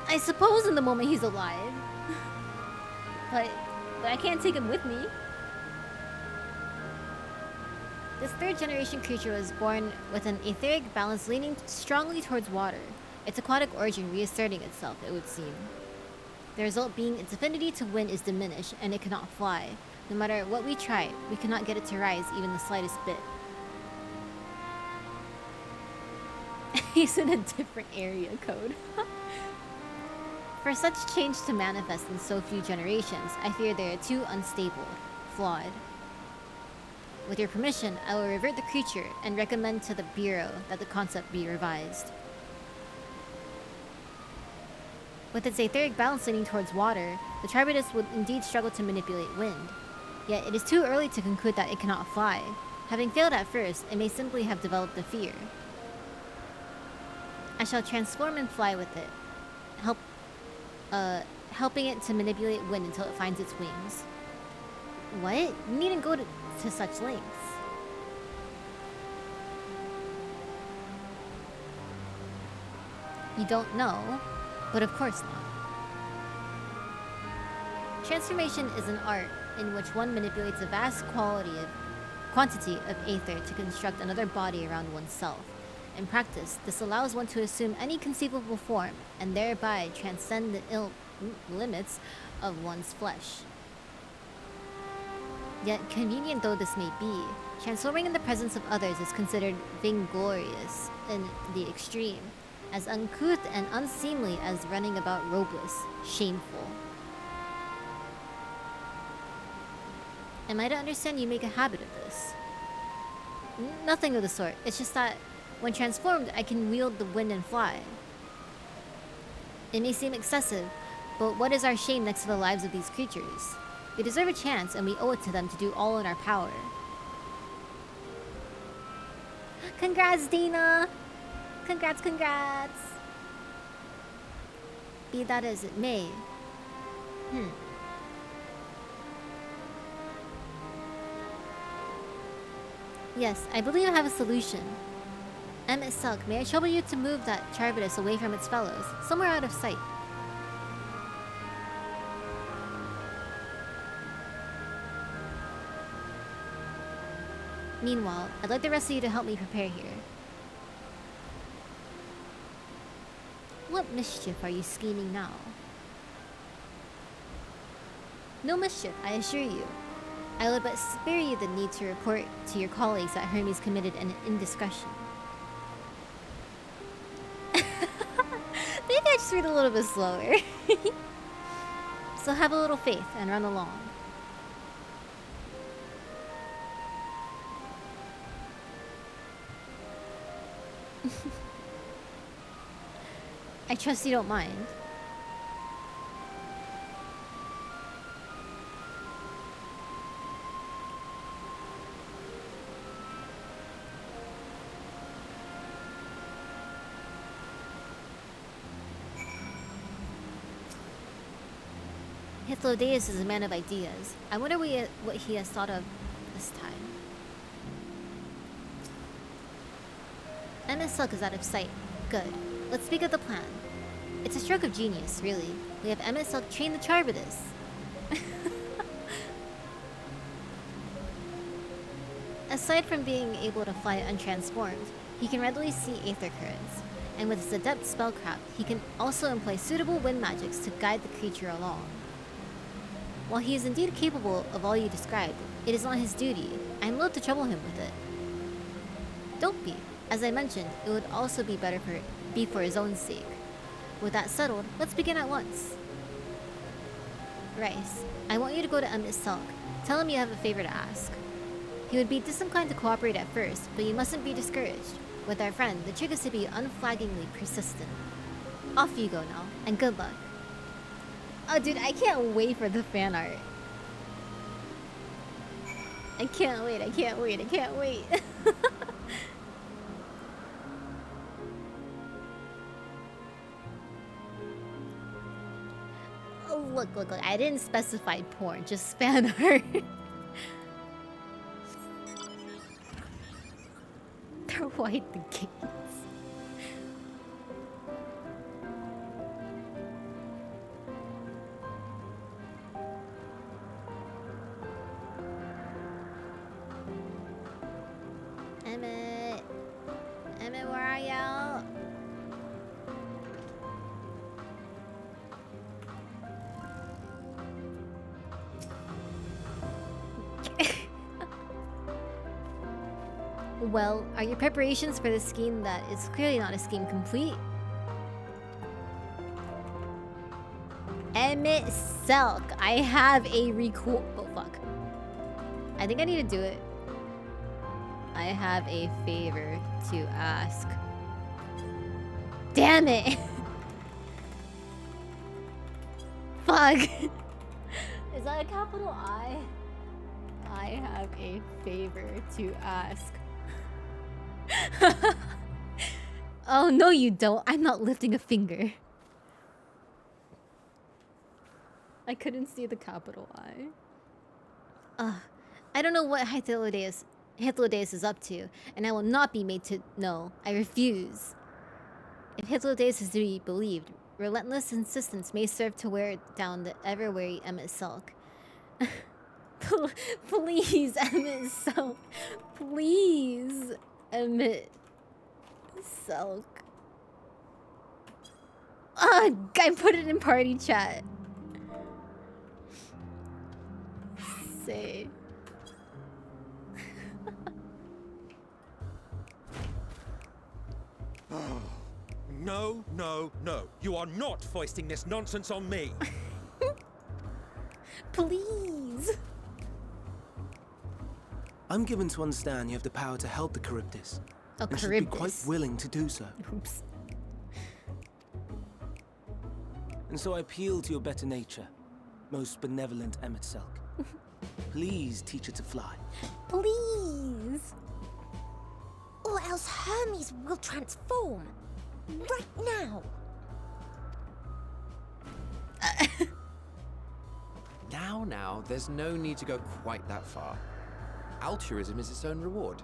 I suppose in the moment he's alive, but I can't take him with me. This third generation creature was born with an etheric balance leaning strongly towards water, its aquatic origin reasserting itself, it would seem. The result being its affinity to wind is diminished and it cannot fly. No matter what we try, we cannot get it to rise even the slightest bit. He's in a different area code. For such change to manifest in so few generations, I fear they are too unstable, flawed. With your permission, I will revert the creature and recommend to the Bureau that the concept be revised. With its etheric balance leaning towards water, the Charybdis would indeed struggle to manipulate wind. Yet it is too early to conclude that it cannot fly. Having failed at first, it may simply have developed a fear. I shall transform and fly with it, helping it to manipulate wind until it finds its wings. What? You needn't go to such lengths. You don't know, but of course not. Transformation is an art in which one manipulates a vast quantity of aether to construct another body around oneself. In practice, this allows one to assume any conceivable form and thereby transcend the limits of one's flesh. Yet, convenient though this may be, transforming in the presence of others is considered vainglorious in the extreme, as uncouth and unseemly as running about robeless, shameful. Am I to understand you make a habit of this? Nothing of the sort. It's just that, when transformed, I can wield the wind and fly. It may seem excessive, but what is our shame next to the lives of these creatures? They deserve a chance, and we owe it to them to do all in our power. Congrats, Dina! Congrats, congrats! Be that as it may. Yes, I believe I have a solution. Emmett Selk, may I trouble you to move that Charybdis away from its fellows, somewhere out of sight? Meanwhile, I'd like the rest of you to help me prepare here. What mischief are you scheming now? No mischief, I assure you. I would but spare you the need to report to your colleagues that Hermes committed an indiscretion. Maybe I just read a little bit slower. So have a little faith and run along. I trust you don't mind. Hythlodaeus is a man of ideas. I wonder what he has thought of this time. Emmett Silk is out of sight. Good. Let's speak of the plan. It's a stroke of genius, really. We have Emmett Silk train the Charybdis. Aside from being able to fly untransformed, he can readily see aether currents, and with his adept spellcraft, he can also employ suitable wind magics to guide the creature along. While he is indeed capable of all you described, it is not his duty. I am loath to trouble him with it. Don't be. As I mentioned, it would also be better for his own sake. With that settled, let's begin at once. Rice, I want you to go to Emmett Silk. Tell him you have a favor to ask. He would be disinclined to cooperate at first, but you mustn't be discouraged. With our friend, the trick is to be unflaggingly persistent. Off you go now, and good luck. Oh dude, I can't wait for the fan art. I can't wait, I can't wait, I can't wait. look. I didn't specify porn, just fan art. Throw wide the gates. Emmett, where are y'all? Well, are your preparations for the scheme that is clearly not a scheme complete? Emmett Selk, I have a oh fuck. I think I need to do it. I have a favor to ask. Damn it! Fuck! Is that a capital I? I have a favor to ask. Oh, no you don't. I'm not lifting a finger. I couldn't see the capital I. I don't know what Hythlodaeus is up to, and I will not be made to know. I refuse. If Hythlodaeus is to be believed, relentless insistence may serve to wear down the ever-wary Emmett Selk. Please, Emmett Selk. Please, Emmett Selk. I put it in party chat. Say. No, no, no. You are not foisting this nonsense on me. Please. I'm given to understand you have the power to help the Charybdis. Oh, and should be quite willing to do so. Oops. And so I appeal to your better nature, most benevolent Emmett Selk. Please teach her to fly. Please. Or else Hermes will transform. Right now. Now, there's no need to go quite that far. Altruism is its own reward,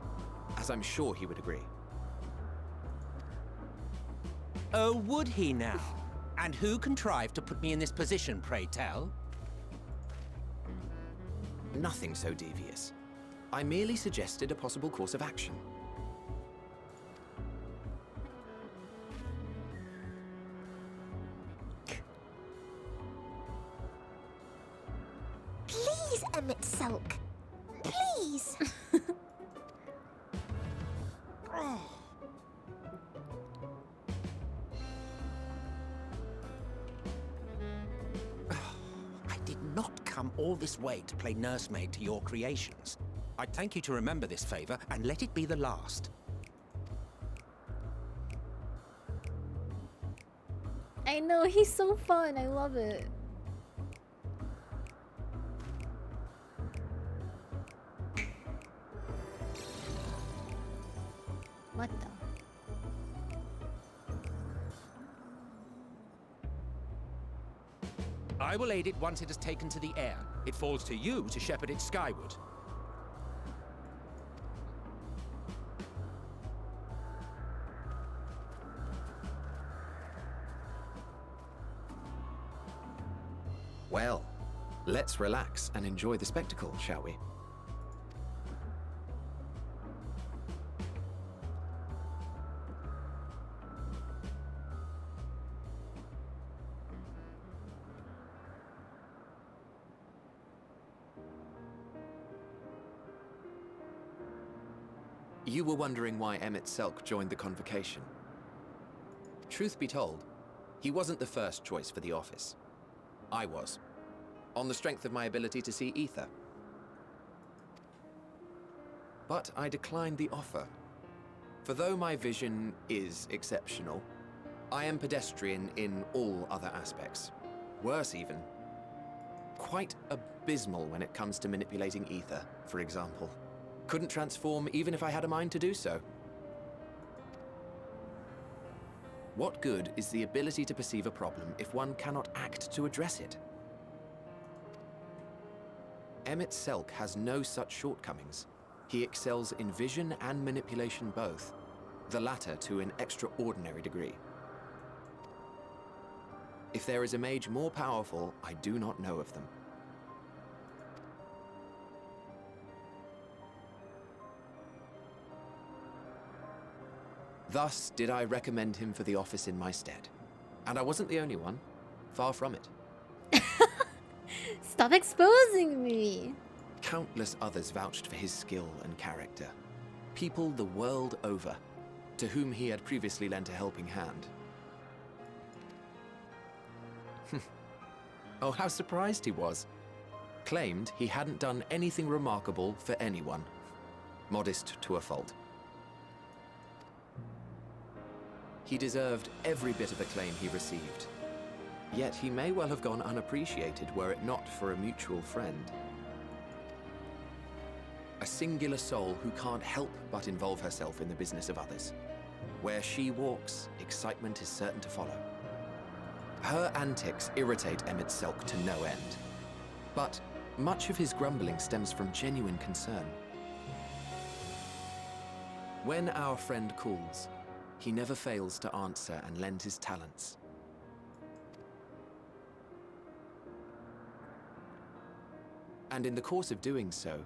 as I'm sure he would agree. Oh, would he now? And who contrived to put me in this position, pray tell? Nothing so devious. I merely suggested a possible course of action. Please, Emmett Selk. Please. I did not come all this way to play nursemaid to your creations. I'd thank you to remember this favor and let it be the last. I know, he's so fun. I love it. What the? I will aid it once it has taken to the air. It falls to you to shepherd it skyward. Well, let's relax and enjoy the spectacle, shall we? You were wondering why Emmett Selk joined the convocation. Truth be told, he wasn't the first choice for the office. I was, on the strength of my ability to see ether. But I declined the offer. For though my vision is exceptional, I am pedestrian in all other aspects. Worse even, quite abysmal when it comes to manipulating ether, for example. Couldn't transform even if I had a mind to do so. What good is the ability to perceive a problem if one cannot act to address it? Emmett Selk has no such shortcomings. He excels in vision and manipulation both, the latter to an extraordinary degree. If there is a mage more powerful, I do not know of them. Thus did I recommend him for the office in my stead. And I wasn't the only one. Far from it. Stop exposing me! Countless others vouched for his skill and character. People the world over, to whom he had previously lent a helping hand. Oh, how surprised he was. Claimed he hadn't done anything remarkable for anyone. Modest to a fault. He deserved every bit of acclaim he received. Yet he may well have gone unappreciated were it not for a mutual friend. A singular soul who can't help but involve herself in the business of others. Where she walks, excitement is certain to follow. Her antics irritate Emmett Selk to no end. But much of his grumbling stems from genuine concern. When our friend calls, he never fails to answer and lend his talents. And in the course of doing so,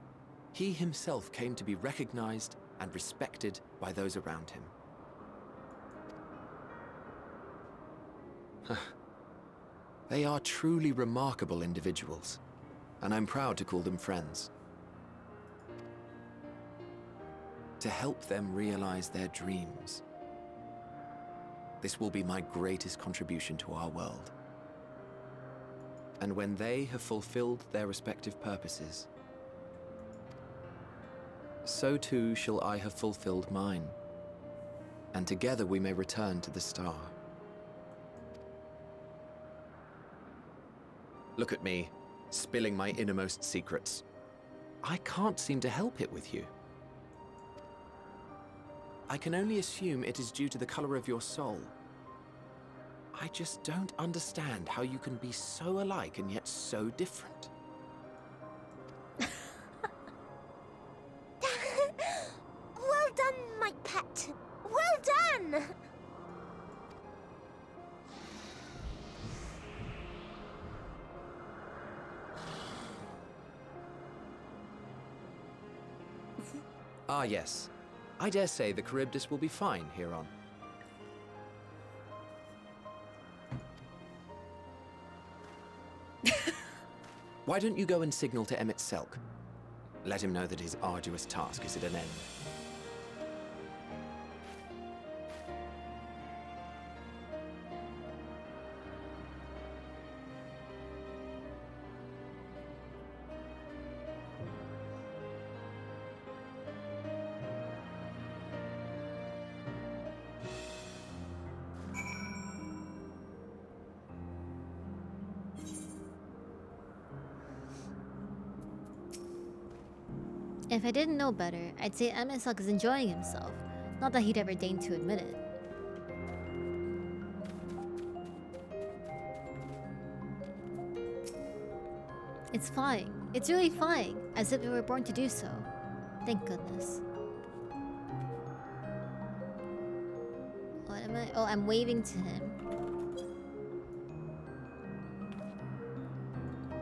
he himself came to be recognized and respected by those around him. They are truly remarkable individuals, and I'm proud to call them friends. To help them realize their dreams. This will be my greatest contribution to our world. And when they have fulfilled their respective purposes, so too shall I have fulfilled mine, and together we may return to the star. Look at me, spilling my innermost secrets. I can't seem to help it with you. I can only assume it is due to the color of your soul. I just don't understand how you can be so alike and yet so different. Well done, my pet. Well done! Ah, yes. I dare say the Charybdis will be fine here on. Why don't you go and signal to Emmett Selk? Let him know that his arduous task is at an end. If I didn't know better, I'd say Emmett Selk is enjoying himself. Not that he'd ever deign to admit it. It's flying. It's really flying, as if it were born to do so. Thank goodness. What am I? Oh, I'm waving to him.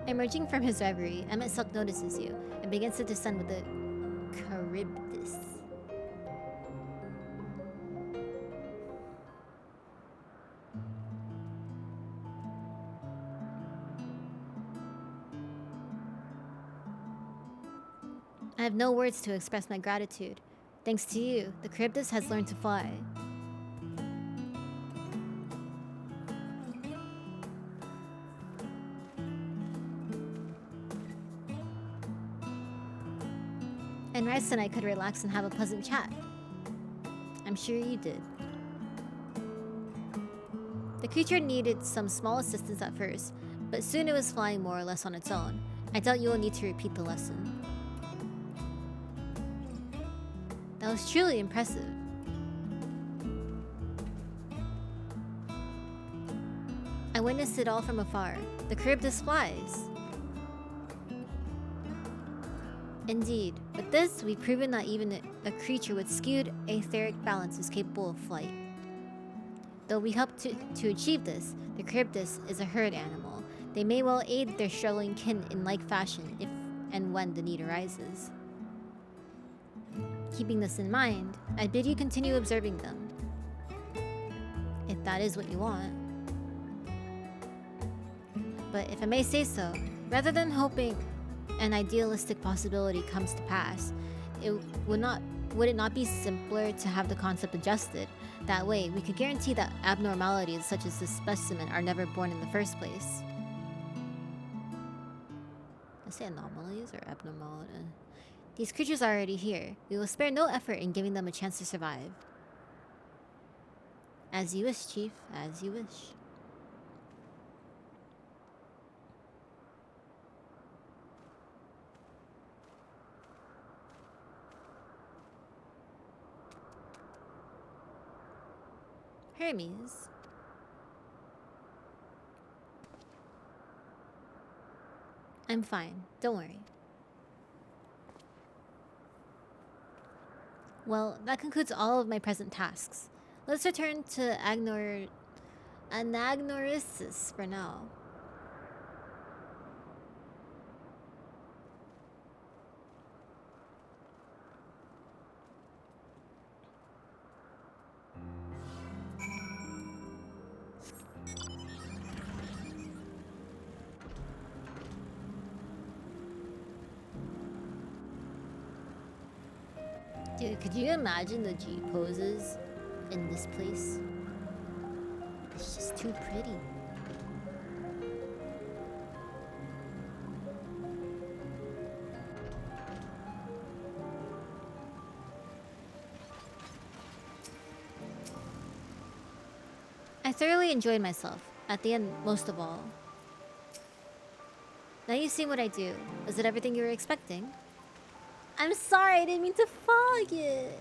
Emerging from his reverie, Emmett Selk notices you and begins to descend with the Charybdis. I have no words to express my gratitude. Thanks to you, the Charybdis has learned to fly. And Rice and I could relax and have a pleasant chat. I'm sure you did. The creature needed some small assistance at first, but soon it was flying more or less on its own. I doubt you will need to repeat the lesson. That was truly impressive. I witnessed it all from afar. The Charybdis flies. Indeed, with this, we've proven that even a creature with skewed etheric balance is capable of flight. Though we help to achieve this, the Charybdis is a herd animal. They may well aid their struggling kin in like fashion if and when the need arises. Keeping this in mind, I bid you continue observing them. If that is what you want. But if I may say so, rather than hoping an idealistic possibility comes to pass, would it not be simpler to have the concept adjusted? That way, we could guarantee that abnormalities such as this specimen are never born in the first place. I say anomalies or abnormality? These creatures are already here. We will spare no effort in giving them a chance to survive. As you wish, Chief. As you wish. Hermes. I'm fine. Don't worry. Well, that concludes all of my present tasks. Let's return to Anagnorisis for now. Dude, could you imagine the G poses in this place? It's just too pretty. I thoroughly enjoyed myself, at the end most of all. Now you've seen what I do. Was it everything you were expecting? I'm sorry, I didn't mean to fog it.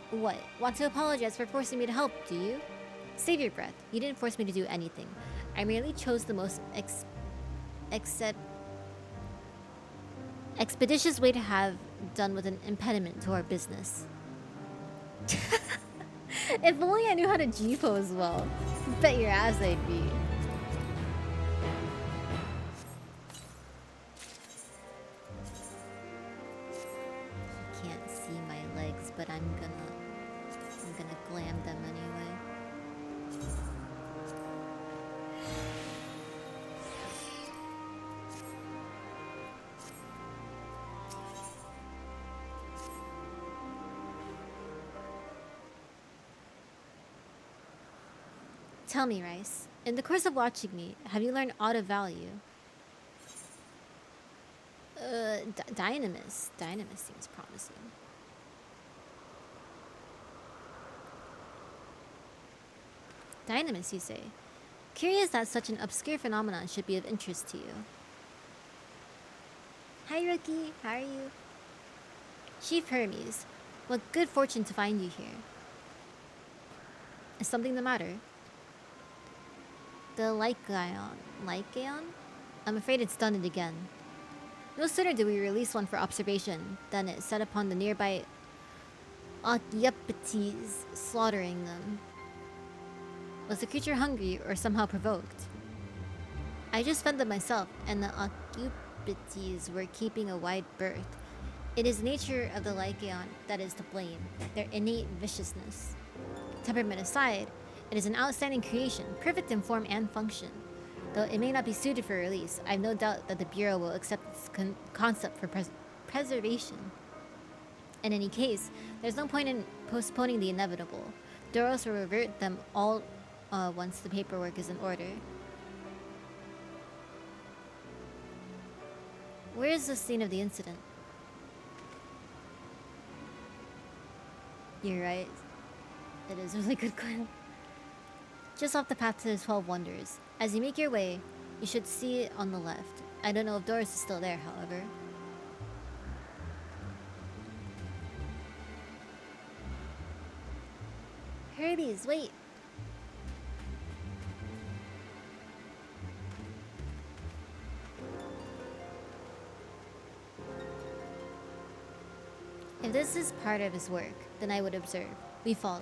What? Want to apologize for forcing me to help, do you? Save your breath. You didn't force me to do anything. I merely chose the most expeditious way to have done with an impediment to our business. If only I knew how to G-pose well. Bet your ass I'd be. You can't see my legs, but I'm gonna glam them anyway. Tell me, Rice, in the course of watching me, have you learned aught of value? Dynamis. Dynamis seems promising. Dynamis, you say? Curious that such an obscure phenomenon should be of interest to you. Hi, Rookie. How are you? Chief Hermes, what good fortune to find you here. Is something the matter? The Lycaon. Lycaon? I'm afraid it's done it again. No sooner did we release one for observation than it set upon the nearby Occupites, slaughtering them. Was the creature hungry or somehow provoked? I just fed them myself, and the Occupites were keeping a wide berth. It is nature of the Lycaon that is to blame, their innate viciousness. Temperament aside, it is an outstanding creation, perfect in form and function. Though it may not be suited for release, I've no doubt that the Bureau will accept its concept for preservation. In any case, there's no point in postponing the inevitable. Doros will revert them all once the paperwork is in order. Where is the scene of the incident? You're right. It is a really good question. Just off the path to the 12 Wonders. As you make your way, you should see it on the left. I don't know if Doris is still there, however. Hermes, wait! If this is part of his work, then I would observe. We follow.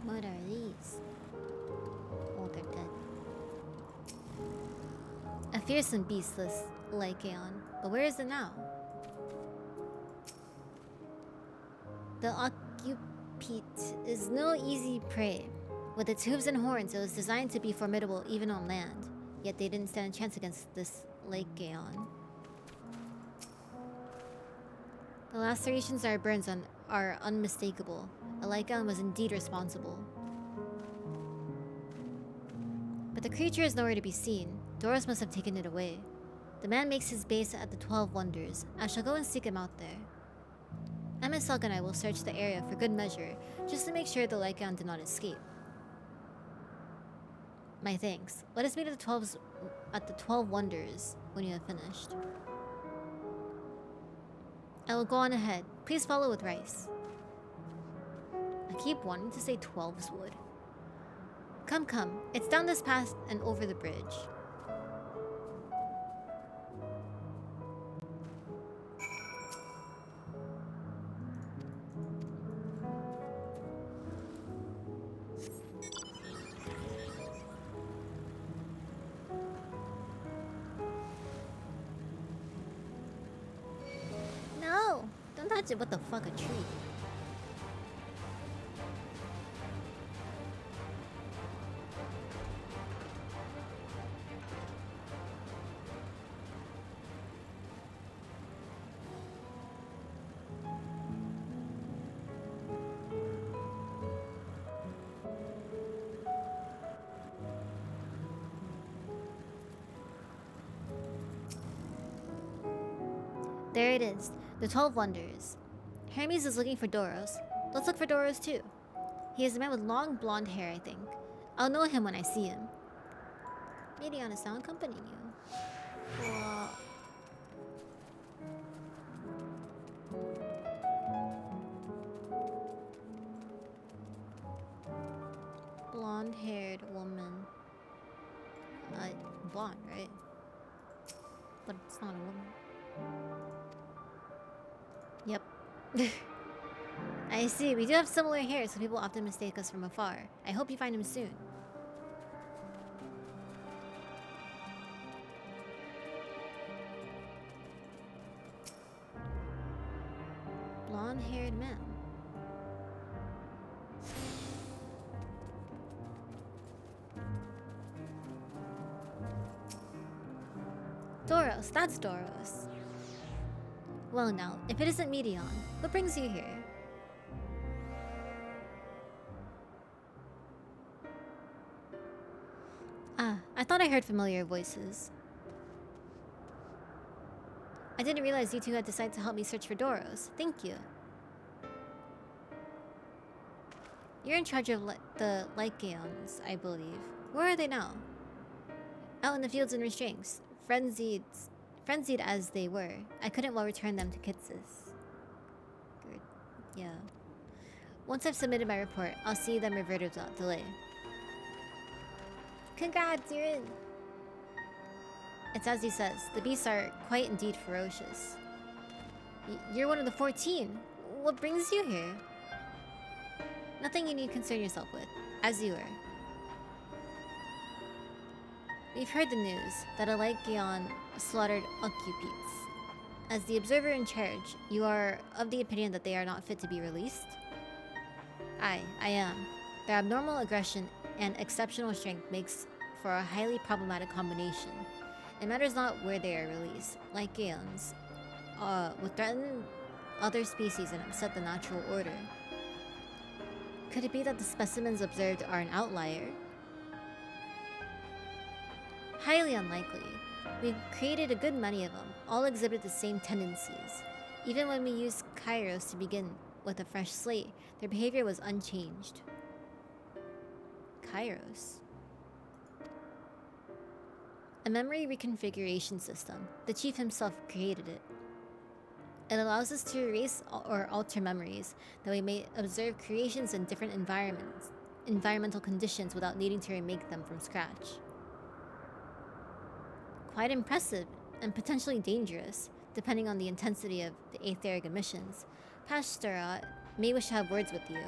What are these? Oh, they're dead. A fearsome beastless Lycaon. But where is it now? The Occupite is no easy prey. With its hooves and horns, it was designed to be formidable even on land. Yet they didn't stand a chance against this Lycaon. The lacerations our burns on are unmistakable. A Lycaon was indeed responsible. But the creature is nowhere to be seen. Doros must have taken it away. The man makes his base at the 12 Wonders. I shall go and seek him out there. Emiselk and I will search the area for good measure, just to make sure the Lycaon did not escape. My thanks. Let us meet at the 12 Wonders when you have finished. I will go on ahead. Please follow with Rice. I keep wanting to say 12's wood. Come, come. It's down this path and over the bridge. No! Don't touch it. What the fuck, a tree? There it is, the 12 Wonders. Hermes is looking for Doros. Let's look for Doros too. He is a man with long blonde hair, I think. I'll know him when I see him. Medion is now accompanying you. Whoa. Blonde-haired woman. Blonde, right? But it's not a woman. Yep. I see. We do have similar hair, so people often mistake us from afar. I hope you find him soon. Blonde-haired man. Doros, that's Doros. Well now, if it isn't Medion, what brings you here? Ah, I thought I heard familiar voices. I didn't realize you two had decided to help me search for Doros. Thank you. You're in charge of the Lycaons, I believe. Where are they now? Out in the fields and restraints. Frenzied as they were, I couldn't well return them to Kitsis. Good. Yeah. Once I've submitted my report, I'll see them reverted without delay. Congrats, you're in! It's as he says, the beasts are quite indeed ferocious. You're one of the 14. What brings you here? Nothing you need concern yourself with, as you were. We've heard the news that a Lycaon slaughtered Occupites. As the observer in charge, you are of the opinion that they are not fit to be released? I am. Their abnormal aggression and exceptional strength makes for a highly problematic combination. It matters not where they are released, like Gaeons, will threaten other species and upset the natural order. Could it be that the specimens observed are an outlier? Highly unlikely. We've created a good many of them, all exhibit the same tendencies. Even when we used Kairos to begin with a fresh slate, their behavior was unchanged. Kairos? A memory reconfiguration system. The chief himself created it. It allows us to erase or alter memories, that we may observe creations in different environmental conditions without needing to remake them from scratch. Quite impressive, and potentially dangerous, depending on the intensity of the aetheric emissions. Pashtarat may wish to have words with you.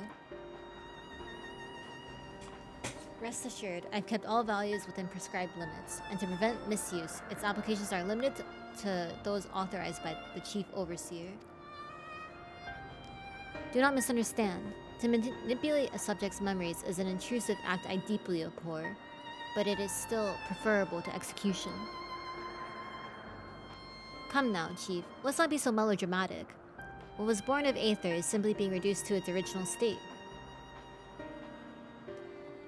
Rest assured, I've kept all values within prescribed limits, and to prevent misuse, its applications are limited to those authorized by the Chief Overseer. Do not misunderstand. To manipulate a subject's memories is an intrusive act I deeply abhor, but it is still preferable to execution. Come now, Chief, let's not be so melodramatic. What was born of Aether is simply being reduced to its original state.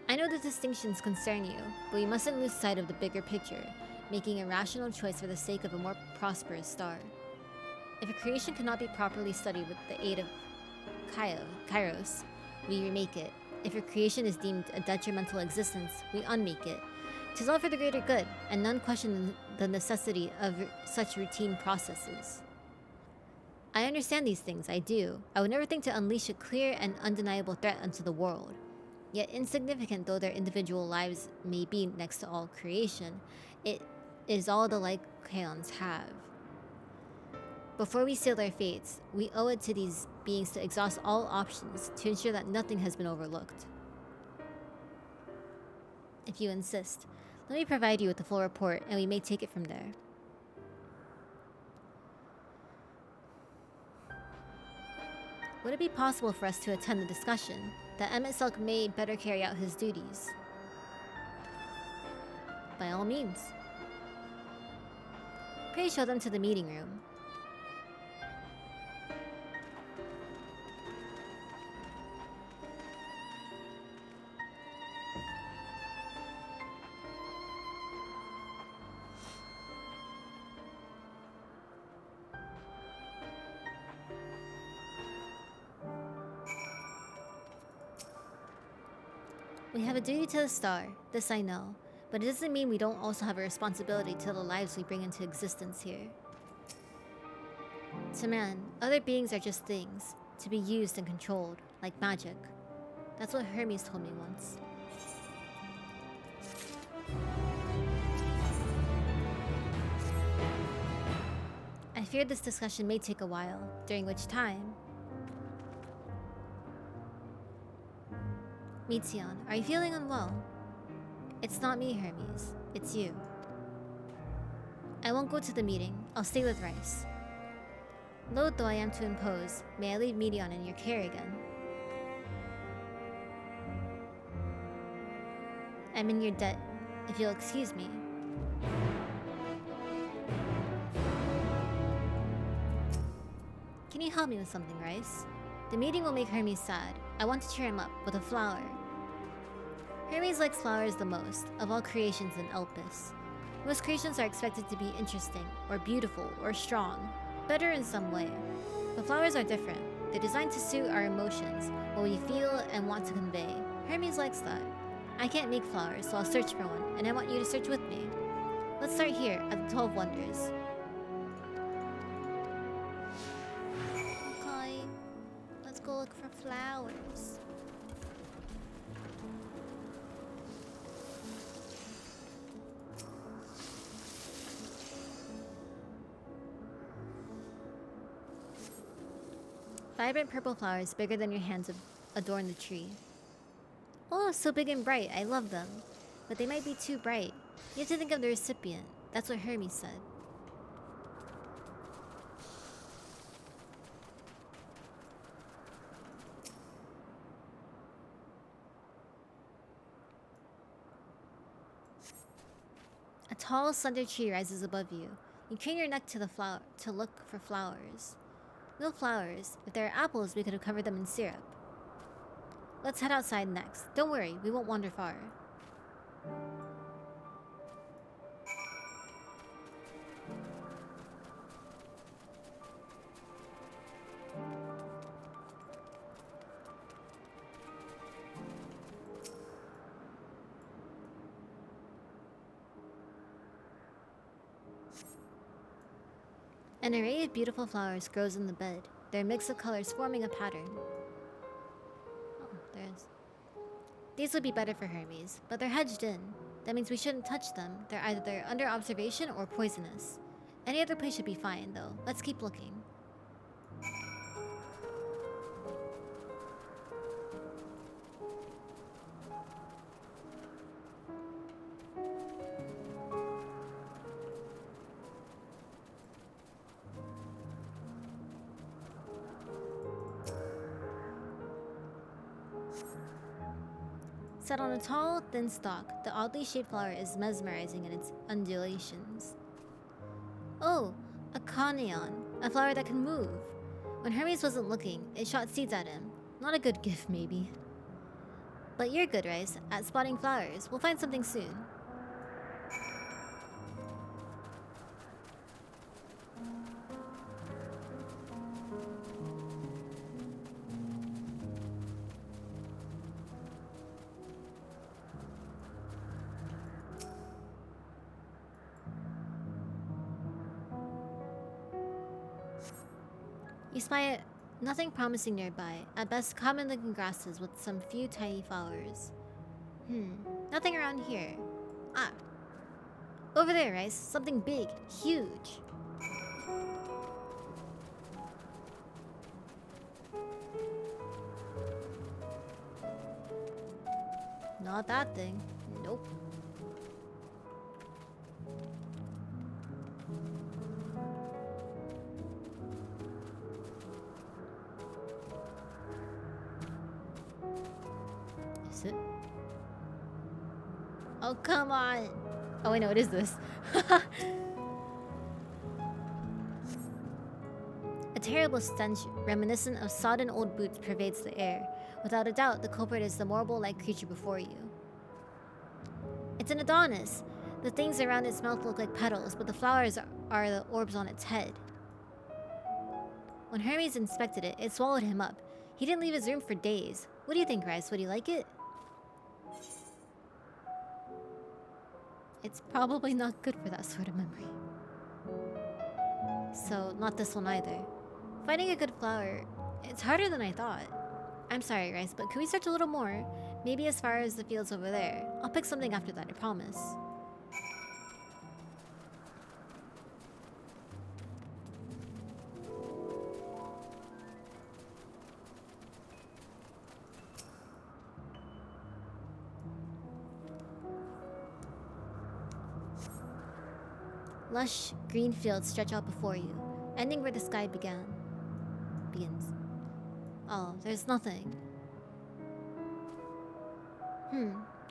I know the distinctions concern you, but we mustn't lose sight of the bigger picture, making a rational choice for the sake of a more prosperous star. If a creation cannot be properly studied with the aid of Kairos, we remake it. If a creation is deemed a detrimental existence, we unmake it. 'Tis all for the greater good, and none question the necessity of such routine processes. I understand these things, I do. I would never think to unleash a clear and undeniable threat unto the world. Yet insignificant though their individual lives may be next to all creation, it is all the like Kaons have. Before we seal their fates, we owe it to these beings to exhaust all options to ensure that nothing has been overlooked. If you insist, let me provide you with the full report and we may take it from there. Would it be possible for us to attend the discussion, that Emmett Selk may better carry out his duties? By all means. Pray show them to the meeting room. We have a duty to the star, this I know, but it doesn't mean we don't also have a responsibility to the lives we bring into existence here. To man, other beings are just things, to be used and controlled, like magic. That's what Hermes told me once. I fear this discussion may take a while, during which time... Mitzion, are you feeling unwell? It's not me, Hermes. It's you. I won't go to the meeting. I'll stay with Rice. Loath though I am to impose, may I leave Mitzion in your care again? I'm in your debt, if you'll excuse me. Can you help me with something, Rice? The meeting will make Hermes sad. I want to cheer him up with a flower. Hermes likes flowers the most, of all creations in Elpis. Most creations are expected to be interesting, or beautiful, or strong, better in some way. But flowers are different. They're designed to suit our emotions, what we feel and want to convey. Hermes likes that. I can't make flowers, so I'll search for one, and I want you to search with me. Let's start here, at the 12 Wonders. Okay, let's go look for flowers. Vibrant purple flowers bigger than your hands adorn the tree. Oh, so big and bright. I love them. But they might be too bright. You have to think of the recipient. That's what Hermes said. A tall, slender tree rises above you. You crane your neck to the flower to look for flowers. No flowers. If there are apples, we could have covered them in syrup. Let's head outside next. Don't worry, we won't wander far. An array of beautiful flowers grows in the bed, their mix of colors forming a pattern. Oh, there's... These would be better for Hermes, but they're hedged in. That means we shouldn't touch them. They're either under observation or poisonous. Any other place should be fine, though. Let's keep looking. Set on a tall, thin stalk, the oddly shaped flower is mesmerizing in its undulations. Oh, a coneon, a flower that can move. When Hermes wasn't looking, it shot seeds at him. Not a good gift, maybe. But you're good, Rice, at spotting flowers. We'll find something soon. You spy nothing promising nearby, at best common-looking grasses with some few tiny flowers. Nothing around here. Ah, over there, Rice. Something big, huge. Not that thing. Nope. Is it? Oh, come on. Oh, wait, no, it is this. A terrible stench, reminiscent of sodden old boots, pervades the air. Without a doubt, the culprit is the marble-like creature before you. It's an Adonis. The things around its mouth look like petals, but the flowers are the orbs on its head. When Hermes inspected it, it swallowed him up. He didn't leave his room for days. What do you think, Rice? Would you like it? It's probably not good for that sort of memory. So, not this one either. Finding a good flower, it's harder than I thought. I'm sorry, Rice, but can we search a little more? Maybe as far as the fields over there. I'll pick something after that, I promise. Lush, green fields stretch out before you, ending where the sky begins. Oh, there's nothing.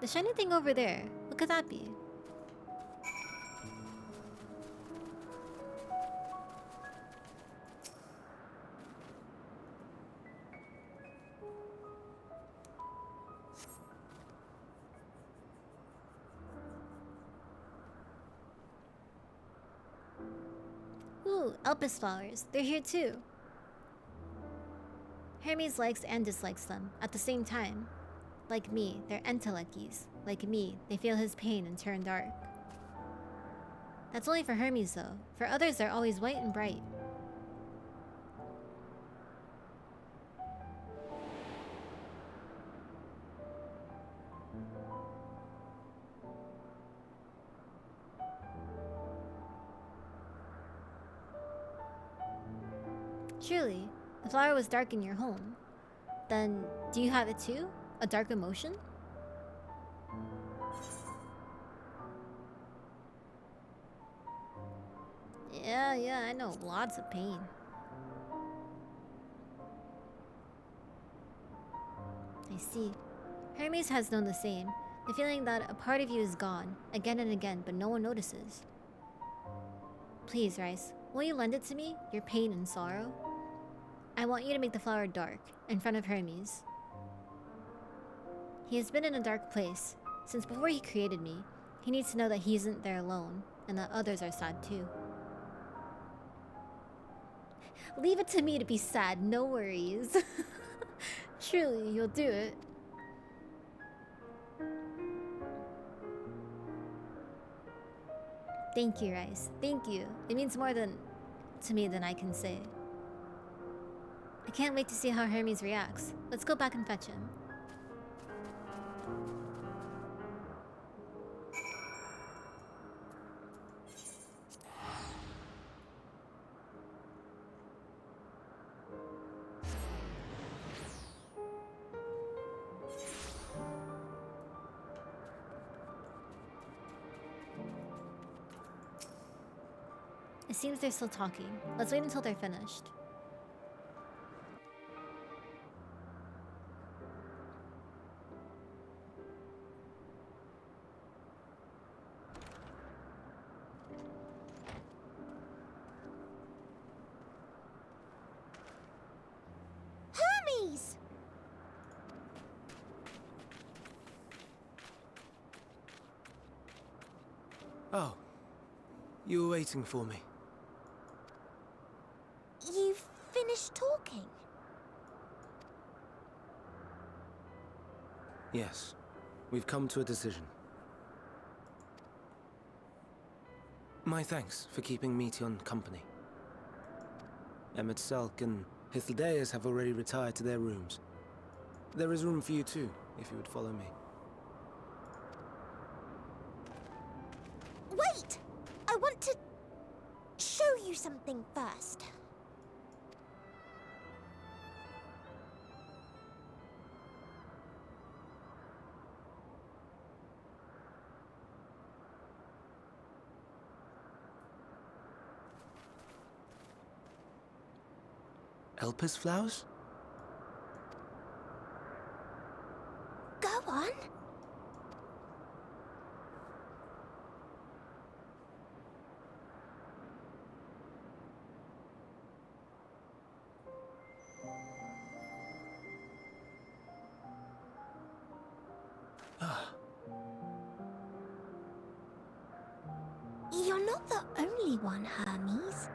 The shiny thing over there. What could that be? Ooh, Elpis flowers. They're here too. Hermes likes and dislikes them at the same time. Like me, they're entelekis. Like me, they feel his pain and turn dark. That's only for Hermes though. For others, they're always white and bright. Truly, the flower was dark in your home. Then, do you have it too? A dark emotion? Yeah, I know. Lots of pain. I see. Hermes has known the same. The feeling that a part of you is gone, again and again, but no one notices. Please, Rice, will you lend it to me? Your pain and sorrow? I want you to make the flower dark, in front of Hermes. He has been in a dark place. Since before he created me, he needs to know that he isn't there alone, and that others are sad too. Leave it to me to be sad, no worries. Truly, you'll do it. Thank you, Rice. Thank you. It means more to me than I can say. I can't wait to see how Hermes reacts. Let's go back and fetch him. It seems they're still talking. Let's wait until they're finished. Hermes! Oh, you were waiting for me. You've finished talking? Yes, we've come to a decision. My thanks for keeping Meteon company. Emmett Selk and Hythlodaeus have already retired to their rooms. There is room for you too, if you would follow me. Wait! I want to show you something first. Elpis flowers? Go on. You're not the only one, Hermes.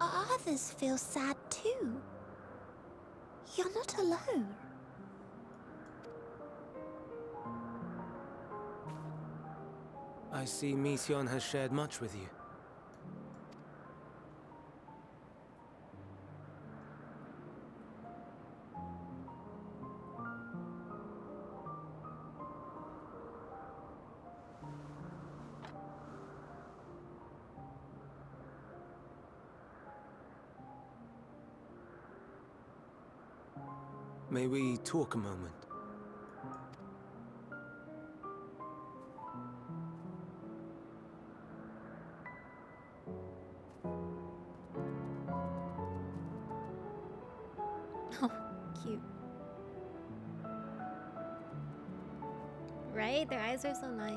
Others feel sad too. You're not alone. I see Meteon has shared much with you. May we talk a moment? Oh, cute. Right? Their eyes are so nice.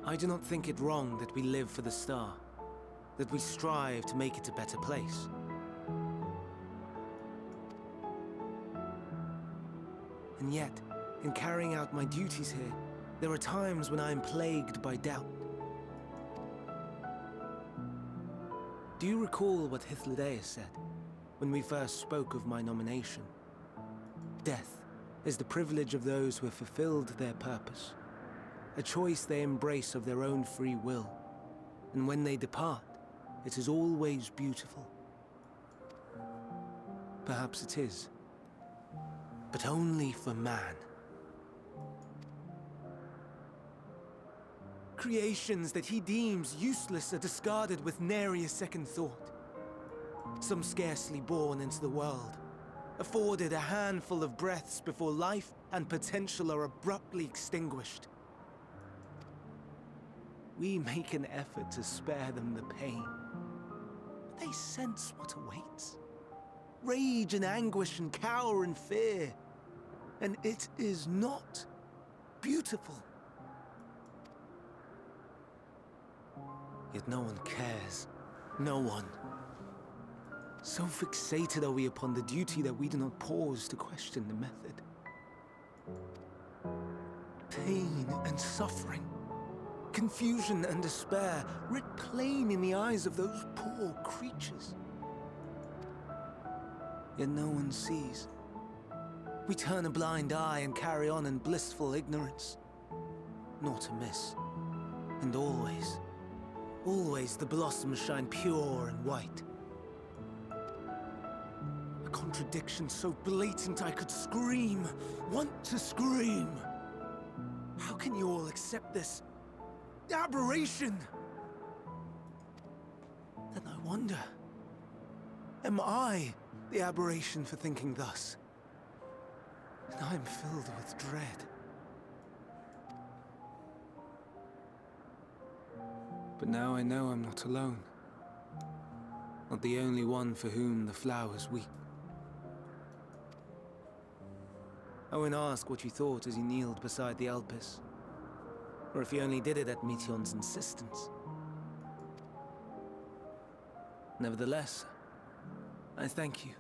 I do not think it wrong that we live for the star, that we strive to make it a better place. And yet, in carrying out my duties here, there are times when I am plagued by doubt. Do you recall what Hythlodaeus said when we first spoke of my nomination? Death is the privilege of those who have fulfilled their purpose, a choice they embrace of their own free will, and when they depart, it is always beautiful. Perhaps it is, but only for man. Creations that he deems useless are discarded with nary a second thought. Some scarcely born into the world, afforded a handful of breaths before life and potential are abruptly extinguished. We make an effort to spare them the pain, but they sense what awaits. Rage and anguish and cower and fear. and it is not beautiful. Yet no one cares. No one. So fixated are we upon the duty that we do not pause to question the method. Pain and suffering, confusion and despair, writ plain in the eyes of those poor creatures. Yet no one sees. We turn a blind eye and carry on in blissful ignorance. Not amiss. And always, always the blossoms shine pure and white. A contradiction so blatant I could scream, want to scream. How can you all accept this aberration? Then I wonder, am I the aberration for thinking thus? And I am filled with dread. But now I know I'm not alone. Not the only one for whom the flowers weep. I won't ask what you thought as you kneeled beside the Elpis, or if you only did it at Meteon's insistence. Nevertheless, I thank you.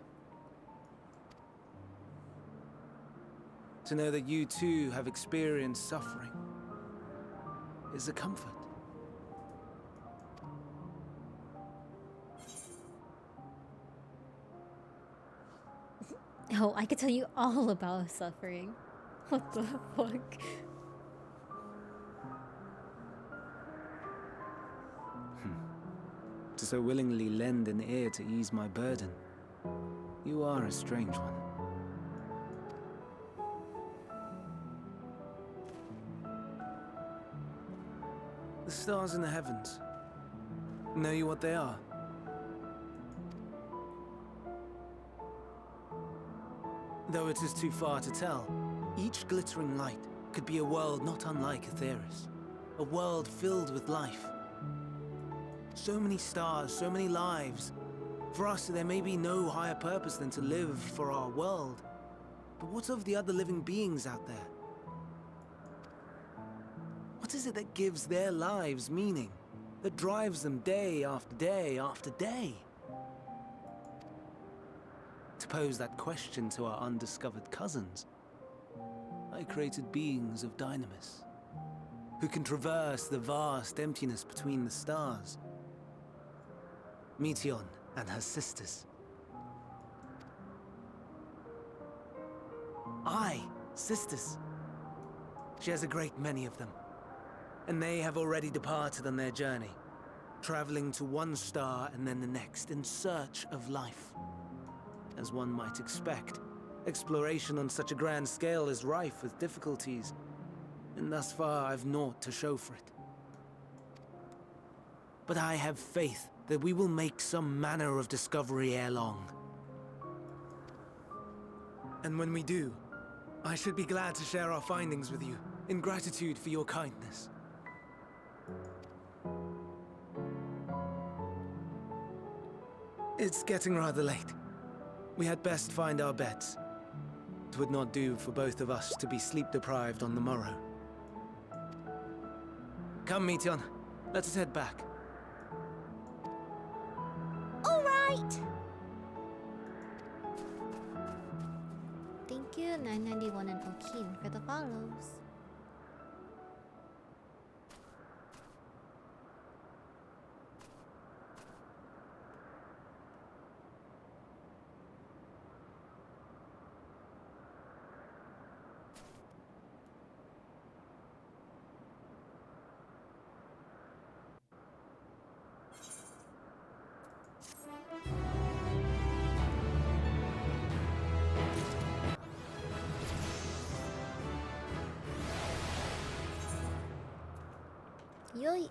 To know that you too have experienced suffering is a comfort. Oh, I could tell you all about suffering. What the fuck? To so willingly lend an ear to ease my burden, you are a strange one. The stars in the heavens. Know you what they are? Though it is too far to tell, each glittering light could be a world not unlike Aetheris. A world filled with life. So many stars, so many lives. For us, there may be no higher purpose than to live for our world. But what of the other living beings out there? What is it that gives their lives meaning? That drives them day after day after day? To pose that question to our undiscovered cousins, I created beings of dynamis, who can traverse the vast emptiness between the stars. Meteon and her sisters. Aye, sisters. She has a great many of them, and they have already departed on their journey, traveling to one star and then the next in search of life. As one might expect, exploration on such a grand scale is rife with difficulties, and thus far I've naught to show for it. But I have faith that we will make some manner of discovery ere long. And when we do, I should be glad to share our findings with you, in gratitude for your kindness. It's getting rather late. We had best find our beds. It would not do for both of us to be sleep-deprived on the morrow. Come, Meteon. Let us head back. All right! Thank you, 991 and Okeen, for the follows. Yoy.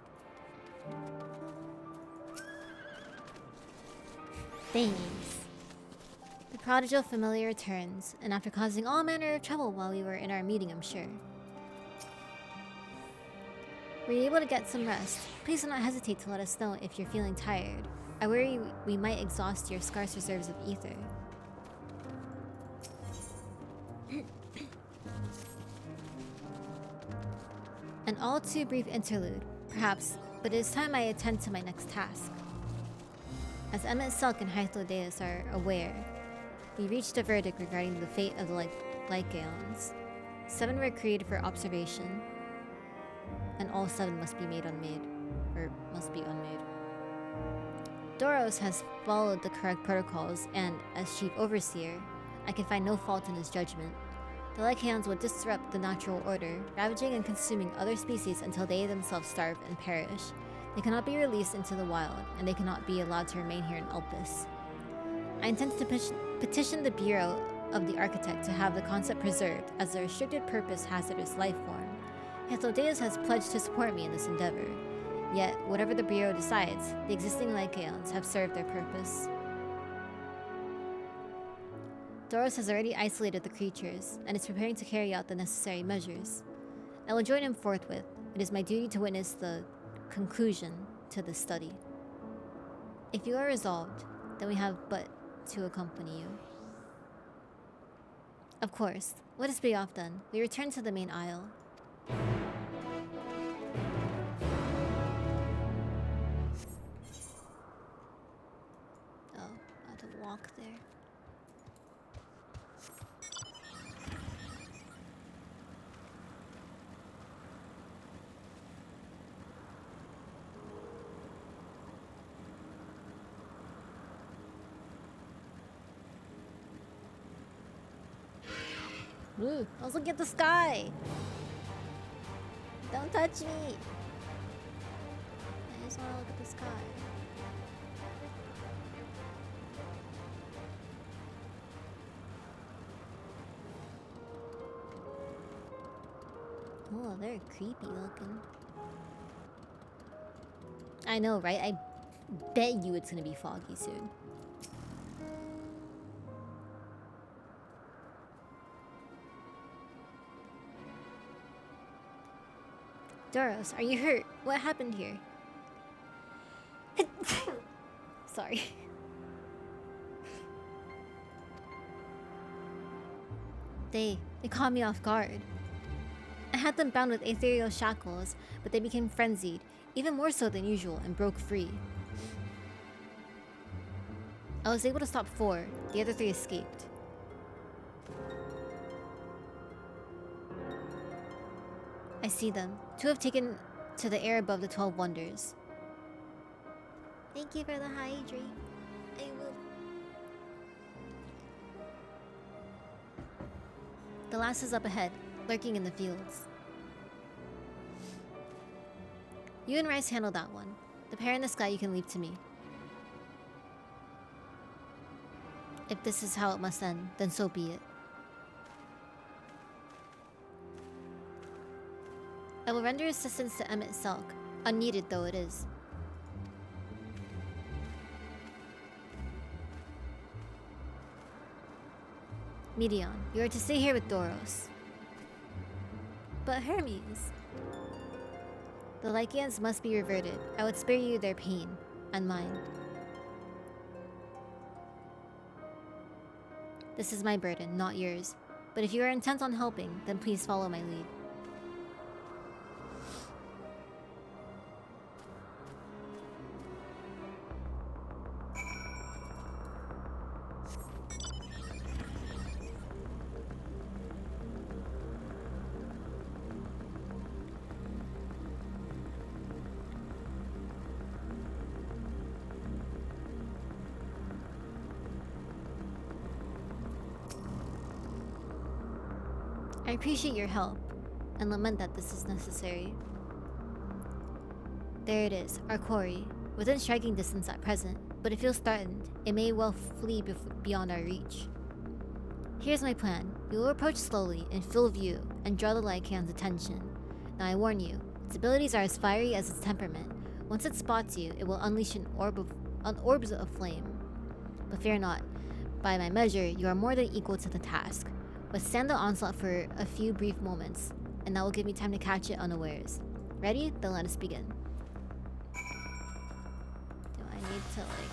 Thanks. The prodigal familiar returns, and after causing all manner of trouble while we were in our meeting, I'm sure. Were you able to get some rest? Please do not hesitate to let us know if you're feeling tired. I worry we might exhaust your scarce reserves of ether. An all too brief interlude, perhaps, but it is time I attend to my next task. As Emmett Selk and Hythlodeus are aware, we reached a verdict regarding the fate of the Lycaons. 7 were created for observation, and all 7 must be unmade. Doros has followed the correct protocols, and as Chief Overseer, I can find no fault in his judgment. The Lycaons will disrupt the natural order, ravaging and consuming other species until they themselves starve and perish. They cannot be released into the wild, and they cannot be allowed to remain here in Elpis. I intend to petition the Bureau of the Architect to have the concept preserved as a restricted purpose hazardous life form. Hythlodeus has pledged to support me in this endeavor. Yet, whatever the Bureau decides, the existing Lycaons have served their purpose. Doros has already isolated the creatures, and is preparing to carry out the necessary measures. I will join him forthwith. It is my duty to witness the conclusion to this study. If you are resolved, then we have but to accompany you. Of course, let us be off then. We return to the main aisle. Oh, I have to walk there. Ooh, I was looking at the sky! Don't touch me! I just want to look at the sky. Oh, they're creepy looking. I know, right? I bet you it's gonna be foggy soon. Doros, are you hurt? What happened here? Sorry. They caught me off guard. I had them bound with ethereal shackles, but they became frenzied, even more so than usual, and broke free. I was able to stop 4, the other 3 escaped. I see them. 2 have taken to the air above the 12 wonders. Thank you for the hydrate. I will. The last is up ahead, lurking in the fields. You and Rice handle that one. The pair in the sky you can leave to me. If this is how it must end, then so be it. I will render assistance to Emmett Selk, unneeded though it is. Medion, you are to stay here with Doros. But Hermes... The Lycaons must be reverted. I would spare you their pain, and mine. This is my burden, not yours. But if you are intent on helping, then please follow my lead. I appreciate your help, and lament that this is necessary. There it is, our quarry, within striking distance at present, but it feels threatened. It may well flee beyond our reach. Here's my plan. We will approach slowly, in full view, and draw the Lycaon's attention. Now I warn you, its abilities are as fiery as its temperament. Once it spots you, it will unleash an orbs of flame. But fear not. By my measure, you are more than equal to the task. Withstand the onslaught for a few brief moments, and that will give me time to catch it unawares. Ready? Then let us begin. Do I need to, prepare?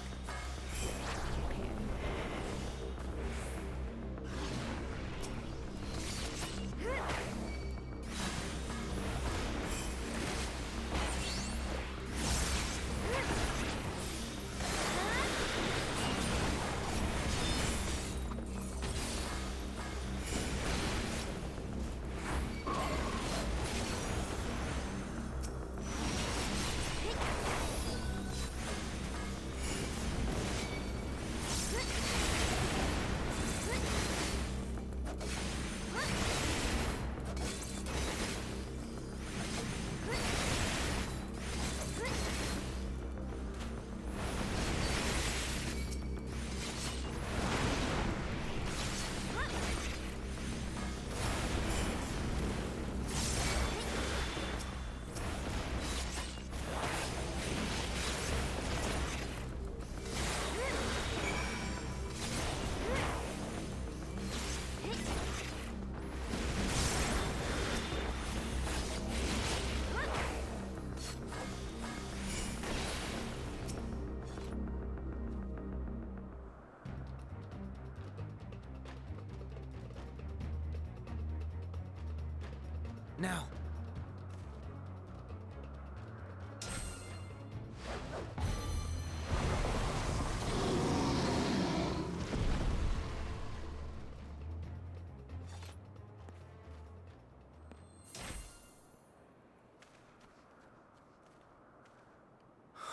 Now.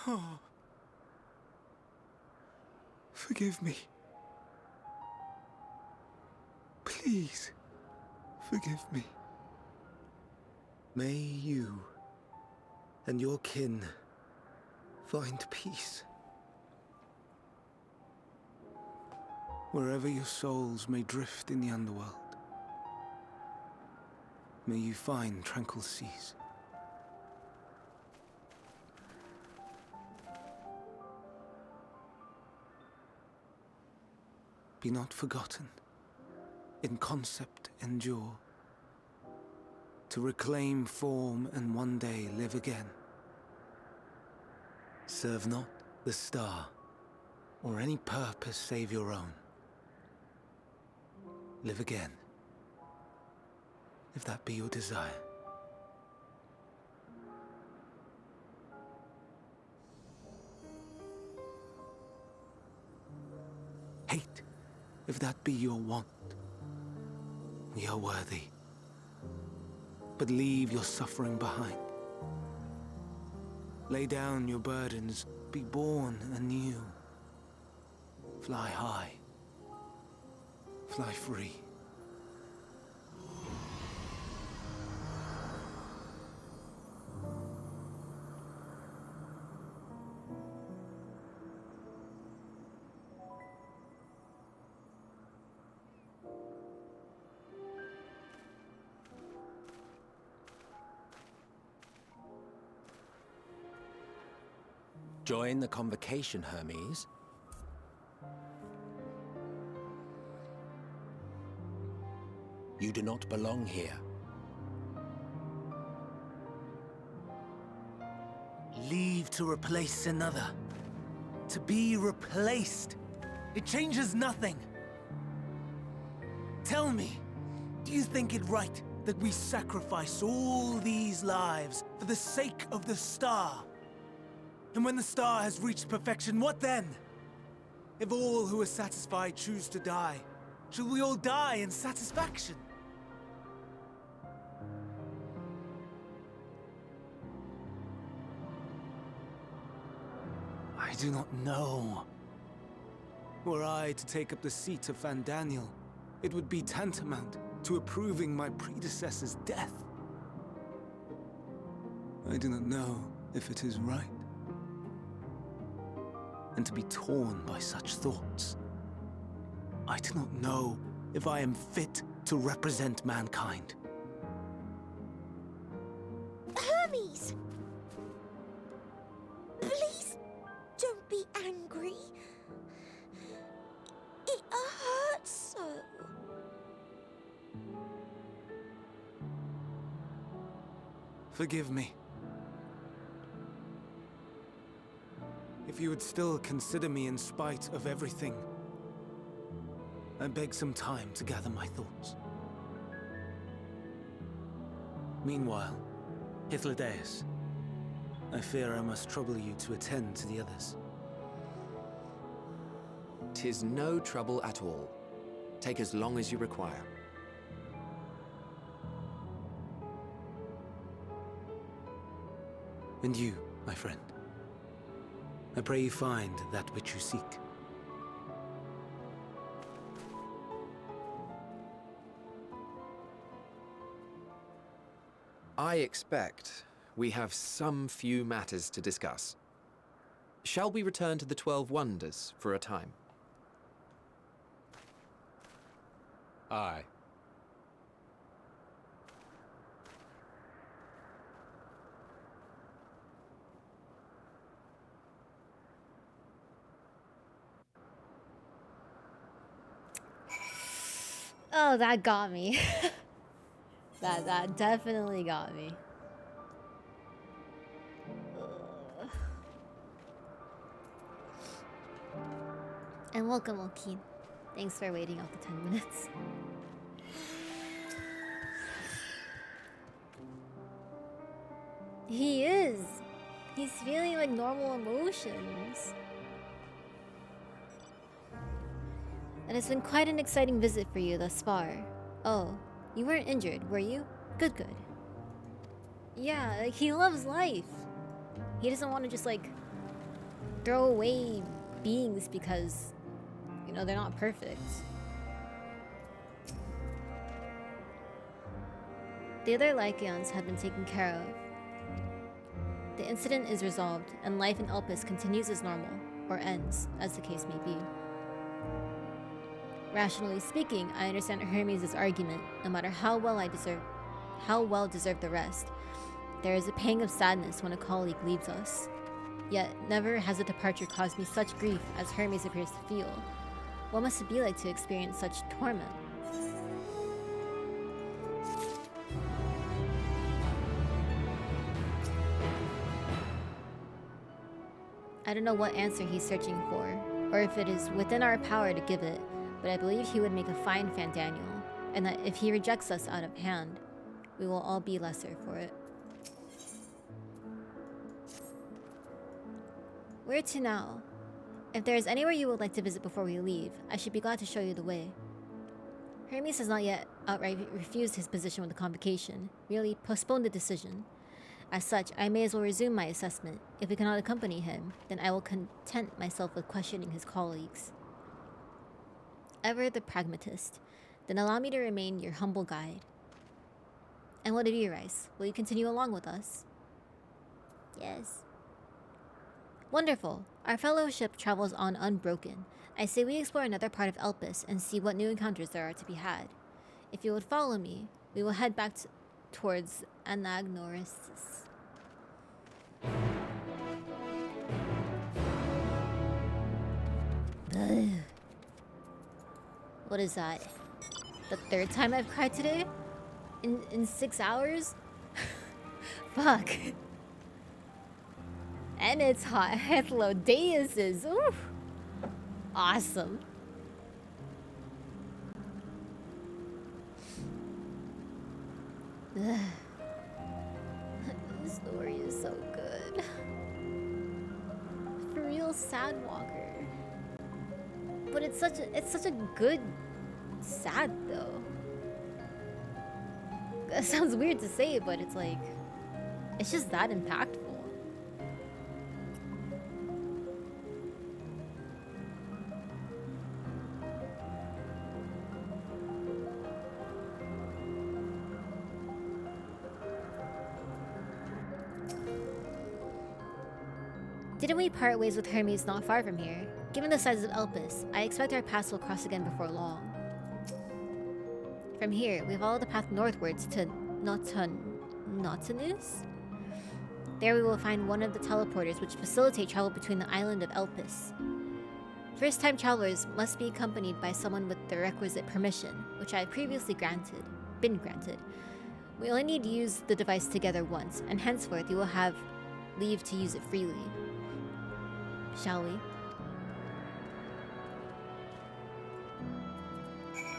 Oh. Forgive me. Please, forgive me. May you and your kin find peace. Wherever your souls may drift in the underworld, may you find tranquil seas. Be not forgotten, in concept endure, to reclaim form and one day live again. Serve not the star, or any purpose save your own. Live again, if that be your desire. Hate, if that be your want. We are worthy. But leave your suffering behind. Lay down your burdens, be born anew. Fly high, fly free. Join the convocation, Hermes. You do not belong here. Leave to replace another. To be replaced. It changes nothing. Tell me, do you think it right that we sacrifice all these lives for the sake of the star? And when the star has reached perfection, what then? If all who are satisfied choose to die, shall we all die in satisfaction? I do not know. Were I to take up the seat of Fandaniel, it would be tantamount to approving my predecessor's death. I do not know if it is right. And to be torn by such thoughts, I do not know if I am fit to represent mankind. Hermes! Please don't be angry. It hurts so. Forgive me. If you would still consider me in spite of everything, I beg some time to gather my thoughts. Meanwhile, Hythlodaeus, I fear I must trouble you to attend to the others. 'Tis no trouble at all. Take as long as you require. And you, my friend, I pray you find that which you seek. I expect we have some few matters to discuss. Shall we return to the 12 Wonders for a time? Aye. Oh, that got me. that definitely got me. Ugh. And welcome, Okeen. Thanks for waiting out the 10 minutes. He is. He's feeling like normal emotions. And it's been quite an exciting visit for you thus far. Oh, you weren't injured, were you? Good, good. Yeah, like, he loves life. He doesn't want to just, like, throw away beings because, you know, they're not perfect. The other Lycaons have been taken care of. The incident is resolved, and life in Elpis continues as normal, or ends, as the case may be. Rationally speaking, I understand Hermes' argument. No matter how well deserved the rest, there is a pang of sadness when a colleague leaves us. Yet, never has a departure caused me such grief as Hermes appears to feel. What must it be like to experience such torment? I don't know what answer he's searching for, or if it is within our power to give it, but I believe he would make a fine Fandaniel, and that if he rejects us out of hand, we will all be lesser for it. Where to now? If there is anywhere you would like to visit before we leave, I should be glad to show you the way. Hermes has not yet outright refused his position with the convocation, merely postponed the decision. As such, I may as well resume my assessment. If we cannot accompany him, then I will content myself with questioning his colleagues. Ever the pragmatist, then allow me to remain your humble guide. And what of you, Rice? Will you continue along with us? Yes. Wonderful. Our fellowship travels on unbroken. I say we explore another part of Elpis and see what new encounters there are to be had. If you would follow me, we will head back towards Anagnoris. What is that? The third time I've cried today? In 6 hours? Fuck. And it's hot. Heterodeus is awesome. Ugh. The story is so good. For real, Sadwalker. But it's such a good sad though. That sounds weird to say, but it's like it's just that impactful. Didn't we part ways with Hermes not far from here? Given the size of Elpis, I expect our paths will cross again before long. From here, we follow the path northwards to Nautilus? There we will find one of the teleporters which facilitate travel between the island of Elpis. First-time travelers must be accompanied by someone with the requisite permission, which I have previously been granted. We only need to use the device together once, and henceforth you will have leave to use it freely. Shall we?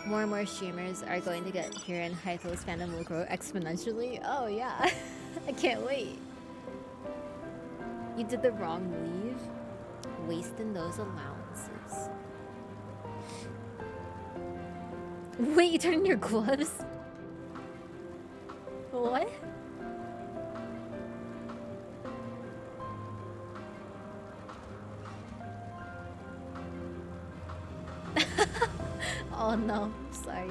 More and more streamers are going to get here and Hythos fandom will grow exponentially. Oh yeah, I can't wait. You did the wrong leave, wasting those allowances. Wait, you turned in your gloves? What? Oh no, sorry.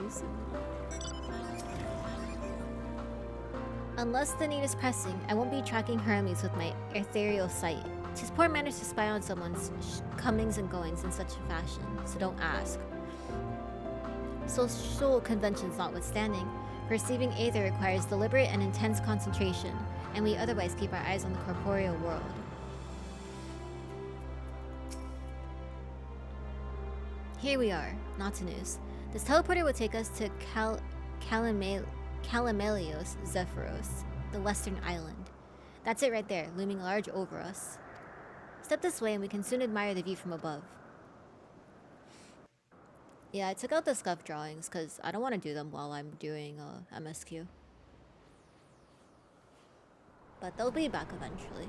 Unless the need is pressing, I won't be tracking Hermes with my ethereal sight. 'Tis poor manners to spy on someone's comings and goings in such a fashion, so don't ask. Social conventions notwithstanding, perceiving aether requires deliberate and intense concentration, and we otherwise keep our eyes on the corporeal world. Here we are, Nautilus. This teleporter will take us to Calamelios Zephyros, the western island. That's it right there, looming large over us. Step this way and we can soon admire the view from above. Yeah, I took out the scuff drawings because I don't want to do them while I'm doing MSQ. but they'll be back eventually.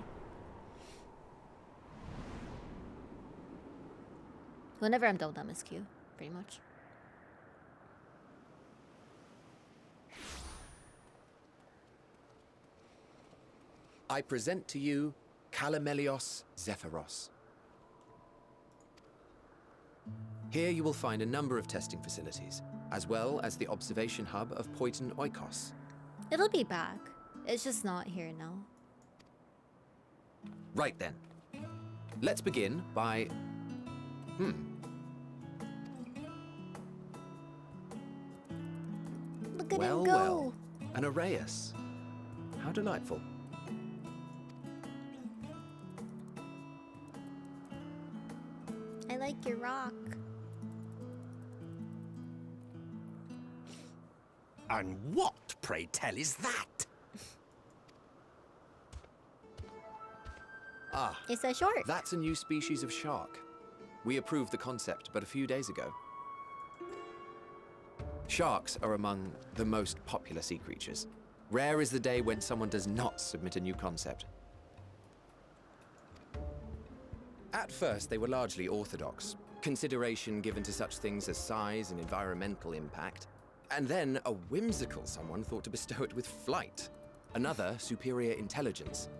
Whenever I'm done with MSQ, pretty much. I present to you Calamelios Zephyros. Here you will find a number of testing facilities, as well as the observation hub of Poiton Oikos. It'll be back. It's just not here now. Right then. Let's begin by... Look at well, him go! well. An Arrhaeus. How delightful. I like your rock. And what, pray tell, is that? Ah, it's a shark. That's a new species of shark. We approved the concept but a few days ago. Sharks are among the most popular sea creatures. Rare is the day when someone does not submit a new concept. At first, they were largely orthodox, consideration given to such things as size and environmental impact. And then a whimsical someone thought to bestow it with flight, another superior intelligence.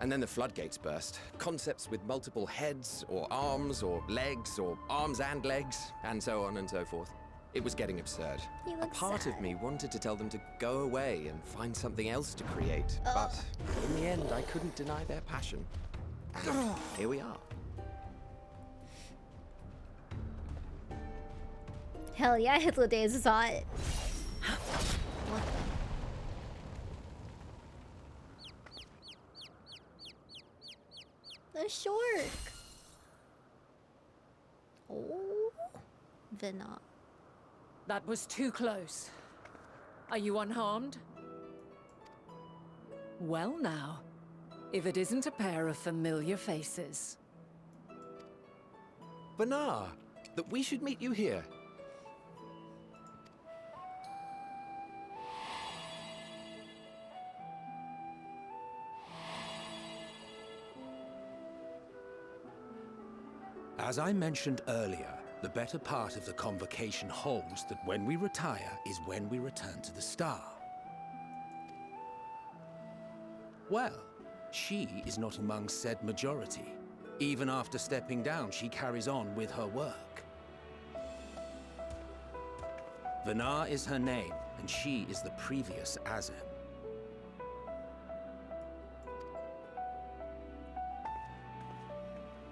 And then the floodgates burst. Concepts with multiple heads, or arms and legs, and so on and so forth. It was getting absurd. A part of me wanted to tell them to go away and find something else to create, but in the end I couldn't deny their passion. And here we are. Hell yeah, Hitler Days is hot. What the shark. Oh, Vina. That was too close. Are you unharmed? Well now, if it isn't a pair of familiar faces. Banar, that we should meet you here. As I mentioned earlier, the better part of the convocation holds that when we retire is when we return to the star. Well, she is not among said majority. Even after stepping down, she carries on with her work. Vanar is her name, and she is the previous Azem.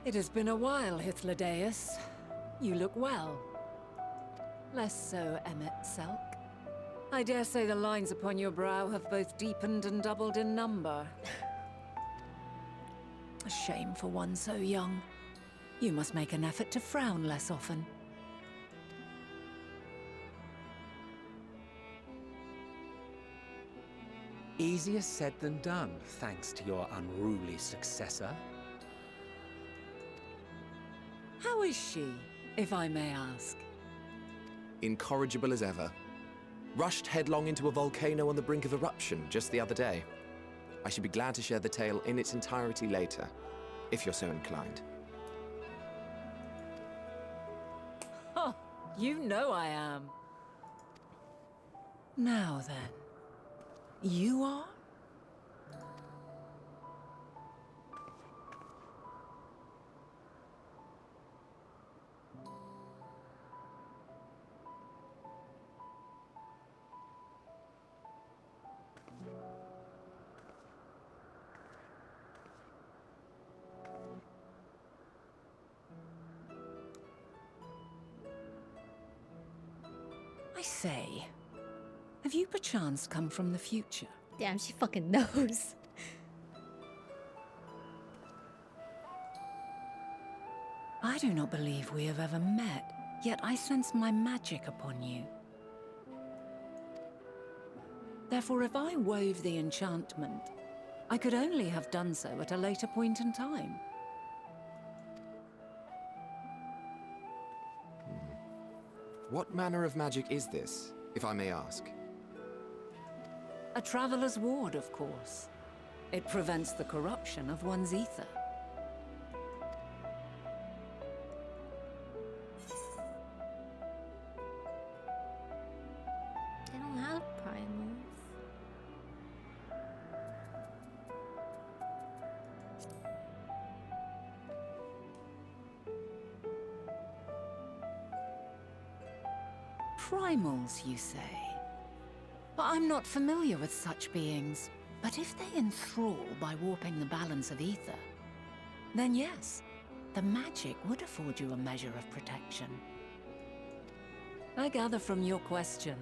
It has been a while, Hythlodaeus. You look well. Less so, Emmet Selk. I dare say the lines upon your brow have both deepened and doubled in number. A shame for one so young. You must make an effort to frown less often. Easier said than done, thanks to your unruly successor. How is she, if I may ask? Incorrigible as ever. Rushed headlong into a volcano on the brink of eruption just the other day. I should be glad to share the tale in its entirety later, if you're so inclined. Oh, you know I am. Now then, you are? I say, have you perchance come from the future? Damn, she fucking knows. I do not believe we have ever met, yet I sense my magic upon you. Therefore, if I wove the enchantment, I could only have done so at a later point in time. What manner of magic is this, if I may ask? A traveler's ward, of course. It prevents the corruption of one's ether. They don't have primals. Primals, you say? But I'm not familiar with such beings. But if they enthrall by warping the balance of ether, then yes, the magic would afford you a measure of protection. I gather from your question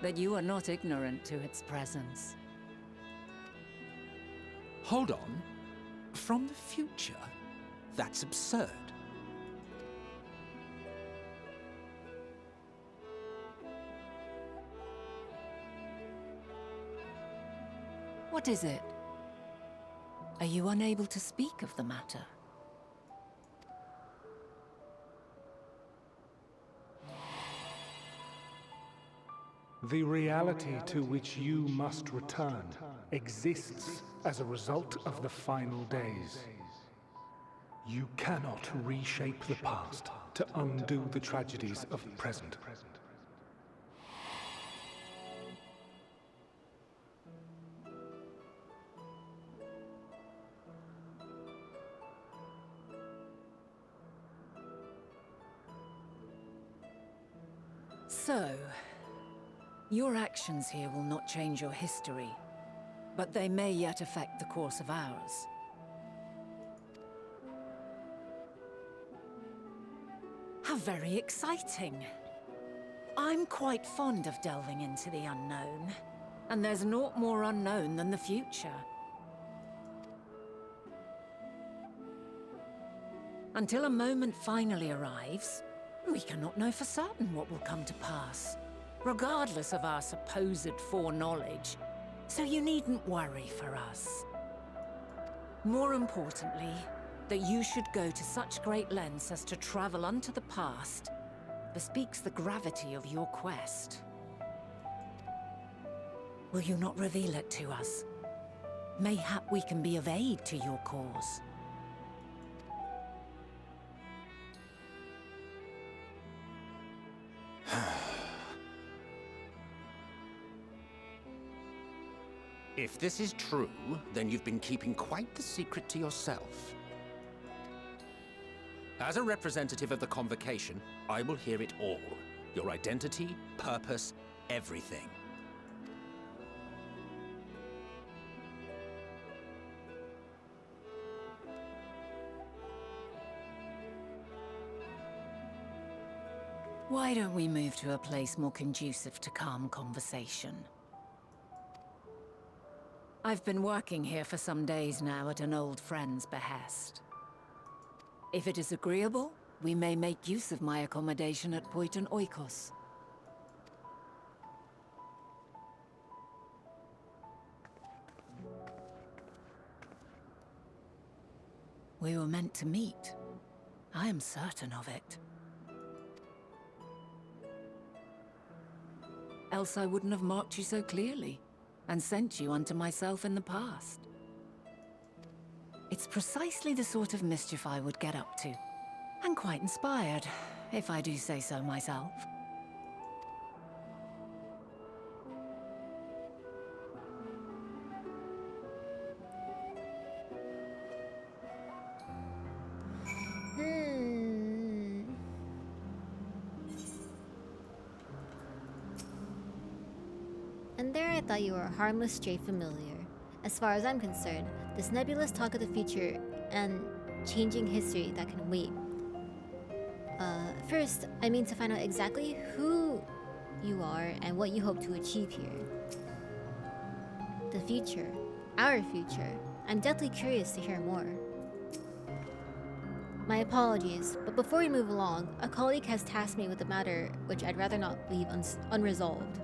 that you are not ignorant to its presence. Hold on. From the future? That's absurd. What is it? Are you unable to speak of the matter? The reality to which you must return exists as a result of the final days. You cannot reshape the past to undo the tragedies of the present. So, your actions here will not change your history, but they may yet affect the course of ours. How very exciting! I'm quite fond of delving into the unknown, and there's naught more unknown than the future. Until a moment finally arrives, we cannot know for certain what will come to pass, regardless of our supposed foreknowledge, so you needn't worry for us. More importantly, that you should go to such great lengths as to travel unto the past bespeaks the gravity of your quest. Will you not reveal it to us? Mayhap we can be of aid to your cause. If this is true, then you've been keeping quite the secret to yourself. As a representative of the Convocation, I will hear it all. Your identity, purpose, everything. Why don't we move to a place more conducive to calm conversation? I've been working here for some days now at an old friend's behest. If it is agreeable, we may make use of my accommodation at Poiton Oikos. We were meant to meet. I am certain of it. Else I wouldn't have marked you so clearly and sent you unto myself in the past. It's precisely the sort of mischief I would get up to, and quite inspired, if I do say so myself. And there I thought you were a harmless stray familiar. As far as I'm concerned, this nebulous talk of the future and changing history that can wait. First, I mean to find out exactly who you are and what you hope to achieve here. The future. Our future. I'm deathly curious to hear more. My apologies, but before we move along, a colleague has tasked me with a matter which I'd rather not leave unresolved.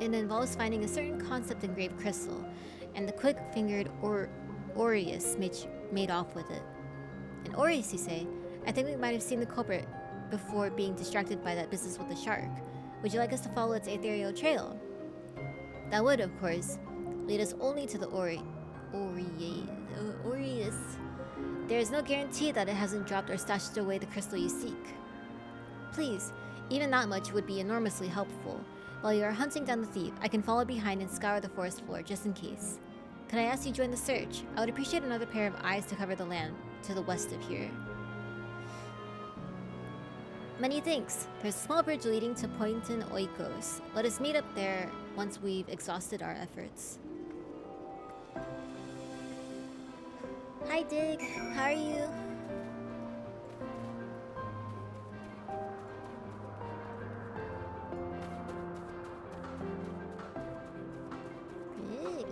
It involves finding a certain concept engraved crystal, and the quick-fingered Aureus made off with it. An Aureus, you say? I think we might have seen the culprit before being distracted by that business with the shark. Would you like us to follow its ethereal trail? That would, of course, lead us only to the Aureus. There is no guarantee that it hasn't dropped or stashed away the crystal you seek. Please, even that much would be enormously helpful. While you are hunting down the thief, I can follow behind and scour the forest floor just in case. Could I ask you to join the search? I would appreciate another pair of eyes to cover the land to the west of here. Many thanks. There's a small bridge leading to Pointon Oikos. Let us meet up there once we've exhausted our efforts. Hi Dig, how are you? Pretty.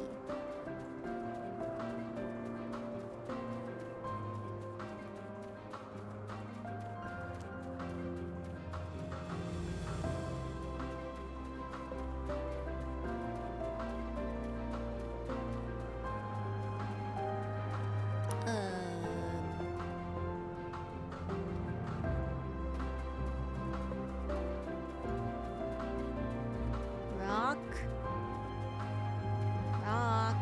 Rock. Rock.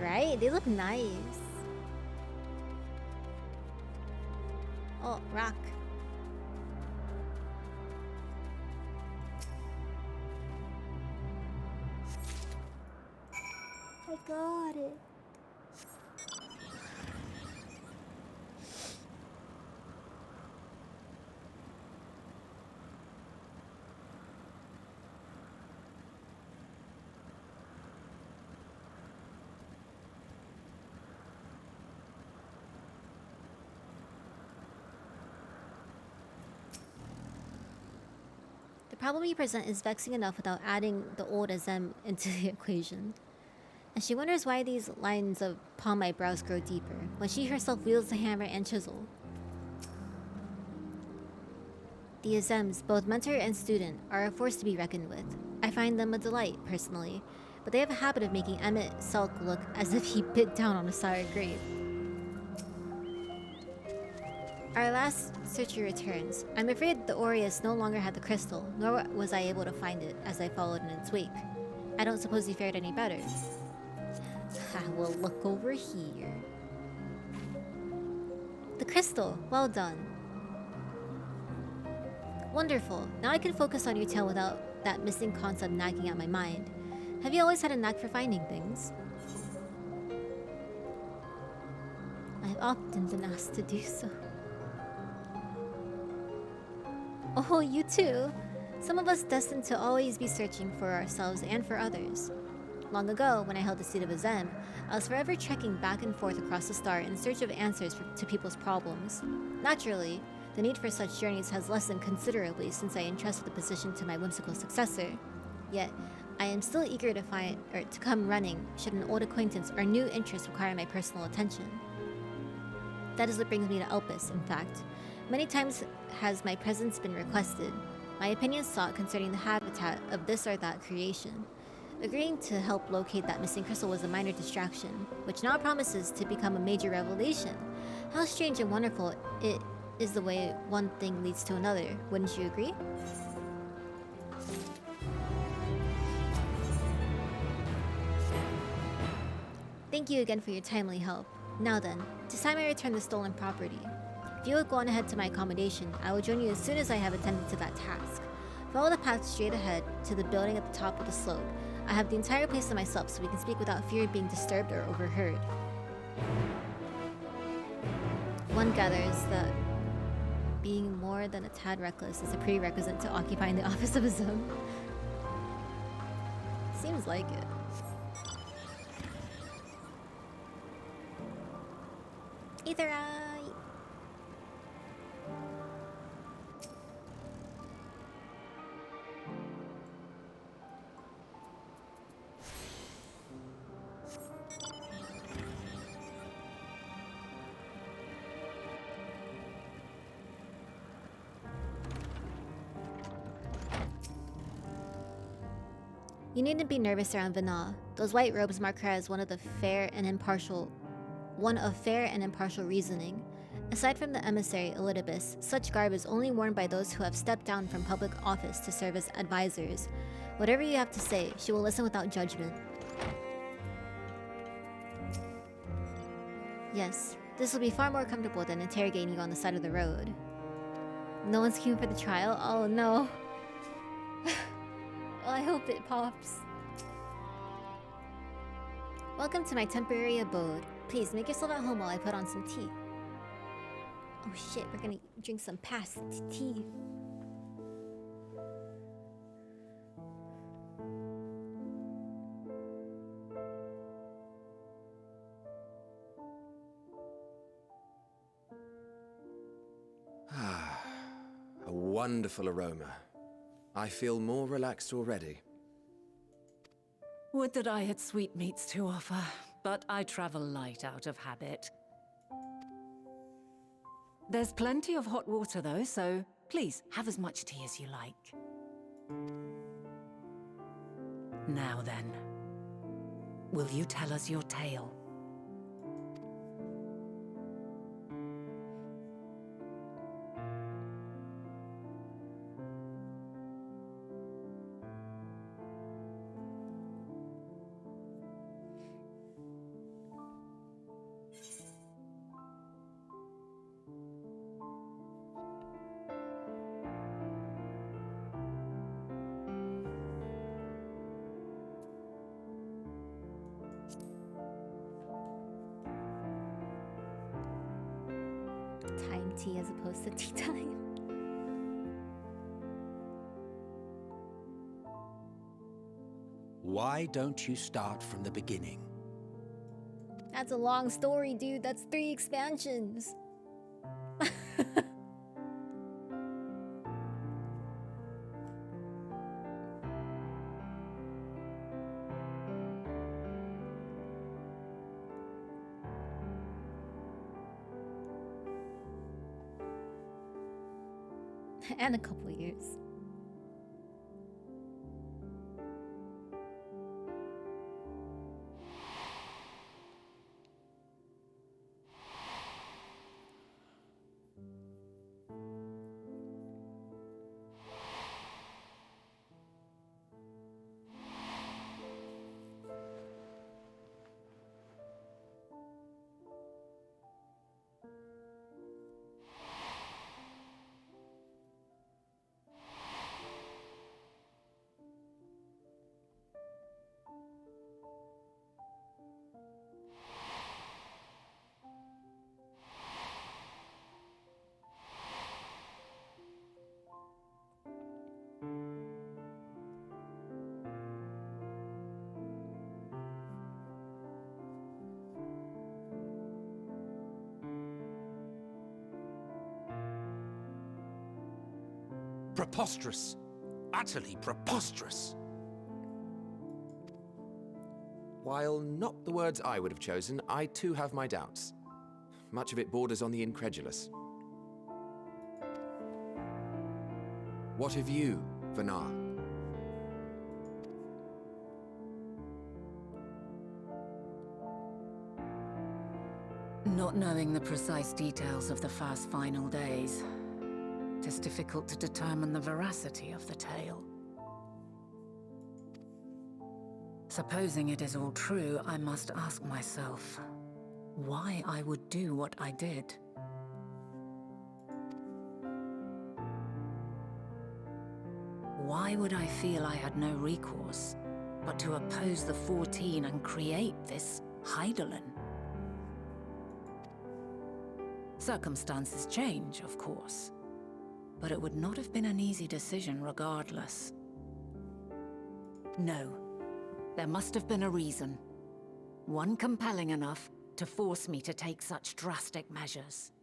Right? They look nice. Oh, rock. I got it. The problem you present is vexing enough without adding the old Azem into the equation. And she wonders why these lines upon my brows grow deeper, when she herself wields the hammer and chisel. The Azems, both mentor and student, are a force to be reckoned with. I find them a delight, personally, but they have a habit of making Emmett Selk look as if he bit down on a sour grape. Our last searcher returns. I'm afraid the Aureus no longer had the crystal, nor was I able to find it as I followed in its wake. I don't suppose he fared any better. I will look over here. The crystal, well done. Wonderful. Now I can focus on your tale without that missing concept nagging at my mind. Have you always had a knack for finding things? I've often been asked to do so. Oh, you too? Some of us destined to always be searching for ourselves and for others. Long ago, when I held the seat of Azem, I was forever trekking back and forth across the star in search of answers to people's problems. Naturally, the need for such journeys has lessened considerably since I entrusted the position to my whimsical successor. Yet, I am still eager to come running should an old acquaintance or new interest require my personal attention. That is what brings me to Elpis, in fact. Many times has my presence been requested, my opinion sought concerning the habitat of this or that creation. Agreeing to help locate that missing crystal was a minor distraction, which now promises to become a major revelation. How strange and wonderful it is the way one thing leads to another, wouldn't you agree? Thank you again for your timely help. Now then, it's time I return the stolen property. If you would go on ahead to my accommodation, I will join you as soon as I have attended to that task. Follow the path straight ahead to the building at the top of the slope. I have the entire place to myself so we can speak without fear of being disturbed or overheard. One gathers that being more than a tad reckless is a prerequisite to occupying the office of a zone. Seems like it. Either You needn't be nervous around Vana. Those white robes mark her as one of fair and impartial reasoning, Aside from the emissary, Elidibus, such garb is only worn by those who have stepped down from public office to serve as advisors. Whatever you have to say, she will listen without judgment. Yes, this will be far more comfortable than interrogating you on the side of the road. No one's queuing for the trial? Oh no. Well, I hope it pops. Welcome to my temporary abode. Please make yourself at home while I put on some tea. Oh shit, we're gonna drink some past tea. A wonderful aroma. I feel more relaxed already. Would that I had sweetmeats to offer, but I travel light out of habit. There's plenty of hot water though, so please have as much tea as you like. Now then, will you tell us your tale? Time tea as opposed to tea time. Why don't you start from the beginning? That's a long story, dude. That's 3 expansions. And a couple years. Preposterous. Utterly preposterous. While not the words I would have chosen, I too have my doubts. Much of it borders on the incredulous. What of you, Vanar? Not knowing the precise details of the first final days, it is difficult to determine the veracity of the tale. Supposing it is all true, I must ask myself why I would do what I did. Why would I feel I had no recourse but to oppose the 14 and create this Hydaelyn? Circumstances change, of course, but it would not have been an easy decision regardless. No, there must have been a reason. One compelling enough to force me to take such drastic measures.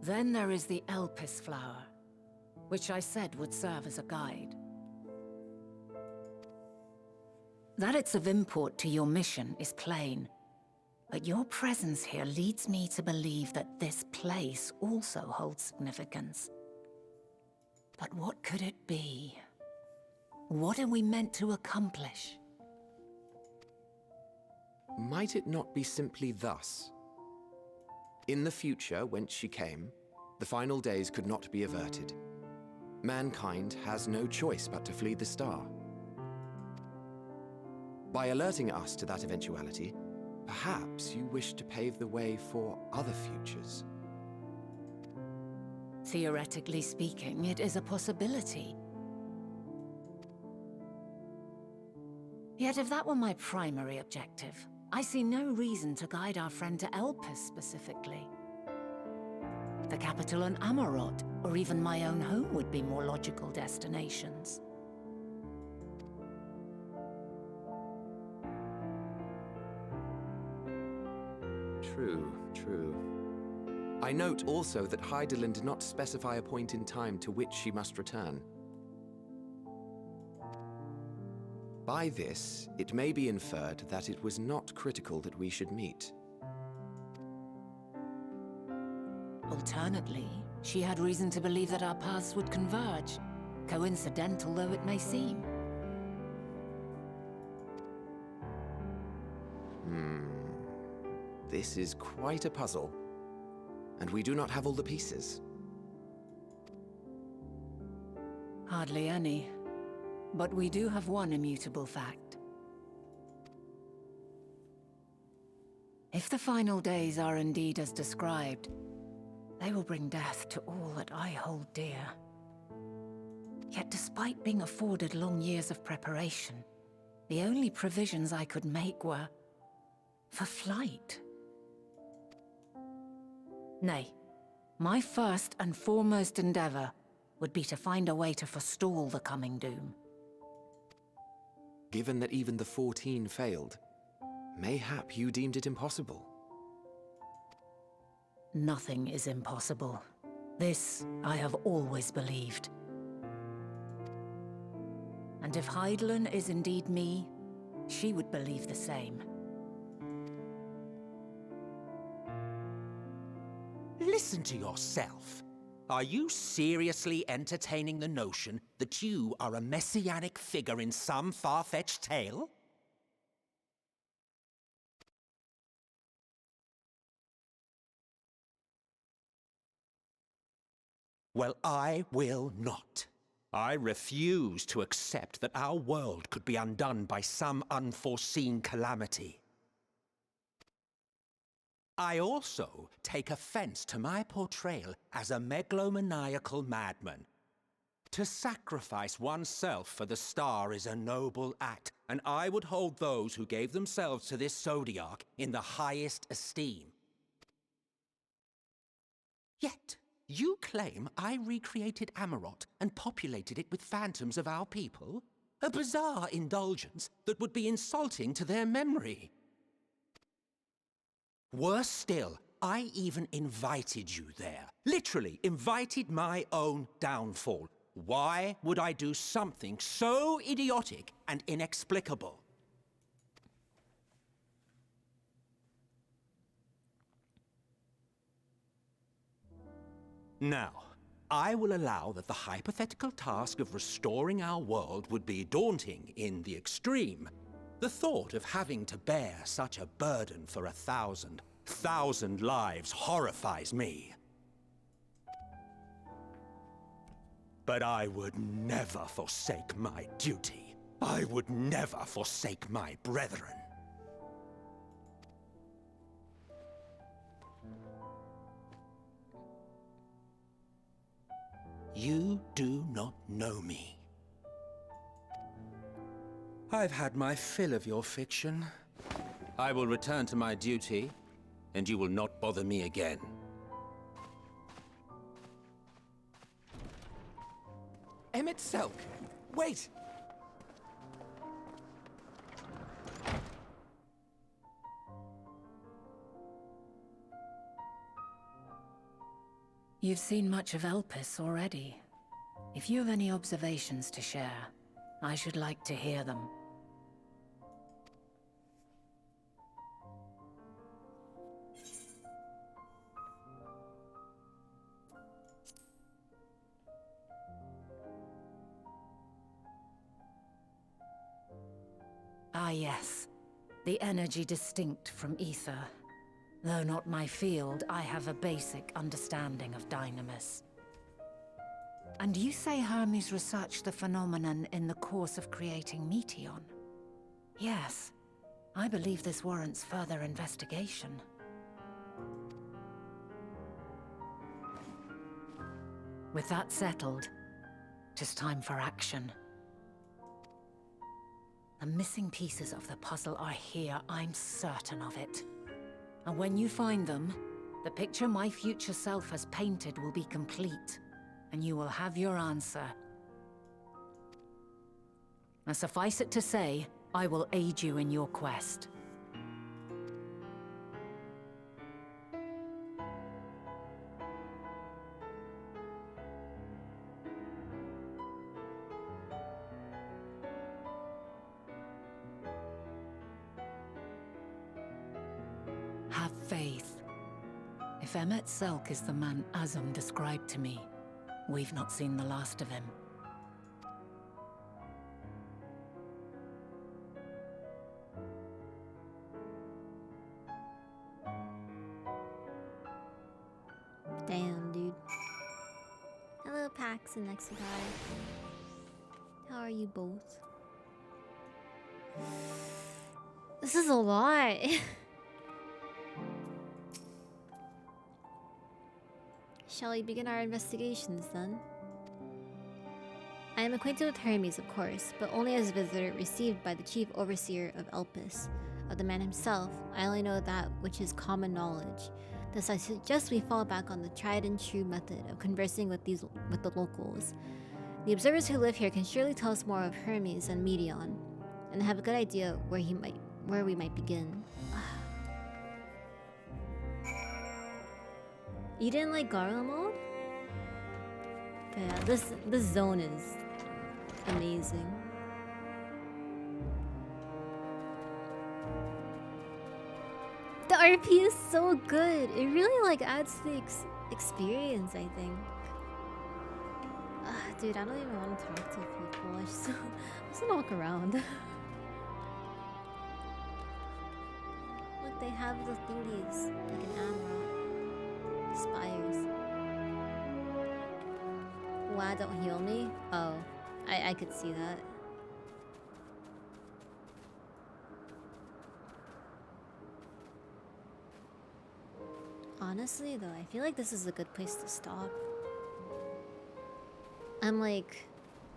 Then there is the Elpis flower, which I said would serve as a guide. That it's of import to your mission is plain, but your presence here leads me to believe that this place also holds significance. But what could it be? What are we meant to accomplish? Might it not be simply thus? In the future, whence she came, the final days could not be averted. Mankind has no choice but to flee the star. By alerting us to that eventuality, perhaps you wish to pave the way for other futures. Theoretically speaking, it is a possibility. Yet if that were my primary objective, I see no reason to guide our friend to Elpis specifically. The capital on Amarot, or even my own home would be more logical destinations. True, true. I note also that Hydaelyn did not specify a point in time to which she must return. By this, it may be inferred that it was not critical that we should meet. Alternately, she had reason to believe that our paths would converge, coincidental though it may seem. This is quite a puzzle, and we do not have all the pieces. Hardly any. But we do have one immutable fact. If the final days are indeed as described, they will bring death to all that I hold dear. Yet despite being afforded long years of preparation, the only provisions I could make were for flight. Nay, my first and foremost endeavor would be to find a way to forestall the coming doom. Given that even the 14 failed, mayhap you deemed it impossible. Nothing is impossible. This I have always believed. And if Hydaelyn is indeed me, she would believe the same. Listen to yourself. Are you seriously entertaining the notion that you are a messianic figure in some far-fetched tale? Well, I will not. I refuse to accept that our world could be undone by some unforeseen calamity. I also take offense to my portrayal as a megalomaniacal madman. To sacrifice oneself for the star is a noble act, and I would hold those who gave themselves to this zodiac in the highest esteem. Yet, you claim I recreated Amarot and populated it with phantoms of our people? A bizarre indulgence that would be insulting to their memory. Worse still, I even invited you there. Literally invited my own downfall. Why would I do something so idiotic and inexplicable? Now, I will allow that the hypothetical task of restoring our world would be daunting in the extreme. The thought of having to bear such a burden for 1,000 lives horrifies me. But I would never forsake my duty. I would never forsake my brethren. You do not know me. I've had my fill of your fiction. I will return to my duty, and you will not bother me again. Emmett Selk! Wait! You've seen much of Elpis already. If you have any observations to share, I should like to hear them. Ah yes, the energy distinct from ether. Though not my field, I have a basic understanding of Dynamis. And you say Hermes researched the phenomenon in the course of creating Meteon? Yes, I believe this warrants further investigation. With that settled, it is time for action. The missing pieces of the puzzle are here, I'm certain of it. And when you find them, the picture my future self has painted will be complete, and you will have your answer. Now suffice it to say, I will aid you in your quest. Have faith. If Emmet Selk is the man Azum described to me, we've not seen the last of him. Damn, dude. Hello, Pax and Lexicon. How are you both? This is a lot. Shall we begin our investigations then? I am acquainted with Hermes, of course, but only as a visitor received by the chief overseer of Elpis. Of the man himself, I only know that which is common knowledge. Thus I suggest we fall back on the tried and true method of conversing with the locals. The observers who live here can surely tell us more of Hermes and Meteon, and have a good idea where we might begin. You didn't like Garla mode? But yeah, this zone is amazing. The RP is so good. It really like adds to the experience, I think. Dude, I don't even want to talk to people. I just want to walk around. Look, they have the thingies like an Amra. Spires. Wow, don't heal me? Oh, I could see that. Honestly though, I feel like this is a good place to stop. I'm like,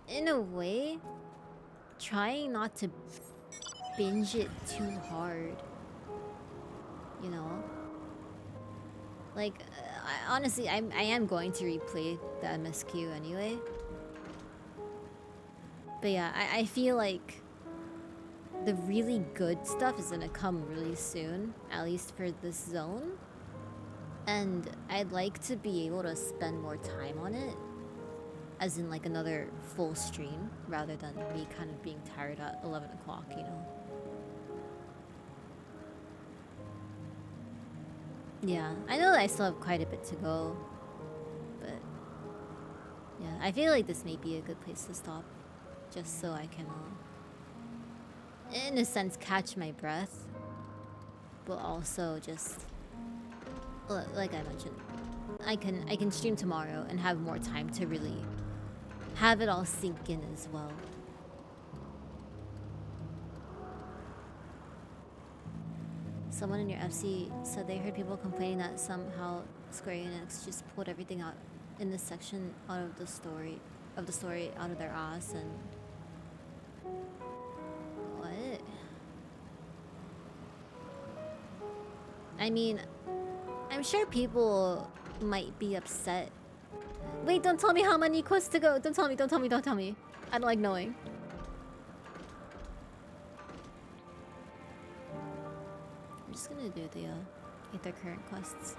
in a way, trying not to binge it too hard. You know? Like, honestly, I am going to replay the MSQ anyway. But yeah, I feel like the really good stuff is gonna come really soon, at least for this zone. And I'd like to be able to spend more time on it, as in like another full stream, rather than me kind of being tired at 11 o'clock, you know? Yeah, I know that I still have quite a bit to go, but yeah, I feel like this may be a good place to stop, just so I can, in a sense, catch my breath, but also just, like I mentioned, I can stream tomorrow and have more time to really have it all sink in as well. Someone in your FC said they heard people complaining that somehow Square Enix just pulled everything out in this section out of the story out of their ass. And what? I mean, I'm sure people might be upset. Wait, don't tell me how many quests to go. Don't tell me. I don't like knowing. I'm just gonna do the Aether Current quests.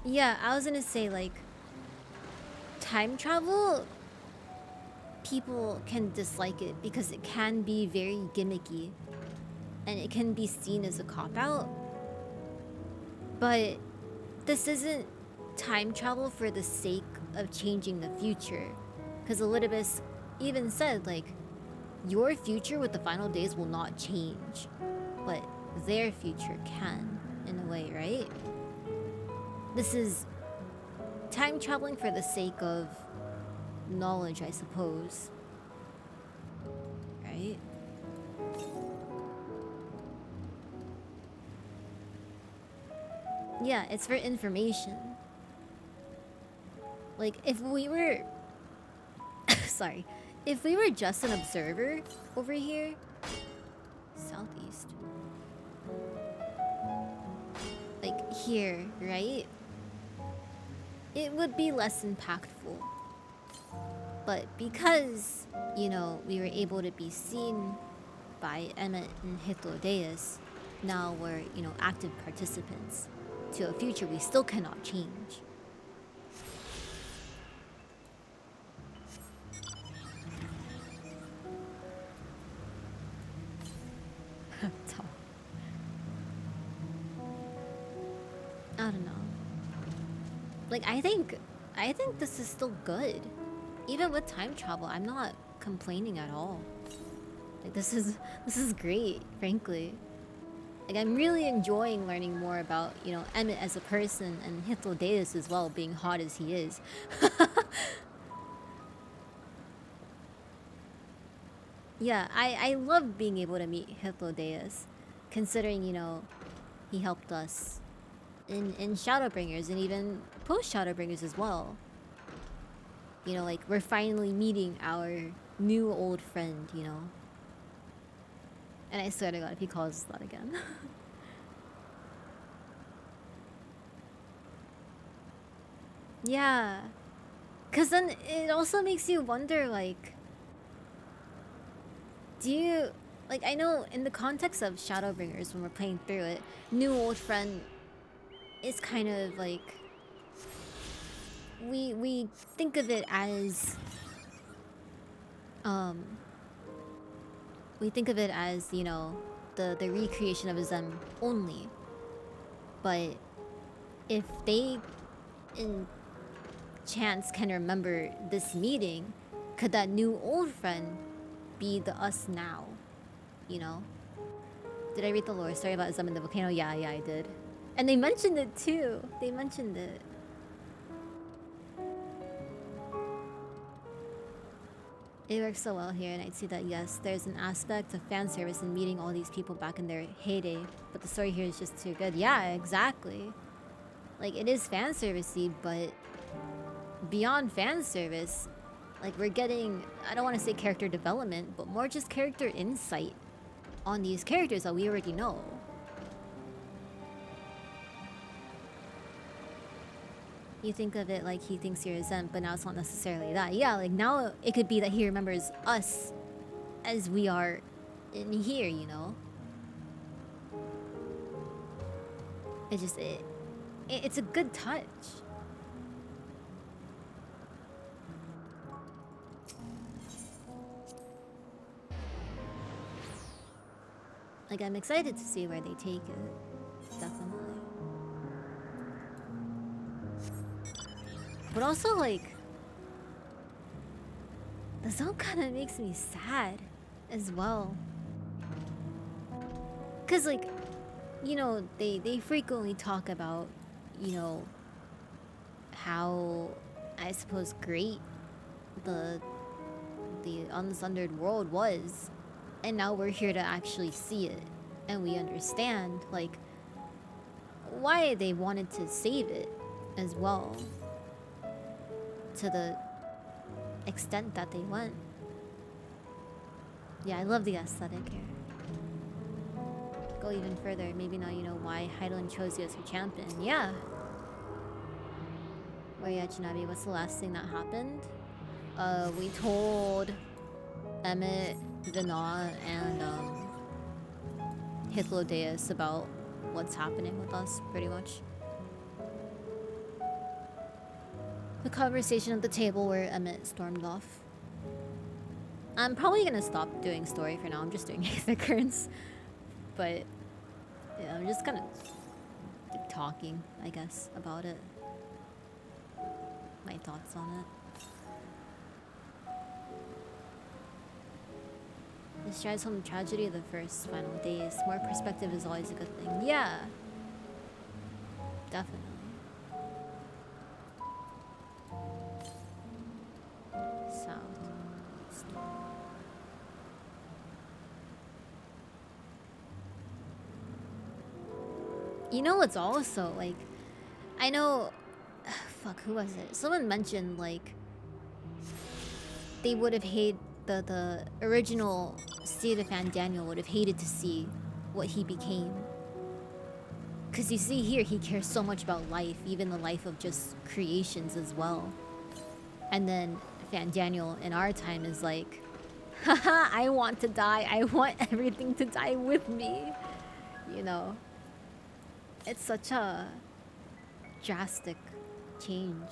Yeah, I was gonna say, like, time travel, people can dislike it because it can be very gimmicky and it can be seen as a cop-out. But this isn't time travel for the sake of changing the future, because Elidibus even said, like, your future with the final days will not change, but their future can, in a way, right? This is time traveling for the sake of knowledge, I suppose. Right? Yeah, it's for information. Like, if we were... Sorry. If we were just an observer over here... Southeast. Like, here, right? It would be less impactful. But because, you know, we were able to be seen by Emmet and Hythlodaeus, now we're, you know, active participants to a future we still cannot change. I don't know. Like, I think this is still good. Even with time travel, I'm not complaining at all. Like, this is great, frankly. Like, I'm really enjoying learning more about, you know, Emmet as a person and Hythlodaeus as well, being hot as he is. Yeah, I love being able to meet Hythlodaeus, considering, you know, he helped us in Shadowbringers and even post Shadowbringers as well. You know, like, we're finally meeting our new old friend, you know. And I swear to God, if he calls that again. Yeah. Because then it also makes you wonder, like... Do you... Like, I know in the context of Shadowbringers, when we're playing through it, new old friend is kind of like... We think of it as... We think of it as, you know, the recreation of Zem only. But if they, in chance, can remember this meeting, could that new old friend be the us now? You know? Did I read the lore story about Zem and the volcano? Yeah, I did. And they mentioned it too. They mentioned it. It works so well here, and I'd say that yes, there's an aspect of fan service in meeting all these people back in their heyday, but the story here is just too good. Yeah, exactly. Like, it is fan servicey, but beyond fan service, like, we're getting, I don't want to say character development, but more just character insight on these characters that we already know. You think of it like he thinks you're a Zen, but now it's not necessarily that. Yeah, like, now it could be that he remembers us as we are in here, you know? It just, it's a good touch. Like, I'm excited to see where they take it. Definitely. But also, like, the zone kind of makes me sad as well. Because, like, you know, they frequently talk about, you know, how, I suppose, great the Unsundered world was. And now we're here to actually see it. And we understand, like, why they wanted to save it as well. To the extent that they went. Yeah, I love the aesthetic here. Go even further. Maybe now you know why Heidelin chose you as her champion. Yeah. Where you at, Janabi? What's the last thing that happened? We told Emmet, Vina, and Hythlodaeus about what's happening with us, pretty much. The conversation at the table where Emmet stormed off. I'm probably gonna stop doing story for now. I'm just doing Aether Currents. But yeah, I'm just gonna keep talking, I guess, about it. My thoughts on it. The strives from the tragedy of the first final days. More perspective is always a good thing. Yeah. Definitely. Sound. You know what's also like, I know, fuck, who was it? Someone mentioned like they would have hated the original Seed of Fan Daniel would have hated to see what he became. Cause you see here, he cares so much about life, even the life of just creations as well. And then Fan Daniel in our time is like, haha, I want to die. I want everything to die with me. You know? It's such a drastic change.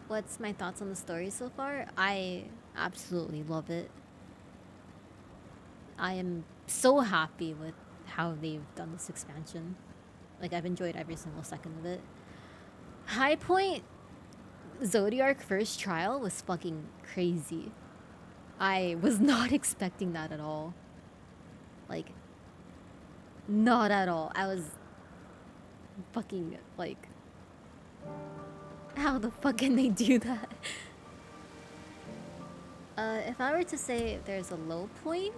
What's my thoughts on the story so far? I absolutely love it. I am so happy with how they've done this expansion. Like, I've enjoyed every single second of it. High point, Zodiark first trial was fucking crazy. I was not expecting that at all. Like, not at all. I was fucking like, how the fuck can they do that? If I were to say there's a low point,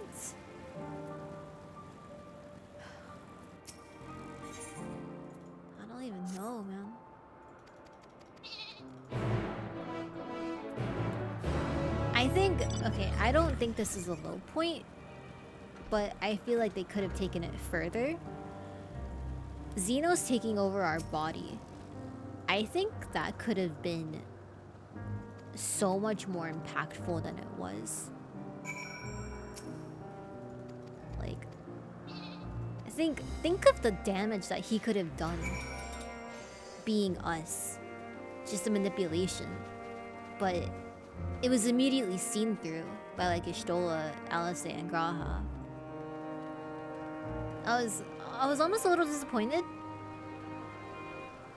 I don't even know, man. I think, okay, I don't think this is a low point, but I feel like they could have taken it further. Xenos taking over our body. I think that could have been so much more impactful than it was. Like, think of the damage that he could have done being us. Just a manipulation. But it was immediately seen through by like Ishtola, Alice, and Graha. I was almost a little disappointed.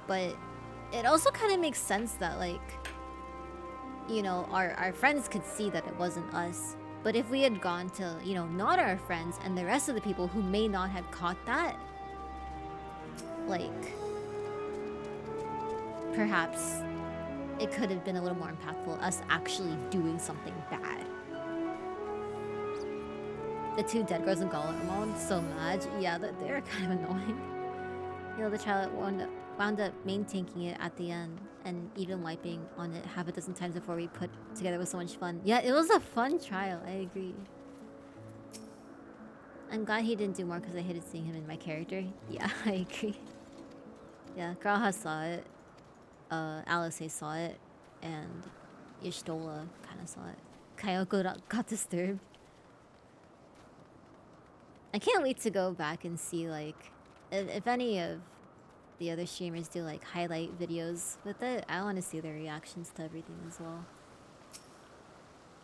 But it also kind of makes sense that like, you know, our friends could see that it wasn't us. But if we had gone to, you know, not our friends and the rest of the people who may not have caught that, like, perhaps it could have been a little more impactful, us actually doing something bad. The two dead girls in Golem, so mad. Yeah, they're kind of annoying. You know, the child wound up main tanking it at the end and even wiping on it half a dozen times before we put together was so much fun. Yeah, it was a fun trial, I agree. I'm glad he didn't do more because I hated seeing him in my character. Yeah, I agree. Yeah, Graha saw it. Alice saw it. And Ishtola kind of saw it. Kayoko got disturbed. I can't wait to go back and see, like, if any of the other streamers do, like, highlight videos with it. I want to see their reactions to everything as well.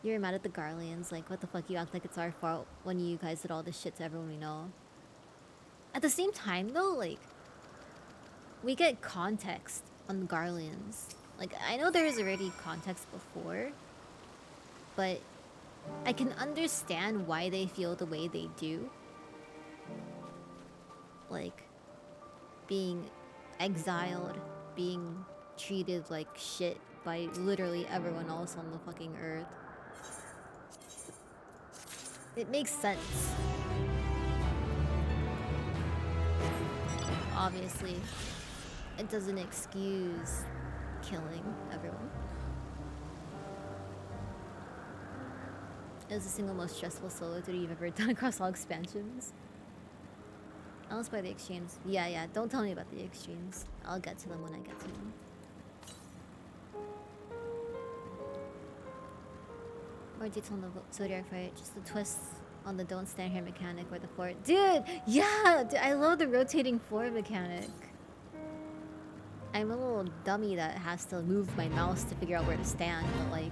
You were mad at the Garleans, like, what the fuck, you act like it's our fault when you guys did all this shit to everyone we know. At the same time, though, like, we get context on the Garleans. Like, I know there is already context before, but I can understand why they feel the way they do. Like, being exiled, being treated like shit by literally everyone else on the fucking earth. It makes sense. Obviously, it doesn't excuse killing everyone. It was the single most stressful solo duty you've ever done across all expansions. Unless by the extremes. Yeah, don't tell me about the extremes. I'll get to them when I get to them. More detail on the Zodiac fight, just the twists on the don't stand here mechanic or the floor. Dude, yeah! Dude, I love the rotating floor mechanic. I'm a little dummy that has to move my mouse to figure out where to stand, but like,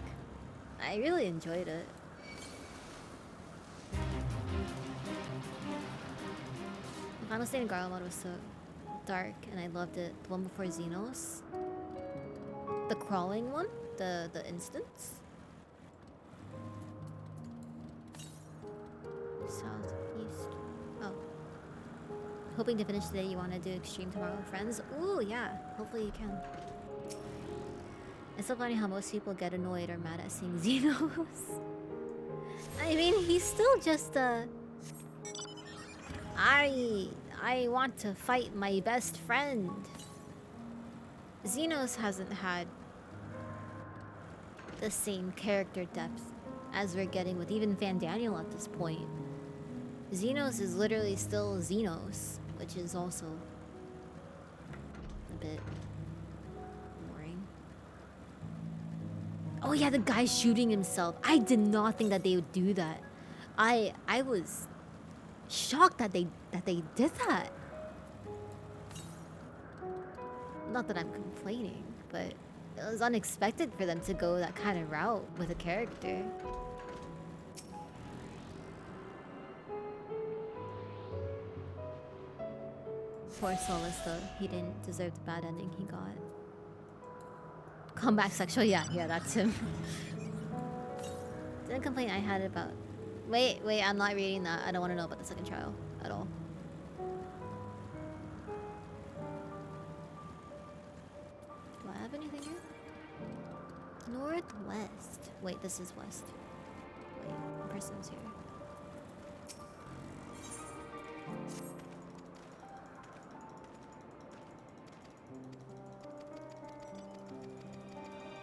I really enjoyed it. The final state in Garlemald was so dark, and I loved it. The one before Xenos. The crawling one? The instance? Hoping to finish today. You want to do extreme tomorrow with friends? Ooh, yeah. Hopefully you can. It's so funny how most people get annoyed or mad at seeing Xenos. I mean, he's still just I want to fight my best friend. Xenos hasn't had the same character depth as we're getting with even Fandaniel at this point. Xenos is literally still Xenos, which is also a bit boring. Oh yeah, the guy shooting himself. I did not think that they would do that. I was shocked that they did that. Not that I'm complaining, but it was unexpected for them to go that kind of route with a character. Poor Solus though, he didn't deserve the bad ending he got. Comeback sexual, yeah, that's him. Didn't complain I had about... Wait, I'm not reading that. I don't want to know about the second trial at all. Do I have anything here? Northwest. Wait, this is west. Wait, the person's here.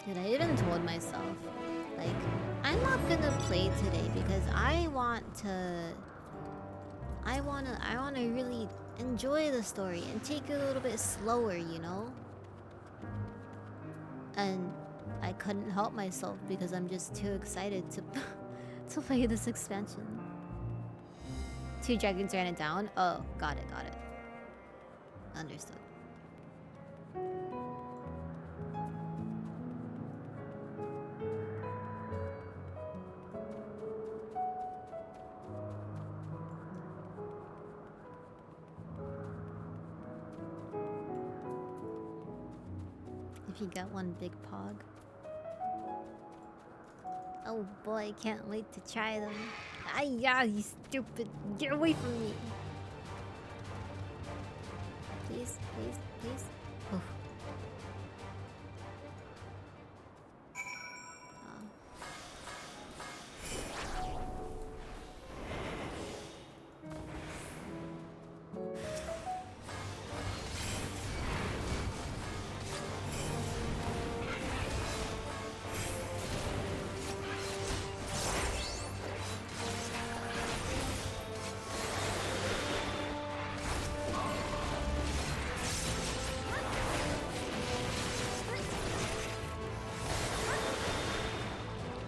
Dude, I even told myself, like, I'm not gonna play today because I wanna really enjoy the story and take it a little bit slower, you know? And I couldn't help myself because I'm just too excited to to play this expansion. 2 dragons ran it down? Oh, got it. Understood. If you get one big pog. Oh boy, can't wait to try them. Yeah, you stupid. Get away from me. Please. Oh.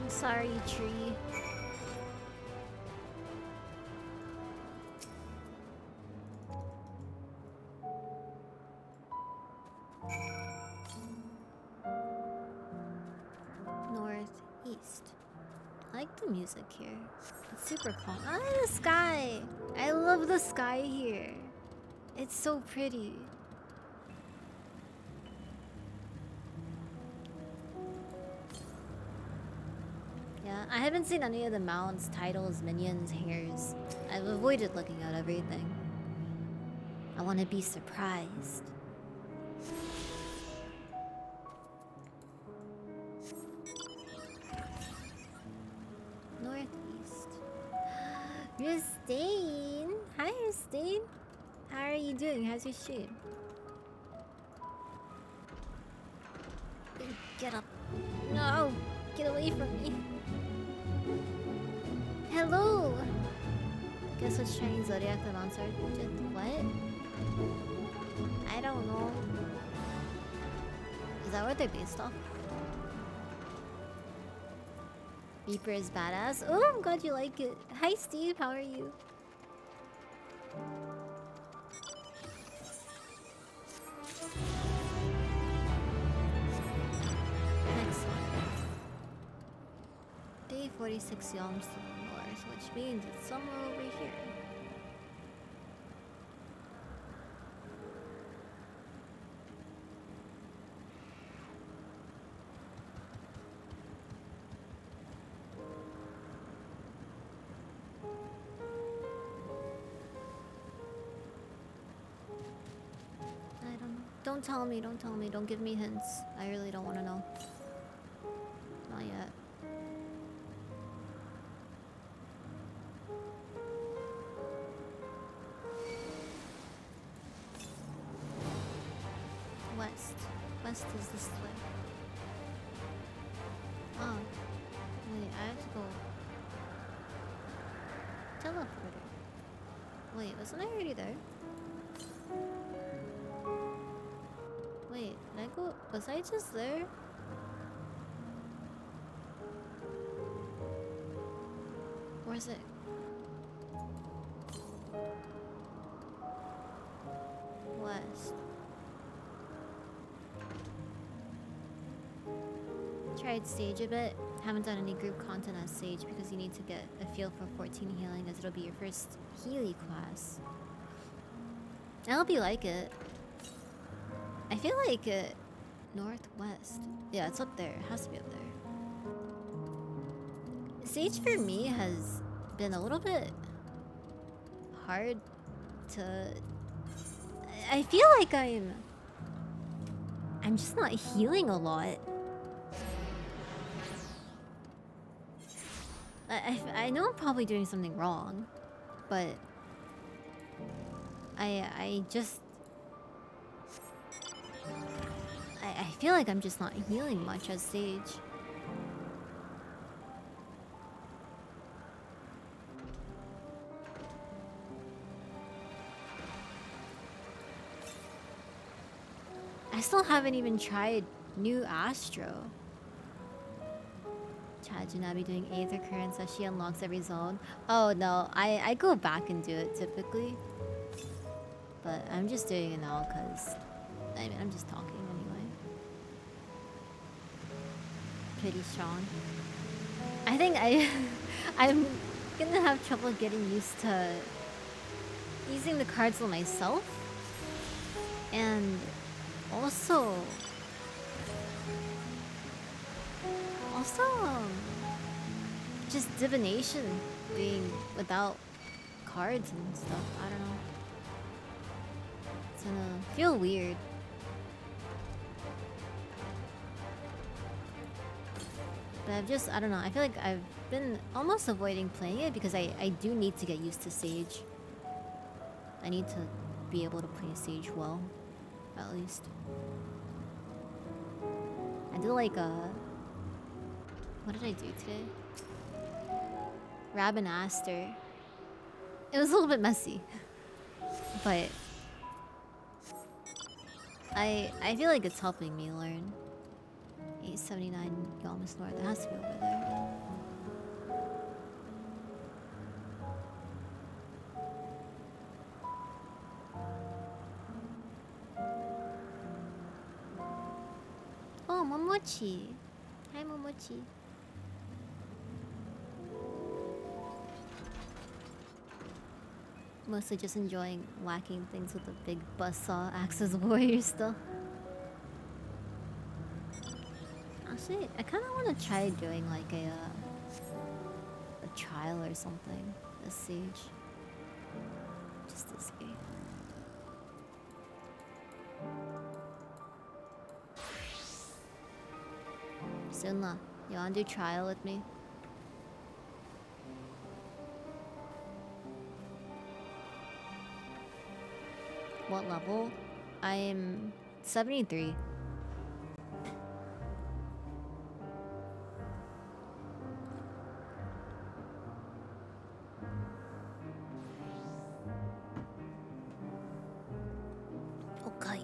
Sorry, tree. Northeast. I like the music here. It's super calm. Ah, the sky! I love the sky here. It's so pretty. Yeah, I haven't seen any of the mounts, titles, minions, hairs. I've avoided looking at everything. I want to be surprised. Northeast. Rustine! Hi, Rustine! How are you doing? How's your stream? Get up. No! Get away from me. Hello! Guess which Chinese zodiac the mounts are? What? I don't know. Is that what they're based off? Reaper is badass. Oh, I'm glad you like it. Hi, Steve. How are you? Next one. Day 46 yalms to the north, which means it's somewhere over here. don't tell me, don't tell me, don't give me hints. I really don't want to know. Not yet. West. West is this way. Oh. Wait, I have to go. Teleporter. Wait, wasn't I already there? Wait, did I go? Was I just there? Or is it? West. Tried Sage a bit. Haven't done any group content as Sage because you need to get a feel for 14 healing as it'll be your first Healy class. I hope you like it. I feel like it... Northwest. Yeah, it's up there. It has to be up there. Sage for me has been a little bit hard to... I feel like I'm just not healing a lot. I know I'm probably doing something wrong, but I just... I feel like I'm just not healing much as Sage. I still haven't even tried new Astro. Chad, do not be doing Aether Currents as she unlocks every zone. Oh no, I go back and do it typically. But I'm just doing it now because I mean I'm just talking anyway. Pretty strong. I think I'm gonna have trouble getting used to using the cards on myself. And also just divination being without cards and stuff. I don't know. It's gonna feel weird. But I don't know. I feel like I've been almost avoiding playing it because I do need to get used to Sage. I need to be able to play Sage well, at least. I did like what did I do today? Rabinaster. It was a little bit messy, but I feel like it's helping me learn. 879 Yalmus North. It has to be over there. Oh, Momochi. Hi, Momochi. Mostly just enjoying whacking things with a big buzzsaw Axis Warrior still. Actually, I kind of want to try doing like a trial or something. A Sage. Just to see. Sunla, you wanna do trial with me? What level? I'm 73. Okay.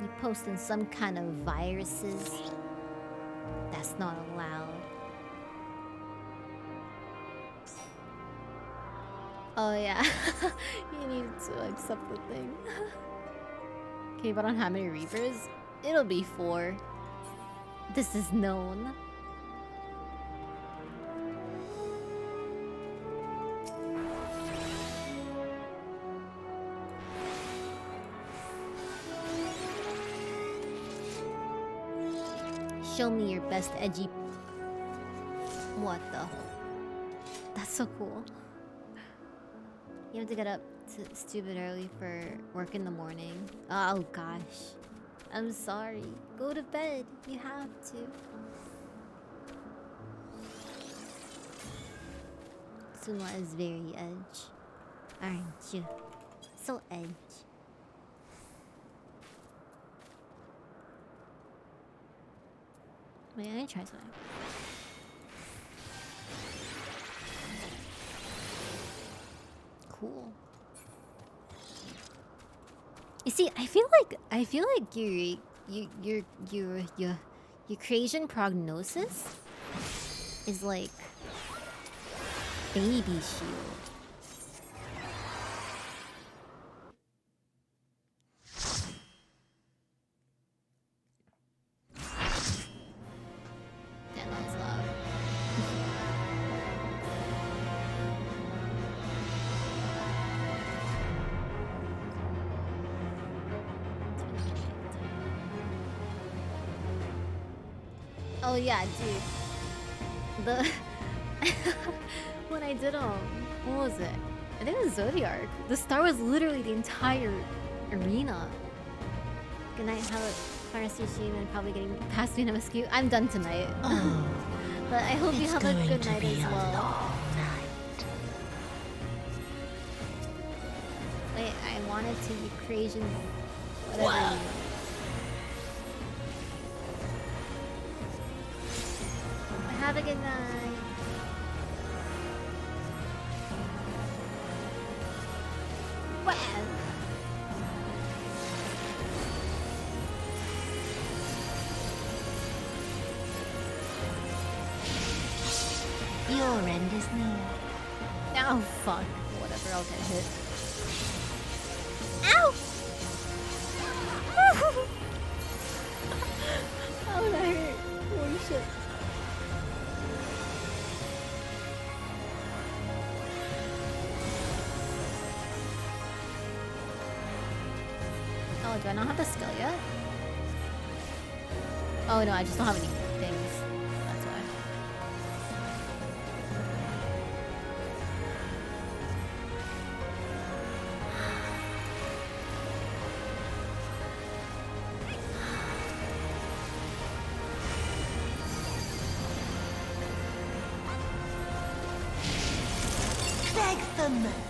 You posting some kind of viruses? That's not allowed. Oh yeah, you need to accept the thing. Okay, but on how many Reapers? It'll be 4. This is known. Show me your best edgy. What the? That's so cool. You have to get up stupid early for work in the morning. Oh gosh. I'm sorry. Go to bed. You have to. Sunwa is very edge. Aren't you? So edge. Wait, I'm gonna try something. Cool. You see, I feel like your creation prognosis is like baby shield. Damn, that was loud. Oh yeah, dude. The when I did what was it? I think it was Zodiac. The star was literally the entire arena. Good night, have a fire sushi and probably getting past me in a mosquito. I'm done tonight. But I hope you have a good night as well. Wait, I wanted to be creation. Whatever. Have a good night. Well. Your end is near. Oh fuck. Whatever, I'll get hit. Ow! Oh, that hurt. Holy shit. Oh, do I not have the skill yet? Oh no, I just don't have any things. That's why. Beg for mercy.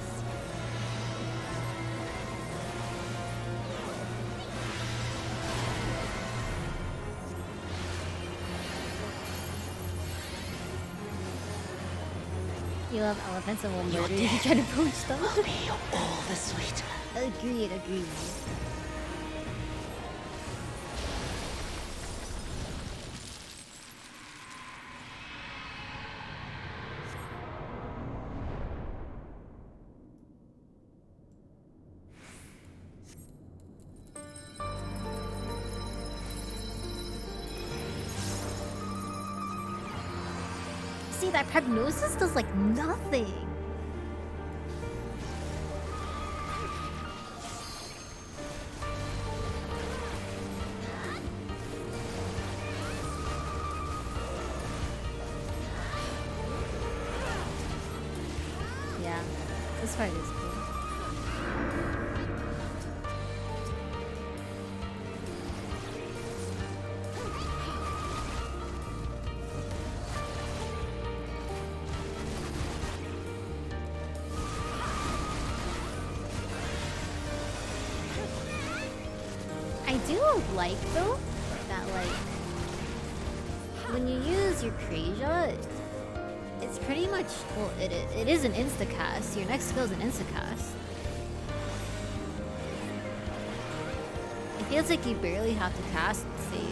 You love elephants and will murder you. You try to poach them. Will be all the sweeter. Agreed, agreed. See, that prognosis does like nothing. Yeah, this part is cool. I do like though that like when you use your Krasia, it's pretty much well it is an instacast. Your next skill is an instacast. It feels like you barely have to cast Sage.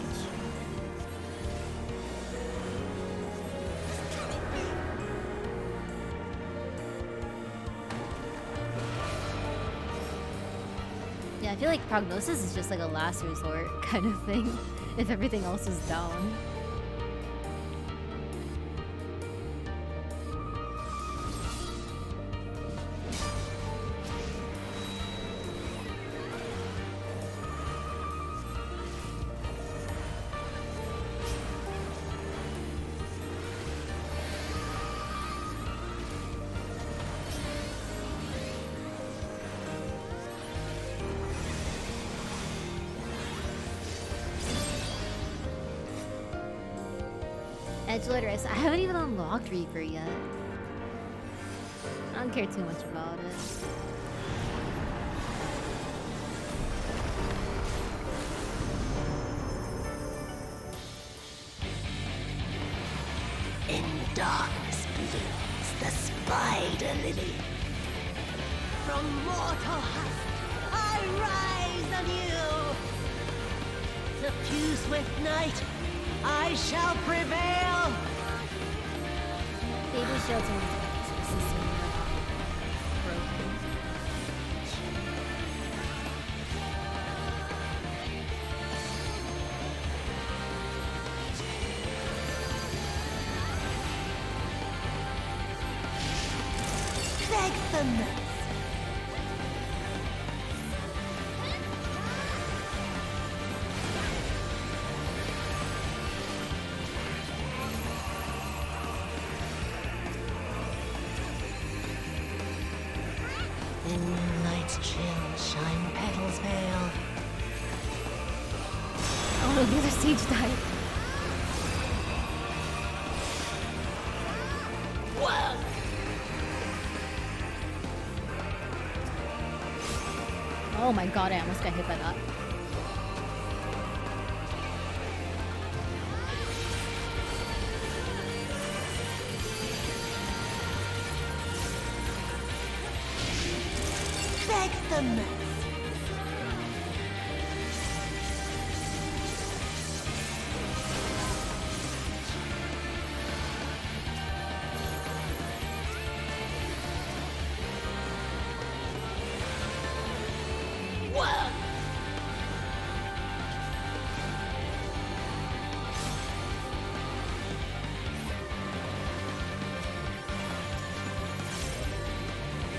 Yeah, I feel like prognosis is just like a last resort kind of thing if everything else is down. Edgelord Rice. I haven't even unlocked Reaper yet. I don't care too much about it. In darkness blooms the spider lily. From mortal husk, I rise anew. Suffused with night, I shall prevail. Baby shields are broken. Beg for mercy. In moonlight's chill shine petals pale. Oh no, the other sage died. Whoa! Oh my god, I almost got hit by that. Beg for mercy. Whoa!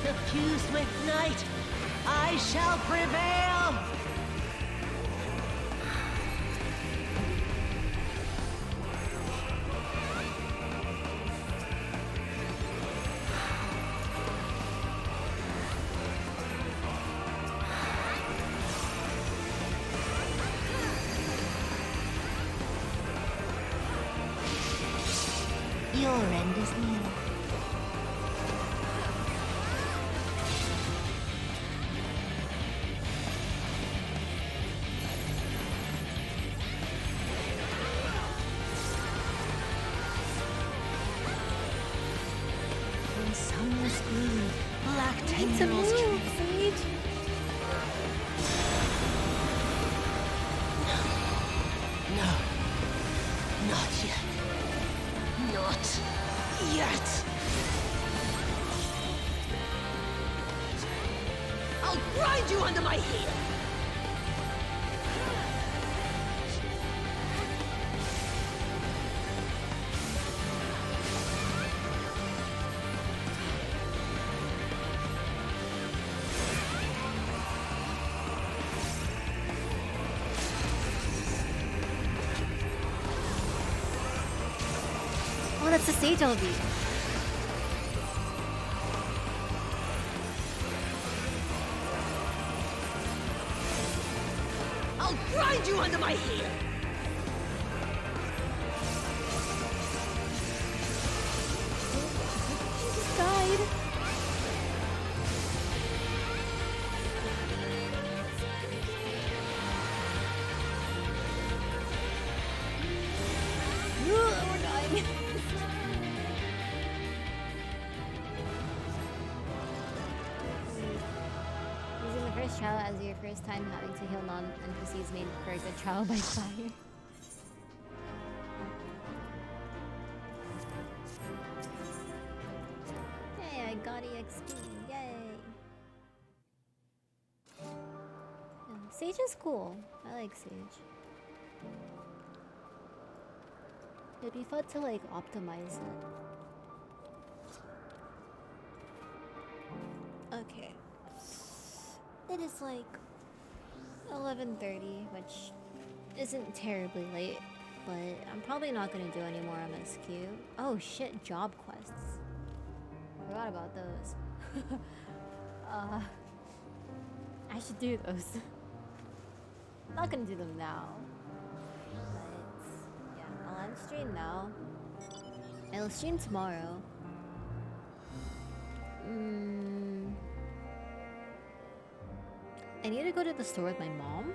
Suffused with night, I shall prevail! Your end is near. In sunless gloom, black tendrils trail. Sage. No. Not yet. Not yet. I'll grind you under my heel. Oh, that's the sage LB. I'll grind you under my heel. He just died. We're dying. Using the first trial as your first time having to heal non-NPCs made for a good trial by fire. Hey, I got EXP, yay! Yeah, Sage is cool. I like Sage. It'd be fun to like optimize it. Okay. It is like 11:30, which isn't terribly late, but I'm probably not gonna do any more MSQ. Oh shit, job quests. Forgot about those. I should do those. I'm not gonna do them now. But yeah, I'll end stream now. I'll stream tomorrow. I need to go to the store with my mom.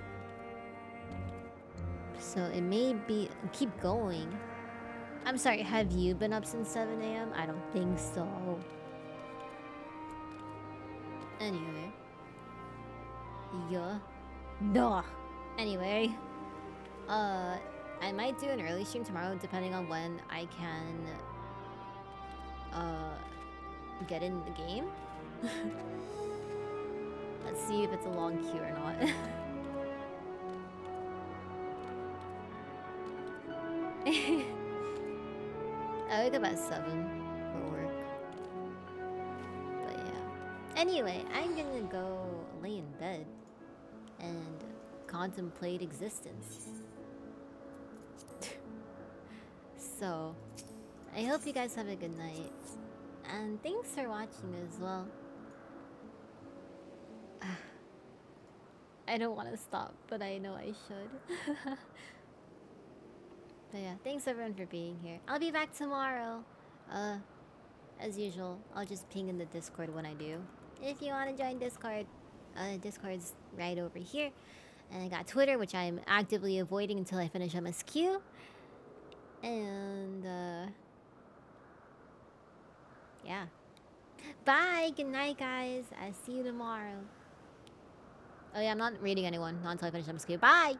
So it may be... Keep going. I'm sorry, have you been up since 7 a.m.? I don't think so. Anyway. Yeah. Duh. Anyway. I might do an early stream tomorrow depending on when I can... get in the game. Let's see if it's a long queue or not. I wake up at 7 for work. But yeah. Anyway, I'm gonna go lay in bed and contemplate existence. So, I hope you guys have a good night. And thanks for watching as well. I don't want to stop, but I know I should. But yeah, thanks everyone for being here. I'll be back tomorrow. As usual, I'll just ping in the Discord when I do. If you want to join Discord, Discord's right over here. And I got Twitter, which I'm actively avoiding until I finish MSQ. And, yeah. Bye! Good night, guys. I'll see you tomorrow. Oh yeah, I'm not reading anyone. Not until I finish MSQ. Bye!